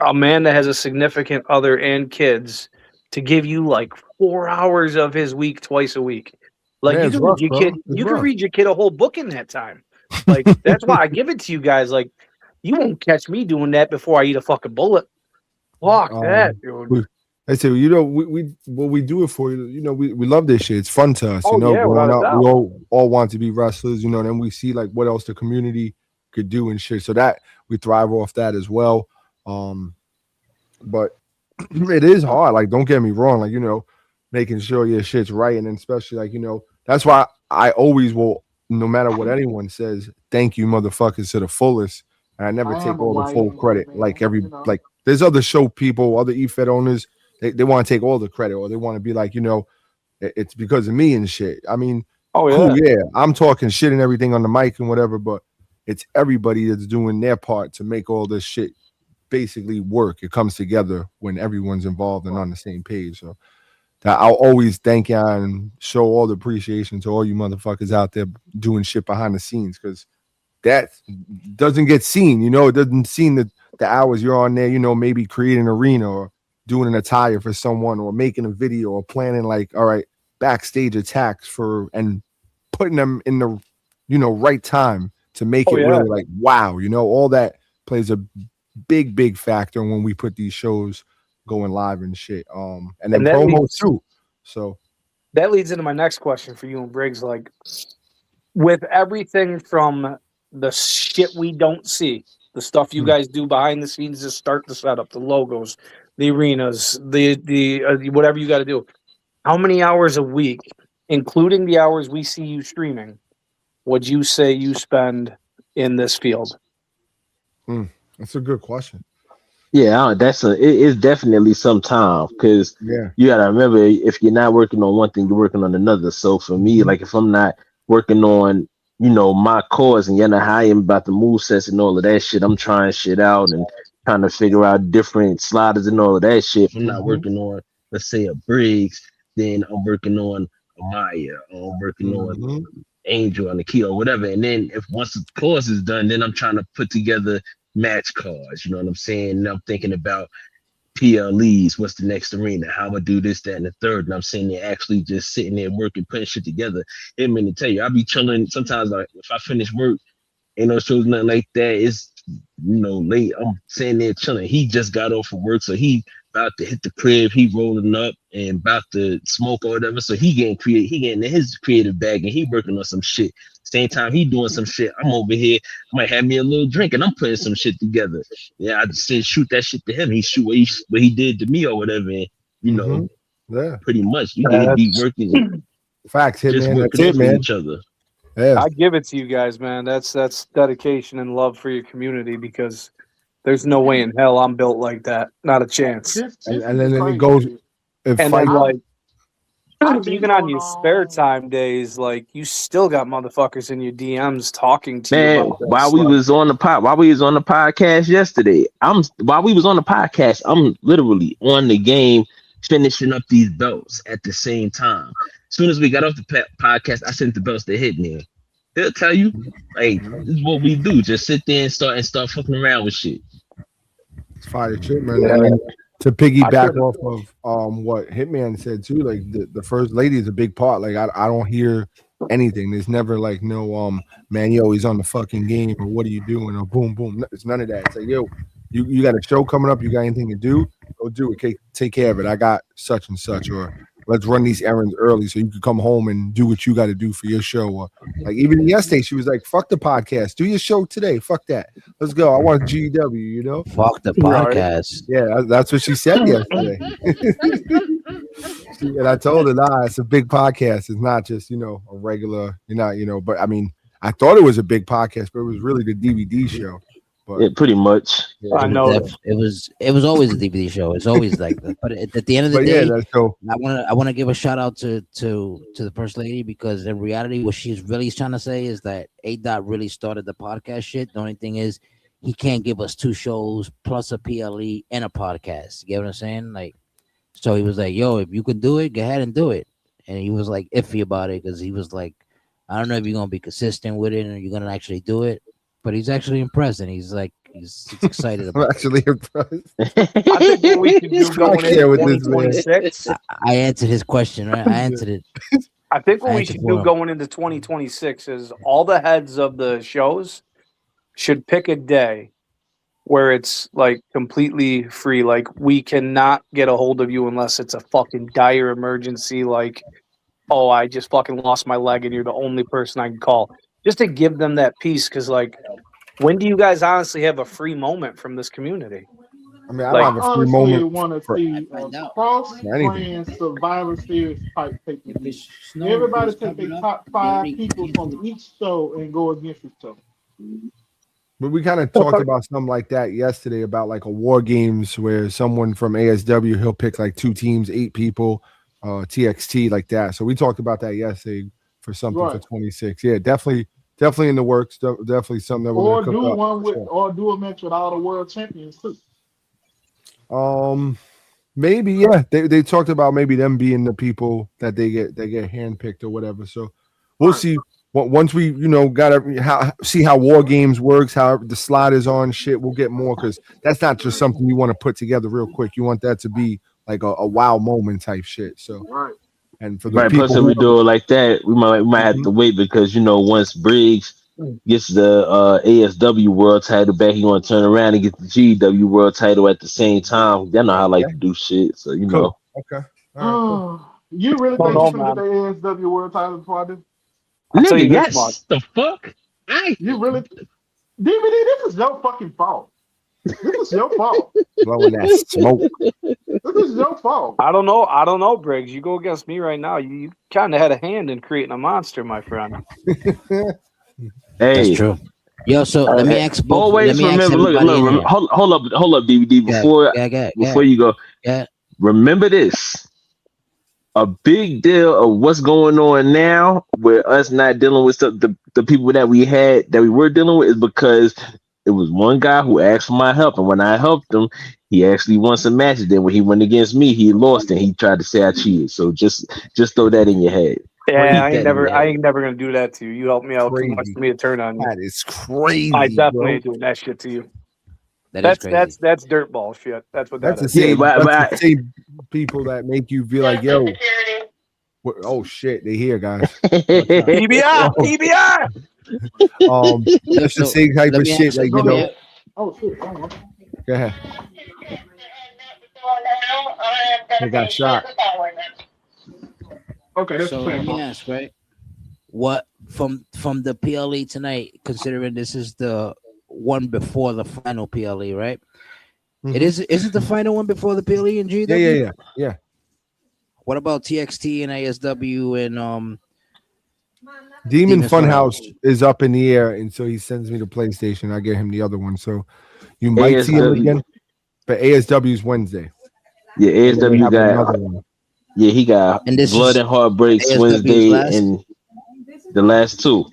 a man that has a significant other and kids to give you like 4 hours of his week twice a week. Like you can read your kid, you can read your kid a whole book in that time. Like that's why I give it to you guys. Like you won't catch me doing that before I eat a fucking bullet. Fuck that, dude. I say, we do it for you. We love this shit. It's fun to us. Growing up, we all want to be wrestlers. Then we see like what else the community could do and shit. So that we thrive off that as well. But it is hard. Like, don't get me wrong. Like, making sure your shit's right, and then especially like that's why I always will, no matter what anyone says, thank you, motherfuckers, to the fullest. And I never take all the full credit. Like like there's other show people, other eFed owners. They want to take all the credit, or they want to be like, it's because of me and shit. I mean, cool, yeah, I'm talking shit and everything on the mic and whatever, but it's everybody that's doing their part to make all this shit basically work. It comes together when everyone's involved and on the same page. So I'll always thank you and show all the appreciation to all you motherfuckers out there doing shit behind the scenes, because that doesn't get seen. It doesn't seem the hours you're on there, maybe creating an arena or doing an attire for someone or making a video or planning like, all right, backstage attacks and putting them in the, right time to make it really like, wow, all that plays a big factor when we put these shows going live and shit. And then promos too. So that leads into my next question for you and Briggs. Like with everything from the shit we don't see, the stuff you guys do behind the scenes to start the setup, the logos, the arenas, the whatever you got to do. How many hours a week, including the hours we see you streaming, would you say you spend in this field? That's a good question. Yeah, it is definitely some time, because you gotta remember, if you're not working on one thing, you're working on another. So for me, like if I'm not working on my cause, and how I am about the movesets and all of that shit, I'm trying shit out and trying to figure out different sliders and all of that shit. If I'm not working on, let's say, a Briggs, then I'm working on a Maya, or I'm working on Angel and Nikita or whatever. And then once the course is done, then I'm trying to put together match cards. You know what I'm saying? And I'm thinking about PLEs, what's the next arena, how I'm gonna do this, that, and the third. And I'm sitting there actually just sitting there working, putting shit together. And to tell you, I'll be chilling sometimes. Like if I finish work, ain't no shows, nothing like that. It's late. I'm sitting there chilling. He just got off of work, so he about to hit the crib. He rolling up and about to smoke or whatever. So he getting his creative bag, and he working on some shit. Same time he doing some shit, I'm over here. I might have me a little drink, and I'm putting some shit together. Yeah, I just said shoot that shit to him. He shoot what he did to me or whatever. And, pretty much you can be working. Facts, hit just man. working That's it, man. each other. Yeah, I give it to you guys, man. That's dedication and love for your community, because there's no way in hell I'm built like that. Not a chance. and then it goes. And then like even on your spare time days, like you still got motherfuckers in your DMs talking to you about this. While we was on the podcast yesterday, while we was on the podcast, I'm literally on the game finishing up these belts at the same time. As soon as we got off the podcast, I sent the belts to Hitman. He'll tell you, hey, this is what we do. Just sit there and start fucking around with shit. fire shit, man. I mean, to piggyback off of what Hitman said too, like the first lady is a big part. Like I don't hear anything. There's never like no man, yo, he's on the fucking game, or what are you doing, or boom boom. It's none of that. It's like, yo, you got a show coming up, you got anything to do, go do it. Take care of it. I got such and such, or let's run these errands early so you can come home and do what you got to do for your show. Or like even yesterday, she was like, fuck the podcast, do your show today, fuck that, let's go, I want GW, you know, fuck the podcast. Yeah, that's what she said yesterday. And I told her, nah, it's a big podcast, it's not just, you know, a regular, you're not, you know, but I mean, I thought it was a big podcast, but it was really the DVD show. But yeah, pretty much. Yeah, I know it was always a DVD show. It's always like that. But at the end of the day, that's so. I want to give a shout out to the first lady, because in reality, what she's really trying to say is that A Dot really started the podcast shit. The only thing is, he can't give us 2 shows plus a PLE and a podcast. You get what I'm saying? Like, so he was like, "Yo, if you can do it, go ahead and do it." And he was like iffy about it, because he was like, "I don't know if you're gonna be consistent with it and you're gonna actually do it." But he's actually impressed, and he's excited about I'm actually impressed. I think what we can do going into 2026. I answered his question, right? I answered it. I think what we should do going into 2026 is all the heads of the shows should pick a day where it's like completely free. Like, we cannot get a hold of you unless it's a fucking dire emergency. Like, oh, I just fucking lost my leg and you're the only person I can call. Just to give them that peace, because like, when do you guys honestly have a free moment from this community? I mean, I Like, don't have a free moment. want to see cross-brand Survivor Series type pay-per-view. Everybody take their top 5 people from each show and go against each other. But we kind of talked about something like that yesterday, about like a war games where someone from ASW, he'll pick like 2 teams, 8 people, TXT like that. So we talked about that yesterday for something for 26. Yeah, definitely in the works. Definitely something that we're gonna cook up. Or do a match with all the world champions too. Maybe, yeah. They talked about maybe them being the people that they get handpicked or whatever. So we'll see. Once we, you know, see how war games works, how the slot is on shit, we'll get more, because that's not just something you want to put together real quick. You want that to be like a wow moment type shit. So and for the people plus if we do it like that, we might have to wait, because you know, once Briggs gets the ASW world title back, he gonna turn around and get the GW world title at the same time. Y'all know how I like to do shit, so you know. Okay. You really think you can get the ASW world title before I do? Nigga, yes. The fuck? You really, DVD? This is your fucking fault. This is your fault. Blowing that smoke. This is your fault. I don't know, Briggs. You go against me right now. You kind of had a hand in creating a monster, my friend. Hey, that's true. Yo, so let me ask both. Always remember. Look. Hold up, DVD. Before you go. Yeah. Remember this. A big deal of what's going on now, with us not dealing with the people that we were dealing with, is because it was one guy who asked for my help, and when I helped him, he actually won some matches. Then when he went against me, he lost, and he tried to say I cheated. So just throw that in your head. Yeah, I ain't never gonna do that to you. You helped me out too much for me to turn on you. That is crazy. I definitely ain't doing that shit to you. That's dirtball shit. That's what that is. The same people that make you feel like, yo, oh shit, they here, guys. PBR. That's the same type of shit, like, you know. Oh shit! Go ahead. They got shot. Okay, so let me ask, right? What from the PLE tonight, considering this is the one before the final PLE, right? Mm-hmm. Is it the final one before the PLE and GW? Yeah. What about TXT and ASW and Demon Funhouse is up in the air, and so he sends me the PlayStation. I get him the other one, so you might see him again. But ASW is Wednesday. Yeah, ASW got. Yeah, he got Blood and Heartbreaks ASW's Wednesday and the last 2.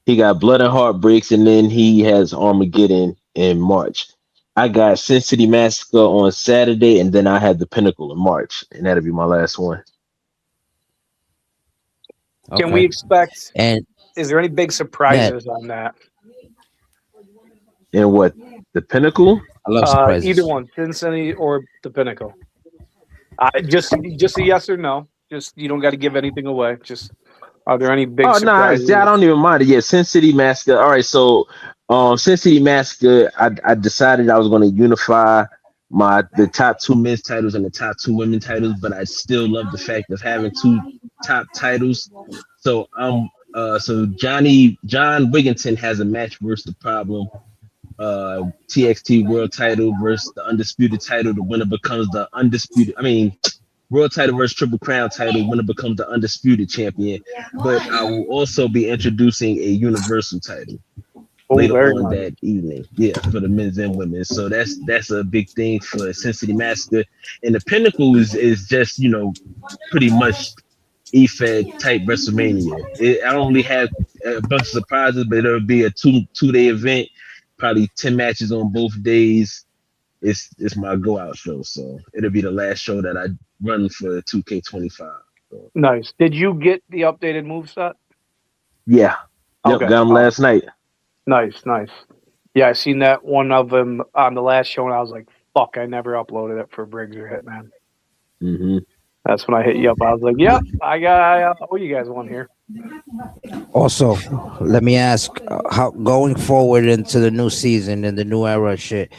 He got Blood and Heartbreaks, and then he has Armageddon in March. I got Sin City Massacre on Saturday, and then I had the Pinnacle in March, and that'll be my last one. Okay. Can we expect? And is there any big surprises on that? And what? The Pinnacle? I love surprises. Either one, Cincinnati or the Pinnacle. Just a yes or no. Just you don't got to give anything away. Just are there any big Oh no, surprises? I don't even mind it. Yeah, Sin City Massacre. All right, so Sin City Massacre. I decided I was going to unify the top 2 men's titles and the top 2 women titles, but I still love the fact of having 2 top titles. So so John Wigginton has a match versus the Problem. TXT World Title versus the Undisputed Title. The winner becomes the undisputed. World Title versus Triple Crown Title. Winner becomes the Undisputed Champion. But I will also be introducing a Universal Title later on that evening. Yeah, for the men's and women. So that's a big thing for Sin City Massacre. And the Pinnacle is just pretty much EFED type WrestleMania. I don't really have a bunch of surprises, but it'll be a two-day event. Probably 10 matches on both days. It's my go out show, so it'll be the last show that I run for 2K25. So. Nice. Did you get the updated moveset? Yeah. Yep, Okay. got them last night. Nice. Yeah, I seen that one of them on the last show, and I was like, "Fuck!" I never uploaded it for Briggs or Hitman. Mm-hmm. That's when I hit you up. I was like, "Yep, I owe you guys one here." Also, let me ask, how going forward into the new season and the new era shit,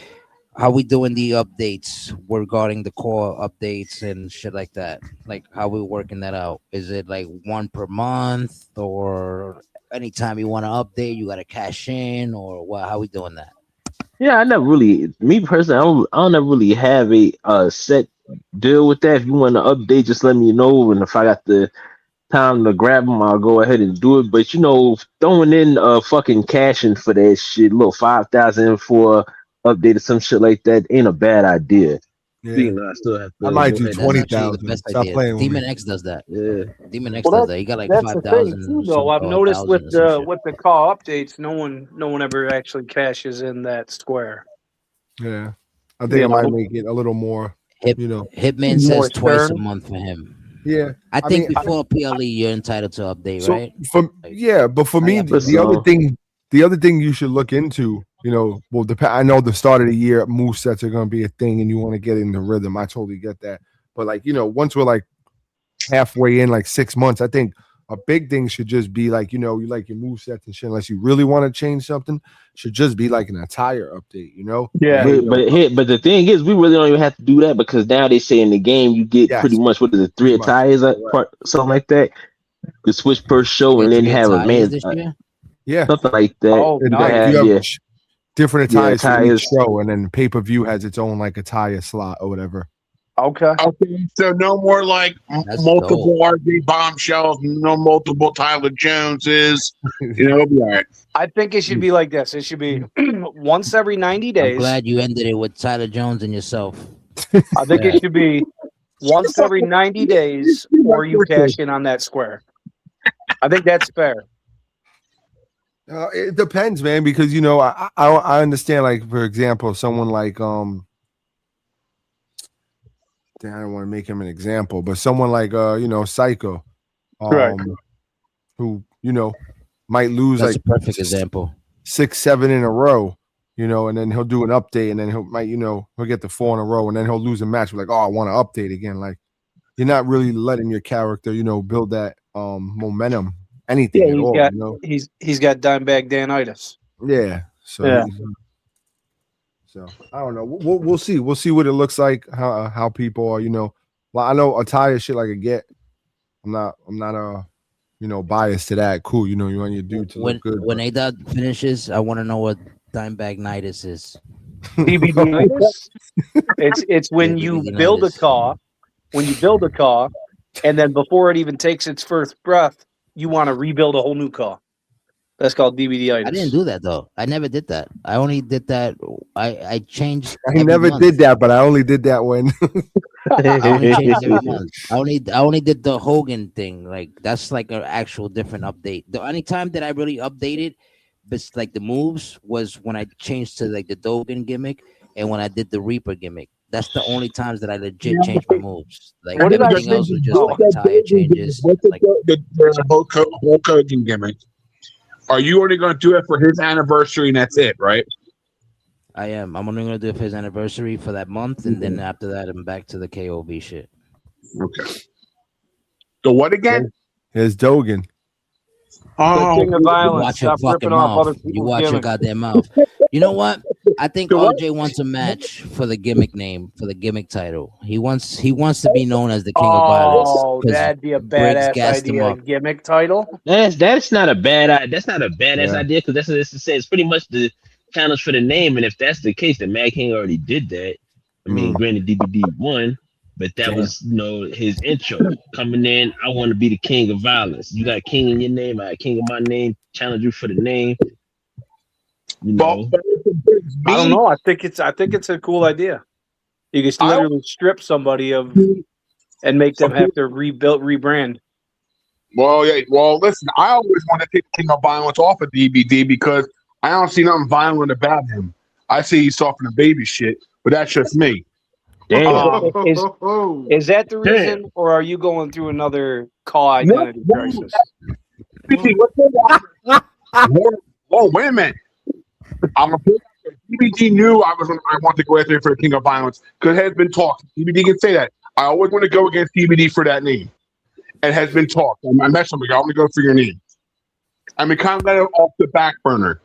how we doing the updates regarding the core updates and shit like that? Like, how we working that out? Is it like one per month, or anytime you want to update, you got to cash in, or what? How we doing that? Yeah, me personally, I don't ever really have a set deal with that. If you want to update, just let me know, and if I got the time to grab them, I'll go ahead and do it. But throwing in fucking cashing for that shit, little 5,000 for update or some shit like that ain't a bad idea. Yeah. I still have to. I might do That's 20,000. the best Stop idea. playing with Demon me. X does that. Yeah. Demon X does that. He got like That's the thing 5,000. too, though. I've noticed with the call updates, no one ever actually cashes in that square. Yeah, I think I might make it a little more. Hitman says twice a month for him. Yeah, I think before PLE, you're entitled to update, right? But for me, the other thing you should look into, I know the start of the year movesets are going to be a thing, and you want to get in the rhythm. I totally get that. But once we're like halfway in, like 6 months, I think a big thing should just be like, you like your movesets and shit. Unless you really want to change something, should just be like an attire update, Yeah. But the thing is, we really don't even have to do that, because now they say in the game you get pretty much 3 attires, something like that. You switch per show and then have a man, something like that. Oh, nice. Different attires for each show, and then pay-per-view has its own like attire slot or whatever. Okay. So no more like multiple RJ Bombshells, no multiple Tyler Joneses. It'll be all right. I think it should be like this. It should be once every 90 days. I'm glad you ended it with Tyler Jones and yourself. I think it should be once every 90 days, or you cash in on that square. I think that's fair. It depends, man, because I understand, like, for example, someone like I don't want to make him an example, but someone like Psycho, right, who might lose. That's like a perfect example. 6-7 in a row, and then he'll do an update, and then he'll get the 4 in a row, and then he'll lose a match. We're like, oh, I want to update again. Like, you're not really letting your character, build that momentum, anything at all. He's got Dimebag Dan-itis. Yeah. So So I don't know. We'll see. We'll see what it looks like. How people are. Well, I know attire shit like a get. I'm not biased to that. Cool. You want your dude to look good. When A-Dot finishes, I want to know what Dimebag-nitis is. DBD-itis? It's when you build a car. When you build a car, and then before it even takes its first breath, you want to rebuild a whole new car. That's called DBD-itis. I didn't do that though. I never did that. I only did that. I changed. I never did that, but I only did that when. I only changed every month. I only did the Hogan thing. Like, that's like an actual different update. The only time that I really updated, but like the moves, was when I changed to like the Dogan gimmick and when I did the Reaper gimmick. That's the only times that I legit changed my moves. Like, everything else was just like tire changes. What's the Hulk Hogan gimmick? Are you only going to do it for his anniversary and that's it, right? I am. I'm only gonna do it for his anniversary for that month, and then after that, I'm back to the KOV shit. Okay. The what again? Here's Dogan. The King of Violence. Watch your Stop fucking ripping off mouth. other You people's watch your gimmicks. goddamn mouth. You know what? I think The what? RJ wants a match for the gimmick name, for the gimmick title. He wants to be known as the King of Violence. Oh, 'cause that'd be a Briggs badass gassed him idea. up. Gimmick title. That's not a bad idea. That's not a badass Yeah. idea because it's pretty much the challenge for the name. And if that's the case, then Mad King already did that. I mean, granted, DBD won, but that was his intro coming in. I want to be the king of violence. You got king in your name. I got king in my name. Challenge you for the name. You know, I don't know. I think it's a cool idea. You can literally strip somebody of and make them have to rebrand. Well, yeah. Well, listen, I always want to take King of Violence off of DBD because I don't see nothing violent about him. I see he's talking to baby shit, but that's just me. damn. Is that the reason, or are you going through another call identity crisis? Whoa, wait a minute. I'm a DBD knew I want to go after him for the King of Violence because it has been talked. DBD can say that. I always want to go against DBD for that name. It has been talked. I met somebody. I want to go for your name. I mean, kind of let it off the back burner.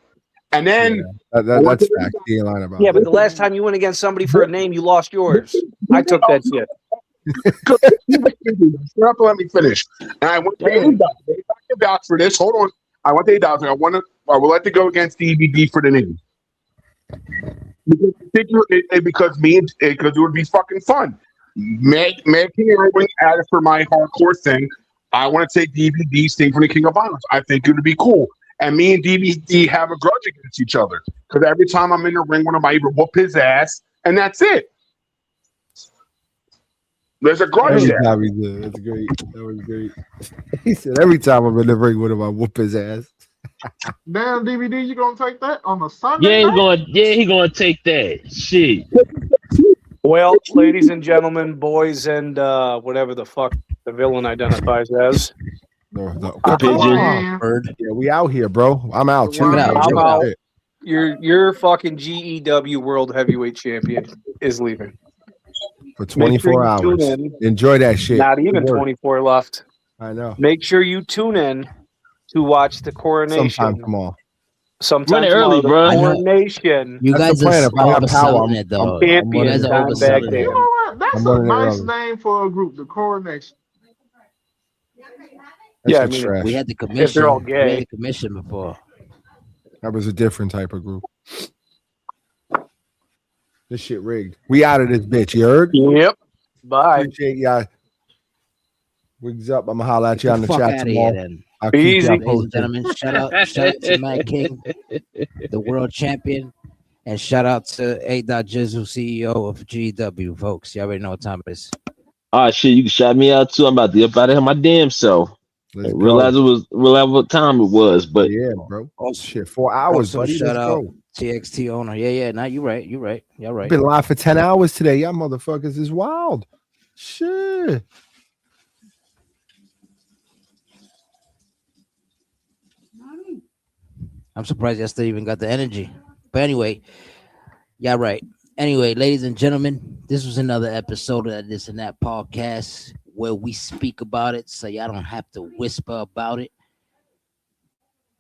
And then that's fact. He ain't lying about. Yeah, but the last time you went against somebody for a name, you lost yours. I took that shit. Shut up and let me finish. And I went to A-Doc for this. Hold on. I went to A-Doc. I would like to go against DBD for the name. Because it would be fucking fun. Mad King Irwin added for my hardcore thing. I want to take DBD's thing for the King of Violence. I think it would be cool. And me and DBD have a grudge against each other. Because every time I'm in the ring with him, I either whoop his ass, and that's it. There's a grudge there. That's great. That was great. He said every time I'm in the ring with him, I whoop his ass. Damn, DVD, you gonna take that on a Sunday? He gonna take that shit. Well, ladies and gentlemen, boys and whatever the fuck the villain identifies as. Pigeon. Yeah, we out here, bro. I'm out. Check it out. I'm out. Your fucking GEW World Heavyweight Champion is leaving for 24 hours. Enjoy that shit. Not even 24 left. I know. Make sure you tune in to watch the coronation. Sometime tomorrow. Sometime early, bro. Coronation. You guys are overselling it, though. You guys are overselling it. You know what? That's a nice name for a group, the Coronation. Yeah, I mean, we had the commission. If they're all gay. We had the commission before. That was a different type of group. This shit rigged. We out of this bitch. You heard? Yep. Bye. Appreciate y'all. Wigs up. I'm gonna holler at you on the chat tomorrow. Easy, ladies and gentlemen. Shout out to Mad King, the world champion, and shout out to A.Jizzle, CEO of GW, folks. You already know what time it is. Oh shit, you can shout me out too. I'm about to get out of here my damn self. Realize what time it was, but yeah, bro. Oh shit, 4 hours. Also, shout out TXT owner. Yeah. Now you're right. Y'all right. Been live for 10 hours today. Y'all motherfuckers is wild. Shit. I'm surprised y'all still even got the energy. But anyway, y'all right. Anyway, ladies and gentlemen, this was another episode of This and That podcast where we speak about it so y'all don't have to whisper about it.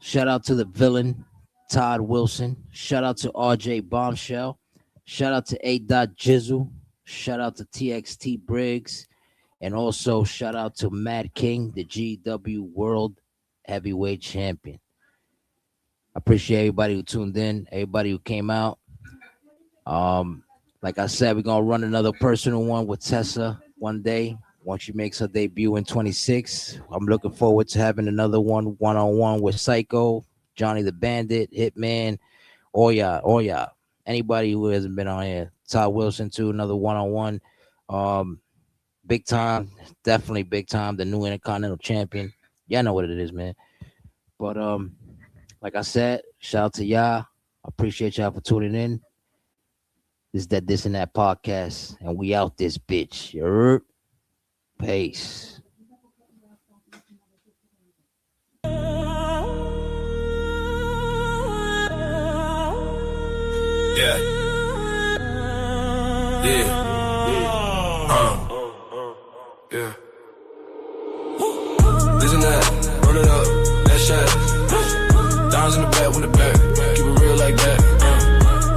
Shout out to the villain, Todd Wilson. Shout out to RJ Bombshell. Shout out to A.Jizzle. Shout out to TXT Briggs. And also shout out to Mad King, the GW World Heavyweight Champion. I appreciate everybody who tuned in, everybody who came out. Like I said, we're gonna run another personal one with Tessa one day once she makes her debut in 26. I'm looking forward to having another one-on-one with Psycho, Johnny the Bandit, Hitman, all y'all. Anybody who hasn't been on here, Todd Wilson too, another one-on-one. Big time, definitely big time. The new Intercontinental Champion. Y'all know what it is, man. But like I said, shout out to y'all. I appreciate y'all for tuning in. This is This and That podcast, and we out this bitch. You heard? Peace. Yeah. Yeah. Yeah. Listen that, roll it up, that shot. Diamonds in the back with the back, keep it real like that.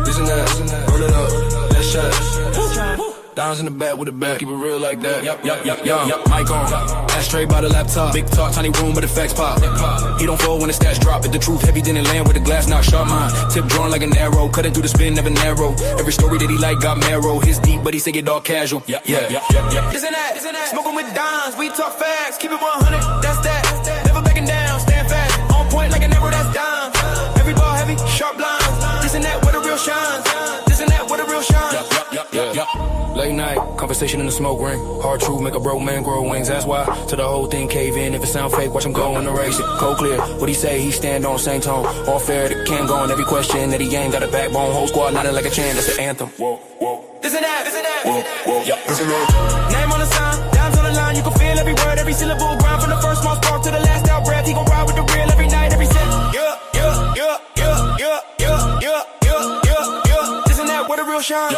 Listen that, roll it up, that shot. Diamonds in the back with the back, keep it real like that. Yup. Mic on, ashtray by the laptop. Big talk, tiny room, but the facts pop. He don't fall when the stats drop. If the truth heavy, then it land with the glass knock sharp mine. Tip drawn like an arrow, cut it through the spin, never narrow. Every story that he like got marrow. His deep, but he say it all casual. Yeah. Isn't that? Smoking with dimes, we talk facts, keep it 100. That's that. Never backing down, stand fast. On point like an arrow, that's dimes. Every ball heavy, sharp lines. Isn't that where the real shines? Isn't that where the real shines? Yeah. Late night, conversation in the smoke ring. Hard truth, make a broke man grow wings. That's why, to the whole thing cave in. If it sound fake, watch him go and erase it. Cold clear, what he say, he stand on same tone. All fair, the can go on every question that he ain't got a backbone. Whole squad nodding like a chant, that's the anthem. Whoa. Isn't that? Yeah. Name on the sign, dimes on the line. You can feel every word, every syllable. Grind from the first small spark to the last out breath. He gon' ride with the real every night, every set. Yeah. Isn't that where the real shine?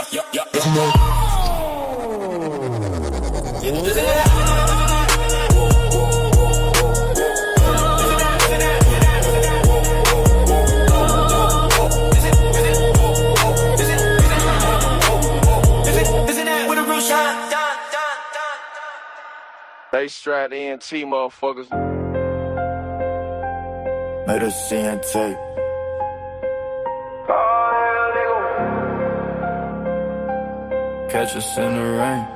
They strapped ENT motherfuckers. Made a CNT. Catch us in the rain.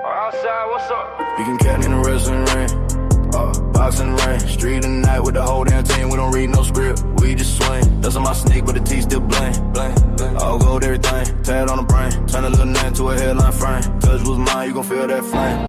Outside, what's up? You can catch me in the wrestling ring. Boxing ring. Street and night with the whole damn team. We don't read no script. We just swing. That's on my sneak, but the T still bling. All gold, everything. Tad on the brain. Turn a little name to a headline frame. Touch was mine, you gon' feel that flame.